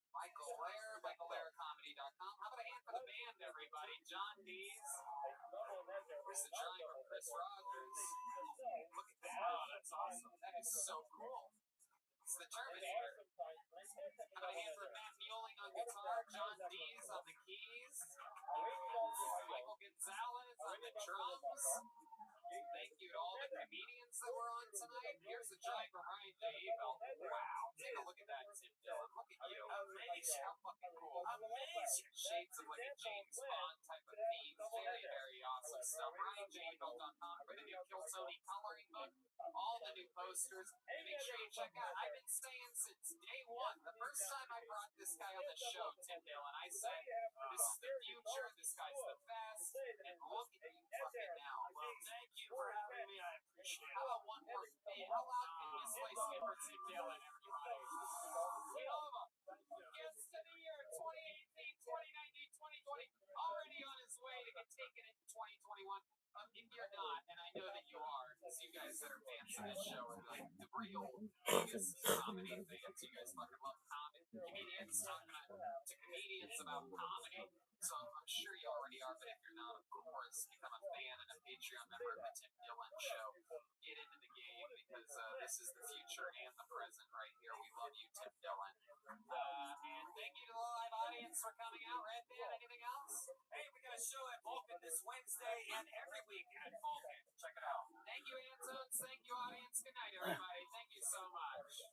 Michael Lair, MichaelLairComedy.com. How about a hand for the band, everybody? John Dees. Here's the drawing from Chris Rogers. Look at that. Oh, that's awesome. That is so cool. It's the Terminator. How about a hand for Matt Mueling on guitar, John Dees on the keys, Michael Gonzalez on the drums. Thank you to all the comedians that were on tonight. Here's the drawing from Ryan J. Ebel. Wow, take a look at that, Tim Dillon. Look at you. Amazing. How fucking cool. Amazing. Shades of like a James Bond type of theme. Very, very awesome stuff. RyanJebel.com for the new Kill Tony coloring book. All the new posters. Make sure you check out. I've been saying since day one, the first time I brought this guy on the show, Tim Dillon, I said, this is the future, this guy's the best, and look at you fucking now. Well, thank you for having me. I appreciate How it. about one more thing? How loud can this place get for Tim Dillon, everybody? We love him. Guest of the year 2018, 2019, 2020. Already on his way to get taken into 2021. If you're not, and I know that you are, because you guys that are fans of this show are like the real biggest comedy fans. You guys fucking love comedy. Comedians talking to comedians about comedy. So I'm sure you already are, but if you're not, of course, become a fan and a Patreon member of the Tim Dillon Show. Get into the game because this is the future and the present right here. We love you, Tim Dillon. And thank you to the live audience for coming out. Red Band, anything else? Hey, we got a show at Vulcan this Wednesday and every week at Vulcan. Check it out. Thank you, Antones. Thank you, audience. Good night, everybody. Thank you so much.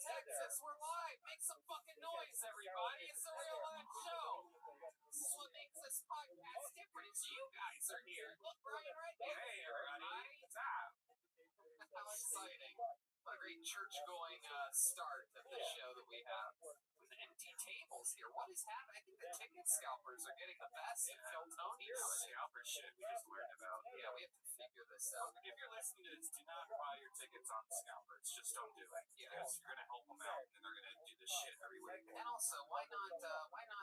Texas, we're live. Make some fucking noise, everybody. It's a real live show. This is what makes this podcast different. Is you guys are here. Look, Brian, right there. Hey, everybody. How exciting. What a great church-going start of the show that we have. With empty tables here. What is happening? I think the ticket scalpers are getting the best in Phil Tony. Scalper shit we just learned about. Yeah, we have to figure this out. If you're listening to this, do not buy your tickets on the scalpers. Just don't do it. Yeah. Because you're going to help them out, and they're going to do this shit every week. And also, why not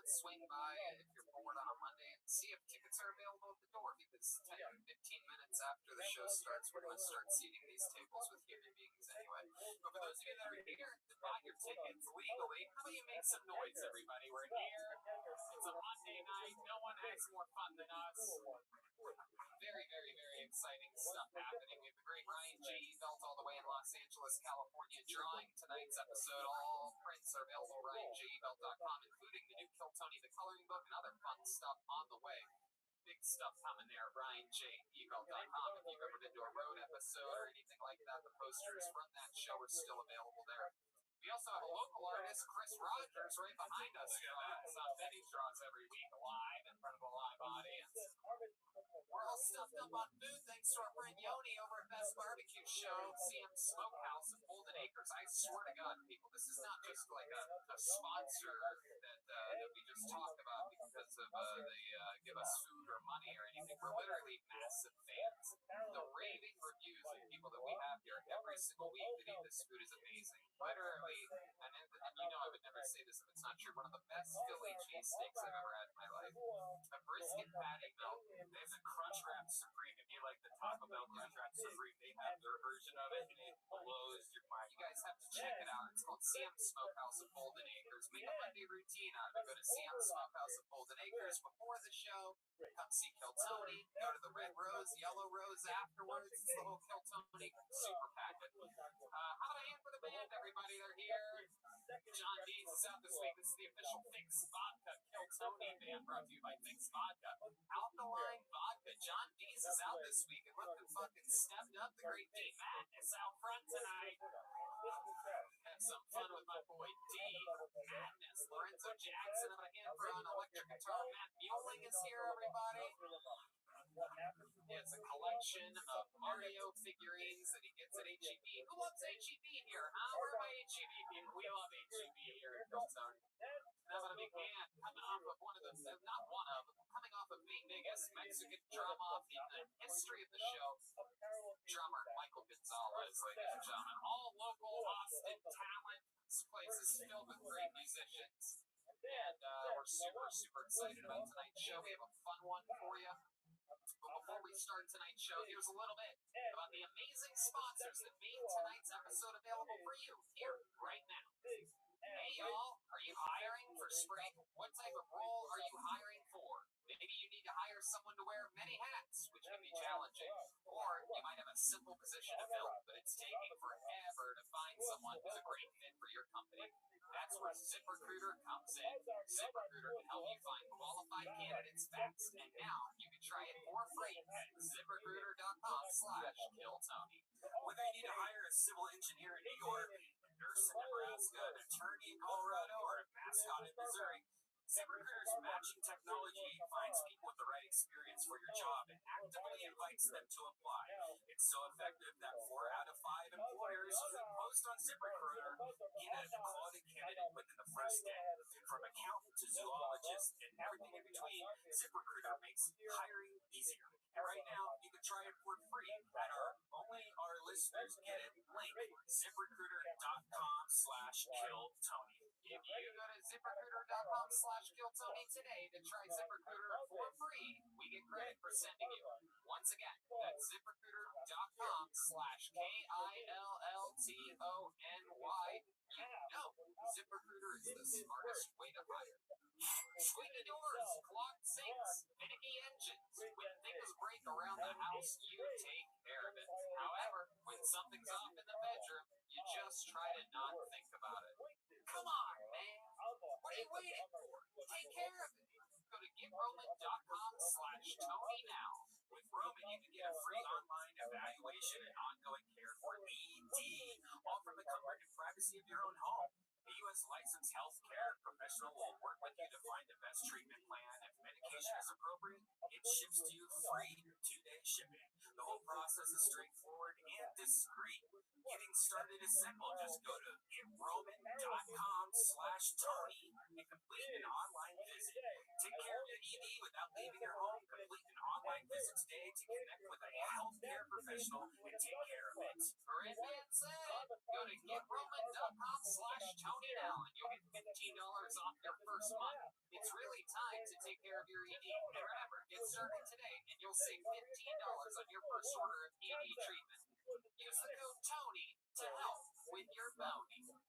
swing by if you're bored on a Monday and see if tickets are available at the door? Because 10 to 15 minutes after the show starts, we're going to start seating these tables with human beings anyway. But for those of you that are here to buy your tickets legally, how about you make some noise, everybody? We're here. It's a Monday night. No one has more fun than us. Very, very, very exciting stuff happening. We have the great Ryan G. Belt all the way in Los Angeles, California, drawing tonight's episode. All prints are available at RyanJBelt.com, including the new Kill Tony, the coloring book, and other fun stuff on the way. Big stuff coming there, RyanJBelt.com. If you've ever been to a road episode or anything like that, the posters from that show are still available there. We also have a local artist, Chris Rogers, right behind us. Betty draws every week live in front of a live audience. We're all stuffed up on food thanks to our friend Yoni over at Best Barbecue Show, Sam's Smokehouse in Golden Acres. I swear to God, people, this is not just like a sponsor that we just talked about because of they give us food or money or anything. We're literally massive fans people that we have here every single week that eat this food is amazing. Literally, and you know I would never say this if it's not true, one of the best Philly cheesesteaks I've ever had in my life. A brisket patty melt. There's a Crunch Wrap Supreme. If you like the Taco Bell Crunch Wrap Supreme, they have their version of it, and it blows your mind. You guys have to check it out. It's called Sam's Smokehouse of Golden Acres. Make a Monday routine out of it. Go to Sam's Smokehouse of Golden Acres before the show. Come see Kill Tony. Go to the Red Rose, Yellow Rose afterwards. It's the whole Kill Tony super packet. How about a hand for the band, everybody? They're here. John Dees is out this week. This is the official Fix Vodka Kill Tony band, brought to you by Fix Vodka. Alkaline Vodka. John Dees is out this week, and look who fucking stepped up. The great D. Madness out front tonight. Have some fun with my boy D. Madness. Lorenzo Jackson. I'm a hand for on electric guitar. Matt Mueling is here, everybody. It's a collection of Mario figurines that he gets at HEB. Who loves HEB here, huh? Where are my HEB people? We love HEB here at Hilltone. Now that a big man coming off of one of the, not one of, coming off of the biggest Mexican drum off in the history of the show. Drummer Michael Gonzalez, ladies and gentlemen. All local Austin talent. This place is filled with great musicians. And we're super, super excited about tonight's show. We have a fun one for you. But before we start tonight's show, here's a little bit about the amazing sponsors that made tonight's episode available for you here right now. Hey y'all, are you hiring for spring? What type of role are you hiring for? Maybe you need to hire someone to wear many hats, which can be challenging. Or you might have a simple position to fill, but it's taking forever to find someone who's a great fit for your company. That's where ZipRecruiter comes in. ZipRecruiter can help you find qualified candidates fast. And now you can try it for free at ZipRecruiter.com/KillTony. Whether you need to hire a civil engineer in New York, a nurse in Nebraska, an attorney in Colorado, or a mascot in Missouri, ZipRecruiter's matching technology finds people with the right experience for your job and actively invites them to apply. It's so effective that 4 out of 5 employers who post on ZipRecruiter get a quality candidate within the first day. From accountant to zoologist and everything in between, ZipRecruiter makes hiring easier. And right now, you can try it for free at only our listeners get it link, ZipRecruiter.com/KillTony. If you go to ZipRecruiter.com/KillTony today to try ZipRecruiter for free, we get credit for sending you. Once again, that's ZipRecruiter.com/KillTony. You know, ZipRecruiter is the smartest way to hire. Squeaky doors, clogged sinks, finicky engines. When things break around the house, you take care of it. However, when something's off in the bedroom, you just try to not think about it. Come on, man. What are you waiting for? Take care of it. Go to GetRoman.com/Tony now. With Roman, you can get a free online evaluation and ongoing care for ED, all from the comfort and privacy of your own home. A U.S. licensed healthcare professional will work with you to find the best treatment plan. If medication is appropriate, it ships to you free 2-day shipping. The whole process is straightforward and discreet. Getting started is simple. Just go to GetRoman.com/Tony and complete an online visit. Take care of your ED without leaving your home. Complete an online visit today to connect with a healthcare professional and take care of it. Great man said. Go to GetRoman.com/Tony now and you'll get $15 off your first month. It's really time to take care of your ED. And remember, get started today and you'll save $15 on your first order of ED treatment. Use the code TONY to help with your bounty. And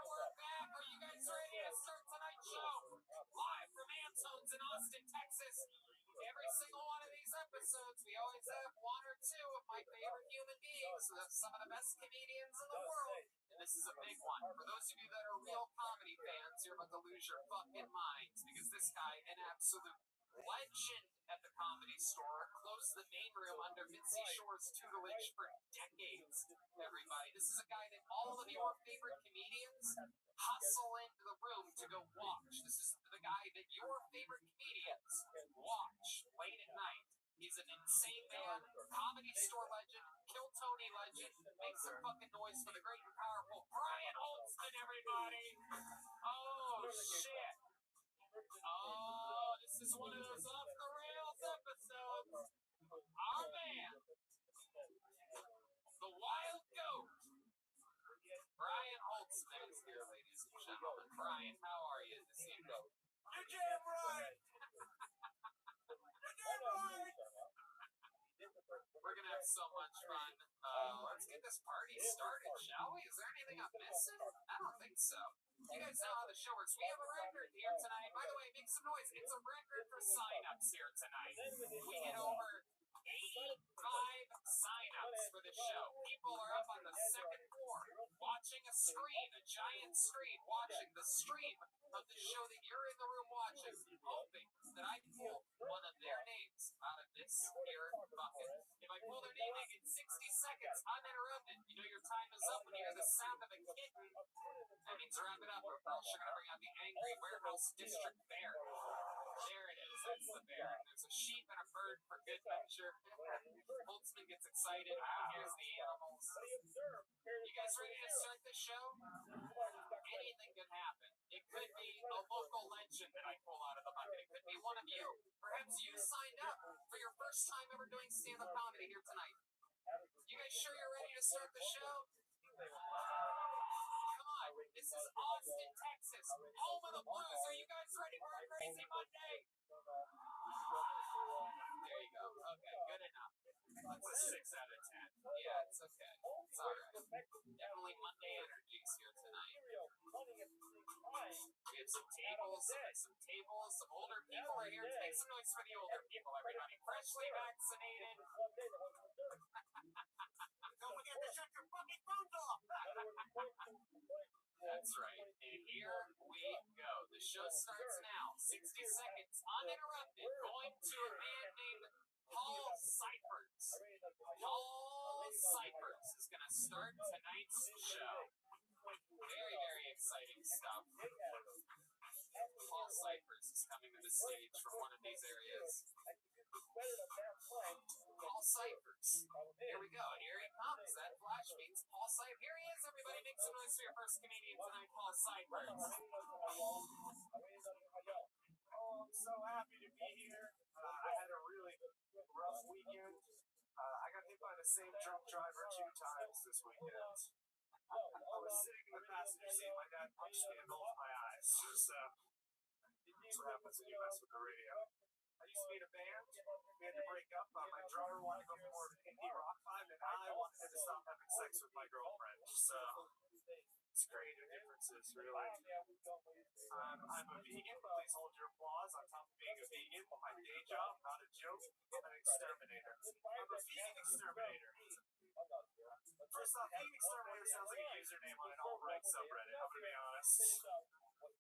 we're back. Are you guys ready to start tonight's show? Live from Antone's in Austin, Texas. Every single one of these episodes, we always have one or two of my favorite human beings, some of the best comedians in the world. And this is a big one. For those of you that are real comedy fans, you're about to lose your fucking minds because this guy, an absolute legend at the Comedy Store, closed the main room under Mitzi Shore's tutelage for decades. Everybody, this is a guy that all of your favorite comedians hustle into the room to go watch. This is the guy that your favorite comedians watch late at night. He's an insane man, Comedy Store legend, Kill Tony legend. Make some fucking noise for the great and powerful Brian Holtzman, everybody. Oh, shit. Oh, this is one of those off the rails episodes. Our man, Brian, how are you this evening? You're damn right! You're damn right! We're gonna have so much fun. Let's get this party started, shall we? Is there anything I'm missing? I don't think so. You guys know how the show works. We have a record here tonight. By the way, make some noise. It's a record for signups here tonight. We hit over 85 signups for the show. People are up on the second floor watching a screen, a giant screen, watching the stream of the show that you're in the room watching, hoping that I pull one of their names out of this here bucket. If I pull their name in 60 seconds, uninterrupted, you know your time is up when you hear the sound of a kitten. That means wrap it up, or else you're going to bring out the angry warehouse district bear. There it is. That's the bear. There's a sheep and a bird for good measure. Holtzman gets excited. Here's the animals. You guys ready to start the show? Anything can happen. It could be a local legend that I pull out of the bucket. It could be one of you. Perhaps you signed up for your first time ever doing stand-up comedy here tonight. You guys sure you're ready to start the show? Come on. This is Austin, Texas. Home of the Blues. Are you guys ready for a crazy Monday? There you go. Okay, good enough. That's a 6 out of 10. Yeah, it's okay. It's alright. Definitely Monday energies here tonight. We have some tables, some older people are here. Make some noise for the older people, everybody. Freshly vaccinated. Don't forget to shut your fucking phones off! That's right. And here we go. The show starts now. 60 seconds, uninterrupted. Going to a man named Paul Cyphers. Paul Cyphers is going to start tonight's show. Very, very exciting stuff. Paul Cyphers is coming to the stage from one of these areas. Paul Cyphers. Here we go. Here he comes. That flash means Paul Cyphers. Here he is, everybody. Make some noise for your first comedian tonight, Paul Cyphers. Oh, I'm so happy to be here. I had a really rough weekend. I got hit by the same drunk driver 2 times this weekend. I was sitting in the passenger seat. My dad punched me in both my eyes. So, that's what happens when you mess with the radio. I used to be in a band. We had to break up. My drummer wanted to go for more of an indie rock vibe, and I wanted him to stop having sex with my girlfriend. So, it's great. The differences, really. I'm a vegan. Please hold your applause. On top of being a vegan, my day job, not a joke, I'm an exterminator. I'm a vegan exterminator. First off, vegan exterminator sounds like a username on an alt-right subreddit, I'm gonna be honest.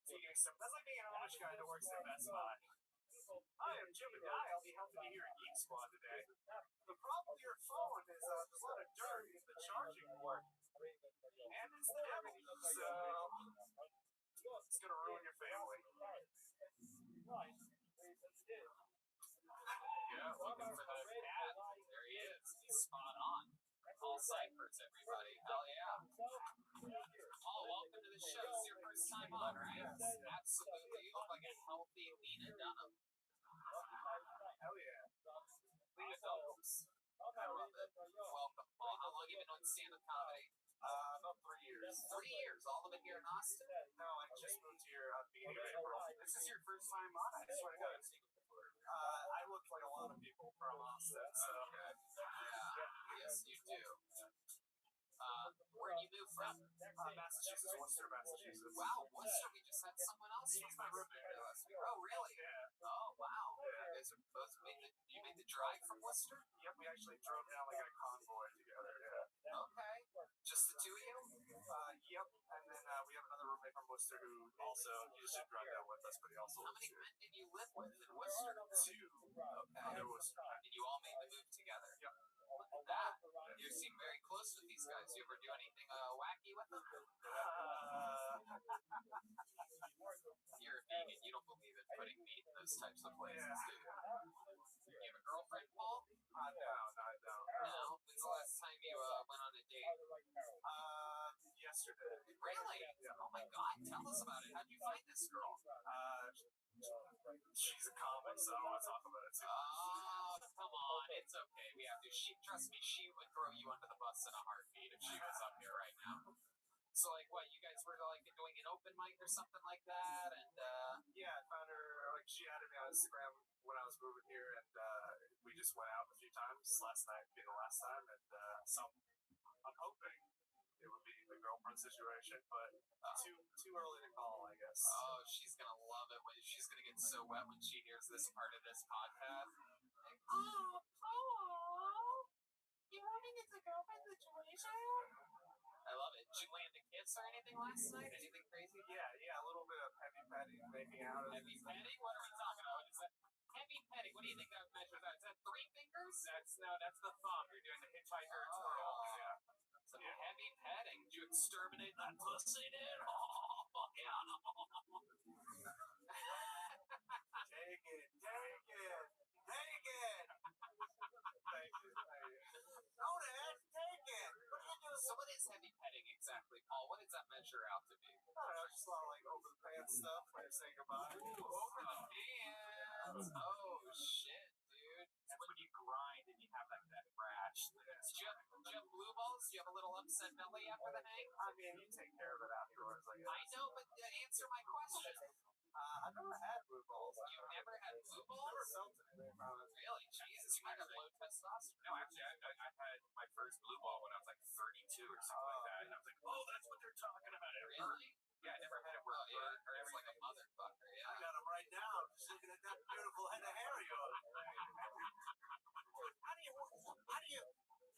Vegan exterminator. That's like being an Amish guy that works at Best Buy. Hi, I'm Jim and I'll be helping you here at Geek Squad today. The problem with your phone is there's a lot of dirt in the charging port. And it's the heavy, so it's gonna ruin your family. Yeah, looking for that cat. There he is. He's spot on. Paul Cyphers, everybody. Hell yeah. Paul, welcome to the show. This is your first time on, right? Absolutely. You look like a healthy Lena Dunham. Hell yeah. Lena Dunham. I love it. Welcome, Paul. How long have you been doing stand-up comedy? About 3 years. 3 years. All of it here in Austin? No, I just moved here at the beginning of April. This is your first time on? I swear to God. I look like a lot of people from Austin, so. Okay. Yeah. Yes, you do. Where do you move from? Massachusetts, Worcester, Massachusetts. Wow, Worcester. We just had someone else from my Worcester roommate. last week. Oh, really? Yeah. Oh, wow. You guys are both you made the drive from Worcester? Yep, we actually drove down like in a convoy together, yeah. Okay. Just the two of you? Yep, and then we have another roommate from Worcester who also used to drive down with us, but he also How many men did you live with in Worcester? 2 other Worcester. And you all made the move together? Yep. Look at that. You seem very close with these guys. You ever do anything wacky with them? You're a vegan. You don't believe in putting meat in those types of places, do you? You have a girlfriend, Paul? No, I don't. No. When's the last time you went on a date? Yesterday. Really? Yeah. Oh my God. Tell us about it. How'd you find this girl? She's a comic, so I don't want to talk about it too much. Oh, come on. It's okay. We have to. Trust me, she would throw you under the bus in a heartbeat if she was up here right now. So like what, you guys were like doing an open mic or something like that, and Yeah, I found her, like, she added me on Instagram when I was moving here, and we just went out a few times, last night being the last time, and so I'm hoping it would be the girlfriend situation, but too early to call, I guess. oh, she's gonna love it when she's gonna get so wet when she hears this part of this podcast. Like, oh, you're running into girlfriend situation? I love it. Did you land a kiss or anything last night? Anything crazy? Yeah, a little bit of heavy petting, making out. Heavy petting? What are we talking about? Is that heavy petting? What do you think that measures out? Is that 3 fingers? That's the thumb. You're doing the hitchhiker twirl. Yeah. Some heavy petting. Did you exterminate that pussy, dude? Oh, fuck yeah. Take it. Thank you. No, Dad, take it. What are you doing? So what is heavy petting exactly, Paul? What does that measure out to be? I don't know, just a lot of, like, over the pants stuff when you're saying goodbye. Ooh, over the pants. Oh, shit, dude. That's when you grind and you have, like, that rash. Do you have blue balls? Do you have a little upset belly after the hang? I mean, you take care of it afterwards, I guess. I know, but answer my question. I've never had blue balls. You've never had blue I've never balls? felt anything from it. Really? Jesus, you might have low testosterone. No, actually, I had my first blue ball when I was like 32 or something like that, and I was like, oh, that's what they're talking about. Really? Yeah, I never had it where Oh, it yeah. hurt or It's like a everything. motherfucker, I yeah. got them right now, just looking at that beautiful head of hair of yours.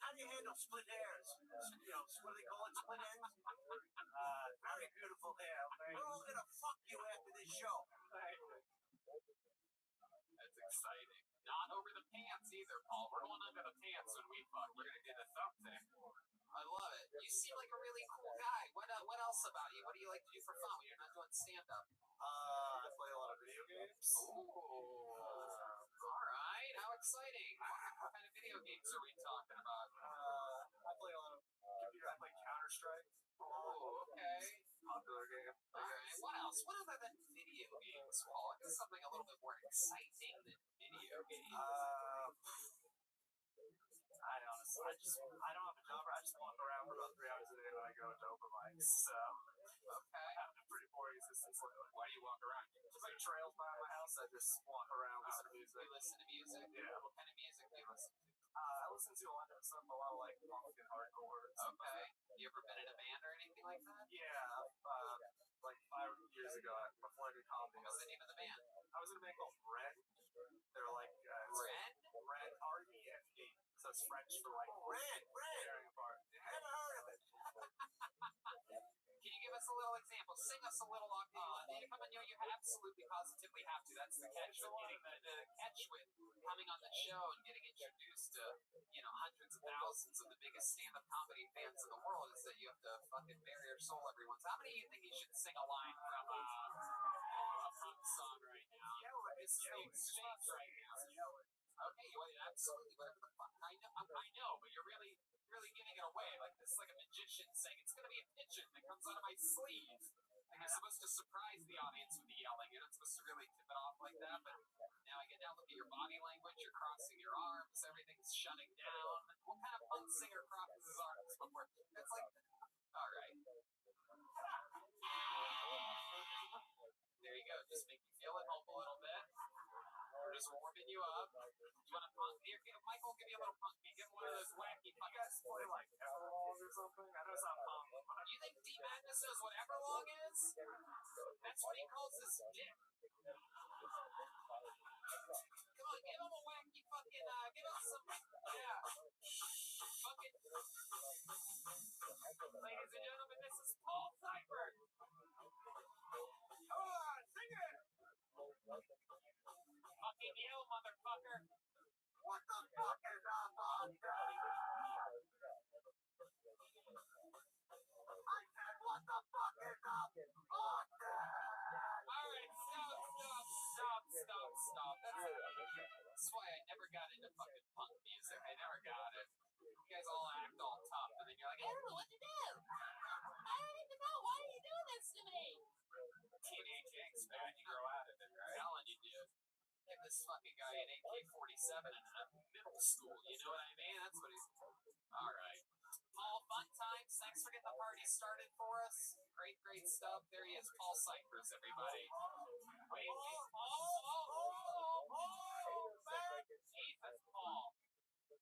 How do you handle split hairs? You know, what do they call it, split ends? Very beautiful hair. We're all gonna fuck you after this show. That's exciting. Not over the pants either, Paul. We're going under the pants when we fuck. We're gonna do the thumb thing. I love it. You seem like a really cool guy. What else about you? What do you like to do for fun when you're not doing stand-up? I play a lot of video games. Ooh. All right. How exciting. What kind of video games are we talking about? I play a lot of computer. I play Counter-Strike. Oh, okay. Popular game. All right. What else? What other than video games, Paul? I guess something a little bit more exciting than video games. I don't have a job. I just walk around for about 3 hours a day when I go to open mics. So Okay. I have a pretty boring existence lately. Why do you walk around? Just like trails by my house, I just walk around, listen to music. You listen to music? Yeah. What kind of music do you listen to? I listen to a lot of stuff, a lot of like punk and hardcore. And stuff. Okay. You ever been in a band or anything like that? Yeah. Like 5 years ago, before I did comedy, What's the name of the band? I was in a band called Ren. They're like Ren? Ren, R-E-N-E. So it's French for like Ren. Tearing apart. Never heard of it. Can you give us a little example? Sing us a little you absolutely positively have to. That's the catch with getting the catch with coming on the show and getting introduced to, hundreds of thousands of the biggest stand-up comedy fans in the world is that you have to fucking bare your soul every once. How many do you think you should sing a line from a punk song right now? It's the exchange right now. Okay, absolutely, whatever the fuck. I know, but you're really giving it away. Like this is like a magician saying it's gonna be a pigeon that comes out of my sleeve. Like you're supposed to surprise the audience with the yelling. You're not supposed to really tip it off like that. But now I get down, look at your body language. You're crossing your arms. Everything's shutting down. What kind of punk singer crosses his arms before? That's like, all right. There you go. Just make you feel at home a little bit. We're just warming you up. You want to punk? Here, Michael, give you a little punk. Give him one of those wacky punk. You guys play like Everlong or something? I know it's not punk. You think D Madness knows what Everlong is? That's what he calls his dick. Come on, give him a wacky fucking, give him some, yeah. Fucking. Ladies and gentlemen, this is Paul Seibert. Come on, sing it! Fucking yell, motherfucker. What the fuck is up, I said, what the fuck is up? Alright, stop. That's why I never got into fucking punk music. I never got it. You guys all act all tough, and then you're like, I don't know what to do. I don't even know. Why are you doing this to me? Teenage angst, man. You grow out of it, right? Telling you, dude. Give this fucking guy an AK-47 in middle school. You know what I mean? That's what he's. Alright. Paul, fun times. Thanks for getting the party started for us. Great, great stuff. There he is, Paul Cyphers, everybody. Wait, Ethan Paul.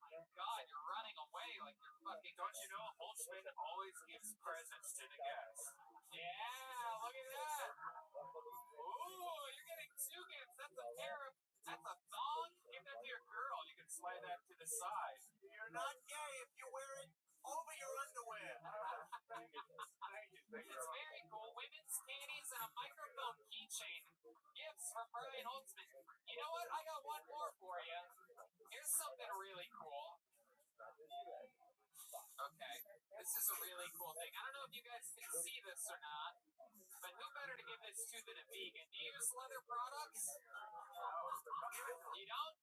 My God, you're running away like you're fucking. Don't you know Holtzman always gives presents to the guests? Yeah, look at that. Ooh, you're getting two gifts. That's a pair of. That's a thong. Give that to your girl. You can slide that to the side. You're not gay if you wear it over your underwear. It's very cool. Women's panties and a microphone keychain. Gifts from Brian Holtzman. You know what? I got one more for you. Here's something really cool. Okay, this is a really cool thing. I don't know if you guys can see this or not, but who better to give this to than a vegan? Do you use leather products? You don't?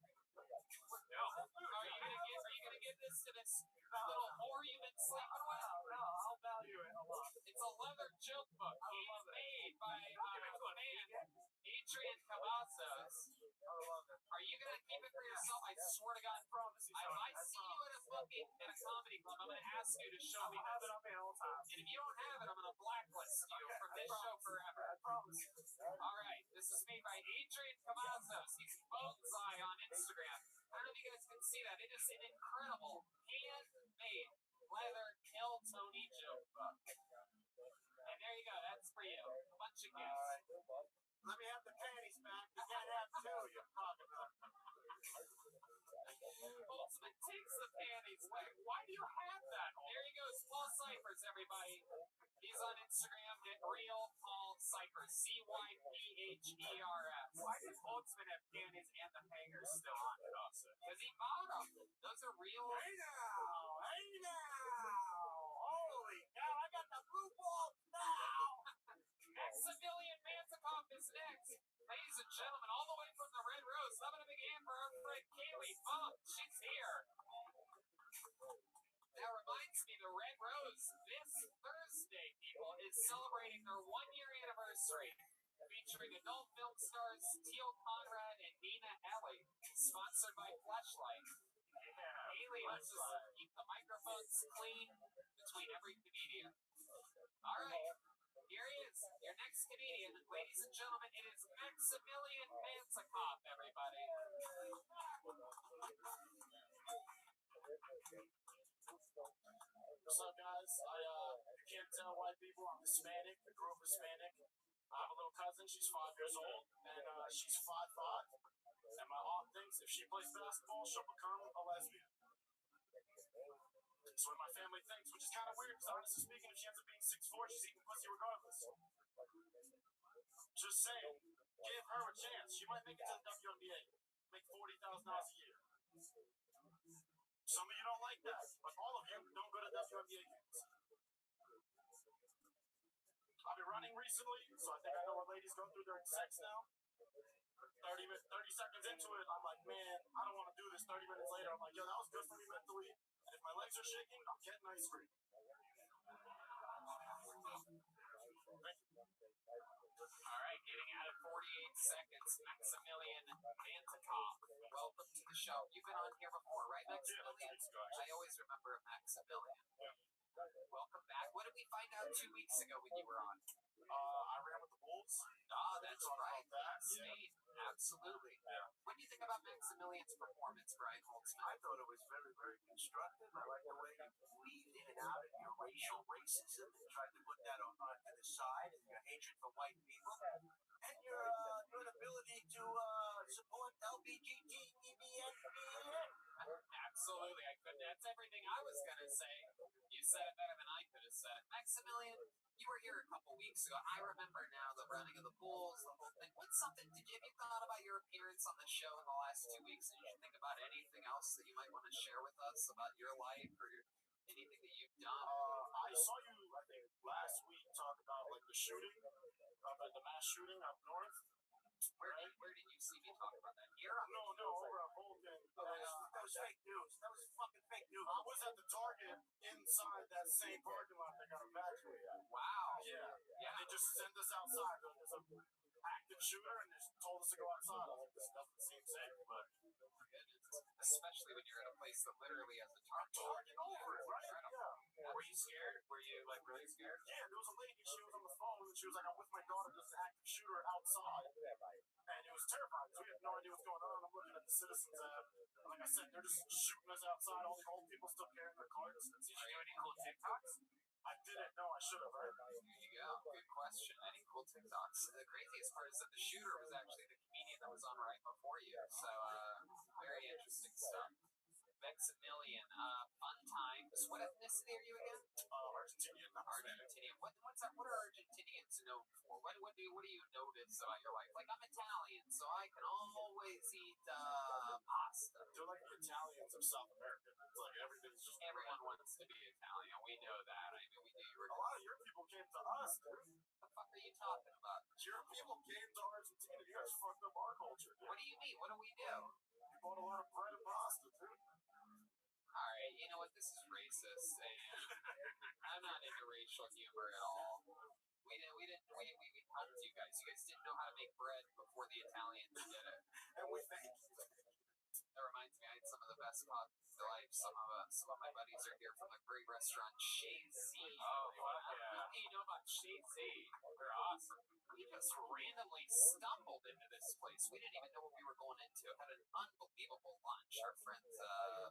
No. Are you gonna give this to this little whore you've been sleeping with? No, I'll value it a lot. It's a leather joke book made by a man, Adrian Cavazos. Are you gonna keep it for yourself? I swear to God, promise you. If I see you at a booking at a comedy club, I'm gonna ask you to show me I'll have this. it on me all the time. And if you don't have it, I'm gonna blacklist you from this show forever. I promise you. All right, this is made by Adrian Cavazos. He's Boneseye on Instagram. I don't know if you guys can see that. It is an incredible handmade leather Kill Tony joke book. And there you go. That's for you. A bunch of gifts. Let me have the panties back. You can't have two. You're talking about. Holtzman takes the panties back. Why do you have that? There he goes. Paul Cyphers, everybody. He's on Instagram at Real Paul Cyphers. CYPHERS. Why does Holtzman have panties and the hangers still on it also? Because he bought them. Those are real. Hey now. Holy cow, I got the blue balls now. Maximilian Mantikov is next. Ladies and gentlemen, all the way from the Red Rose, having a big hand for our friend Kaylee Funk. She's here. That reminds me, the Red Rose this Thursday, people, is celebrating their 1-year anniversary, featuring adult film stars Teal Conrad and Nina Ellie, sponsored by Fleshlight. Haley wants to keep the microphones clean between every comedian. All right. Here he is, your next comedian. Ladies and gentlemen, it is Maximilian Mantikov, everybody. What's up, guys? You can't tell white people. I'm Hispanic. I grew up Hispanic. I have a little cousin. She's 5 years old, and she's 5'5". And my aunt thinks if she plays basketball, she'll become a lesbian. That's what my family thinks, which is kind of weird, because honestly speaking, if she ends up being 6'4", she's eating pussy regardless. Just saying, give her a chance. She might make it to the WNBA, make $40,000 a year. Some of you don't like that, but all of you don't go to WNBA games. I've been running recently, so I think I know what ladies go through during sex now. 30 seconds into it, I'm like, man, I don't want to do this. 30 minutes later, I'm like, yo, that was good for me mentally. And if my legs are shaking, I'm getting ice cream. All right, getting out of 48 seconds, Maximilian Mantikov. Welcome to the show. You've been on here before, right, Maximilian? I always remember Maximilian. Welcome back. What did we find out 2 weeks ago when you were on? I ran with the Bulls. Ah, that's right. Yeah. Absolutely. What do you think about Maximilian's performance, Brian Holtzman? I thought it was very, very constructive. I like the way you weaved in and out of your racial racism and tried to put that on to the side, and your hatred for white people, and your ability to support LGBTQIA. Absolutely. That's everything I was going to say. You said it better than I could have said. Maximilian, you were here a couple weeks ago. I remember now the running of the Bulls, the whole thing. Have you thought about your appearance on the show in the last 2 weeks? Did you think about anything else that you might want to share with us about your life or anything that you've done? I saw you, I think, last week talk about like the shooting, the mass shooting up north. Where did you see me talk about that? Here? No, over at Vulcan. That was fake news. That was fucking fake news. I was at the Target inside that same parking lot that got evacuated. Wow. Yeah. They just sent us outside. There's an active shooter, and they just told us to go outside. I was like, this doesn't seem safe, but Especially when you're in a place that literally has a target over it, right? Yeah. scared? Were you like really scared? Yeah, there was a lady, she was on the phone, and she was like, I'm with my daughter, there's an active shooter outside. And it was terrifying, because we had no idea what's going on. I'm looking at the Citizens app, and like I said, they're just shooting us outside, all the old people still carrying their cards. Did you do any cool TikToks? I didn't know, I should have, right? There you go. Good question. Any cool TikToks? The craziest part is that the shooter was actually the comedian that was on right before you. So, very interesting stuff. Maximilian, fun times. What ethnicity are you again? Argentinian. Argentinian. What are Argentinians known for? What do you notice about your life? Like, I'm Italian, so I can always eat pasta. They're like the Italians of South America. It's like everything's just. Everyone wants to be Italian. We know that. I mean, we knew you were. A lot of your people came to us, dude. What the fuck are you talking about? Your people came to Argentina. You guys fucked up our culture. Dude. What do you mean? What do we do? You bought a lot of bread and pasta, dude. Alright, you know what? This is racist, and I'm not into racial humor at all. We helped you guys. You guys didn't know how to make bread before the Italians did it. And we thank you. That reminds me, I had some of the best pasta life. Some of my buddies are here from a great restaurant, Chez Z. Oh, fuck yeah. What do you know about Chez Z? They're awesome. We just randomly stumbled into this place. We didn't even know what we were going into. Had an unbelievable lunch. Our friends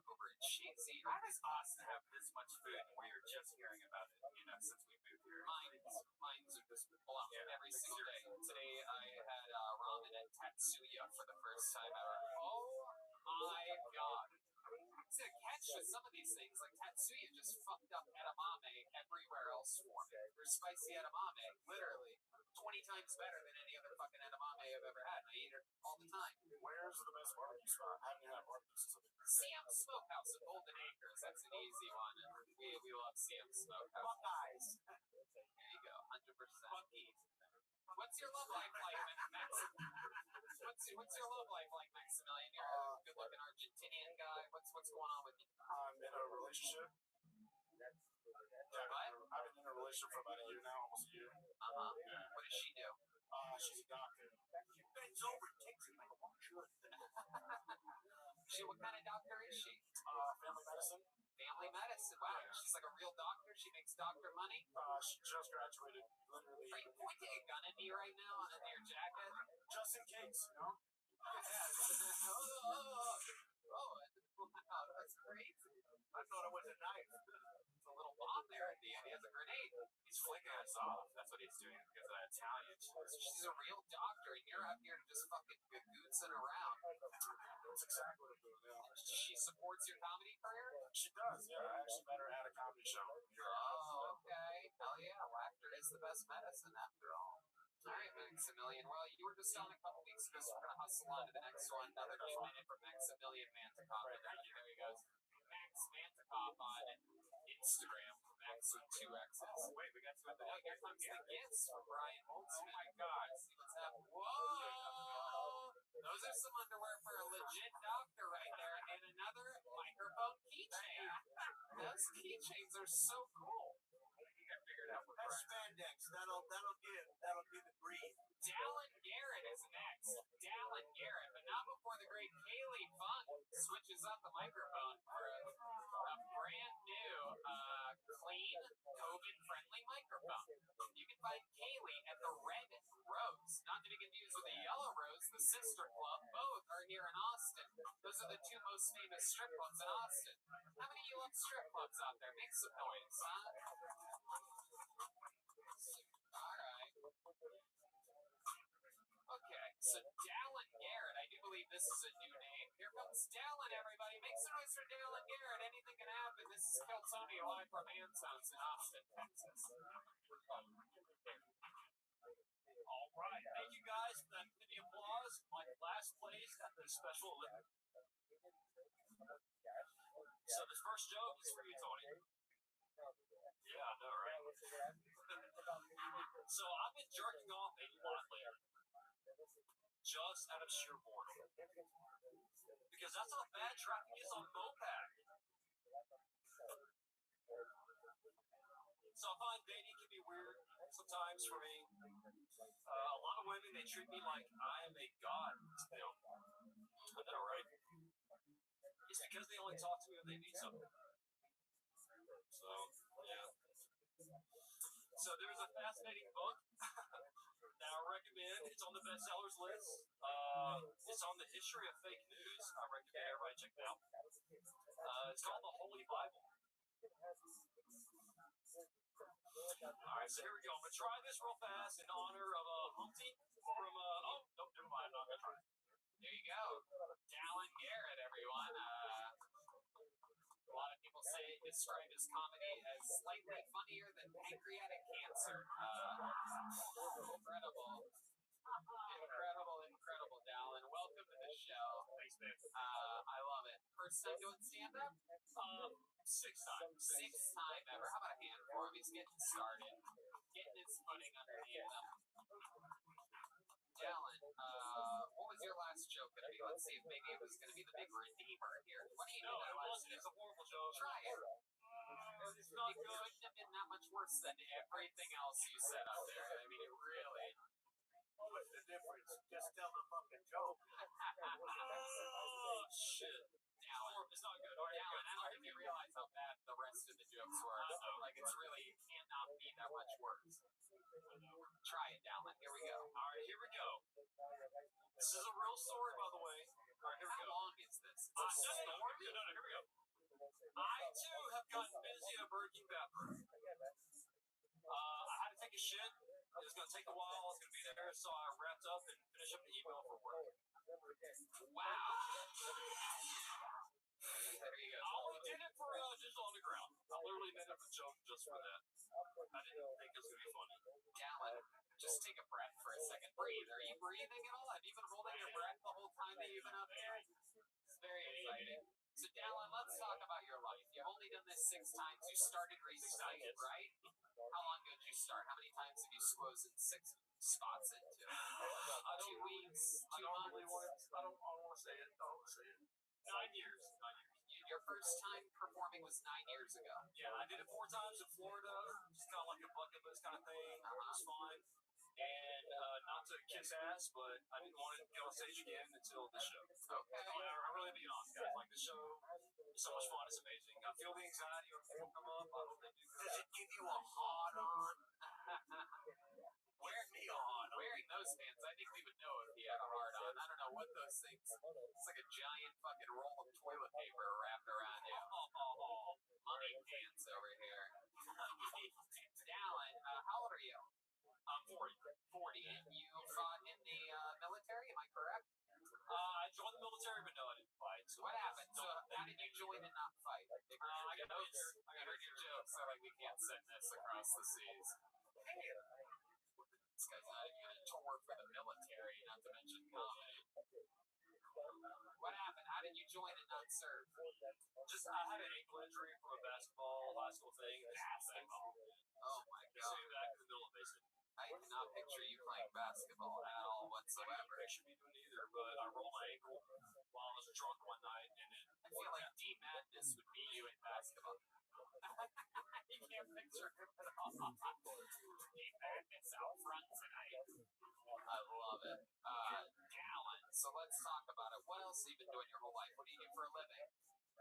over at Chez Z. How does Austin have this much food and we're just hearing about it, since we moved here? Minds are just blown every single day. Today I had ramen at Tatsuya for the first time ever. Oh my god. It's a catch with some of these things, like Tatsuya just fucked up edamame everywhere else for me. Their spicy edamame, literally, 20 times better than any other fucking edamame I've ever had, and I eat it all the time. Where's the best barbecue spot? I haven't had barbecue since Sam's Smokehouse at Golden Acres, that's an easy one. We love Sam's Smokehouse. Buckeyes. There you go, 100%. Buckies. What's your love life like, Max? What's your love life like, Maximilian? You're a good-looking Argentinian guy. What's going on with you? I'm in a relationship. What? I've been in a relationship for about a year now, almost a year. Yeah. What does she do? She's a doctor. She bends over and takes it like a woman should. What kind of doctor is she? Family medicine. Family medicine. Wow, she's like a real doctor. She makes doctor money. She just graduated, literally. Are you pointing a gun at me right now under your jacket? Just in case, you know? Wow, that's crazy. I thought it was a knife. It's a little bomb there at the end. He has a grenade. He's flicking us off. That's what he's doing because of that Italian. She's a real doctor, and you're out here just fucking gootsing around. That's exactly what I'm doing, yeah. She supports your comedy career? She does, yeah. I actually met her at a comedy show. Oh, okay. Hell yeah. Laughter is the best medicine after all. All right, Maximilian. Well, you were just on a couple weeks ago, so we're going to hustle on to the next one. Another 2-minute from Maximilian Mantikov. Thank you. There he goes. Max Mantikov on Instagram. Max with 2 X's. Wait, we got to Oh, here comes the gifts from Brian Holtzman. Oh my god. See what's happening. Whoa! Those are some underwear for a legit doctor right there, and another microphone keychain. Those keychains are so cool. That's spandex. That'll give it breathe. Dallin Garrett is next. Dallin Garrett, but not before the great Kaylee Funk switches up the microphone for a brand new, clean, COVID-friendly microphone. You can find Kaylee at the Red Rose, not to be confused with the Yellow Rose, the sister club. Both are here in Austin. Those are the 2 most famous strip clubs in Austin. How many of you love strip clubs out there? Make some noise, huh? Alright. Okay, so Dallin Garrett, I do believe this is a new name. Here comes Dallin, everybody. Make some noise for Dallin Garrett. Anything can happen. This is Kill Tony live from Ansones in Austin, Texas. All right. Thank you guys for that mini applause. My last place at the Special Olympics. So this first joke is for you, Tony. Yeah, I know, right? So I've been jerking off a lot lately, just out of sheer boredom, because that's how bad traffic is on Mopac. So I find dating can be weird sometimes for me. A lot of women, they treat me like I am a god to them. I know, right? It's because they only talk to me when they need something. So, yeah. So there's a fascinating book that I recommend. It's on the bestsellers list. It's on the history of fake news. I recommend everybody check it out. It's called the Holy Bible. All right, so here we go. I'm gonna try this real fast in honor of Humpty from oh no, never mind. I'm not gonna try. There you go. Dallin Garrett, everyone. A lot of people describe his comedy as slightly funnier than pancreatic cancer. Incredible, Dallin. Welcome to the show. Thanks, man. I love it. First time doing stand-up? Sixth time. Sixth time ever. How about a hand for him? He's getting started. Getting his footing underneath him. Dallin, what was your last joke going to be? Let's see if maybe it was going to be the big redeemer here. What do you No, do that it last wasn't. joke? It's a horrible joke. Try it. It's not It good. couldn't have been that much worse than everything else you said out there. I mean, it really. What's the difference? Just tell the fucking joke. Oh shit. It's not good. All right, Dallin, I don't think you realize how bad the rest of the jokes were. Like, it's really, it cannot be that much worse. Try it, Dallin. Here we go. All right, here we go. This is a real story, by the way. All right, here we How go. long is this? It's a No, story? here we go. I too have gotten busy at a Burger King bathroom. I had to take a shit. It was going to take a while. I was going to be there, so I wrapped up and finished up the email for work. Wow. There you go. I only did it for Digital Underground. I literally made up a joke just for that. I didn't think it was going to be funny. Dallin, just take a breath for a second. Breathe. Are you breathing at all? Have you been holding your breath the whole time that you've been up here? It's very exciting. So, Dallin, let's talk about your life. You've only done this 6 times. You started recently, right? How long ago did you start? How many times have you squozen 6 spots into? 2 weeks? 2 months? I don't want to say it. 9 years. 9 years. Your first time performing was 9 years ago. Yeah, I did it 4 times in Florida. Just kind of like a bucket list kind of thing. It was fun. And not to kiss ass, but I didn't want to get on stage again until the show. Okay. I really be honest, guys. Like the show, it's so much fun. It's amazing. I feel the anxiety when people come up. I hope they do. Does it give you a hard on? Wearing me on. Wearing those pants, I think we would know if he had a hard on. I don't know what those things. It's like a giant fucking roll of toilet paper wrapped around you. Money pants over here. Dallin, how old are you? I'm 40. 40. And you fought in the military, am I correct? I joined the military, but no, I didn't fight. So what happened? So how did you join and not fight? I got jokes. injured. I heard your jokes. So like we can't send this across the seas. This guy's not even a tour for the military, not to mention comedy. What happened? How did you join and not serve? Just I had an ankle injury from a basketball high school thing. Basketball. Oh my Just god. sitting back in the middle of the basement. I cannot picture you playing basketball at all whatsoever. I should be doing either, but I rolled my ankle while I was drunk one night, and it. I feel like D Madness would be you in basketball. You can't picture him at all. D Madness out front tonight. I love it. Dallin, so let's talk about it. What else have you been doing your whole life? What do you do for a living?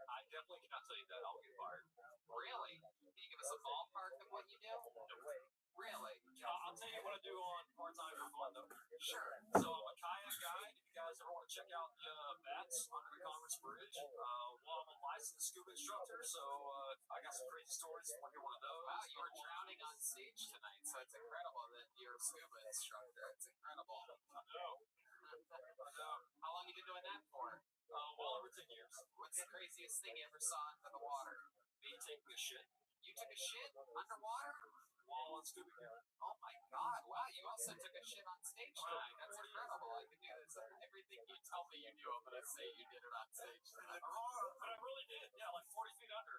I definitely cannot tell you that. I'll get fired. Really? Can you give us a ballpark of what you do? Really? I'll tell you what I do on part-time for fun, though. Sure. So I'm a kayak guide. If you guys ever want to check out the bats under the Conference Bridge, well, I'm a licensed scuba instructor, so I got some crazy stories if you want to know. Wow, you were drowning on stage tonight, so it's incredible that you're a scuba instructor. It's incredible. I know. How long have you been doing that for? Well over 10 years. What's the craziest thing you ever saw into the water? Me taking a shit You took a shit underwater? while on scuba gear. Oh my god, wow, you also took a shit on stage tonight. That's incredible. I can do this. Everything you tell me you do, I'm going to say you did it on stage tonight. But I really did. Yeah, like 40 feet under.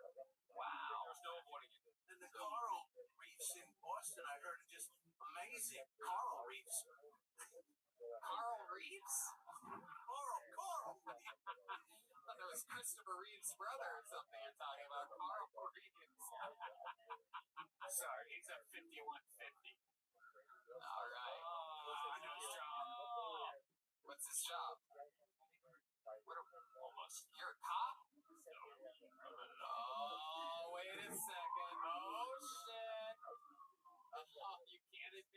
Wow. There's no avoiding it. And the coral reefs in Boston, I heard, are just amazing. Coral reefs. Carl Reeves? Coral. I thought that was Christopher Reeve's brother or something you're talking about. Carl Reeves. Sorry, he's at 5150. All right. I know his job. What's his job? Almost. You're a cop? Oh, wait a second. Oh, shit.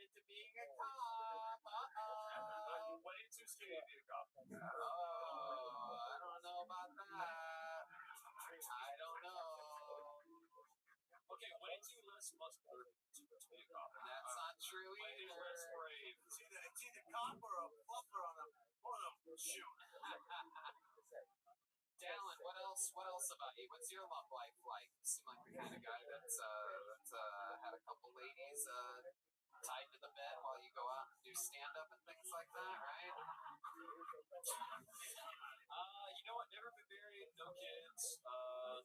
into being a cop. Uh-oh. Way too skinny to be a cop. Oh, I don't know about that. I don't know. Okay, way too less muscular to be a cop. That's not true Way either. less brave. It's either cop or a fluffer on a shoot. Dallin, what else about you? What's your love life like? You seem like the kind of guy that's had a couple ladies tied to the bed while you go out and do stand-up and things like that, right? You know what? Never been married, no kids.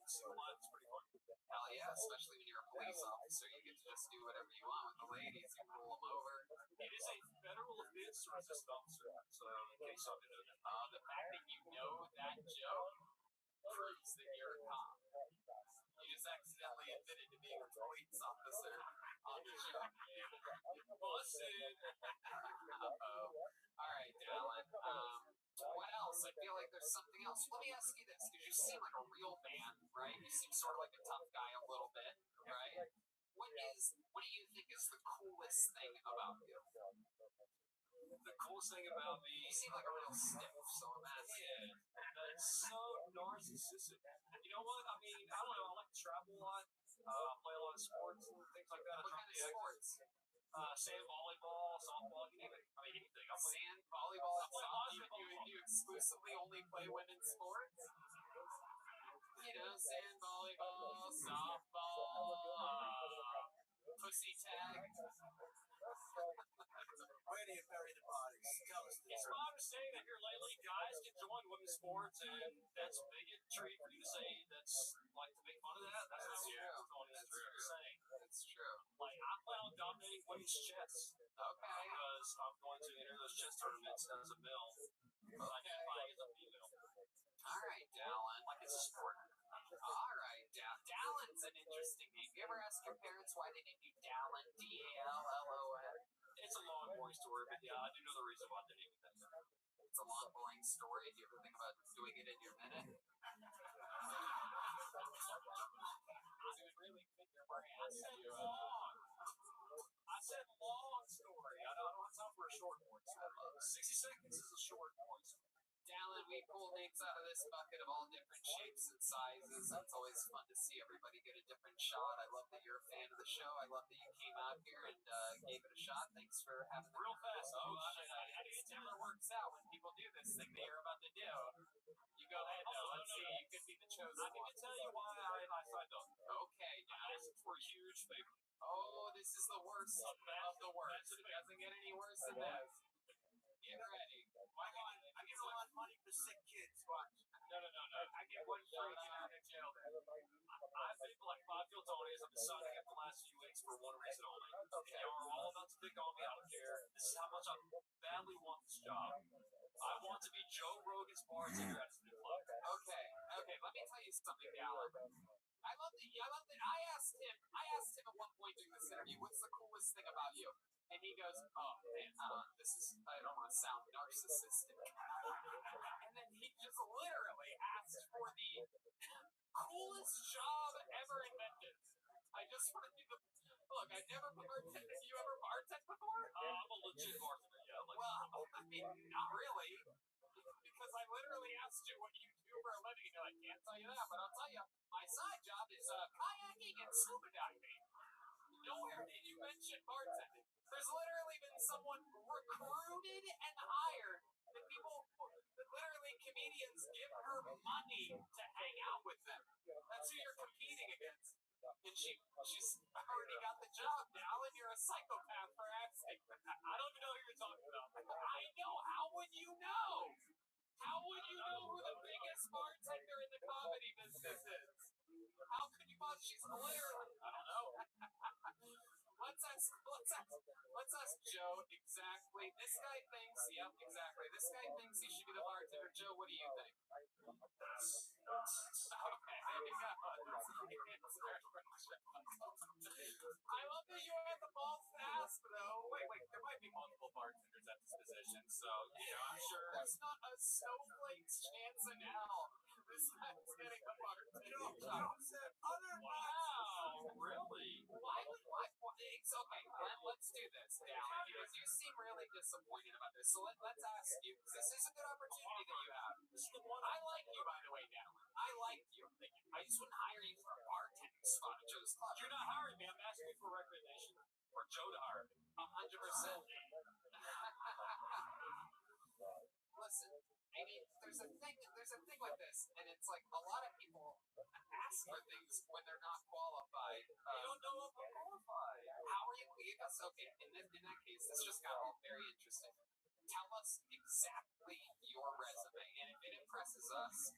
Single life is pretty fun. Hell yeah, especially when you're a police officer. You get to just do whatever you want with the ladies. You pull them over. It is a federal offense to resist an officer. So, in case I didn't know that. The fact that you know that joke proves that you're a cop. You just accidentally admitted to being a police officer on the show. Busted. Uh-oh. All right, Dallin. What else? I feel like there's something else. Let me ask you this, because you seem like a real man, right? You seem sort of like a tough guy a little bit, right? What do you think is the coolest thing about you? The coolest thing about me. You seem like a real stiff, so I'm asking. That's so narcissistic. You know what? I mean, I don't know. I like to travel a lot, play a lot of sports and things like that. What kind of sports? Sand volleyball, softball, you name it. I mean, anything. I play Sand, volleyball, and play softball. You exclusively only play women's sports? You know, sand, volleyball, softball, pussy tag. Where do you bury the bodies? Tell us this. It's my understanding that here lately, guys can join women's sports, and that's a big treat for you to say that's like to make fun of that. That's not That's true. what I'm saying. That's true. Like, I plan on dominating women's chess Okay. because I'm going to enter those chess tournaments as a male. But I can't find as a female. All right, Dallin. Like, it's a sport. All right, Dallin's an interesting name. You ever ask your parents why they named you Dallin? D-A-L-L-O-N? It's a long, boring story, but yeah, I do know the reason why they named it that. It's a long, boring story. Do you ever think about doing it in your minute? It would really fit your brain. I said long. I said long story. I don't have time for a short voice. 60 seconds is a short voice. Dallin, we pull names out of this bucket of all different shapes and sizes. It's always fun to see everybody get a different shot. I love that you're a fan of the show. I love that you came out here and gave it a shot. Thanks for having the Real fast. Oh, Oh, it never works out when people do this thing that you're about to do. You go ahead now. Let's see. You could be the chosen I need one. to tell you why I signed up. Okay, I asked for a huge favor. Oh, this is the worst of the worst. It doesn't get any worse than this. Get ready. I give a lot of money for sick kids. Watch. No. I get one free get out of jail there. I've been like 5 field Tonys. I've been signing up the last few weeks for one reason only. Okay. Y'all are all about to pick on me. I don't care. This is how much I badly want this job. I want to be Joe Rogan's bartender at his new club. Okay. Let me tell you something, Dallin. I love that. I asked him at one point during this interview, what's the coolest thing about you? And he goes, oh man, I don't want to sound narcissistic. And then he just literally asked for the coolest job ever invented. I just want to do look, I never bartended. Have you ever bartended before? I'm a legit bartender, yeah. Like, Well, I mean, not really. Because I literally asked you what you do for a living, and I can't tell you that, but I'll tell you, my side job is kayaking and scuba diving. Nowhere did you mention bartending. There's literally been someone recruited and hired that literally comedians give her money to hang out with them. That's who you're competing against. And she's already got the job now, and you're a psychopath for asking. I don't even know who you're talking about. I know. How would you know? How would you know who the biggest bartender in the comedy business is? How could you possibly? She's literally. I don't know. Let's ask Joe exactly. This guy thinks. Yep, exactly. This guy thinks he should be the bartender. Joe, what do you think? Okay, there you go. I love that you have the balls to ask, though. Wait, there might be multiple bartenders at this position, so, I'm sure. There's not a snowflake's chance in hell this guy's getting a bartender job. Wow, really? Why? It's okay, let's do this. Dallin, disappointed about this. So let's ask you, because this is a good opportunity that you have. This is the one. I like you, by the way, Dallin. I like you. I just wouldn't hire you for a bartending spot at Joe's Club. You're not hiring me. I'm asking you for a recommendation for Joe to hire me. 100%. Listen, I mean, there's a thing with this, and it's like a lot of people ask for things when they're not qualified. You don't know if I'm qualified. How are you? Okay, in that case, this just got all very interesting. Tell us exactly your resume, and if it impresses us,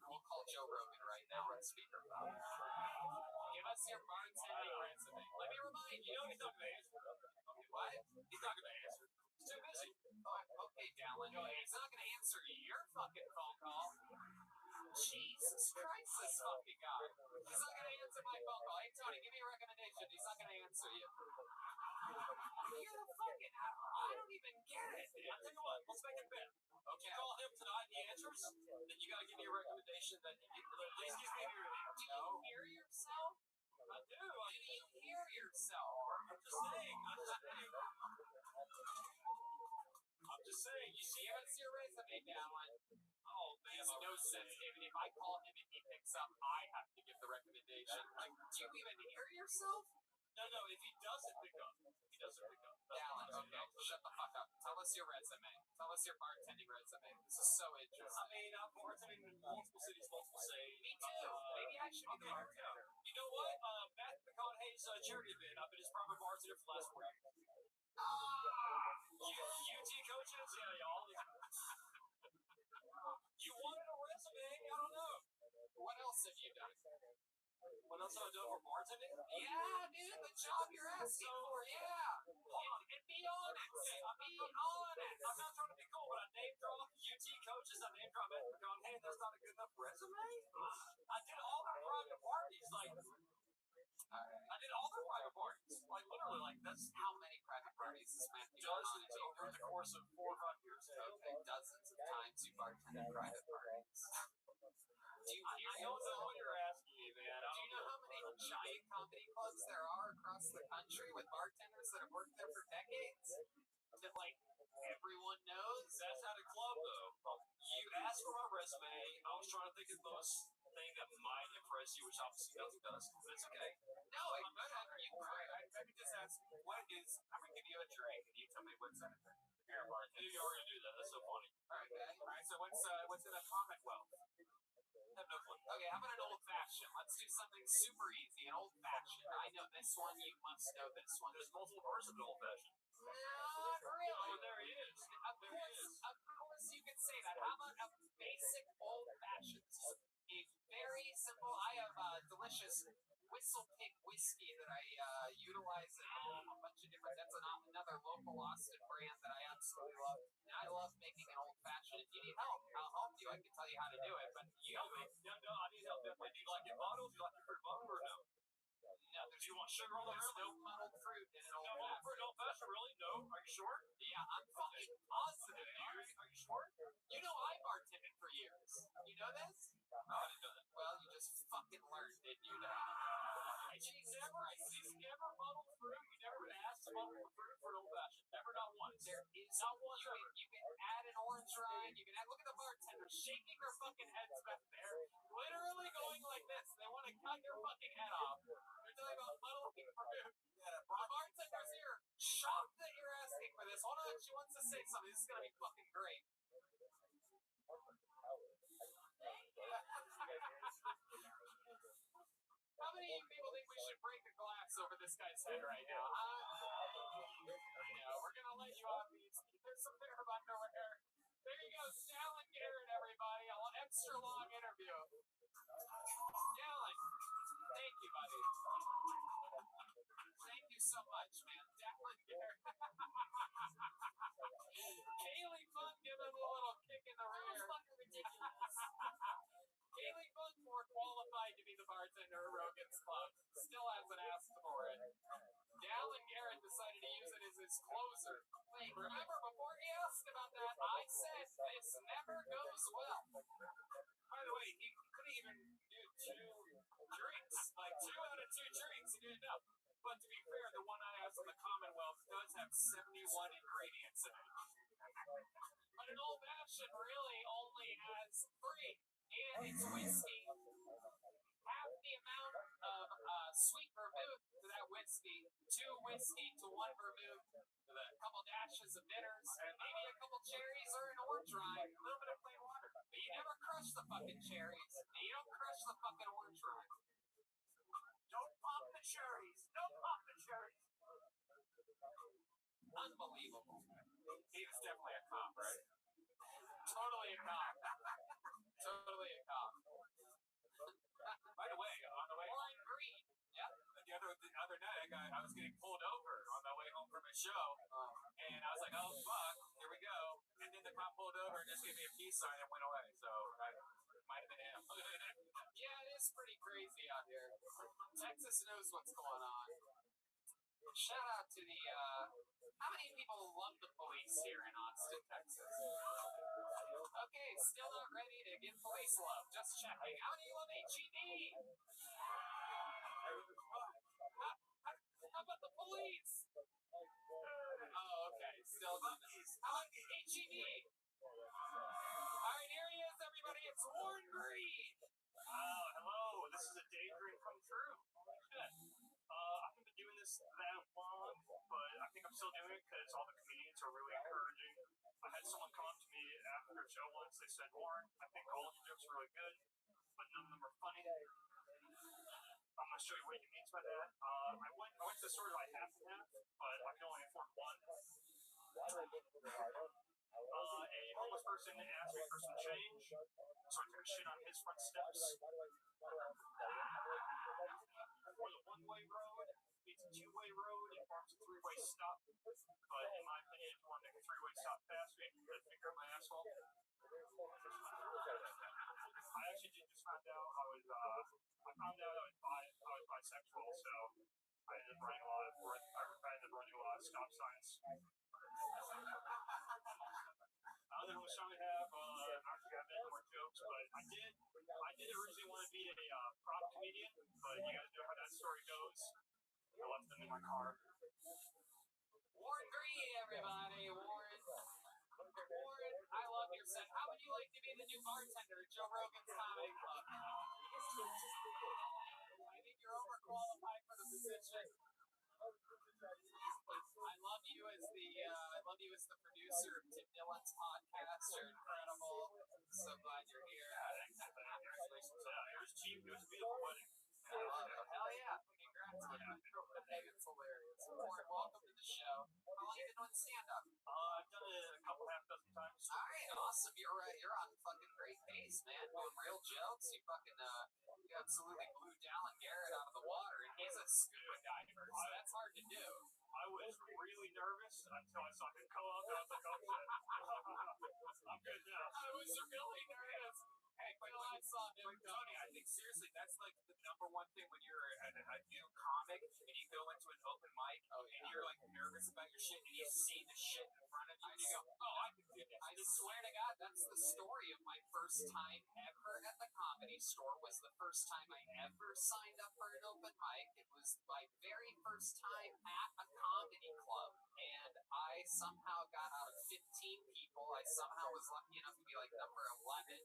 we'll call Joe Rogan right now on speakerphone. Give us your bartending resume. Let me remind you. He's not going to answer. What? He's not going to answer. He's too busy. Okay, Dallin. He's not going to answer your fucking phone call. Jesus Christ, this fucking guy. He's not going to answer my phone call. Hey, Tony, give me a recommendation. He's not going to answer you. You're the fucking... I don't even get it. I'll tell you what. Let's make it bet. Okay. You call him tonight and he answers, then you got to give me a recommendation that you at least gives me your name. Do you hear yourself? I do. Do you hear yourself? I'm just saying. I'm just saying. You see, Give us your resume, Dallin. oh, man. Makes no sense, David. If I call him and he picks up, I have to give the recommendation. Like, do you even hear yourself? No, if he doesn't pick up, he doesn't pick up. Dallin, okay, shut the fuck up. Tell us your resume. Tell us your bartending resume. This is so interesting. I mean, I'm bartending in multiple cities, multiple states. Me too. Maybe I should be the bartender. You know what? Matthew McConaughey's charity event. I've been his private bartender for the last 4 years. UT coaches, yeah, y'all. You wanted a resume? I don't know. What else have you done? What else have I done for bartending? Yeah, dude, the job you're asking for, yeah. And be honest. Be honest. I'm not trying to be cool, but I name drop UT coaches, I name drop Matthew McConaughey, that's not a good enough resume? I did all their private parties, like, I did all their private parties. Like, literally, like, that's How many private parties has Matthew dozens McConaughey over the course of 4 or 5 years. Okay, dozens of times you bartended private parties. Do you I don't know what you're asking me, man. Do you know how many giant comedy clubs there are across the country with bartenders that have worked there for decades? That, like, everyone knows? That's at a club, though. You asked for my resume. I was trying to think of the most thing that might impress you, which obviously nothing does. But it's okay. No, whatever. Maybe just ask me, what is, I'm going to give you a drink, and you tell me what's in it. Here, Mark. You are going to do that. That's so funny. Alright, so what's in a Commonwealth? I have no clue. Okay, how about an old fashioned? Let's do something super easy, an old fashioned. I know this one, you must know this one. There's multiple versions of old fashioned. Not really. Oh, there he is. Of course you could say that. How about a basic old fashioned? A very simple, I have delicious Whistle Pig whiskey that I utilize in a bunch of different, that's another local Austin brand that I absolutely love. And I love making an old fashioned. If you need help, I'll help you. I can tell you how to do it, but you No, I need help definitely. Do you like it bottled? Do you like it fruit bottled or no? No, Do you want sugar on the there's rim? no muddled fruit in an old No, fashioned. for an old fashioned, really? No? Are you sure? Yeah, I'm fucking positive. Are you sure? You know I bartended for years. You know this? No, I didn't know that. Well, you just fucking learned, didn't you? He's never muddled fruit. You never been asked to muddle fruit for an old fashioned. Never, not once. There is Not one you can add an orange rind. You can add. Look at the bartender shaking their fucking heads back there, literally going like this. They want to cut your fucking head off. They're talking about muddling fruit. The bartender's here, shocked that you're asking for this. Hold on, she wants to say something. This is gonna be fucking great. How many of you people think we should break a glass over this guy's head right now? We're gonna let you off these. There's some pair of underwear. There you go, Dallin Garrett, everybody. An extra long interview. Dallin, thank you, buddy. Thank you so much, man. Dallin Garrett. Kaylee Funk giving him a little kick in the rear. That was fucking ridiculous. Kaylee Funk more qualified to be the bartender at Rogan's Club. Still hasn't asked for it. Dallin Garrett decided to use it as his closer. Wait, remember before he asked about that, I said this never goes well. By the way, he couldn't even do 2 drinks. Like 2 out of 2 drinks, he didn't know. But to be fair, the one I asked in the Commonwealth does have 71 ingredients in it. But an old fashioned really only has 3, and it's whiskey. Half the amount of sweet vermouth to that whiskey, 2 whiskey to 1 vermouth, with a couple dashes of bitters, and maybe a couple cherries or an orange rind, a little bit of plain water. But you never crush the fucking cherries, and you don't crush the fucking orange rind. Don't pop the cherries. Don't pop the cherries. Unbelievable. He was definitely a cop, right? Totally a cop. Totally a cop. By the way, on the way home, Lime green. Yeah. the other night, I was getting pulled over on my way home from a show, and I was like, oh fuck, here we go. And then the cop pulled over and just gave me a peace sign and went away. So it might have been him. Yeah, it is pretty crazy out here. Texas knows what's going on. Shout out to the, how many people love the police here in Austin, Texas? Okay, still not ready to give police love. Just checking. How many love HED? How about the police? Oh, okay. Still nothing. How about HED? Alright, here he is, everybody. It's Warren Green. Hello. This is a daydream come true. Shit. I haven't been doing this that long, but I think I'm still doing it because all the comedians are really encouraging. I had someone come up to me after a show once. They said, Warren, I think all of your jokes are really good, but none of them are funny. I'm going to show you what he means by that. I went to the store to like half and half, but I can only afford one. A homeless person asked me for some change, so I took a shit on his front steps. Where the one-way road meets a two-way road, it forms a three-way stop. But in my opinion, if you want to make a three-way stop faster, you can finger my asshole. I actually just found out I was bisexual, so I ended up running a lot of stop signs. I don't know how much time I have. Actually, I've made more jokes, but I did originally want to be a prop comedian, but you guys know how that story goes. I left them in my car. Warren Green, everybody. Warren, I love your set. How would you like to be the new bartender at Joe Rogan's Comedy Club? I think you're overqualified for the position. I love you as the producer of Tim Dillon's podcast. You're incredible. So glad you're here. It was cheap. It was a beautiful wedding. I love it. Hell yeah. Congrats on that. I think it's hilarious. Warren, welcome to the show. How long have you been doing stand-up? I've done it a couple half dozen times. Alright, awesome. You're on fucking great pace, man. Doing real jokes. You fucking, you absolutely blew Dallin Garrett out of the water, and he's a scuba diver, so that's hard to do. I was really nervous until I saw him come up, and I was like, oh shit. I'm good now. I was really nervous. Hey, until I saw him Tony, I think seriously, that's like the number one thing when you're a new comic and you go into an open mic and you're like nervous about your shit and you see the shit in front of you and you go, oh, I can do this. I swear to God, that's the story of my first time ever at the Comedy Store. Was the first time I ever signed up for an open mic. It was my very first time at a comedy club, and I somehow got out of 15 people. I somehow was lucky enough to be like number 11.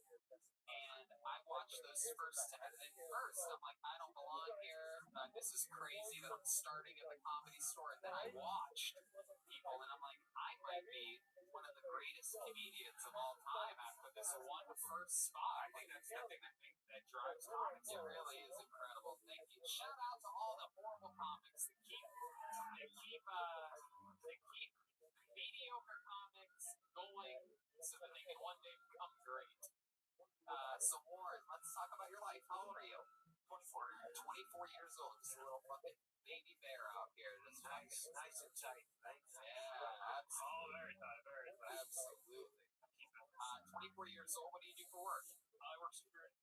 And I watched those first 10, and first I'm like, I don't belong here. This is crazy that I'm starting at the Comedy Store. And then I watched people, and I'm like, I might be one of the greatest comedians of all time after this one first spot. I think that's the thing that drives comics. It really is incredible. Thank you. Shout out to all the horrible comics that keep mediocre comics going so that they can one day become great. So Warren, let's talk about your life. How old are you? 24 years old. Just a little fucking baby bear out here. Just nice and tight. Thanks. Yeah, absolutely. Oh, very tight, very tight. Absolutely. 24 years old. What do you do for work? I work security.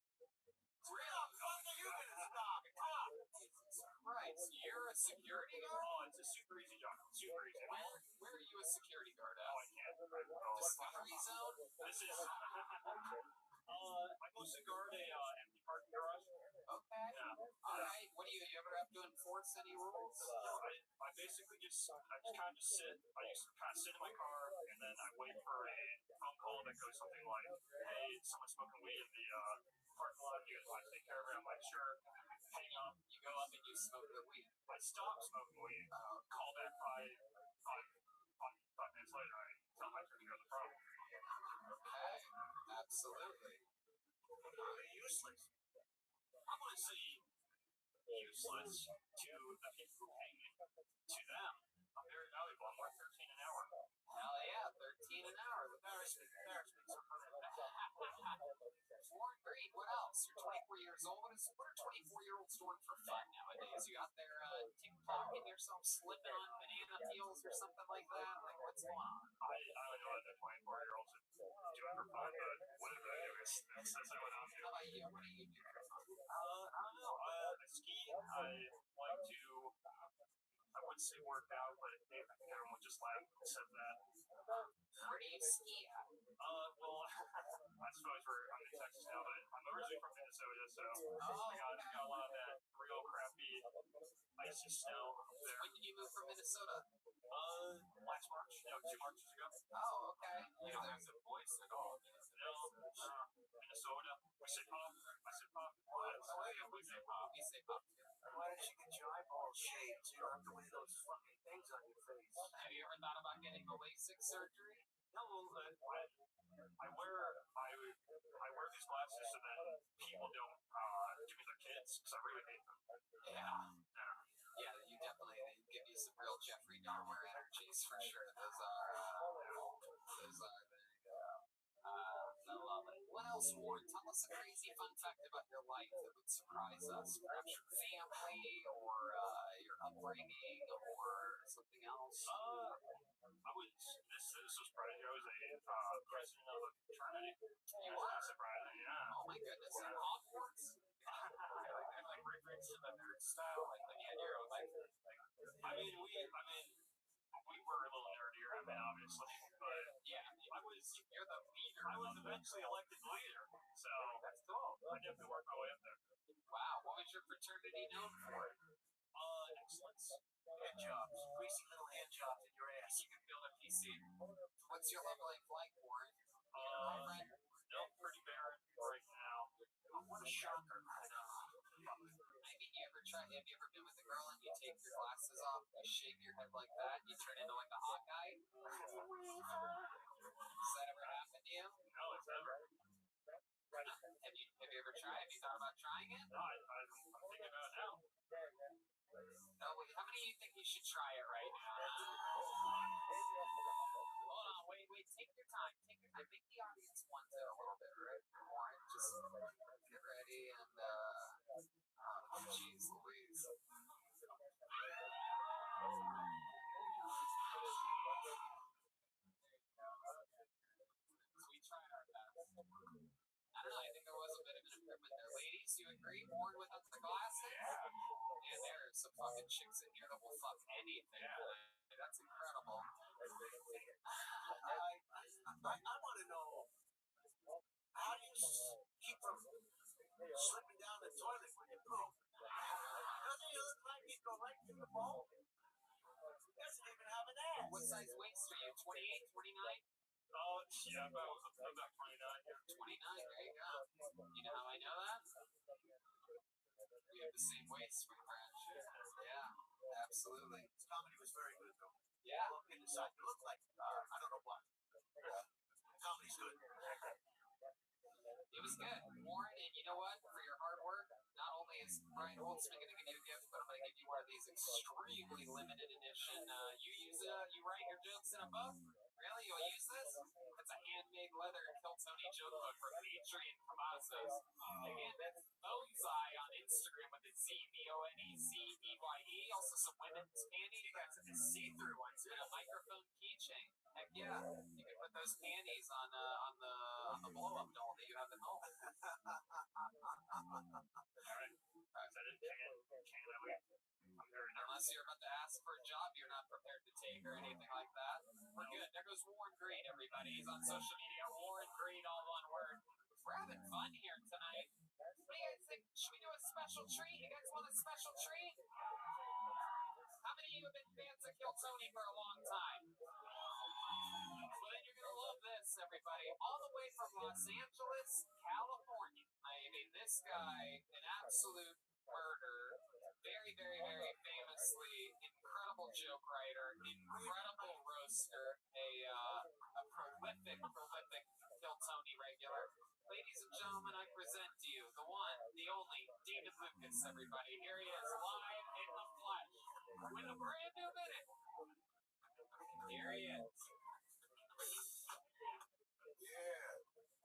Real? When are you gonna stop? Jesus Christ. You're a security guard? Oh, it's a super easy job. Super easy. Where are you a security guard at? Oh, I can't. Discovery Zone? This is... I mostly guard a empty parking garage. Okay. Yeah. Alright, what do you ever have to enforce any rules? I basically I just kind of just sit. I just kind of sit in my car, and then I wait for a phone call that goes something like, "Hey, someone's smoking weed in the parking lot. You guys want to take care of it?" I'm like, "Sure." Hang up. You go up and you smoke the weed. I stop smoking weed. Call back 5 minutes later. I tell my taking care of the problem. Okay, absolutely. Useless. I want to say useless to the people who pay me. To them, I'm very valuable. I'm worth 13 an hour. Hell yeah, 13 an hour. The embarrassment. Warren Green, what else? You're 24 years old. What are 24-year-olds doing for fun nowadays? You out there TikToking yourself, slipping on banana peels or something like that? Like, what's going on? I don't know what the 24-year-olds are doing for fun, but whatever I do, that's what I'm doing. How about you? What do you do for fun? I don't know. I ski. I like to, I would say work out, but I think everyone would just laugh and said that. Where do you ski at? Well, I suppose I'm in Texas now, but I'm originally from Minnesota, so Oh, I got a lot of that real crappy icy snow up there. When did you move from Minnesota? Last March, 2 Marches ago. Oh, okay. You know, there's a voice at all. Minnesota. We say pop. I say pop. We say pop. We say pop. Why don't you get your eyeballs shaved so you don't have to wear those fucking things on your face? Have you ever thought about getting the LASIK surgery? No, I wear these glasses so that people don't give me their kids because I really hate them. Yeah, you definitely they give you some real Jeffrey Dahmer energies for sure. Those are there you go. I love it. What else, Warren? Tell us a crazy fun fact about your life that would surprise us. Perhaps your family or your upbringing or something else. This was surprising. I was a president of a fraternity. You were? Surprising, yeah. Oh my goodness. In Hogwarts? like reference to the nerd style, like you had your own life. I mean, we were a little nerdier. I mean, obviously, but Yeah, you're the leader. I was eventually elected leader, so that's cool. I definitely worked my way up there. Wow, what was your fraternity known for? Excellence. Hand jobs. Greasy little hand jobs in your ass. You can build a PC. What's your love life like, Warren? Girlfriend? No, pretty barren right now. What a shocker. I know. Have you ever been with a girl and you take your glasses off, you shake your head like that, you turn into like a hot guy? Has that ever happened to you? No, it's never. Have you ever tried? Have you thought about trying it? No, I'm thinking about it now. No, how many of you think you should try it right now? Hold on, wait, take your time. Make the audience want to a little bit, right? Warren, just get ready and jeez Louise. We tried our best. I don't know, I think there was a bit of an improvement there. Ladies, you agree? Warren without the glasses? Yeah. Man, there are some fucking chicks in here that will fuck anything. Yeah. That's incredible. I want to know, how do you keep from slipping down the toilet when you poop? Doesn't he look like he'd go right through the bowl? He doesn't even have an ass. What size waist are you? 28, 29? Yeah, about 29. 29, there you go. You know how I know that? We have the same waist, my friend. Yeah, absolutely. His comedy was very good, though. Yeah. In the side, you look like, I don't know what. Comedy's good. It was good, Warren, and you know what? For your hard work, not only is Brian Holtzman going to give you a gift, but I'm going to give you one of these extremely limited edition. You write your jokes in a book? Really? You'll use this? It's a handmade leather Kill Tony joke book from Adrian Cavazos. Again, that's Bozeye on Instagram with the ZBONEZEYE. Also some women's panties. You got some see-through ones and a microphone keychain. Heck yeah. You can put those panties on the blow-up doll that you have at home. Unless you're about to ask for a job you're not prepared to take or anything like that. We're good. There goes Warren Green, everybody. He's on social media. Warren Green, all one word. We're having fun here tonight. What do you guys think? Should we do a special treat? You guys everybody, all the way from Los Angeles, California. I mean, this guy, an absolute murderer, very, very, very famously incredible joke writer, incredible roaster, a prolific Kill Tony regular. Ladies and gentlemen, I present to you the one, the only, David Lucas, everybody. Here he is, live in the flesh, with a brand new minute. Here he is. Yeah.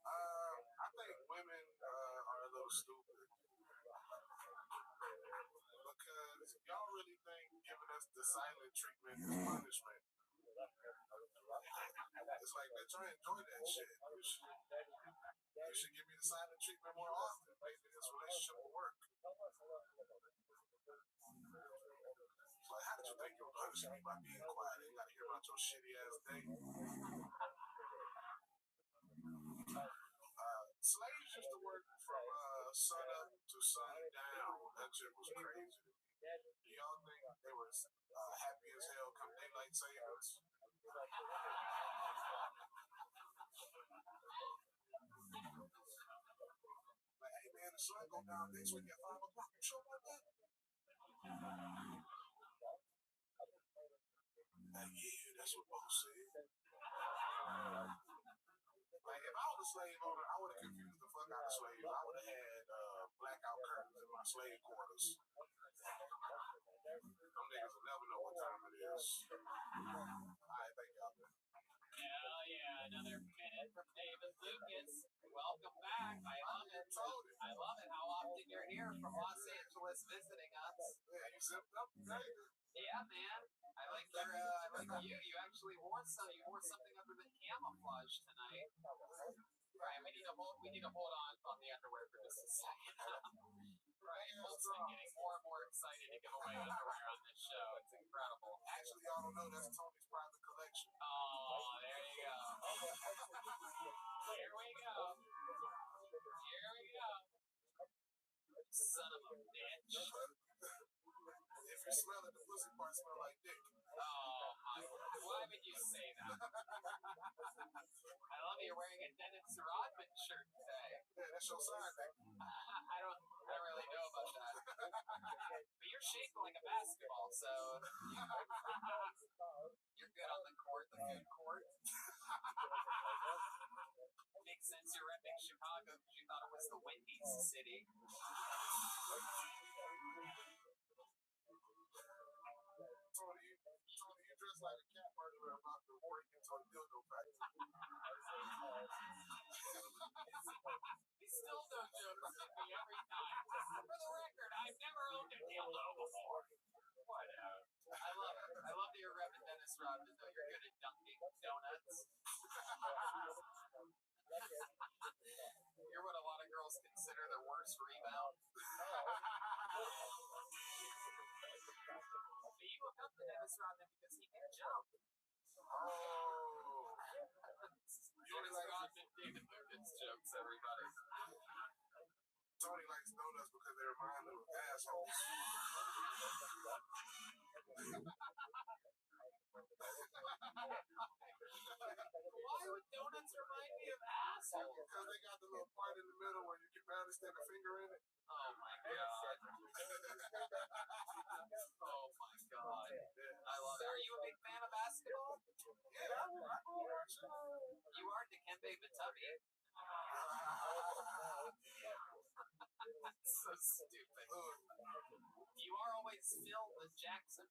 I think women are a little stupid. Because y'all really think giving us the silent treatment is punishment. It's like, bitch, I enjoy that shit. You should give me the silent treatment more often. Maybe this relationship will work. It's like, how did you think you were punishing me by being quiet? You gotta hear about your shitty ass day. Slaves used to work from sun up to sun down. That shit was crazy. Do y'all think they were happy as hell come daylight savings? Like, hey man, the sun go down next week at 5 o'clock. You sure about that? Yeah, that's what both said. Like, if I was a slave owner, I would have confused the fuck out of slaves. I would have had blackout curtains in my slave quarters. Them niggas will never know what time it is. Alright, thank y'all, man. Hell yeah, another minute from David Lucas. Welcome back. I love it. I love it how often you're here from Los Angeles visiting us. Yeah, you zipped up, right? Yeah, man. I like you. You actually wore something other than camouflage tonight. Right, we need to hold on the underwear for just a second. Right, Holt's been getting more and more excited to give away underwear on this show. It's incredible. Actually, y'all don't know that's Tony's private collection. Oh, there you go. Here we go. Son of a bitch. If you smell it, the pussy part smell like dick. Oh my, why would you say that? I love you're wearing a Dennis Rodman shirt today. Yeah, that's your sign, Nick. I don't really know about that. But you're shaped like a basketball, so you're good on the court, the food court. Makes sense you're repping Chicago because you thought it was the windiest city. Tony, you dress like a cat burglar about to break into a dildo factory. These dildo jokes hit me every time. For the record, I've never owned a dildo before. Whatever. I love it. I love that you're repping Dennis Rodman, though. You're good at dunking donuts. You're what a lot of girls consider their worst rebound. But you look up to Dennis Rodman because he can jump. Oh. Dennis Rodman, David Lucas jokes, everybody. Tony likes donuts because they remind him of assholes. Why would donuts remind me of assholes? Because they got the little part in the middle where you can barely stick a finger in it. Oh my god. Oh my god. I love it. Are you a big fan of basketball? Yeah, I go watch it. You are Dikembe Mutombo. That's so stupid. You are always Phil Jackson.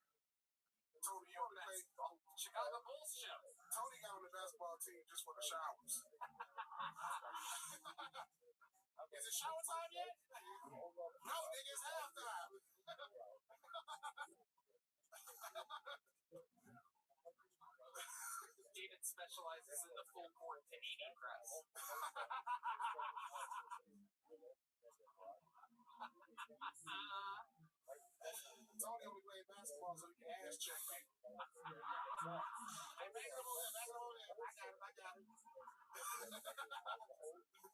Tony, you on the Chicago Bulls show. Tony got on the basketball team just for the showers. Is it shower time yet? No, nigga, it's halftime. David specializes in the full court panini press. Tony only played basketball so he can ass check me. Hey, back it over there. I got it.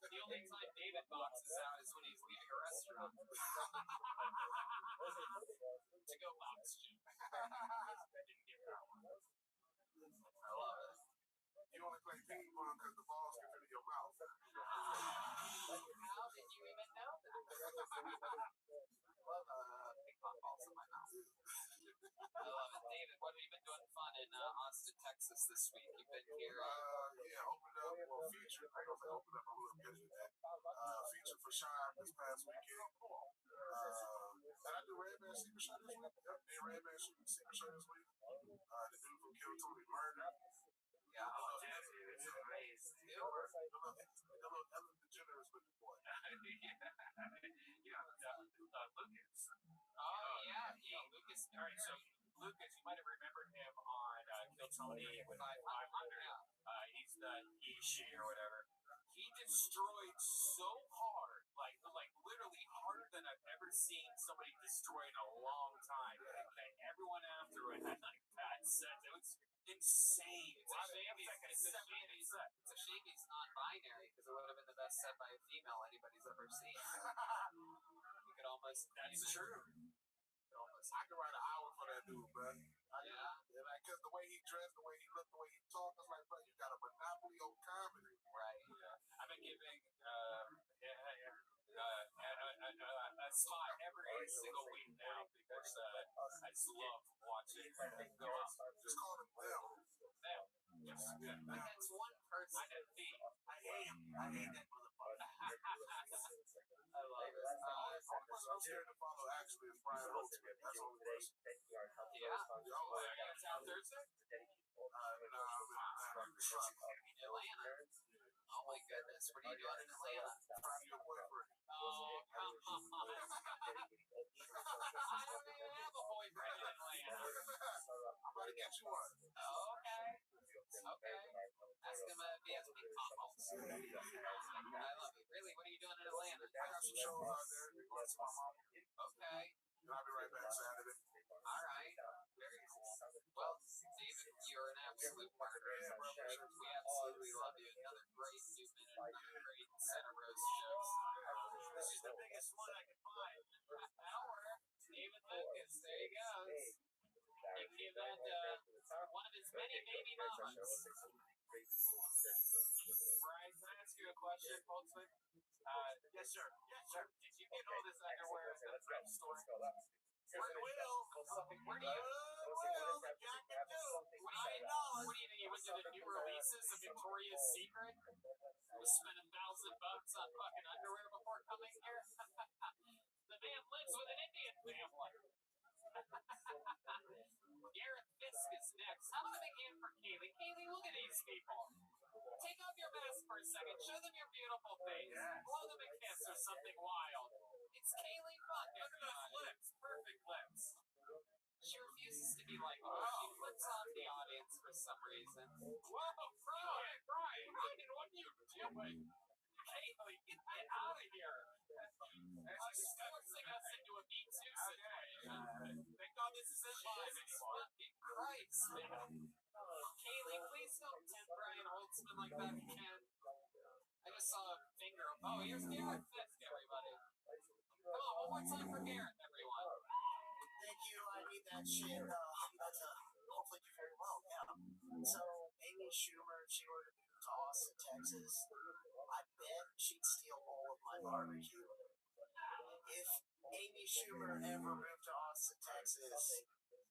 The only time David boxes out is when he's leaving a restaurant. To go box Jim. I love it. You only play ping pong because the ball What have you been doing fun in Austin, Texas this week? You've been here. Yeah, opened up, well, featured, I don't know if opened up, I'm a little busy with that. Featured for Shine this past weekend. And I do Red Man Secret Show this week. Yep, me and Red Man Secret Show this week. The dude from Kill Tony Murder. Yeah, oh, dude, it's amazing. The little Ellen DeGeneres looking boy. Lucas. Oh, yeah, Lucas. All right, so Lucas, you might have remembered him on Kill Tony with 500. He's the he, or whatever. He destroyed so hard, like literally harder than I've ever seen somebody destroy in a long time. That everyone after it had like bad sets. It was insane. It's a shame he's non-binary because it would have been the best set by a female anybody's ever seen. You could almost. That's true. I could write an hour for that dude, bro. Yeah. Because the way he dressed, the way he looked, the way he talked, I was like, bro, you got a monopoly on comedy. Right. Yeah. I've been giving a spot every single week now because I just love watching them go up. Just call them them. Them. Yes. Yeah. But that's one person. I hate him. I hate that motherfucker. I love it. The person I'm scared to follow actually is Rabbi Rothschild. That's the only person. Yeah. It's out Thursday? Atlanta. Oh my goodness. What are you doing in Atlanta? Finding your boyfriend. Oh, come on. I don't even have a boyfriend in Atlanta. I'm about to get you one. Okay. That's gonna be as big combos. I love it. Really, what are you doing in Atlanta? I got some shows out there. We're going to my mom. Okay. And I'll be right back Saturday. All right. Very cool. Well, David, you're an absolute partner. We absolutely love you. Another great 2 minute, another great center roast shows. This is the biggest one I can find. Hour. David Lucas. There he goes. He gave that one of his many baby mamas. Brian, can I ask you a question, Holtzman? Yes, sir. Did you get all this underwear at the thrift store? Where do you? What do you think? You went to the new releases of Victoria's Secret? You spent $1,000 on fucking underwear before coming here? The man lives with an Indian family. Garrett Fisk is next. How about a big hand for Kaylee? Kaylee, look at these people. Take off your mask for a second. Show them your beautiful face. Blow them a kiss or something wild. It's Kaylee fucking. Look at those lips. Perfect lips. She refuses to be like, she flips off the audience for some reason. Whoa, Brian, what are you doing? Kaylee, get out of here. She's forcing us into a Me Too situation. Thank God this isn't live anymore. Fucking Christ, man. Kaylee, please don't tempt Brian Holtzman like that if you can. I just saw a finger. Oh, here's Garrett Fisk, everybody. Come on, one more time for Garrett, everyone. Thank you. I need that shit. I'm about to hopefully do very well. Yeah. So Amy Schumer, she were to move to Austin, Texas. I bet she'd steal all of my barbecue. If Amy Schumer ever moved to Austin, Texas,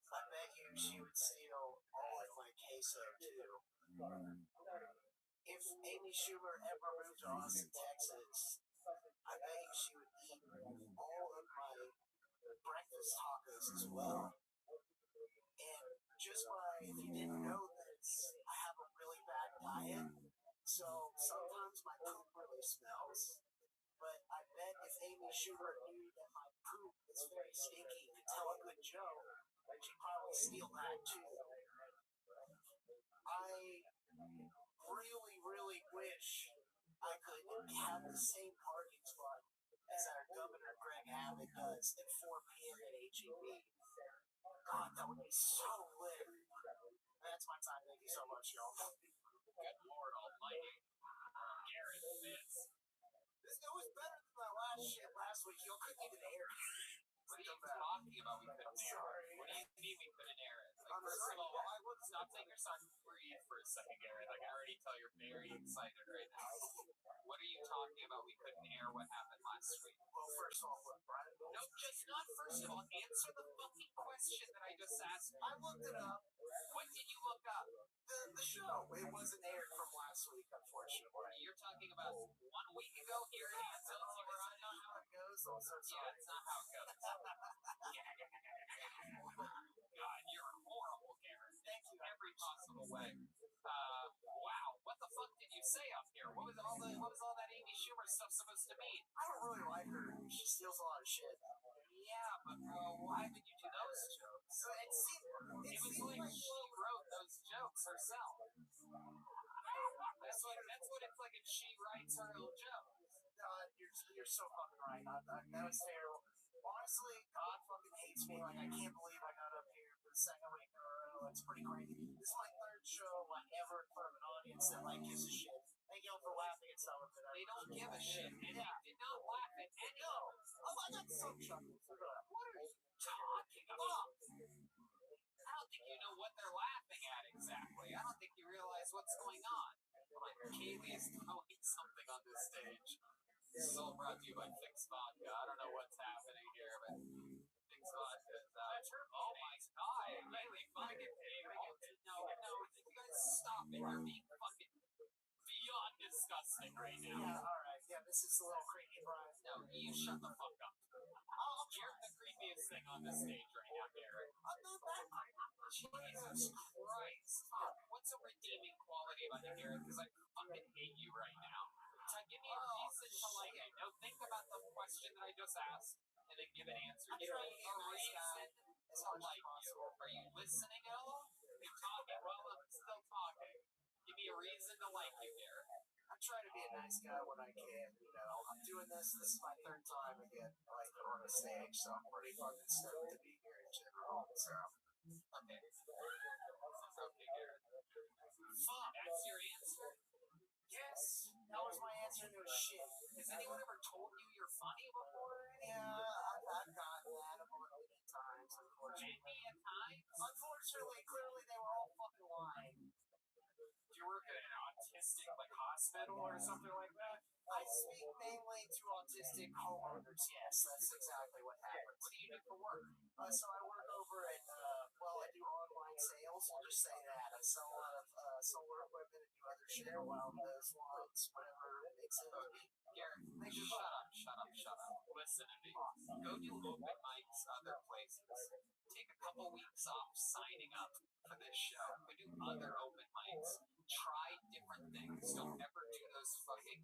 I bet you she would steal all of my queso too. If Amy Schumer ever moved to Austin, Texas, I bet you she would eat all of my breakfast tacos as well. And just if you didn't know this, I have a really bad diet, so sometimes my poop really smells. But I bet if Amy Schumer knew that my poop is very stinky to tell a good joke, she'd probably steal that too. I really, really wish I could have the same parking spot as our Governor Greg Abbott does at 4 p.m. at HEB. God, that would be so lit. That's my time. Thank you so much, y'all. Good Lord Almighty. Garrett Fisk. It was better than my last shit last week. Y'all couldn't even air it. What are you talking about? We couldn't air it. What do you mean we couldn't air it? Like, first of all, stop saying you're sorry. Breathe for a second, Garrett. I can already tell you're very excited right now. What are you talking about? We couldn't air what happened last week. Well, first off, look, Brian. No, just not first First of all, answer the fucking question that I just asked. I looked it up. What did you look up? The show, it wasn't aired from last week, unfortunately. You're talking about 1 week ago here in Hansel. You were on. Not how it goes. I'm so Yeah, sorry. it's not how it goes. God, you're horrible, Garrett. Thank you every possible way. Wow, what the fuck did you say up here? What was all that Amy Schumer stuff supposed to mean? I don't really like her. She steals a lot of shit. Yeah, but why would you do those jokes? So it was like she wrote those jokes herself. That's what it's like if she writes her own jokes. You're so fucking right. That was terrible. Honestly, God fucking hates me. Like, I can't believe I got up here for the second week in a row. It's pretty crazy. This is my third show, like, ever in front of an audience that, like, gives a shit. Thank y'all for laughing at some of it. They don't give a shit, and they did not laugh at any of it. Oh, I got some chuckles. What are you talking about? I don't think you know what they're laughing at exactly. I don't think you realize what's going on. Kaylee is throwing something on this stage. This is all brought to you by Fix Vodka. I don't know what's happening here, but Fix Vodka is out. Oh my god, Kaylee, fucking No, you guys stop it. You're being fucking beyond disgusting right now. Yeah, alright. Yeah, this is a little creepy, Brian. No, you shut the fuck up. You're the creepiest thing on the stage right now, Garrett. I'm not that Jesus Christ. What's a redeeming quality about you, Garrett? Because I fucking hate you right now. So give me a reason to like it. Now think about the question that I just asked, and then give an answer. I'm Give trying me to be a nice guy to like you. Are you listening at all? You're talking while I'm still talking. Give me a reason to like you, Garrett. I try to be a nice guy when I can, you know. I'm doing this is my third time again, like, on a stage, so I'm pretty fucking stoked to be here in general, so. Okay. Okay, Garrett. Fuck, that's your answer? Yes, that was my answer to a shit. Has anyone ever told you you're funny before? Yeah, I've gotten that a million times, unfortunately. Many a time? Unfortunately, clearly they were all fucking lying. Do you work at an autistic, like, hospital or something like that? I speak mainly to autistic homeowners, yes, that's exactly what happens. What do you do for work? So I work over at, I do online sales, we'll just say that. I sell a lot of solar equipment and do other shit along those lines, whatever makes it. Garrett, shut up. Listen to me. Go do open mics other places. Take a couple weeks off signing up for this show. Go do other open mics. Try different things. Don't ever do those fucking...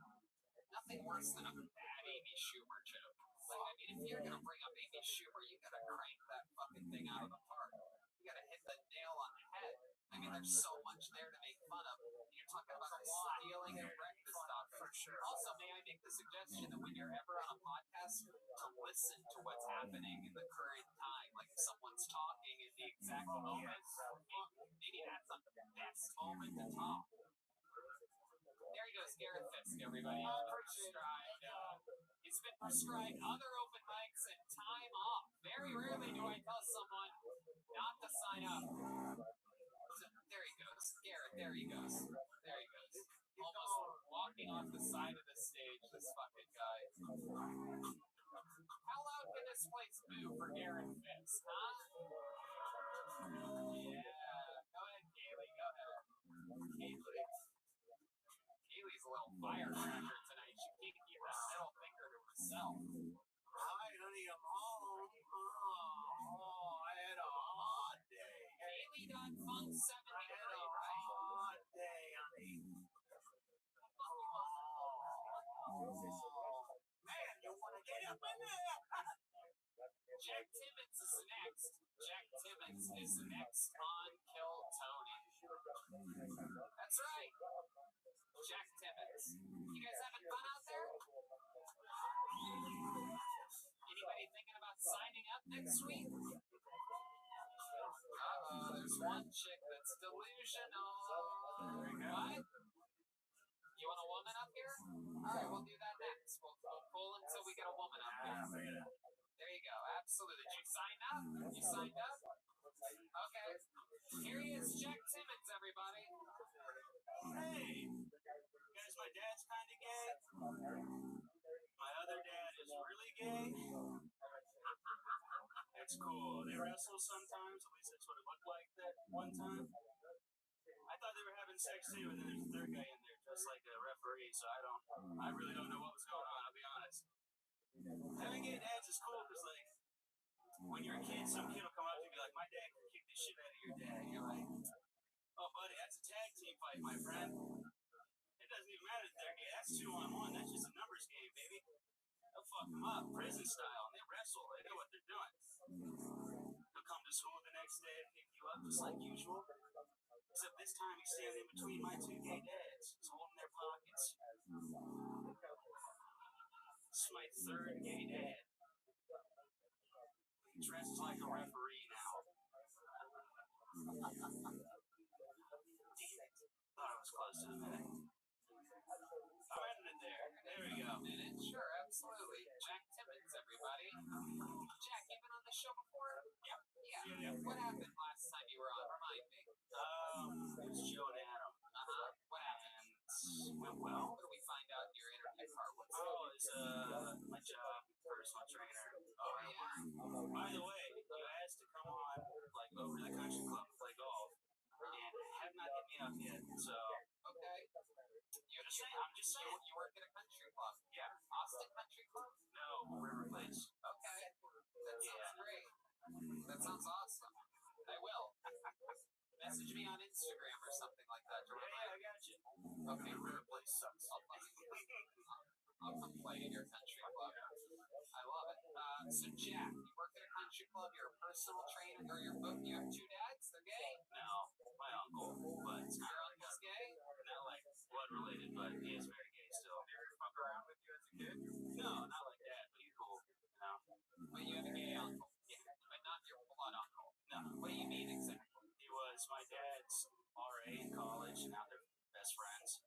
Nothing worse than a bad Amy Schumer joke. Like, I mean, if you're gonna bring up Amy Schumer, you gotta crank that fucking thing out of the park. You gotta hit the nail on the head. I mean, there's so much there to make fun of. You're talking about stealing and breakfast stuff. For sure. Also, may I make the suggestion that when you're ever on a podcast, to listen to what's happening in the current time, like if someone's talking in the exact moment, maybe that's not the best moment to talk. There he goes, Garrett Fisk, everybody. He's been prescribed other open mics and time off. Very rarely do I tell someone not to sign up. So, there he goes. Garrett, there he goes. Almost walking off the side of the stage, this fucking guy. How loud can this place boo for Garrett Fisk, huh? Yeah. Go ahead, Kaylee. Go ahead. Kaylee's a little firecracker tonight. She can't keep that middle finger to herself. Hi, honey, I'm home. Oh, I had a hot day. Kaylee.funk 73, I had a right? hot day, honey. Man, you want to get up in there? Jack Timmons is next. Jack Timmons is next on Kill Tony. That's right. Jack Timmons. You guys having fun out there? Anybody thinking about signing up next week? There's one chick that's delusional. What? You want a woman up here? Alright, we'll do that next. We'll pull until we get a woman up here. There you go, absolutely. Did you sign up? You signed up? Okay. Here he is, Jack Timmons, everybody. Hey, guys, my dad's kind of gay. My other dad is really gay. wrestle sometimes. At least that's what it looked like that one time. I thought they were having sex too, and then there's a third guy in there, just like a referee. So I really don't know what was going on. I'll be honest. Having gay dads is cool because, like, when you're a kid, some kid will come up to you and be like, "My dad can kick the shit out of your dad." And you're like, "Oh, buddy, that's a tag team fight, my friend. It doesn't even matter if they're gay. That's 2-on-1. That's just a numbers game, baby. They'll fuck them up, prison style, and they wrestle. They know what they're doing. They'll come to school the next day and pick you up just like usual. Except this time he's standing in between my two gay dads. He's holding their pockets. This is my third gay dad. He dresses like a referee now. Thought I was close to the minute. I'm ending it there. There we go. Minute? Sure, absolutely. Jack Timmons, everybody. Jack, you been on the show before? Yeah. What happened last time you were on? Remind me. It was Joe and Adam. What happened? And went well. What do we find out in your interview part? What's It's my job, personal trainer. Oh, yeah. By the way, you asked to come on, like, over to the country club and play golf, and have not hit me up yet. So, Okay. I'm just saying. You work at a country club? Yeah. Austin Country Club? No, River Place. Okay. That sounds great. That sounds awesome. I will. Message me on Instagram or something like that to remind I got you. Okay, River Place sucks. I'll come play in your country club. I love it. So Jack, you work at a country club, you're a personal trainer, or you're both, you have two dads, they're gay? No, my uncle, but it's Your uncle's gay? not like blood related, but he is very gay still. Did you fuck around with you as a kid? No, not like that, but he's cool. No. But you have a gay uncle? Yeah. But not your blood uncle? No. What do you mean exactly? He was my dad's RA in college, and now they're best friends.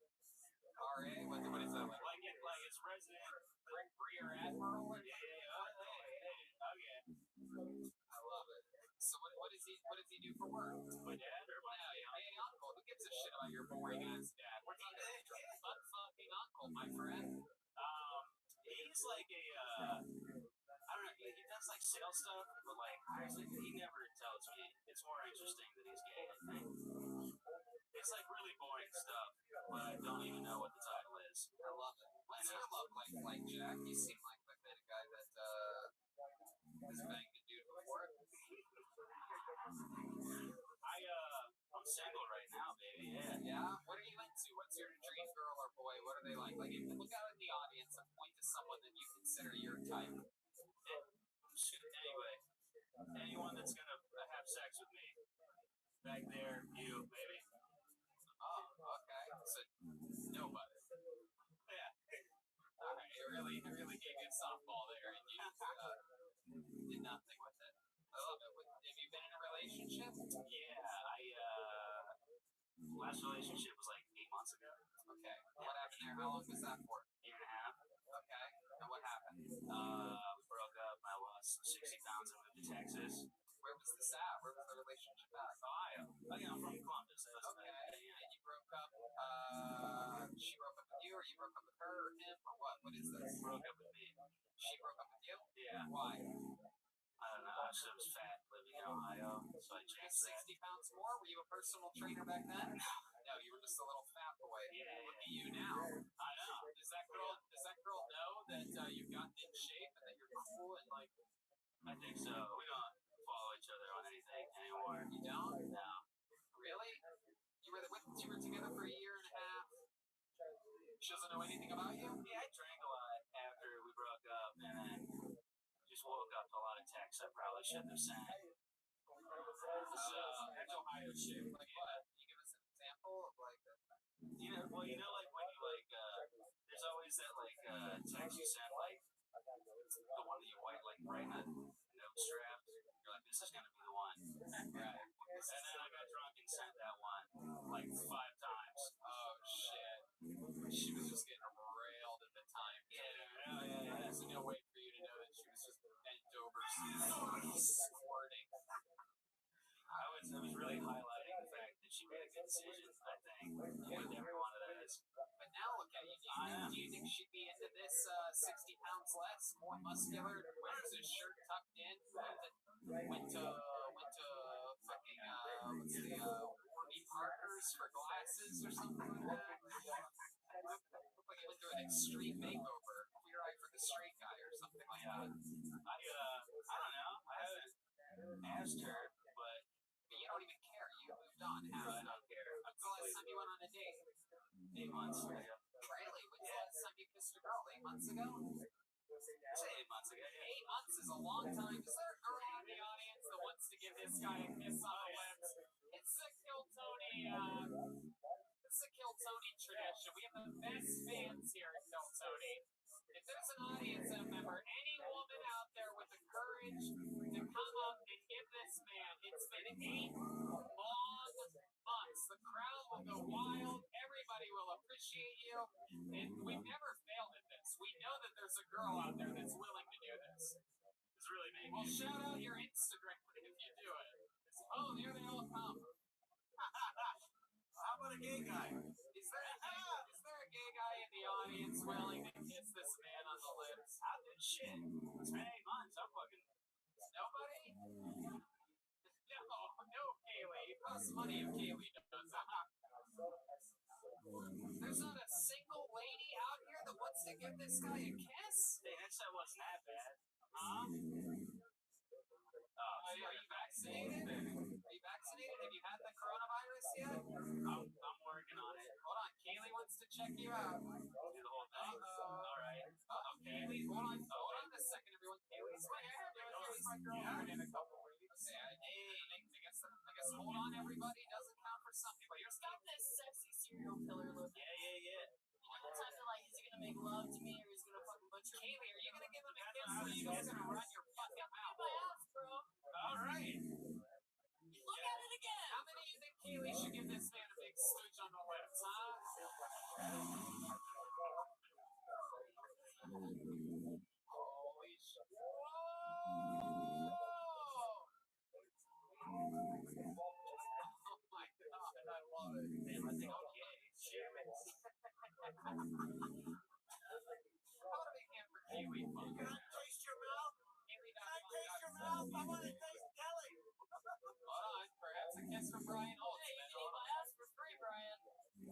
RA? What is that like? Like his resident Rear Admiral? Yeah. Okay. I love it. So what does he do for work? My dad or my Hey, uncle, who gives a shit about your boring ass dad? We're talking about fucking uncle, my friend. He's like a I don't know, he does like sales stuff, but like he never tells me. It's more interesting that he's gay, I think. It's like really boring stuff, but I don't even know what the title is. I love it. What's your love like Jack? You seem like the kind of guy that has banged a dude before. I'm single right now, baby. Yeah? What are you into? What's your dream girl or boy? What are they like? Like, if you look out in the audience and point to someone that you consider your type. Shoot, anyway. Anyone that's gonna have sex with me. Back there, you, baby. Oh, okay. So, nobody. Yeah. Alright, it really gave you a softball there, and you just did nothing with it. I love it. Have you been in a relationship? Yeah, last relationship was like 8 months ago. Okay. What happened there? How long was that for? Year and a half. Okay. And what happened? We broke up. I lost 60 pounds and moved to Texas. Where was this at? Where was the relationship at? Ohio. I'm from Columbus. Okay. And you broke up, she broke up with you, or you broke up with her, or him, or what? What is this? Broke up with me. She broke up with you? Yeah. Why? I don't know. She was fat living in Ohio, so I You changed that. 60 pounds more? Were you a personal trainer back then? No, you were just a little fat boy. Yeah. Look at you now. I know. Does that girl know that you've gotten in shape and that you're cool and like? I think so. We don't follow each other on anything anymore. You don't? No. Really? You were together for a year and a half. She doesn't know anything about you? Yeah, I drank a lot after we broke up, and then just woke up to a lot of texts I probably shouldn't have sent. So, that's Ohio shit. Like what? Can you give us an example of like like when you like, there's always that like text you send, like the one that you write in a note strap. You're like, this is gonna be the one. right? And then I got drunk and sent that one like 5 times. Oh shit. She was just getting railed at the time. Yeah. There's no way for you to know that she was just bent over squirting. I was really highlighting the fact that she made a good decision, I think, with every one of those. But now look at you. Do you think she'd be into this 60 pounds less, more muscular, wears his shirt tucked in, went to Paris for glasses or something like that. Looked like you went through an extreme makeover. Queer eye for the straight guy or something like that. I don't know. I haven't asked her, but You don't even care. You moved on. I don't care. I'm When's the last time you went on a date? 8 months ago. Really? When's the last time you kissed a girl? 8 months ago? Say 8 months ago. 8 months is a long time. Is there a girl in the audience that wants to give this guy a kiss on the lips? It's the Kill Tony, it's the Kill Tony tradition. We have the best fans here at Kill Tony. If there's an audience member, any woman out there with the courage to come up and give this man, it's been 8 long months. The crowd will go wild. Everybody will appreciate you. And we've never failed at this. We know that there's a girl out there that's willing to do this. It's really big. Well, shout out your Instagram if you do it. Oh, there they all come. How about a gay guy? Is there a gay guy in the audience willing to kiss this man on the lips? Shit. It's been 8 months. I'm fucking. Nobody? No, Kaylee. It costs money if Kaylee does that. There's not a single lady out here that wants to give this guy a kiss? Hey, next time wasn't that bad. Are you vaccinated? Are you vaccinated? Have you had the coronavirus yet? I'm working on it. Hold on, Kaylee wants to check you out. Do the whole thing. All right. Kaylee, hold on a second, everyone. Kaylee's my girlfriend in a couple weeks. I guess hold on, everybody. Doesn't count for some people. You're Got this sexy serial killer look. Yeah. All the time they're like, is he gonna make love to me or is he gonna fucking butcher me? Kaylee, are you gonna give him a kiss or are you just gonna run your fucking mouth? My ass, bro. All right. Look at it again. How many of you think Kaylee should give this man a big smooch on the lips, huh? Holy shit. Whoa! Oh my god, I love it. Man, I think I'm gay. Shit. How do they hand for Kaylee? Can I taste your mouth? Kaylee, Can I taste your mouth? I want to taste Kelly. hold on, perhaps a kiss from Brian Holtz. Hey, you can eat my ass for free, Brian.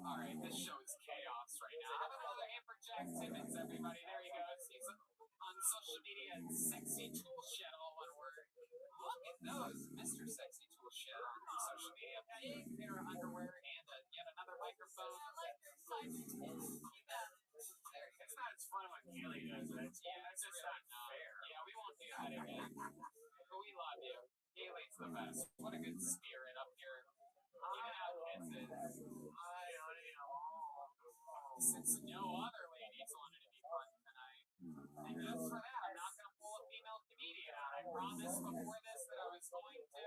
Alright, this show is chaos right now. How about another hand for Jack Simmons, everybody? There he goes. He's on social media at Sexy Tool Shed, all one word. Look at those, Mr. Sexy Tool Shed on social media. Big pair of underwear and yet another microphone. I like your excitement. It's not as fun when Kaylee does it. Yeah, it's just not fair. Yeah, we won't do that again. But we love you. Kaylee's the best. What a good spirit up here. Even out kisses. Since no other ladies wanted to be fun tonight. And just for that, I'm not going to pull a female comedian out. I promised before this that I was going to.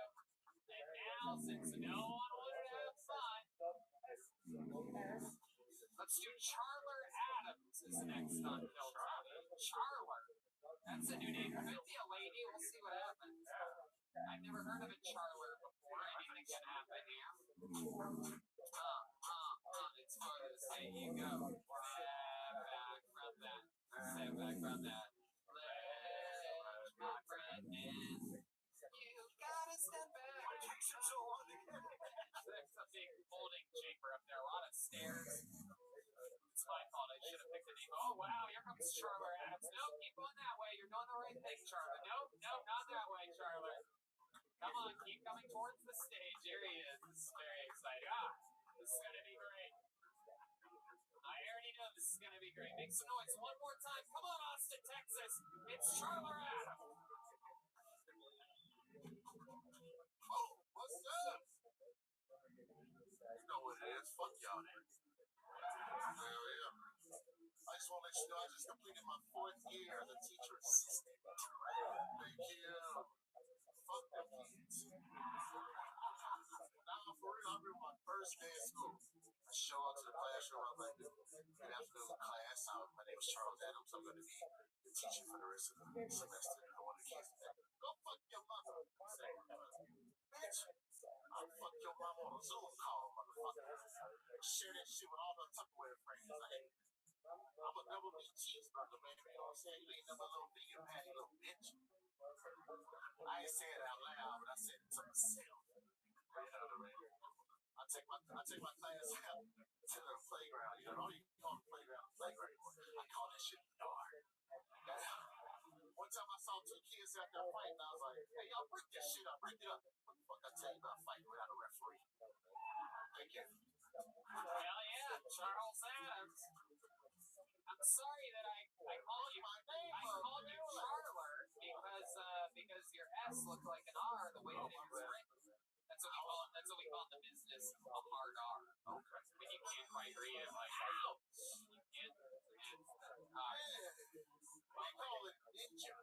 And now, since no one wanted to have fun, let's do Charler Adams is next on Kill Tony. Charler. That's a new name. Could be a lady. We'll see what happens. I've never heard of a Charler before. Anything can happen here. It's fun to say you go. Step back from that. Step back from that. Let my friend in. You gotta step back. What takes him so long to get? There's a big holding chamber up there. A lot of stairs. It's my fault. I should have picked a name. Oh, wow. Here comes Charler Adams. No, keep going that way. You're doing the right thing, Charler. No, not that way, Charler. Come on, keep coming towards the stage. Here he is. This is very exciting. This is going to be great. I already know this is going to be great. Make some noise one more time. Come on, Austin, Texas. It's Charler Adams. Oh, what's up? You know what it is. Fuck y'all then. Hell yeah. I just want to let you know I just completed my 4th year as a teacher assistant. Thank you. Fuck the kids. Now, for real, I remember my first day of school. I show up to the classroom. I'm like, good afternoon, class. My name is Charles Adams. I'm going to be the teacher for the rest of the semester. I want the kids to go fuck your mother. Bitch, I'll fuck your mama on a Zoom call, motherfucker. Share that shit with all the Tupperware friends. I'm a double meat cheeseburger, man. You know what I'm saying? You ain't never a little vegan patty, little bitch. I ain't saying it out loud, but I said it to myself. I take my niggas out there fighting. I was like, hey, y'all break this shit up, break it up. What the fuck I tell you about fighting without a referee? Thank you. Hell yeah, Charles Adams. I'm sorry that I called you. I called you Charler because your S looked like an R the way that it was written. That's what we call it. That's what we call in the business a hard R. Okay. When you can't quite read it, like ouch. You can't. We call it ninja.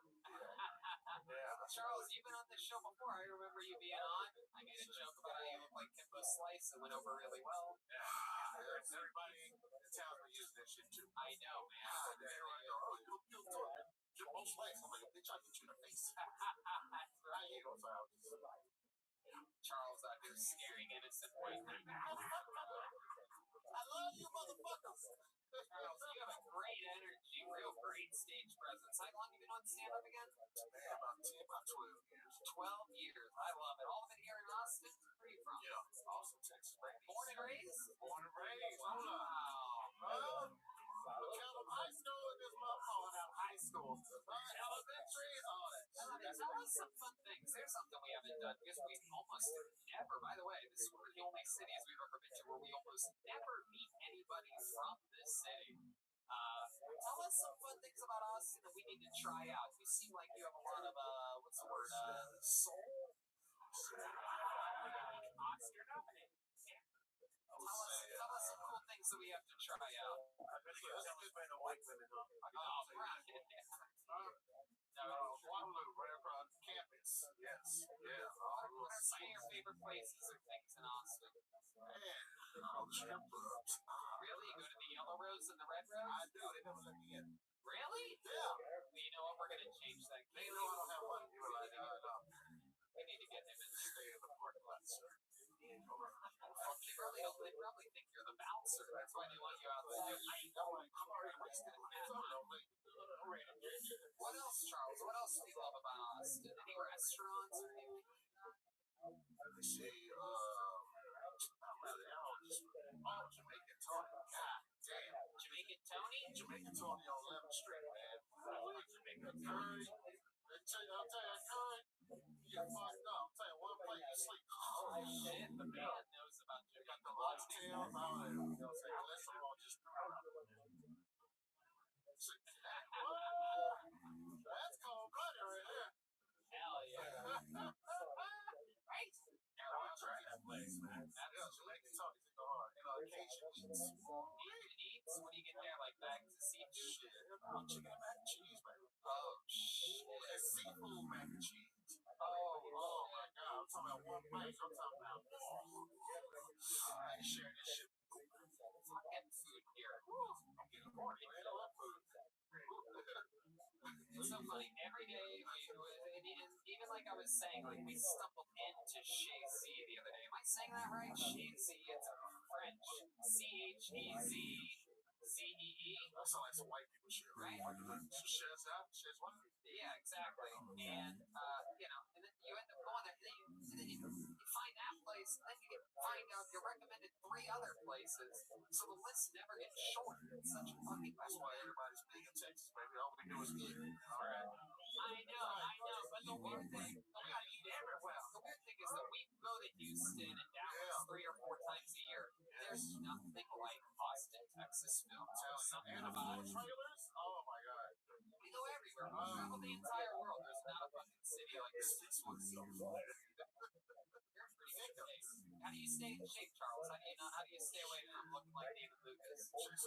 Charles, you've been on this show before. I remember you being on. I made a joke about how you look like Kimbo Slice and went over really well. Everybody in town are using that shit too. I know, man. They're like, oh, you'll do it. Kimbo Slice. I'm like, bitch, I'll get you in the face. I hate those out. Charles out there scaring innocent white men. I love you, motherfuckers. Charles, you have a great energy, real great stage presence. How long have you been on stand-up again? Man, about 12 years. 12 years. I love it. All of it here in Austin? Where are you from? Yeah, Austin, Texas, baby. Born and raised? Born and raised. Wow. Count high school and this motherfucker out high school. Elementary and all that. Tell us some fun things. There's something we haven't done because we almost never, by the way, this is one of the only cities we've ever been to where we almost never meet anybody from this city. Tell us some fun things about Austin that we need to try out. You seem like you have a lot of, what's the word, soul? Oscar nominated. Tell us some cool things that we have to try out. Waterloo, right across campus. Yes. Yeah. What are some of your favorite places or things in Austin? Man, all the strip clubs. Really? You go to the Yellow Rose and the Red Rose? I do. They never let me in. Really? Yeah. Well, you know what? We're going to change that. They know I don't have money. They were like, we need to get him in there. stay in the parking lot, sir. They probably think you're the bouncer. That's why they want you out there. I'm already wasted. What else, Charles? What else do you love about Austin? Any restaurants or anything? Let's see, Jamaican Tony. God damn. Jamaican Tony? Jamaican Tony on 11th Street, man. Jamaican curry. I'll tell you, curry. You get fucked up. I'll tell you, one plate, you sleep. Oh, shit. The man knows about You got the mocktails, all that. You know what I'm saying? Let's all just. That's cold blooded right there. Hell yeah. Right? I'll try that place, man. Jamaican Tony is the hard. Occasion eats. Eats? What do you get there? Like bags of seafood? Shit. Chicken and mac and cheese, baby. Oh, shit. It's seafood mac and cheese. Oh my God. I'm talking about one bite. I'm talking about. I ain't sharing this shit. I'm getting food here. I'm getting horny, man. I love food. It's so funny. Every day, even like I was saying, like we stumbled into Chez the other day. Am I saying that right? Chez, it's French. Chezee. That sounds like some white people shit, Right? Chez out, Chez what? Yeah, exactly. And and then you end up going there, and then you find that place, and then you find out you're recommended 3 other places, so the list never gets short. It's such a fucking That's why everybody's big in Texas, baby. All we do is eat. All right. I know, but the weird thing, we gotta eat everywhere. The weird thing is that we go to Houston and Dallas 3 or 4 times a year. There's nothing like Austin, Texas film. And the food trailers? Oh my God. We go everywhere. We travel the entire world. There's not a fucking city like this one's so fun. You're pretty good shape. How do you stay in shape, Charles? How do you stay away from looking like David Lucas? That's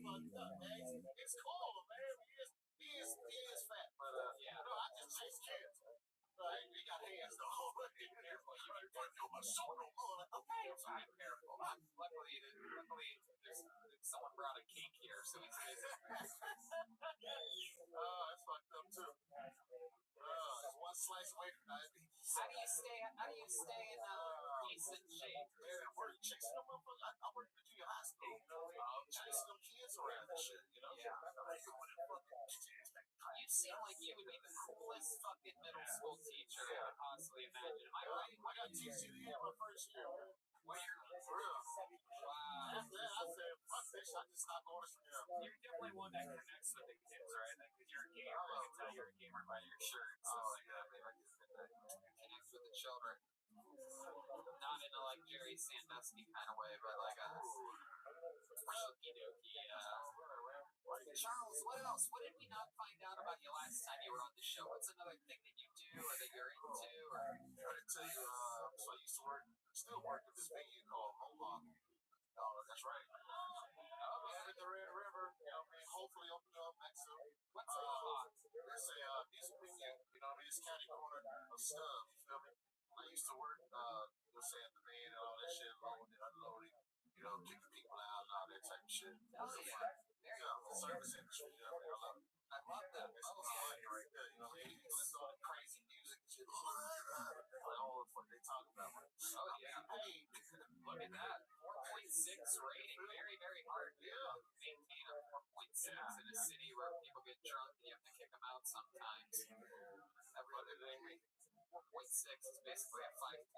fucked up, man. It's cool, man. He is fat, but yeah. No, I just chase kids. He got hands though. Careful, you put on my shoulder. Okay, I'm careful. Luckily, someone brought a cake here, so he's good. That's fucked up too. It's one slice away from diabetes. How do you stay in decent shape? Man, I'm working chasing them motherfuckers. I work in the junior high school. Chasing them kids around and shit, you know? Yeah. You You seem like you would be the coolest fucking middle school teacher I could possibly imagine. Am I right? I got TCD in my first year, man. Where? For real. Wow. I said, fuck this. I just stopped orders from him. You're definitely one that connects with the kids, right? Like, because you're a gamer. I can tell you're a gamer by your shirt and stuff like that. Connects with the children. Not in a like Jerry Sandusky kind of way, but like a okie dokie. Charles, what else? What did we not find out about you last time you were on the show? What's another thing that you do or that you're into? Or I didn't tell you, so I used to still work at this venue called Mohawk. Oh, that's right. Yeah, in the Red River, you know what I mean? Hopefully open it up next year. what's Mohawk? It's a music venue, you know what I mean? It's county corner of stuff, you feel me? I used to work, let's say at the van and all that shit, loading, unloading, you know, kicking people out and all that type of shit. Oh, yeah. Yeah, service industry, yeah, man, I love it. I love that. It's money right there, you know what I mean? You listen to all the crazy music and shit. Like, all the fuck they talk about. Oh, yeah. Hey, Look at that. 4.6 rating. Very, very hard to maintain a 4.6 in a city where people get drunk and you have to kick them out sometimes. That really made me. 4.6 is basically a 5.5.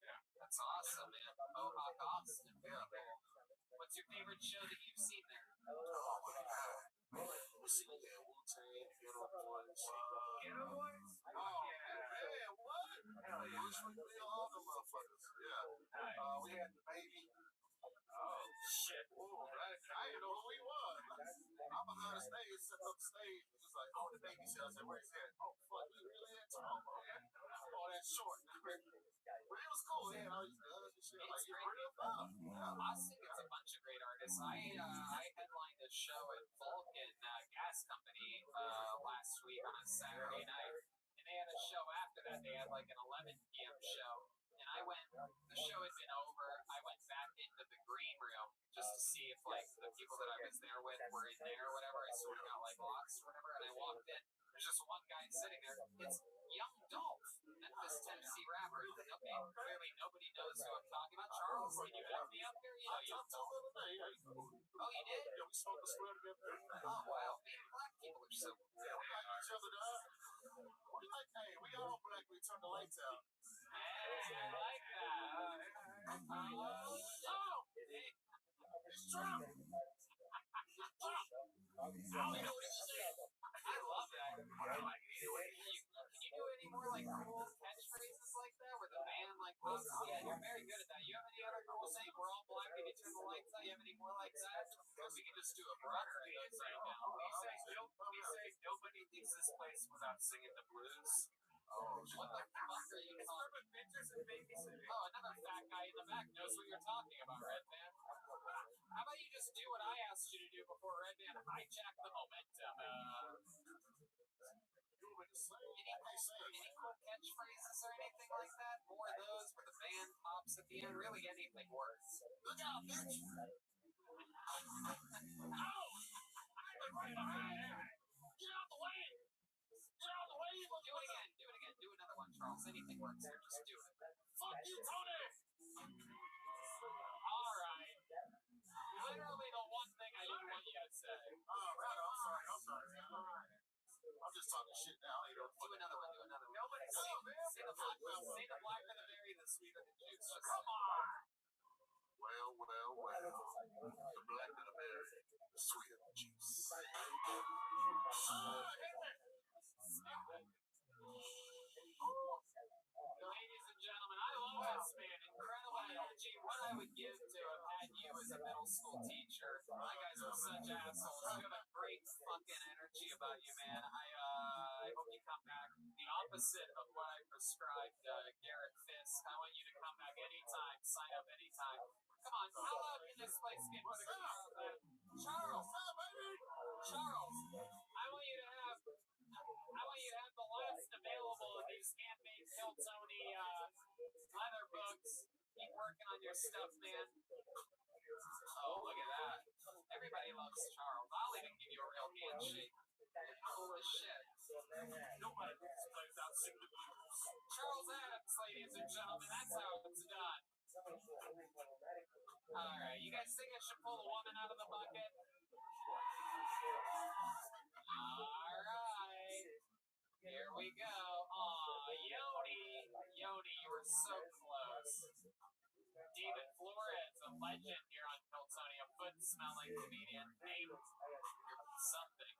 Yeah. That's awesome, man. Mohawk, Austin. Yeah, man. What's your favorite show that you've seen there? Oh my God. Let's see, yeah, Wu-Tang, Ghetto Boys. Ghetto Boys? Oh, man, what? Hell yeah. Which one did all the motherfuckers? Yeah. We had the baby. Oh, shit. Ooh, I didn't know who he was. I'm behind the stage, sitting up the stage. He was like, oh, the baby cell. I said, where's he at? Oh, fuck, we really had time, man. Oh, that's short. But it was cool. He had all these guns and shit. Like, It's you're great. real tough. Yeah. Austin gets a bunch of great artists. I headlined a show at Vulcan Gas Company last week on a Saturday night, and they had a show after that. They had like an 11 p.m. show, and I went. The show had been over. I went back into the green room just to see if like the people that I was there with were in there or whatever. I sort of got like lost or whatever, and I walked in. There's just one guy sitting there. It's Young Dolph, Memphis, Tennessee rapper. Okay, clearly nobody knows who I'm talking about. Charles, can you help me up here? You know, Young Dolph. Oh, you did? Yeah, we smoked the square together. Oh, wow. Man, black people are so. Yeah, we like each other, dog. We like, hey, we all black. We turn the lights out. Hey, I like that. It's Trump. I love that. Can you do any more like cool catchphrases like that where the band like pops in? You're very good at that. You have any other cool saying we're all black and you turn the lights out? You have any more like that? Because we can just do a broader dance right now. We say nobody leaves this place without singing the blues. Oh, what the fuck are you talking about? Pictures and babysitting. Oh, another fat guy in the back knows what you're talking about, Redman. How about you just do what I asked you to do before Redman hijacked the momentum? Any cool catchphrases or anything like that? More of those where the band pops at the end? Really anything works. Look out, bitch. Ow! I'm afraid of high. Get out the way! Get out the way! Do it again. Do it again. Do another one, Charles. Anything works here. Just do it. Fuck you, Tony! Alright. Literally the one thing I didn't want you to say. Oh, right. I'm sorry, man. I'm just talking shit now. I ain't no Do another one. Do another one. Nobody say, man. Say the blacker the berry, the sweeter the juice. Just Come on. Well. The black of the berry, the sweet of the juice. Ladies and gentlemen, I love this man. Incredible energy. What I would give to have had you as a middle school teacher. My guys were such assholes. You have a great fucking energy about you, man. I hope you come back. The opposite of what I prescribed Garrett Fisk. I want you to come back anytime. Sign up anytime. Come on, how loud can this place get? Charles, I want you to have the last available of these handmade Hiltoni leather books. Keep working on your stuff, man. Oh, look at that. Everybody loves Charles. I'll even give you a real handshake. Cool as shit. Nobody plays out sing the blues. Charles Adams, ladies and gentlemen, that's how it's done. Alright, you guys think I should pull the woman out of the bucket? Alright. Here we go. Aw, Yoni, you were so close. David Flores, a legend here on Hiltoni, a foot smelling comedian named something.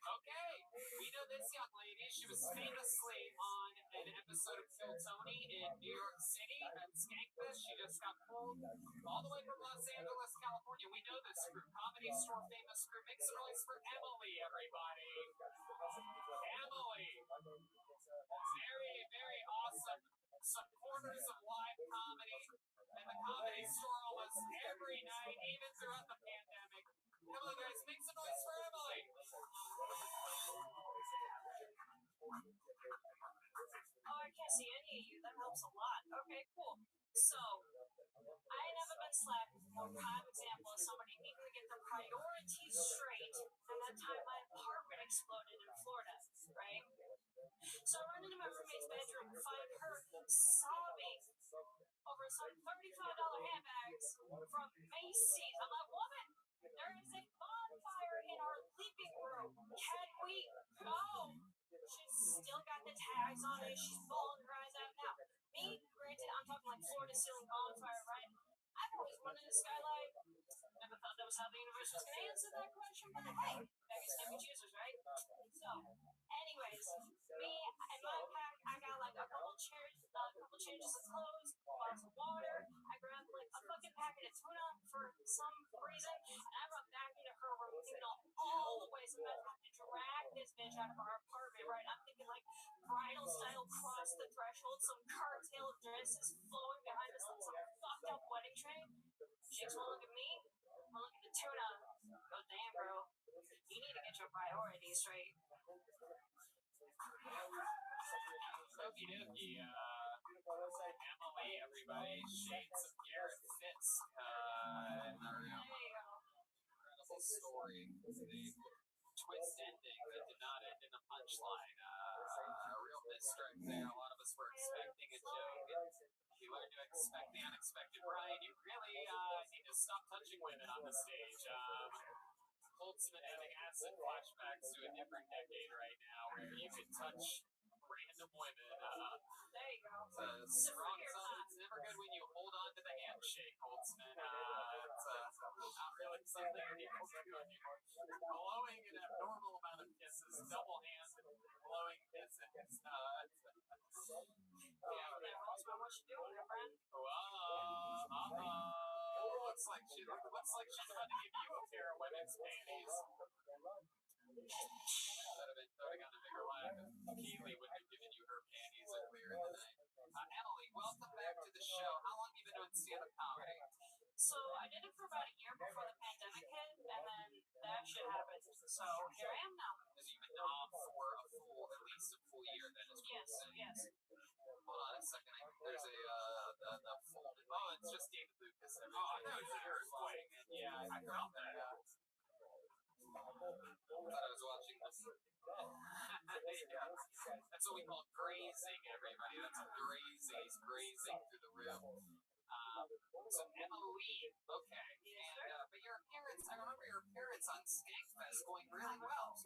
Okay, we know this young lady. She was famously on an episode of Kill Tony in New York City at Skankfest. She just got pulled all the way from Los Angeles, California. We know this crew, Comedy Store famous crew. Make some noise for Emily, everybody. Emily, very, very awesome supporters of live comedy and the Comedy Store almost every night, even throughout the pandemic. Come on, guys, make some noise for Emily. Oh, I can't see any of you. That helps a lot. Okay, cool. So, I ain't never been slapped before. Prime example of somebody needing to get their priorities straight, and that time my apartment exploded in Florida, right? So I run into my roommate's bedroom and find her sobbing over some $35 handbags from Macy's. I'm like, woman, there is a bonfire in our living room. Can we go? She's still got the tags on it. She's bawling her eyes out now. Me, granted, I'm talking like floor to ceiling bonfire, right? I've always wanted a skylight. Never thought that was how the universe was going to answer that question, but hey, beggars can't be choosers, right? So, anyways, me and my pack, I got like a couple changes of clothes, bottles of water. I grabbed like a fucking packet of tuna for some reason, and I run back into her room, thinking all the ways I'm gonna have to drag this bitch out of our apartment, right? I'm thinking like bridal style cross the threshold, some curtail dresses flowing behind us like some fucked up wedding train. Chicks will look at me, will look at the tuna. Go, damn, bro. You need to get your priorities straight. Okie dokie, Emily, everybody, shades of Garrett Fitz, in the room. Incredible story. The twist ending that did not end in a punchline. A real misdirect there. A lot of us were expecting a joke, and we learned to expect the unexpected. Brian, you really need to stop touching women on the stage. Holtzman having acid flashbacks to a different decade right now where you can touch random women. There you go. It's strong zone. It's never good when you hold on to the handshake, Holtzman. It's not really something you need to do. Blowing an abnormal amount of kisses, double hands, and blowing kisses. What you doing, my friend? Looks like she's trying to give you a pair of women's panties. Should have been putting on a bigger laugh if Keely would have given you her panties earlier in the night. Emily, welcome back to the show. How long have you been doing stand-up comedy? So I did it for about a year before the pandemic hit, and then that shit happened. So here I am now. Because you've been off for at least a full year then, is what you're saying. Yes. Hold on a second. There's the fold. Oh, it's just David Lucas. Oh, I thought it was an earthquake. Yeah, I felt that. I thought I was watching this. Yeah. That's what we call grazing, everybody. That's what grazing. He's grazing through the room. So Emily, okay. And, but your appearance, I remember your appearance on Skankfest going really well,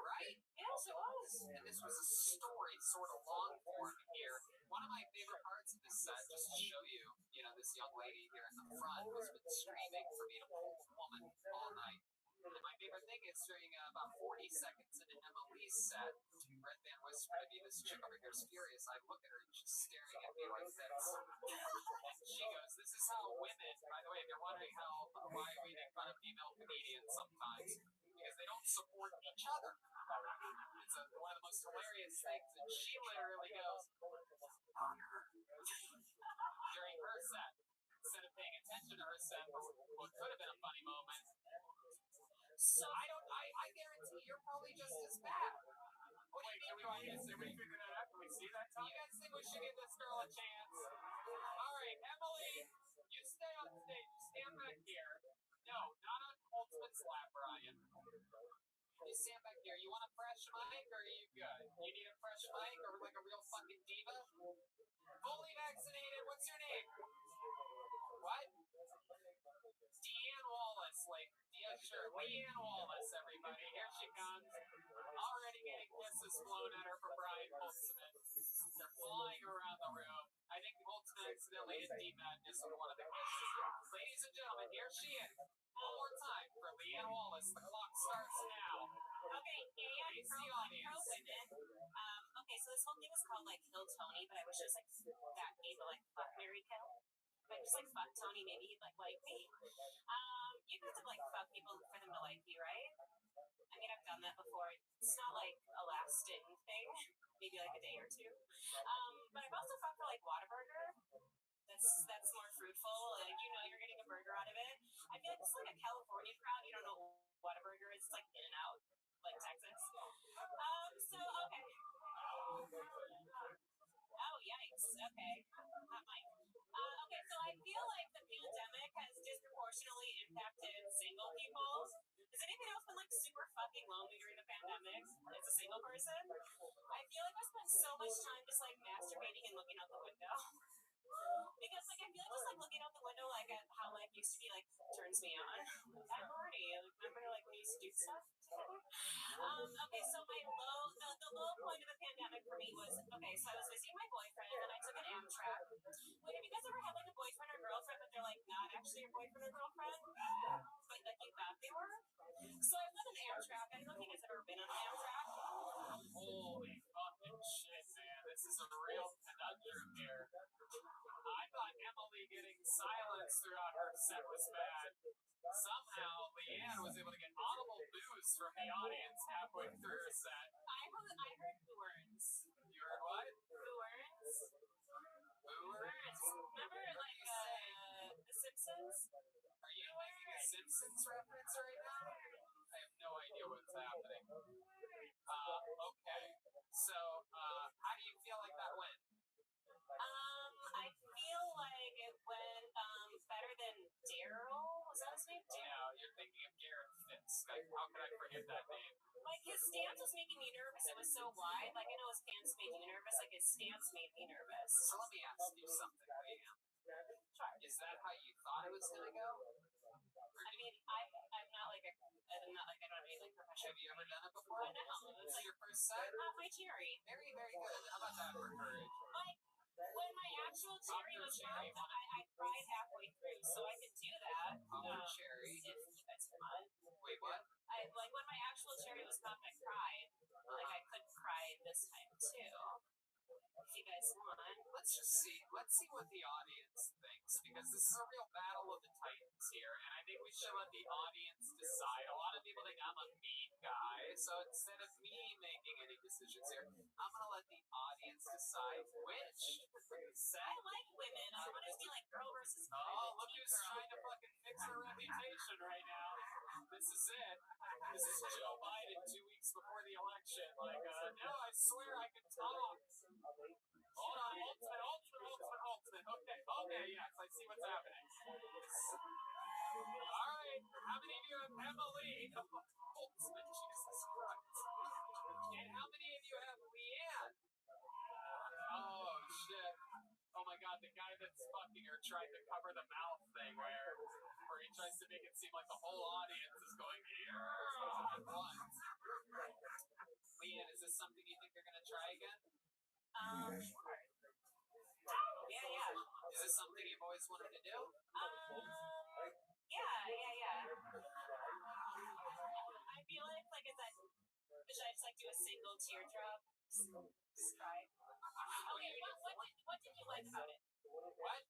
right? Yes, it was. And this was a story, sort of long form here. One of my favorite parts of this set, just to show you, this young lady here in the front who's been screaming for me to pull the woman all night. And my favorite thing is during about 40 seconds into Emily's set, Red Van whispered to me, this chick over here is furious. I look at her and she's staring at me like this. And she goes, this is how women, by the way, if you're wondering why we make fun of female comedians sometimes, because they don't support each other. It's one of the most hilarious things. And she literally goes, during her set, instead of paying attention to her set for what could have been a funny moment. So I guarantee you're probably just as bad. What do you think? We figured that out. Can we see that, Tom? You guys think we should give this girl a chance? All right, Emily, you stay on stage. Stand back here. No, not on Holtzman's lap, Brian. You stand back here. You want a fresh mic or are you good? You need a fresh mic or like a real fucking diva? Fully vaccinated. What's your name? What? Deanne Wallace, yeah, sure. Leanne Wallace, everybody. Here she comes. Already getting kisses blown at her for Brian Holtzman. They're flying around the room. I think Holtzman accidentally hit D-Madness with one of the kisses. Ladies and gentlemen, here she is. One more time for Leanne Wallace. The clock starts now. Okay, yeah, Face the audience. women. Okay, so this whole thing was called like Kill Tony, but I wish it was like that gay, but like fuck Mary Kill. But just like fuck Tony, maybe he'd like me. You have to like fuck people for them to like you, right? I mean, I've done that before. It's not like a lasting thing, maybe like a day or two. But I've also fucked for like Whataburger. That's more fruitful. Like you know, you're getting a burger out of it. I feel like it's like a California crowd. You don't know what a burger is. It's like In and Out, like Texas. So okay. Oh yikes. Okay. Not mine. Okay, so I feel like the pandemic has disproportionately impacted single people. Has anybody else been like super fucking lonely during the pandemic as a single person? I feel like I spent so much time just like masturbating and looking out the window. Because like I feel like just like looking out the window like at how life used to be like turns me on. I'm already remember like when we used to do stuff together. Okay, so the low point of the pandemic for me was okay, so I was visiting my boyfriend and then I took an Amtrak. Wait, have you guys ever had like a boyfriend or girlfriend but they're like not actually your boyfriend or girlfriend? But like you thought they were? So I was on an Amtrak. I don't know if you guys have ever been on an Amtrak. Holy fucking shit, man. This is a real conundrum here. I thought Emily getting silence throughout her set was bad. Somehow, Leanne was able to get audible boos from the audience halfway through her set. I heard boo-words. You heard what? Boo-words? Boo-words? Remember like The Simpsons? Are you making a Simpsons reference right now? I have no idea what's happening. Okay. So, how do you feel like that went? I feel like it went better than Daryl. Was that his name? Yeah, you're thinking of Garrett Fitz. Like, how could I forget that name? Like his stance was making me nervous. It was so wide. Like I know his pants made you nervous. Like his stance made me nervous. So let me ask you something, Leanne. Sure. Is that how you thought it was gonna go? I mean, I'm not like I don't have any like professional. Have you ever done it before? No. It's like your first set? My cherry. Very, very good. How about that for courage? When my actual cherry was popped, I cried halfway through, so I could do that. Cherry. If you guys want. Wait, what? Like when my actual cherry was popped, I cried. Like I could cry this time too. If you guys want. Let's see what the audience thinks, because this is a real battle of the titans here, and I think we should let the audience decide. A lot of people think I'm a mean guy, so instead of me making any decisions here, I'm gonna let the audience decide which set. I like women. I want it to be like girl versus boy. Oh, look who's trying to fucking fix her reputation right now. This is it. This is Joe Biden 2 weeks before the election. Like, no, I swear I can talk. Hold on, ultimate. Okay, yes, I see what's happening. All right, how many of you have Emily? Ultimate, Jesus Christ. And how many of you have Leanne? Oh, shit. Oh my god, the guy that's fucking her tried to cover the mouth thing where he tries to make it seem like the whole audience is going, yeah, at once. Leanne, is this something you think you're gonna try again? Yeah. Is this something you've always wanted to do? Yeah. I feel like is that should I just like do a single teardrop? Just cry. Okay, what did you like about it? What?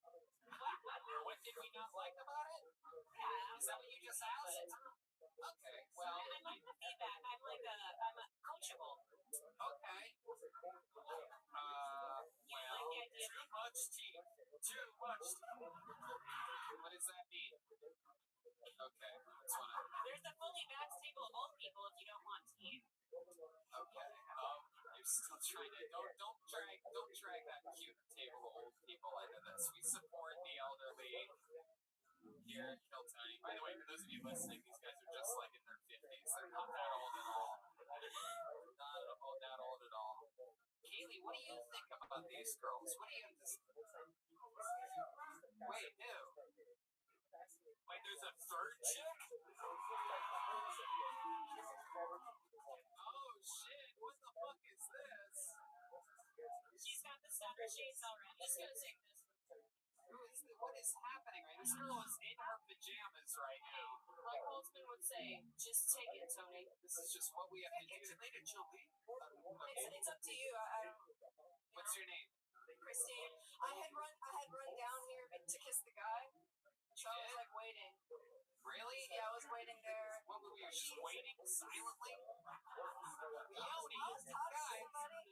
What did we not like about it? Yeah. Is that what you just asked? Okay, well. I like the feedback. I'm a coachable. Okay. You like the idea of Too much teeth. What does that mean? Okay, that's what There's a fully vaxxed table of old people if you don't want teeth. Okay. You're still trying to don't drag that cute table of old people into this. We support the elderly here at Kill Tony. By the way, for those of you listening, these guys are just like in their 50s. They're not that old at all. Not that old at all. Kaylee, what do you think about these girls? What do you Wait, who? Wait, there's a third chick? Oh shit, what the fuck is this? She's got the stunner shades already. Just gonna take this. What is happening right This girl is in her pajamas right now. Like Holtzman would say, just take it, Tony. This is just what we have to do. It's up to you. I don't. What's your name? Christine, I had run down here to kiss the guy. So I was like waiting. Really? Yeah, I was waiting there. What were you just waiting silently? I was talking to somebody.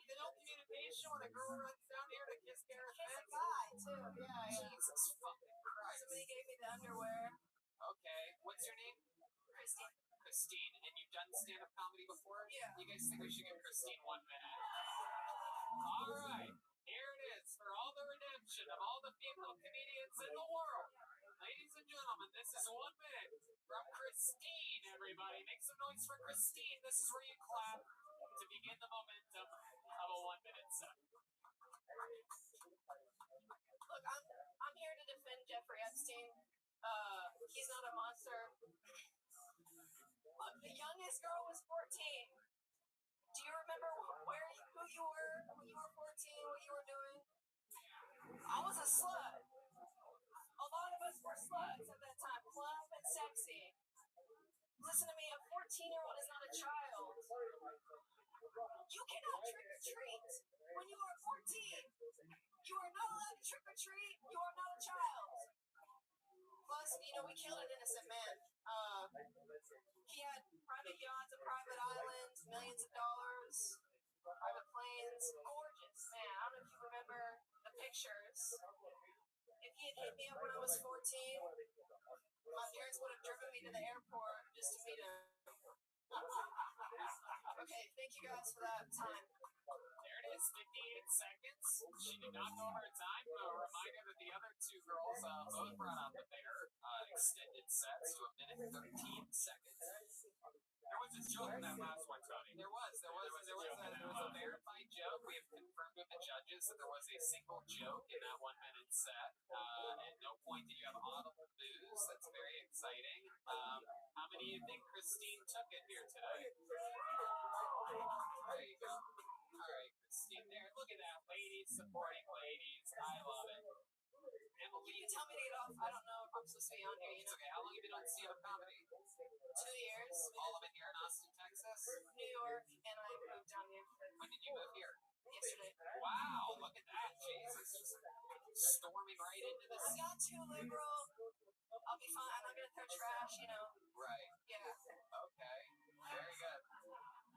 You know communication when a girl runs down here to kiss Gareth Kiss a Fence? guy too. Yeah. Jesus fucking Christ. Somebody gave me the underwear. Okay, what's your name? Christine. Christine, and you've done stand-up comedy before? Yeah. You guys think we should give Christine 1 minute? All right, here it is for all the redemption of all the female comedians in the world. Ladies and gentlemen, this is 1 minute from Christine, everybody. Make some noise for Christine. This is where you clap to begin the momentum of a 1 minute set. Look, I'm here to defend Jeffrey Epstein. He's not a monster. Look, the youngest girl was 14. Do you remember who you were when you were 14? What you were doing? I was a slut. A lot of us were sluts at that time, plump and sexy. Listen to me, a 14-year-old is not a child. You cannot trick or treat when you are 14. You are not allowed to trick or treat. You are not a child. Plus, we killed an innocent man. He had private yachts, a private island, millions of dollars, private planes, gorgeous man. I don't know if you remember the pictures. If he had hit me up when I was 14, my parents would have driven me to the airport just to meet him. Okay, thank you guys for that time. There it is, 58 seconds. She did not go over her time. A reminder that the other two girls both brought out their extended sets to 1 minute 13 seconds. There was a joke in that last one, Tony. There was a verified joke. We have confirmed with the judges that there was a single joke in that 1 minute set. At no point did you have audible booze. That's very exciting. How many do you think Christine took in here today? There you go. All right, Christine. There. Look at that. Ladies supporting ladies. I love it. Emily, You tell me to get off. I don't know if I'm supposed to be on here. it's okay. How long have you been on stand-up comedy? 2 years. All of it here in Austin, Texas? New York, and I moved down here When did you move here? yesterday. Wow, look at that. Jesus. Just storming right into I this. got too liberal. I'll be fine. I'm not gonna throw trash. Right. Yeah. Okay. Very good.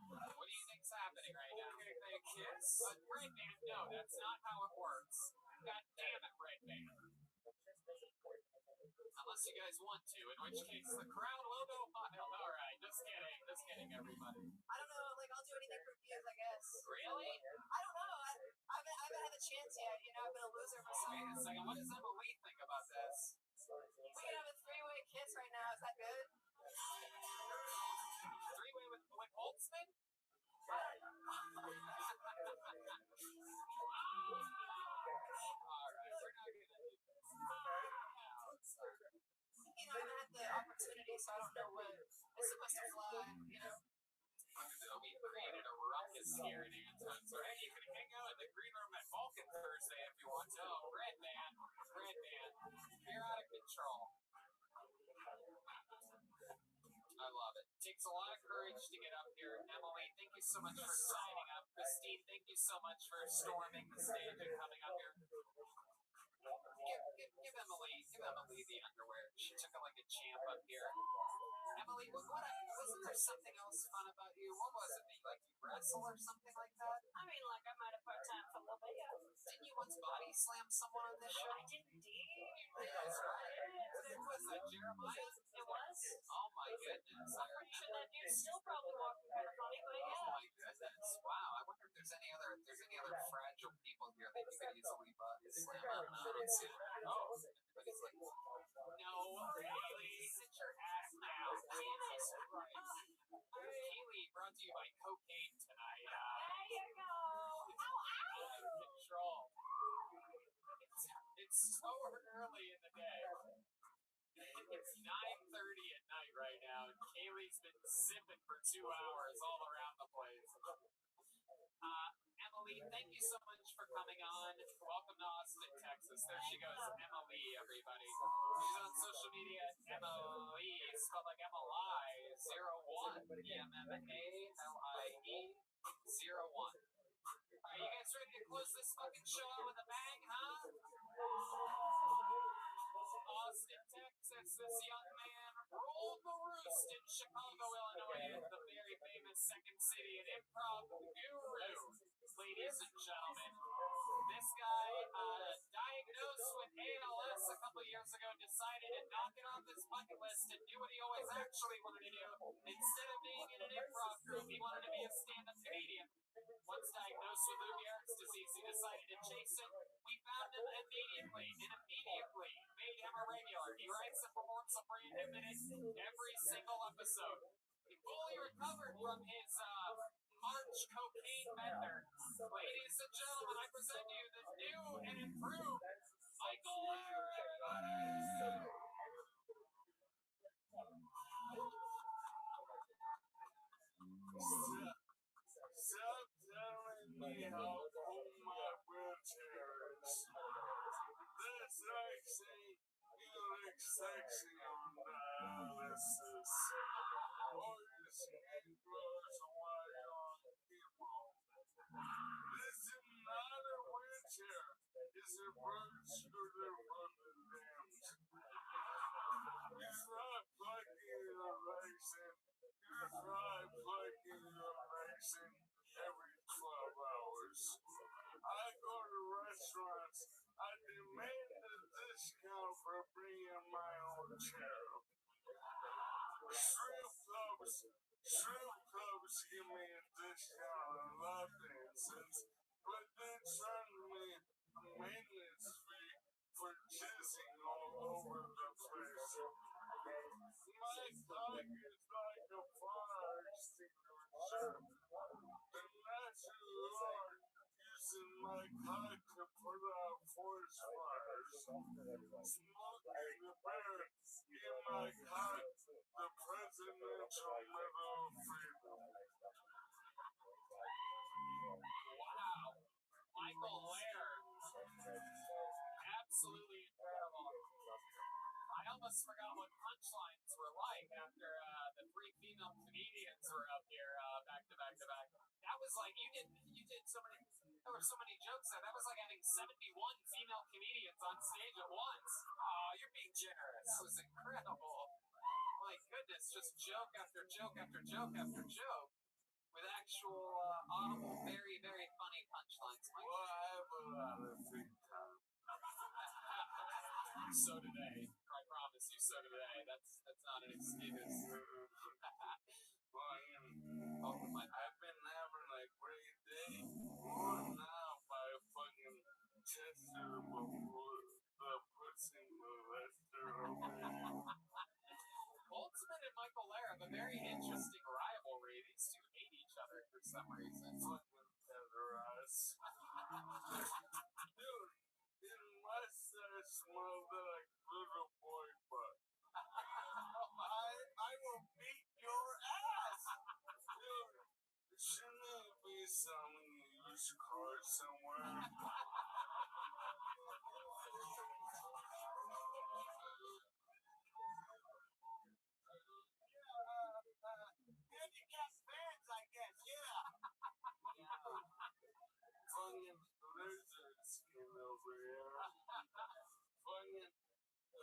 What do you think's happening right now? You're gonna play a kiss? Red band, no, that's not how it works. God damn it, red band. Unless you guys want to, in which case the crowd logo file. Alright, just kidding, everybody. I don't know. I'll do anything for views, I guess. Really? I don't know. I haven't had a chance yet. I've been a loser myself. Wait a second, what does Emily think about this? We can have a 3-way kiss right now. Is that good? Three-way with Holtzman? Alright, we're not gonna do this. I haven't had the opportunity, so I don't know what is supposed to fly. We created a ruckus here in Anton, so hey, you can hang out in the green room at Vulcan Thursday if you want to. Oh, red man, you're out of control. I love it. It takes a lot of courage to get up here. Emily, thank you so much for signing up. Christine, thank you so much for storming the stage and coming up here. Give Emily the underwear. She took it like a champ up here. Emily, wasn't there something else fun about you? What was it? You wrestle or something like that? I mean, I might have part-time for a little bit, yeah. Didn't you once body slam someone on this show? I did indeed. Yes, right. Was that Jeremiah? It was. Oh my goodness. I'm pretty sure that dude's still probably walking kind of funny, but Oh yeah. my goodness. Wow. I wonder if there's any other fragile people here that you could easily body slam. I don't see it. Oh, everybody's like, no, Haley, sit your ass down. Jesus Christ. Haley, brought to you by cocaine tonight. There you go. Out of control. It's so early in the day. It's 9:30 at night right now, and Kaylee's been zipping for 2 hours all around the place. Emily, Lee, thank you so much for coming on. Welcome to Austin, Texas. There she goes, Emma Lee, everybody. She's on social media at Emma Lee, spelled like Emma-Lie, 01. EMMALIE 01. Are you guys ready to close this fucking show out with a bang, huh? Austin, Texas, this young man ruled the roost in Chicago, Illinois, the very famous second city, an improv guru, ladies and gentlemen. This guy, diagnosed with ALS a couple years ago, decided to knock it off his bucket list and do what he always actually wanted to do. Instead of being in an improv group, he wanted to be a stand-up comedian. Once diagnosed with Lou Gehrig's disease, he decided to chase it. We found him immediately made him a regular. He writes and performs a brand new minute every single episode. He fully recovered from his March cocaine bender. Ladies and gentlemen, I present to you the new and improved Michael Lear, everybody! Stop telling me how cool my wheelchair is. That's like saying you look sexy on dialysis. Or your skin glows while you're on chemo. This is not a wheelchair. It's a bird scooter from the dams. You try plugging your legs in. You try plugging your legs in every 12 hours. I go to restaurants. I demand a discount for bringing my own chair. Strip clubs give me a discount on lap dances, but then charge me a maintenance fee for jizzing all over the place. My cock is like a fire extinguisher. The National Guard using my cock to put out forest fires. Smoking the bear in my cock the Presidential Medal of Freedom. Wow. Michael Lear. Absolutely incredible. I almost forgot what punchlines were like after the three female comedians were up here back to back to back. That was like you did so many. There were so many jokes there. That was like having 71 female comedians on stage at once. Oh, you're being generous. That was incredible. My goodness, just joke after joke after joke after joke with actual audible, very, very funny punchlines. Well, I have a lot of free time. So today, I promise you, so today. That's not an excuse. I've been having a great day. More now by fucking Chester before the pussy molester over here. Ultimate and Michael Lear have a very interesting rivalry. These two hate each other for some reason. Fucking terrorists. Dude, his mustache smells like little boy butt. I will beat your ass! Dude, shouldn't it be selling used cars somewhere? Handicapped fans, I guess, yeah. Fucking lizard skin over here. Fucking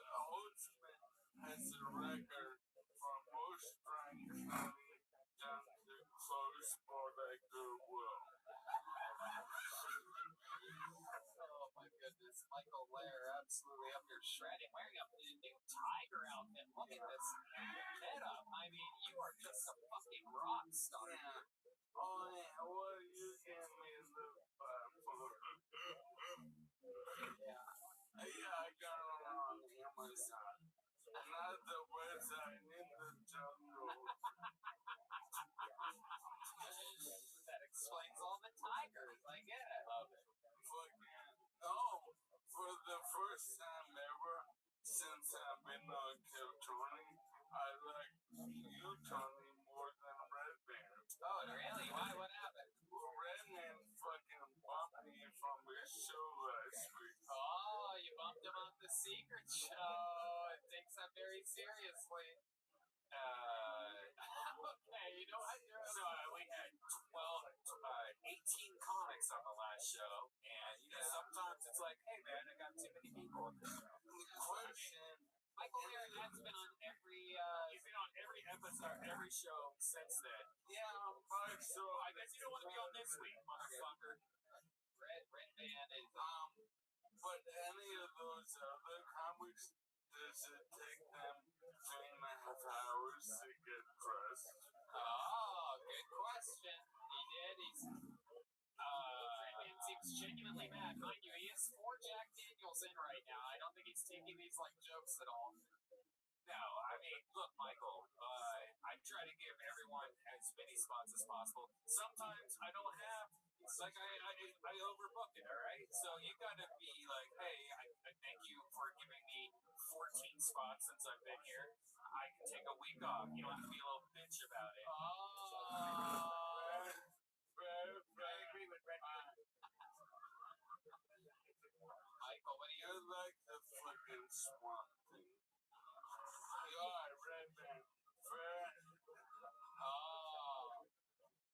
Ultimate has a record for most drank honey down to close for that goodwill. Oh my goodness, Michael Lear absolutely up here shredding, wearing a new tiger outfit. Look at this get up. I mean, you are just a fucking rock star. Yeah. Oh, yeah. Well, you gave me the Yeah, I got it on Amazon. Not the website, in the jungle. That explains all the tigers. I get it. Love it. For the first time ever since I've been on Kill Tony, I like you, Tony, secret show. It takes that very seriously. Okay, you know what? So we had 18 comics on the last show, and sometimes it's like, hey man, I got too many people on the show. Michael Aaron has been on every. He's been on every episode, every show since then. Yeah, But so I guess you don't want to be on this week, motherfucker. Red Band is. But any of those other comics, does it take them 3.5 hours to get dressed? Oh, good question. He did. Red Band seems genuinely mad. Mind you, he is 4 Jack Daniels in right now. I don't think he's taking these like jokes at all. No, I mean, look, Michael, I try to give everyone as many spots as possible. Sometimes I don't have, like, I overbook it, all right? So you gotta be like, hey, I thank you for giving me 14 spots since I've been here. I can take a week off. You don't have to be a little bitch about it. I agree with Red Band. Michael, when you're like the fucking swamp thing. God, Red Man.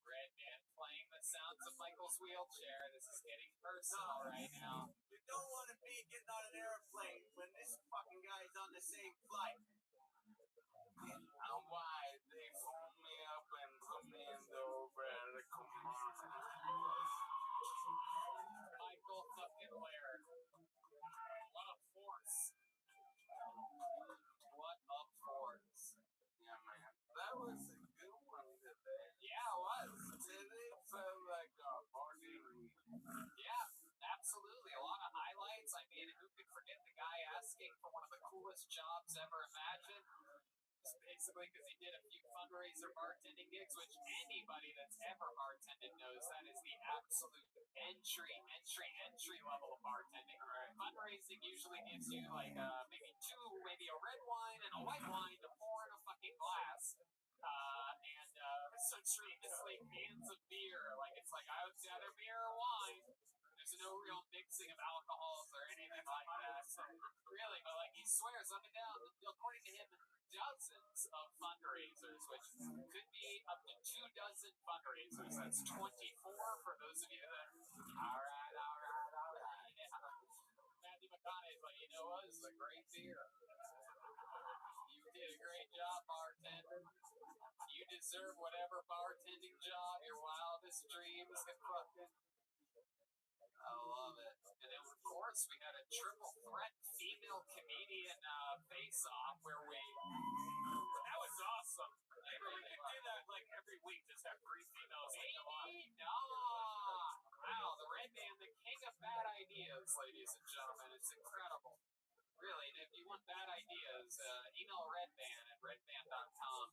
Red Band playing the sounds of Michael's wheelchair. This is getting personal right now. You don't want to be getting on an airplane when this fucking guy's on the same flight. And why they phone me up and put me in the overhead command. Michael fucking Lair. What a force. What a force. Yeah, man. That was a good one today. Yeah, it was. Today felt like a party. Yeah, absolutely. A lot of highlights. I mean, who could forget the guy asking for one of the coolest jobs ever imagined? Just basically because he did a few fundraiser bartending gigs, which anybody that's ever bartended knows that is the absolute entry level of bartending. Right? Fundraising usually gives you like maybe a red wine and a white wine to pour in a fucking glass. So tremendously cans of beer. Like it's like I would say either beer or wine. There's no real mixing of alcohols or anything like that. So really, but like he swears up and down, according to him, dozens of fundraisers, which could be up to 2 dozen fundraisers. That's 24 for those of you that. All right. Matthew McConaughey's like, you know what? This is a great beer. You did a great job, bartender. You deserve whatever bartending job your wildest dreams can fucking. I love it. And then, of course, we had a triple threat female comedian face-off where we. That was awesome. Maybe we could do that like every week, just have 3 females like come on. Wow, the Red Band, the king of bad ideas, ladies and gentlemen. It's incredible. Really, and if you want bad ideas, email Red Band at redband.com.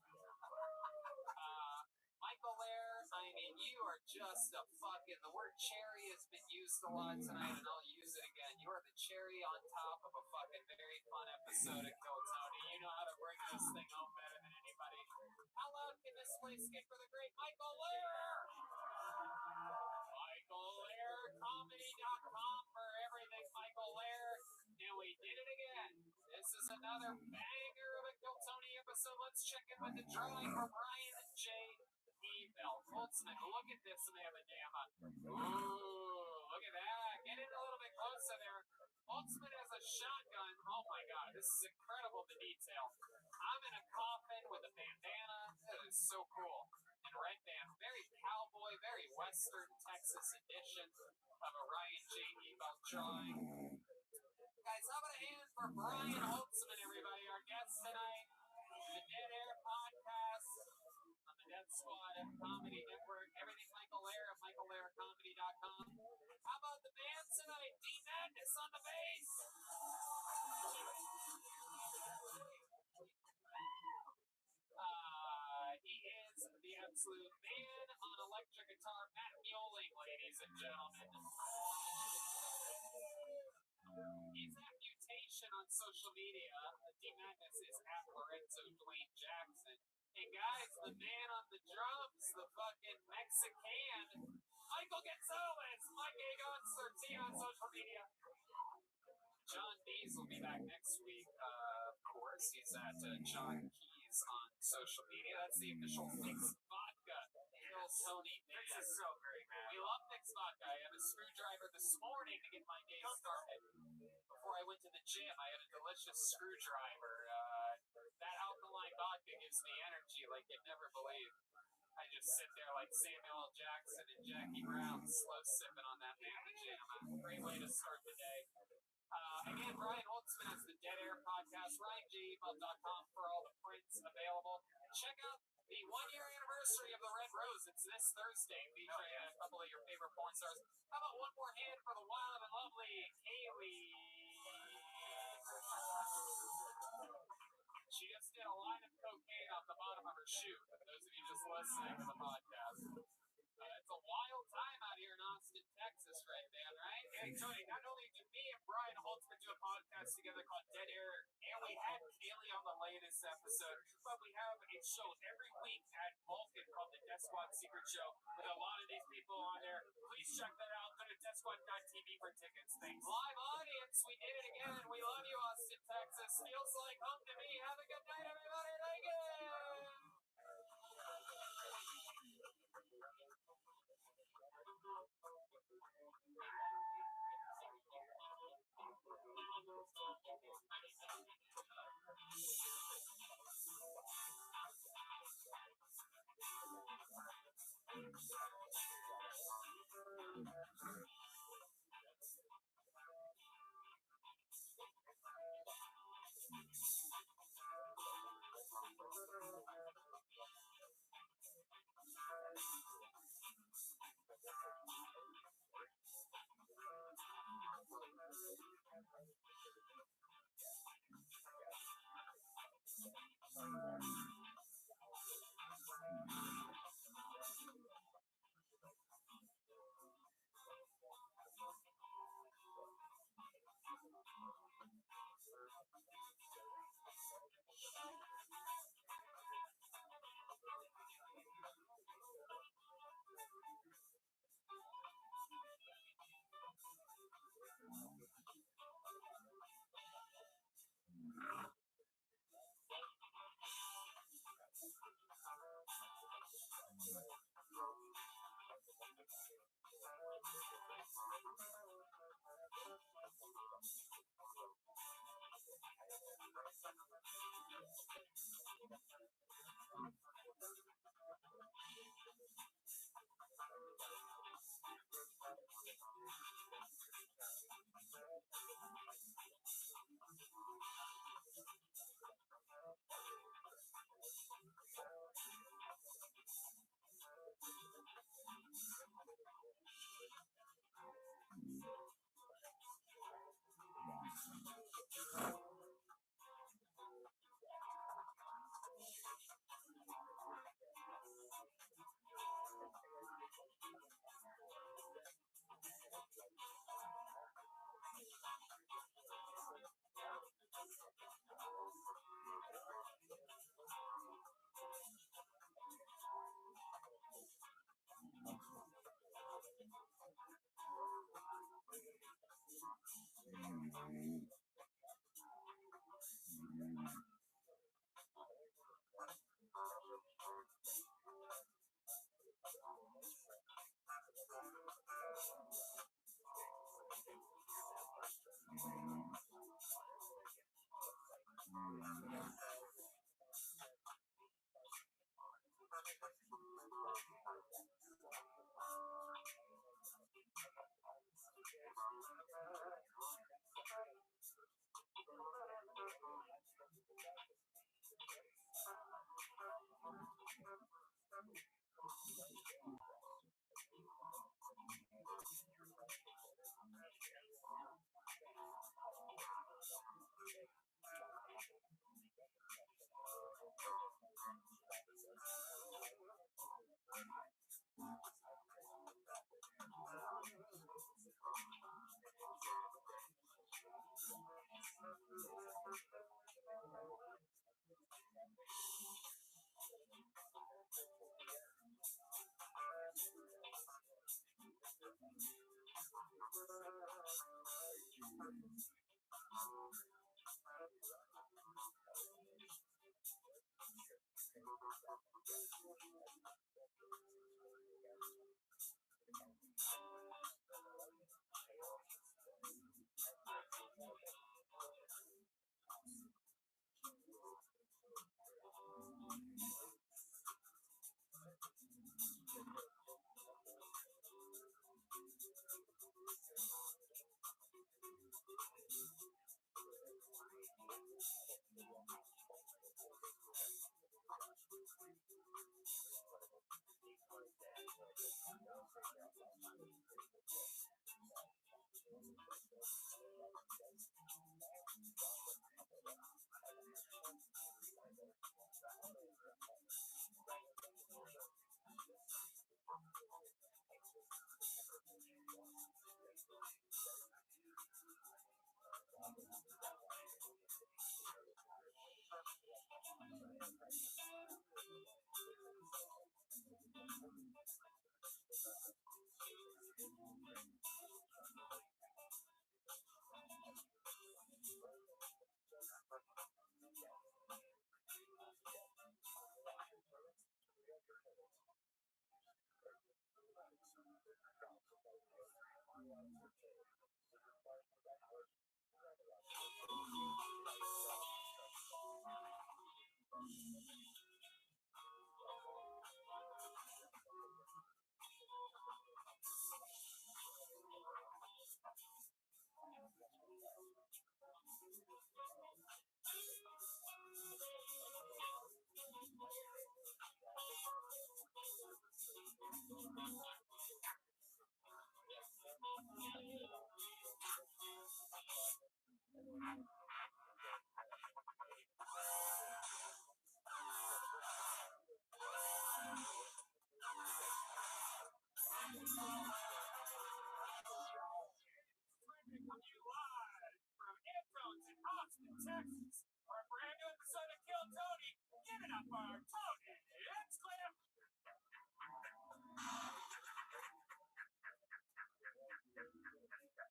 Michael Lair, I mean, you are just a fucking. The word cherry has been used a lot tonight, and I'll use it again. You are the cherry on top of a fucking very fun episode of Kill Tony. You know how to bring this thing home better than anybody. How loud can this place get for the great Michael Lair? MichaelLairComedy.com for everything Michael Lair. And we did it again. This is another banger of a Kill Tony episode. Let's check in with the drawing for Brian and Jay. Holtzman, look at this mamma jamma. Ooh, look at that. Get in a little bit closer there. Holtzman has a shotgun. Oh my god, this is incredible, the detail. I'm in a coffin with a bandana. That is so cool. And Red Band, very cowboy, very western Texas edition of a Ryan J. Ebelt drawing. Guys, how about a hand for Brian Holtzman, everybody, our guest tonight. The Dead Air Podcast. Death Squad at Comedy Network. Everything Michael Lair at MichaelLairComedy.com. How about the band tonight? D Madness on the bass. He is the absolute man on electric guitar, Matt Mueling, ladies and gentlemen. He's at Mutation on social media. D Madness is at Lorenzo Dwayne Jackson. And guys, the man on the drums, the fucking Mexican, Michael Gonzalez, Mike A. Gonz, 13 on social media. John Dees will be back next week. Of course, he's at John Keys on social media. That's the official Fix Vodka. Tony Fix is so great, man. We love Fix Vodka. I had a screwdriver this morning to get my day started. Before I went to the gym, I had a delicious screwdriver. That alkaline vodka gives me energy like you'd never believe. I just sit there like Samuel L. Jackson and Jackie Brown, slow sipping on that Mamma Jamma. Great way to start the day. Again, Brian Holtzman has the Dead Air podcast, RyanJemail.com for all the prints available. Check out the 1-year anniversary of the Red Rose. It's this Thursday, featuring a couple of your favorite porn stars. How about one more hand for the wild and lovely Kaylee? She just did a line of cocaine off the bottom of her shoe, for those of you just listening to the podcast. It's a wild time out here in Austin, Texas, right, man, right? Hey, Tony, not only do me and Brian Holtzman do a podcast together called Dead Air, and we had Kaylee on the latest episode, but we have a show every week at Vulcan called the Death Squad Secret Show with a lot of these people on there. Please check that out. Go to deathsquad.tv for tickets. Thanks. Live audience, we did it again. We love you, Austin, Texas. Feels like home to me. Have a good night, everybody. Thank you. Texas. Our brand new episode of Kill Tony. Give it up for our Tony. It's Cliff.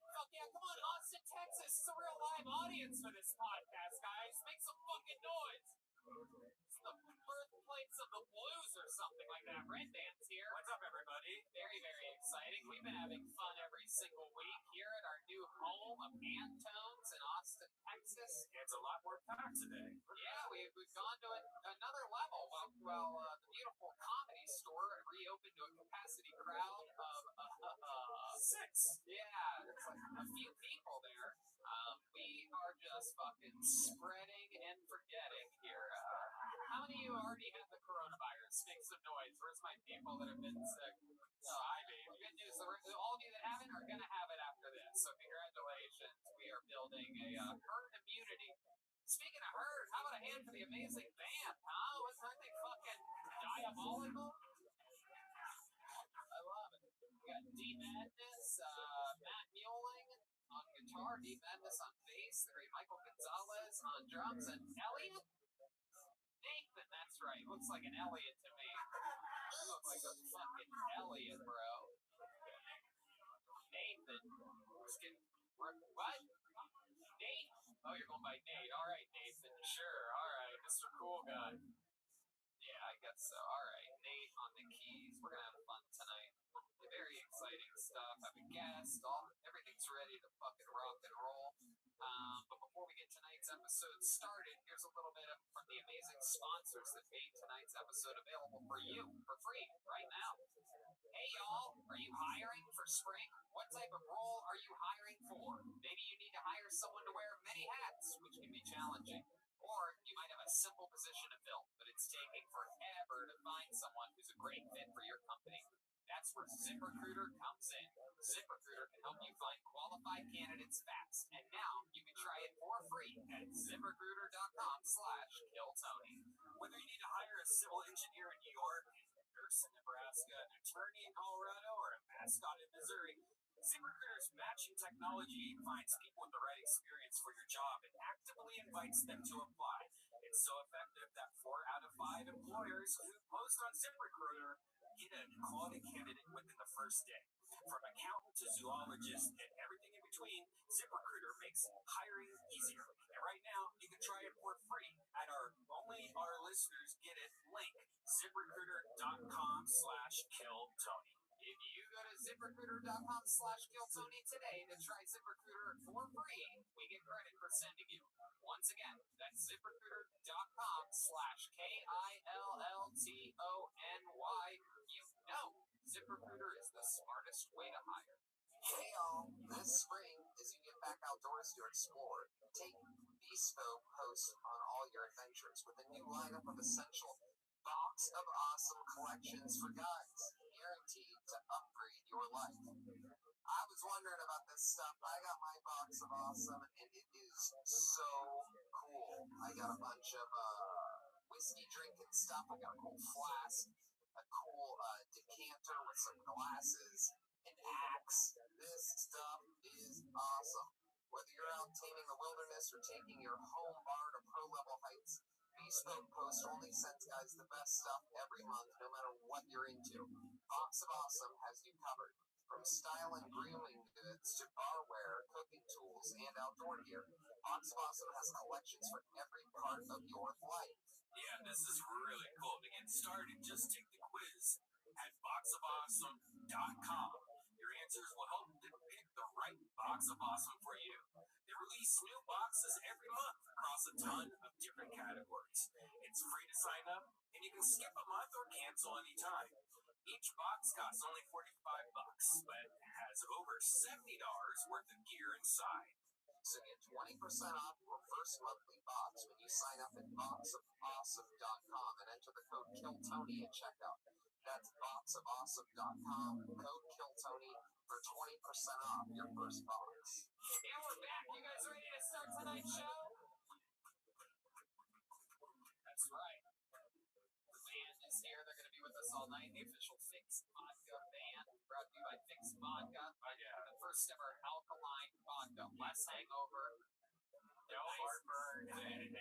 Fuck yeah, come on, Austin, Texas. It's a real live audience for this podcast, guys. Make some fucking noise. It's the birthplace of the blues or something like that. Red Band's here. What's up, everybody? Very, very exciting. We've been having fun every single week here at our new home of Antones in Austin, Texas. It's a lot more packed today. Yeah, we've gone to another level. Well, the beautiful Comedy Store reopened to a capacity crowd of 6. yeah, it's like a few people there. We are just fucking spreading and forgetting here. How many of you already have the coronavirus? Make some noise. Where's my people that have been sick? Oh, I mean, good news. All of you that haven't are going to have it after this. So congratulations. We are building a herd immunity. Speaking of herd, how about a hand for the amazing band, huh? Aren't they fucking diabolical? I love it. We got D Madness, Matt Mueling on guitar, D Madness on bass, the great Michael Gonzalez on drums, and Elliot? Nathan, that's right. Looks like an Elliot to me. You look like a fucking Elliot, bro. Nathan. What? Nate? Oh, you're going by Nate. All right, Nathan. Sure. All right. Mr. Cool Guy. Yeah, I guess so. All right. Nate on the keys. We're going to have fun tonight. Very exciting stuff. Have a guest. Everything's ready to fucking rock and roll. But before we get tonight's episode started, here's a little bit from the amazing sponsors that made tonight's episode available for you for free right now. Hey y'all, are you hiring for spring? What type of role are you hiring for? Maybe you need to hire someone to wear many hats, which can be challenging. Or you might have a simple position to fill, but it's taking forever to find someone who's a great fit for your company. That's where ZipRecruiter comes in. ZipRecruiter can help you find qualified candidates fast. And now you can try it for free at ZipRecruiter.com/KillTony. Whether you need to hire a civil engineer in New York, a nurse in Nebraska, an attorney in Colorado, or a mascot in Missouri, ZipRecruiter's matching technology finds people with the right experience for your job and actively invites them to apply. It's so effective that 4 out of 5 employers who post on ZipRecruiter get a quality candidate within the first day. From accountant to zoologist and everything in between, ZipRecruiter makes hiring easier. And right now, you can try it for free at only our listeners get it link, ZipRecruiter.com/KillTony. If you go to ZipRecruiter.com/KillTony today to try ZipRecruiter for free, we get credit for sending you. Once again, that's ZipRecruiter.com/KillTony. You know ZipRecruiter is the smartest way to hire. Hey y'all, this spring, as you get back outdoors to explore, take Bespoke host on all your adventures with a new lineup of essential Box of Awesome collections for guys, guaranteed to upgrade your life. I was wondering about this stuff. I got my Box of Awesome, and it is so cool. I got a bunch of whiskey drinking stuff. I got a cool flask, a cool decanter with some glasses, an axe. This stuff is awesome. Whether you're out taming the wilderness or taking your home bar to pro-level heights, Bespoke Post only sends guys the best stuff every month, no matter what you're into. Box of Awesome has you covered. From style and grooming goods to barware, cooking tools, and outdoor gear, Box of Awesome has collections for every part of your life. Yeah, this is really cool. To get started, just take the quiz at boxofawesome.com. sign up, and you can skip a month or cancel anytime. Each box costs only $45, but has over $70 worth of gear inside. So get 20% off your first monthly box when you sign up at boxofawesome.com and enter the code KILLTONY at checkout. That's boxofawesome.com, code KILLTONY for 20% off your first box. And we're back. You guys ready to start tonight's show? That's right. The band is here. They're going to be with us all night. The official Fix Vodka band, brought to you by Fix Vodka. The first ever alkaline vodka, less hangover, no heartburn.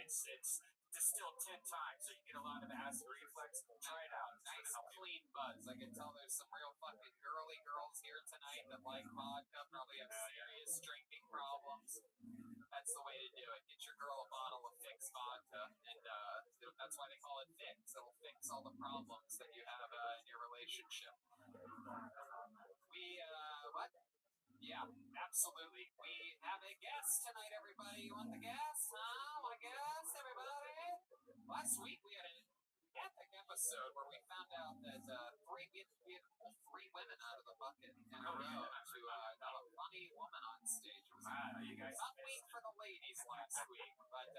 It's distilled 10 times, so you get a lot of acid reflux. Try it out. Nice clean buzz. I can tell there's some real fucking girly girls here tonight that like vodka, probably have serious drinking problems. That's the way to do it. Get your girl a bottle of Fix Vodka, and that's why they call it Fix. It'll fix all the problems that you have in your relationship. What? Yeah, absolutely. We have a guest tonight, everybody. You want the guest? Want a guest, everybody? Last week we had an epic episode where we found out that we had pulled 3 women out of the bucket in a row to have a funny woman on stage. It was you guys a week for the ladies last week, but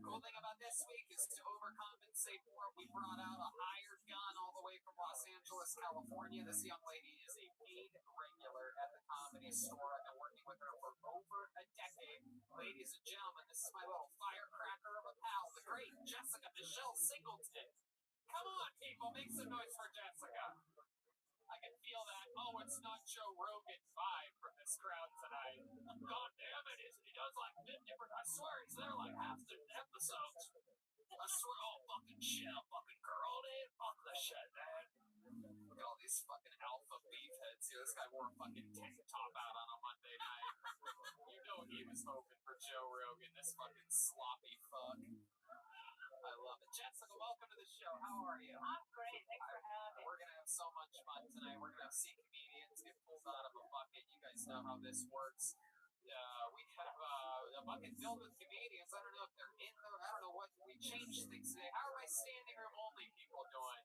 cool thing about this week is to overcompensate for it, we brought out a hired gun all the way from Los Angeles, California. This young lady is a paid regular at the Comedy Store. I've been working with her for over a decade. Ladies and gentlemen, this is my little firecracker of a pal, the great Jessica Michelle Singleton. Come on, people, make some noise for Jessica. I can feel that, oh, it's not Joe Rogan vibe from this crowd tonight. God damn it, he does like different, I swear he's there like half the episodes. I swear, oh, fucking shit, fucking girl, dude, fuck the shit, man. Look at all these fucking alpha beefheads here. This guy wore a fucking tank top out on a Monday night. You know he was hoping for Joe Rogan, this fucking sloppy fuck. I love it. Jessica, welcome to the show. How are you? I'm great. Thanks for having me. We're going to have so much fun tonight. We're going to see comedians get pulled out of a bucket. You guys know how this works. We have a bucket filled with comedians. I don't know if they're in there. I don't know what we changed things today. How are my standing room only people doing?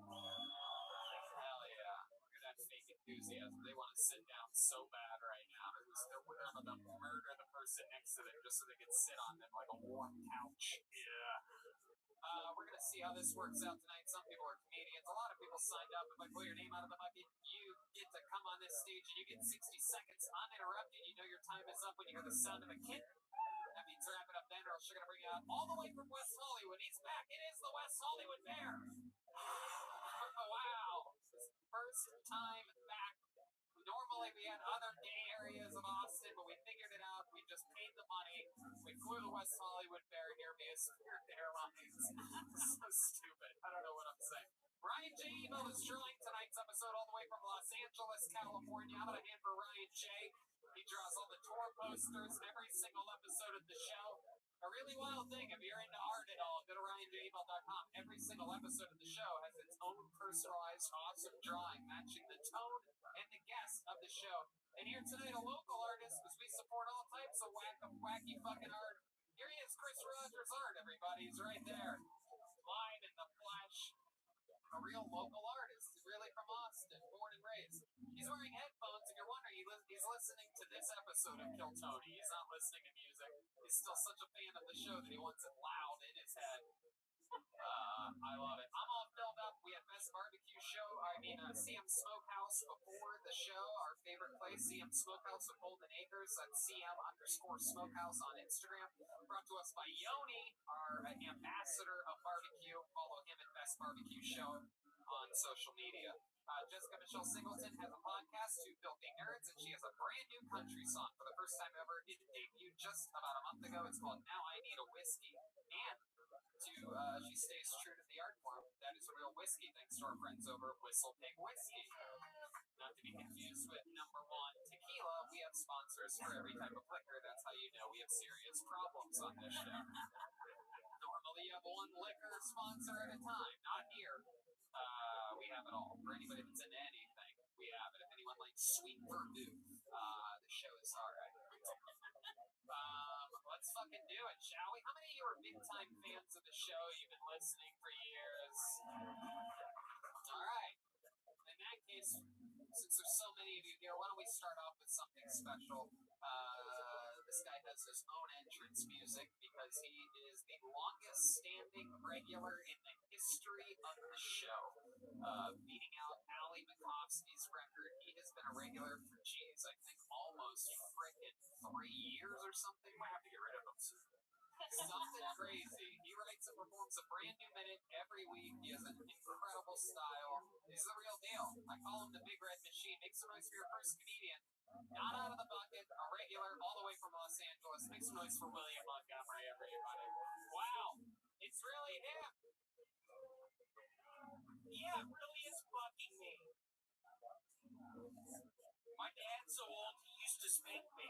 Hell yeah. Look at that fake enthusiasm. They want to sit down so bad right now. They're willing to murder the person next to them just so they can sit on them like a warm couch. Yeah. We're going to see how this works out tonight. Some people are comedians. A lot of people signed up. If I pull your name out of the bucket, you get to come on this stage and you get 60 seconds uninterrupted. You know your time is up when you hear the sound of a kitten. That means wrap it up then, or else you're going to bring it out all the way from West Hollywood. He's back. It is the West Hollywood Bear. Wow. First time back. Normally we had other gay areas of Austin, but we figured it out. We just paid the money. We flew the West Hollywood Bear here via Spirit Airlines. So stupid. I don't know what I'm saying. Ryan J. Evil is drawing tonight's episode all the way from Los Angeles, California. I'm going to hand for Ryan J. He draws all the tour posters every single episode of the show. A really wild thing, if you're into art at all, go to RyanJEvil.com. Every single episode of the show has its own personalized, awesome drawing, matching the tone and the guest of the show. And here tonight, a local artist, because we support all types of wacky fucking art. Here he is, Chris Rogers Art, everybody. He's right there. Live in the flesh. A real local artist, really from Austin, born and raised. He's wearing headphones. If you're wondering, he's listening to this episode of Kill Tony. He's not listening to music. He's still such a fan of the show that he wants it loud in his head. I love it. I'm all filled up. We had Best Barbecue Show. CM Smokehouse before the show. Our favorite place, CM Smokehouse of Golden Acres. That's CM_Smokehouse on Instagram. Brought to us by Yoni, our ambassador of barbecue. Follow him at Best Barbecue Show on social media. Jessica Michelle Singleton has a podcast, Two Filthy Nerds, and she has a brand new country song for the first time ever. It debuted just about a month ago. It's called Now I Need a Whiskey. And she stays true to the art form. That is a real whiskey, thanks to our friends over at Whistle Pig Whiskey. Not to be confused with number one tequila. We have sponsors for every type of liquor. That's how you know we have serious problems on this show. Normally you have one liquor sponsor at a time. Not here. We have it all. For anybody that's into anything, we have it. If anyone likes sweet vermouth, the show is alright. Let's fucking do it, shall we? How many of you are big time fans of the show. You've been listening for years. All right. In that case, since there's so many of you here, why don't we start off with something special? This guy has his own entrance music because he is the longest standing regular in the history of the show. Beating out Ali Makovsky's record. He has been a regular for, geez, I think almost frickin' 3 years or something. Might have to get rid of him soon. Something crazy. He writes and performs a brand new minute every week. He has an incredible style. He's the real deal. I call him the Big Red Machine. Make some noise for your first comedian. Not out of the bucket, a regular, all the way from Los Angeles. Make some noise for William Montgomery, everybody. Wow, it's really him. Yeah, it really is fucking me. My dad's so old, he used to spank me.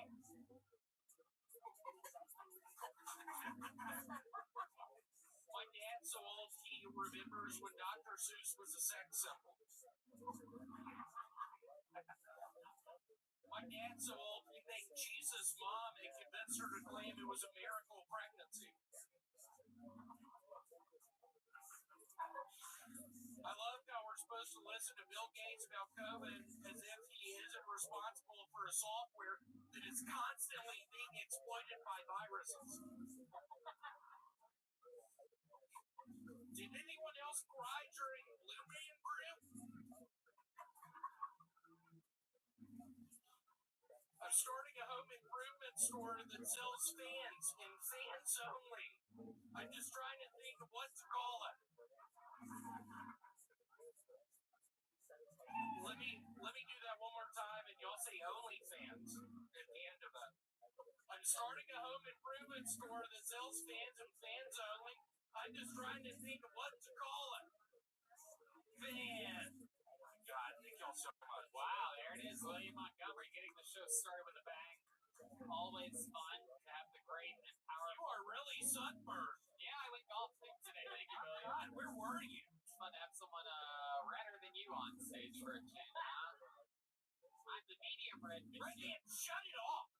My dad's so old, he remembers when Dr. Seuss was a sex symbol. My dad's so old, he thanked Jesus' mom and convinced her to claim it was a miracle pregnancy. I love how we're supposed to listen to Bill Gates about COVID as if he isn't responsible for a software that is constantly being exploited by viruses. Did anyone else cry during Blue Man Group? I'm starting a home improvement store that sells fans and fans only. I'm just trying to think of what to call it. Let me do that one more time and y'all say OnlyFans at the end of it. I'm starting a home improvement store that sells fans and fans only. I'm just trying to think of what to call it. Fan. God, thank y'all so much. Wow, there it is. William Montgomery getting the show started with a bang. Always fun to have the great and powerful. You are really sunburned. Yeah, I went golfing today. Thank you, William. God, where were you? It's fun to have someone redder than you on stage for a change. I'm the medium red machine. Shut it off.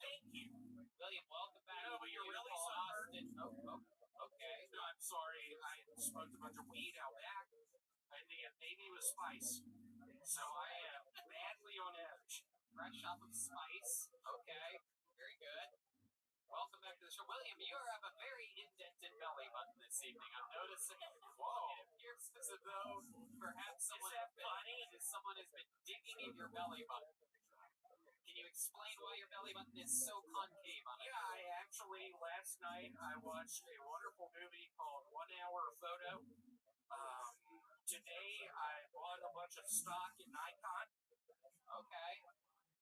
Thank you. William, welcome back. No, but you're really Beautiful sunburned. Austin. Oh, okay. No, I'm sorry. I smoked a bunch of weed out back. I think it made me with spice. So I am badly on edge. Fresh off of spice. Okay. Very good. Welcome back to the show. William, you have a very indented belly button this evening. I'm noticing. Whoa. It appears as though perhaps someone has been digging in your belly button. Can you explain why your belly button is so concave on it? Yeah, I actually, last night, I watched a wonderful movie called 1 Hour Photo. Today, I bought a bunch of stock in Nikon. Okay.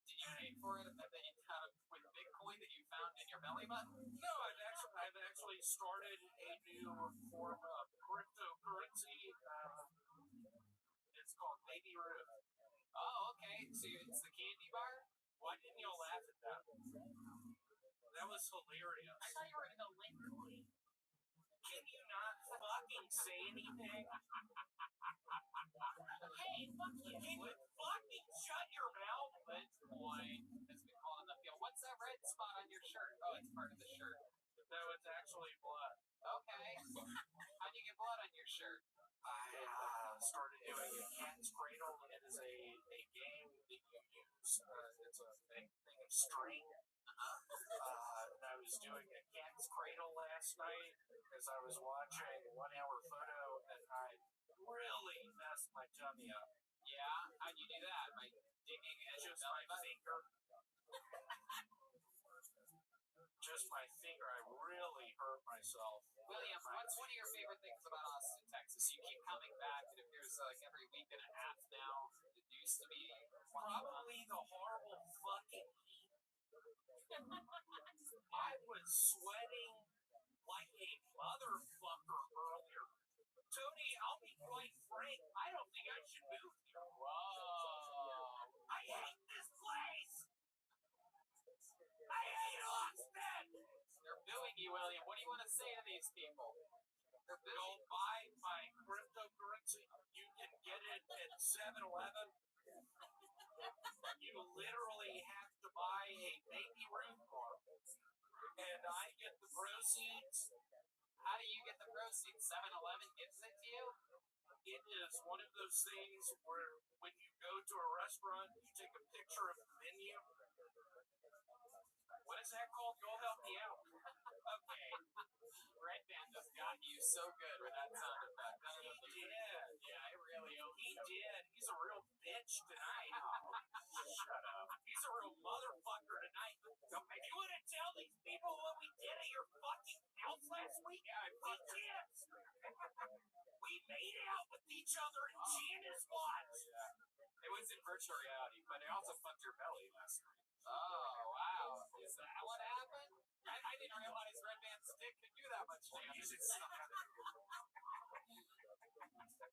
Did you pay for it with Bitcoin that you found in your belly button? No, I've actually started a new form of cryptocurrency. It's called Baby Ruth. Oh, okay. So it's the candy bar? Why didn't y'all laugh at that? That was hilarious. I thought you were going to go liquor queen. Can you not fucking say anything? Hey, fuck you. Can you fucking shut your mouth? Lit boy has been called in the field. What's that red spot on your shirt? Oh, it's part of the shirt. No, it's actually blood. Okay. How do you get blood on your shirt? I started doing a cat's cradle. It is a game that you use. It's a thing of string. And I was doing a cat's cradle last night because I was watching 1 Hour Photo and I really messed my tummy up. Yeah? How'd you do that? By digging in Just my finger. Just my finger. I really hurt myself. William, what's one of your favorite things about Austin, Texas? You keep coming back. It appears like every week and a half now. It used to be Probably the horrible fucking heat. I was sweating like a motherfucker earlier. Tony, I'll be quite frank. I don't think I should move here. Whoa. I hate this place. I hate Austin. They're booing you, William. What do you want to say to these people? They're booing Don't buy my cryptocurrency. You can get it at 7-Eleven. You literally have to buy a Baby Ruth card. And I get the proceeds. How do you get the proceeds? 7-Eleven gives it to you? It is one of those things where when you go to a restaurant, you take a picture of the menu. What is that called? Go help me out. Okay. Red Band just got you so good with that sound effect. I don't know if you did. Yeah, it really owned He you. did. He's a real bitch tonight. Shut up. He's a real motherfucker tonight. You want to tell these people what we did at your fucking house last week? Yeah, I We fucked her. did. We made out with each other and Janice watched. It was in virtual reality, but I also fucked your belly last night. Oh, wow. Is that what happened? I didn't realize Red Band's dick could do that much damage.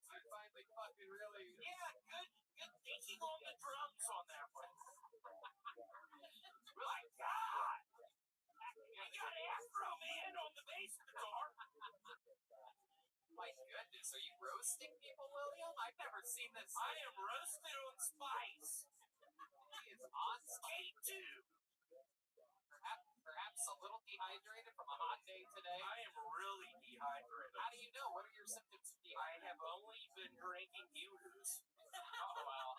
I finally fucking really... Yeah, good thinking on the drums on that one. My God! You got Afro Man on the bass guitar. My goodness, are you roasting people, William? I've never seen this. I am roasted on spice. He is on skate. K2. Perhaps a little dehydrated from a hot day today. I am really dehydrated. How do you know? What are your symptoms of I dehydration? have only been drinking Yoo-Hoos. Oh, well.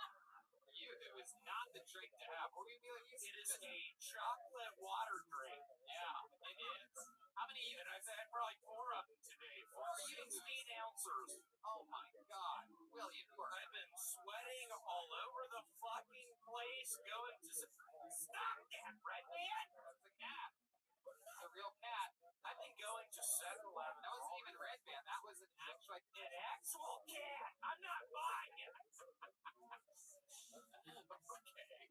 Yoo-Hoo is not the drink to have. What do you mean? It is a chocolate water drink. Yeah, it is. How many And Yoo-Hoos? I've had probably 4 of them today. 16 ounces. Oh, my God. William, you are... I've been sweating all over the fucking place going to... Stop that, Red Man! That's a cat. It's a real cat. I've been going to 7-Eleven. That wasn't even Red Band. That was an actual... An actual cat. I'm not buying it. Okay.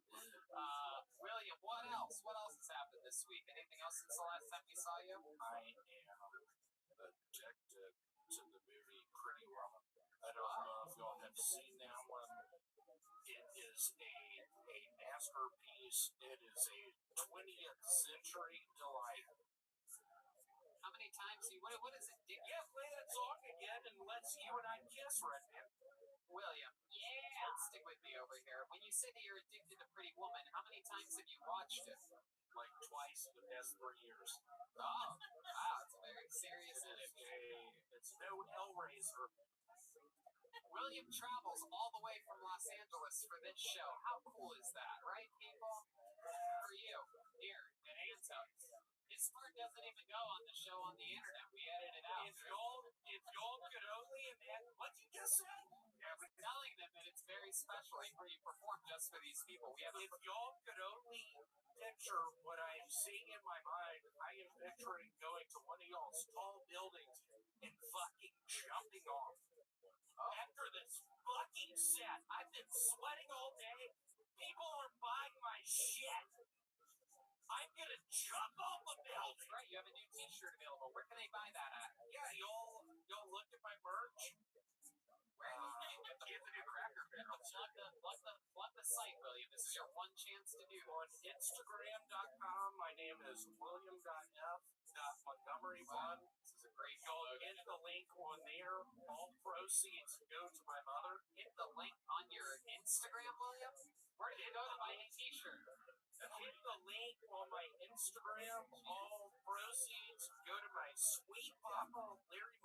William, what else? What else has happened this week? Anything else since the last time we saw you? I am addicted to the movie Pretty Woman. I don't know if y'all have seen that one. It is a masterpiece. It is a 20th century delight. How many times do you... What is it? Yeah, play that song again and let's you and I kiss, Red Man. William, yeah, stick with me over here. When you say that you're addicted to Pretty Woman, how many times have you watched it? Like twice in the past 3 years. Oh, wow, it's a very serious issue. It's no Hellraiser. William travels all the way from Los Angeles for this show. How cool is that, right, people? For you, here at Anto's. His part doesn't even go on the show on the internet. We edit it out. If y'all could only imagine what you just said. I was telling them that it's very special where you perform just for these people. We have If y'all could only picture what I am seeing in my mind, I am picturing going to one of y'all's tall buildings and fucking jumping off. After this fucking set, I've been sweating all day. People aren't buying my shit. I'm gonna jump off the building. right. You have a new T-shirt available. Where can they buy that at? Yeah, y'all look at my merch. Where get the new Cracker Barrel? Plug the site, William. This is your one chance to do. On Instagram.com, my name is William.F.Montgomery1. This is a great Y'all slogan. get the link on there. All proceeds go to my mother. Hit the link on your Instagram, William. Where do you go to buy a T-shirt? Hit the link on my Instagram. All proceeds go to my sweet papa, Larry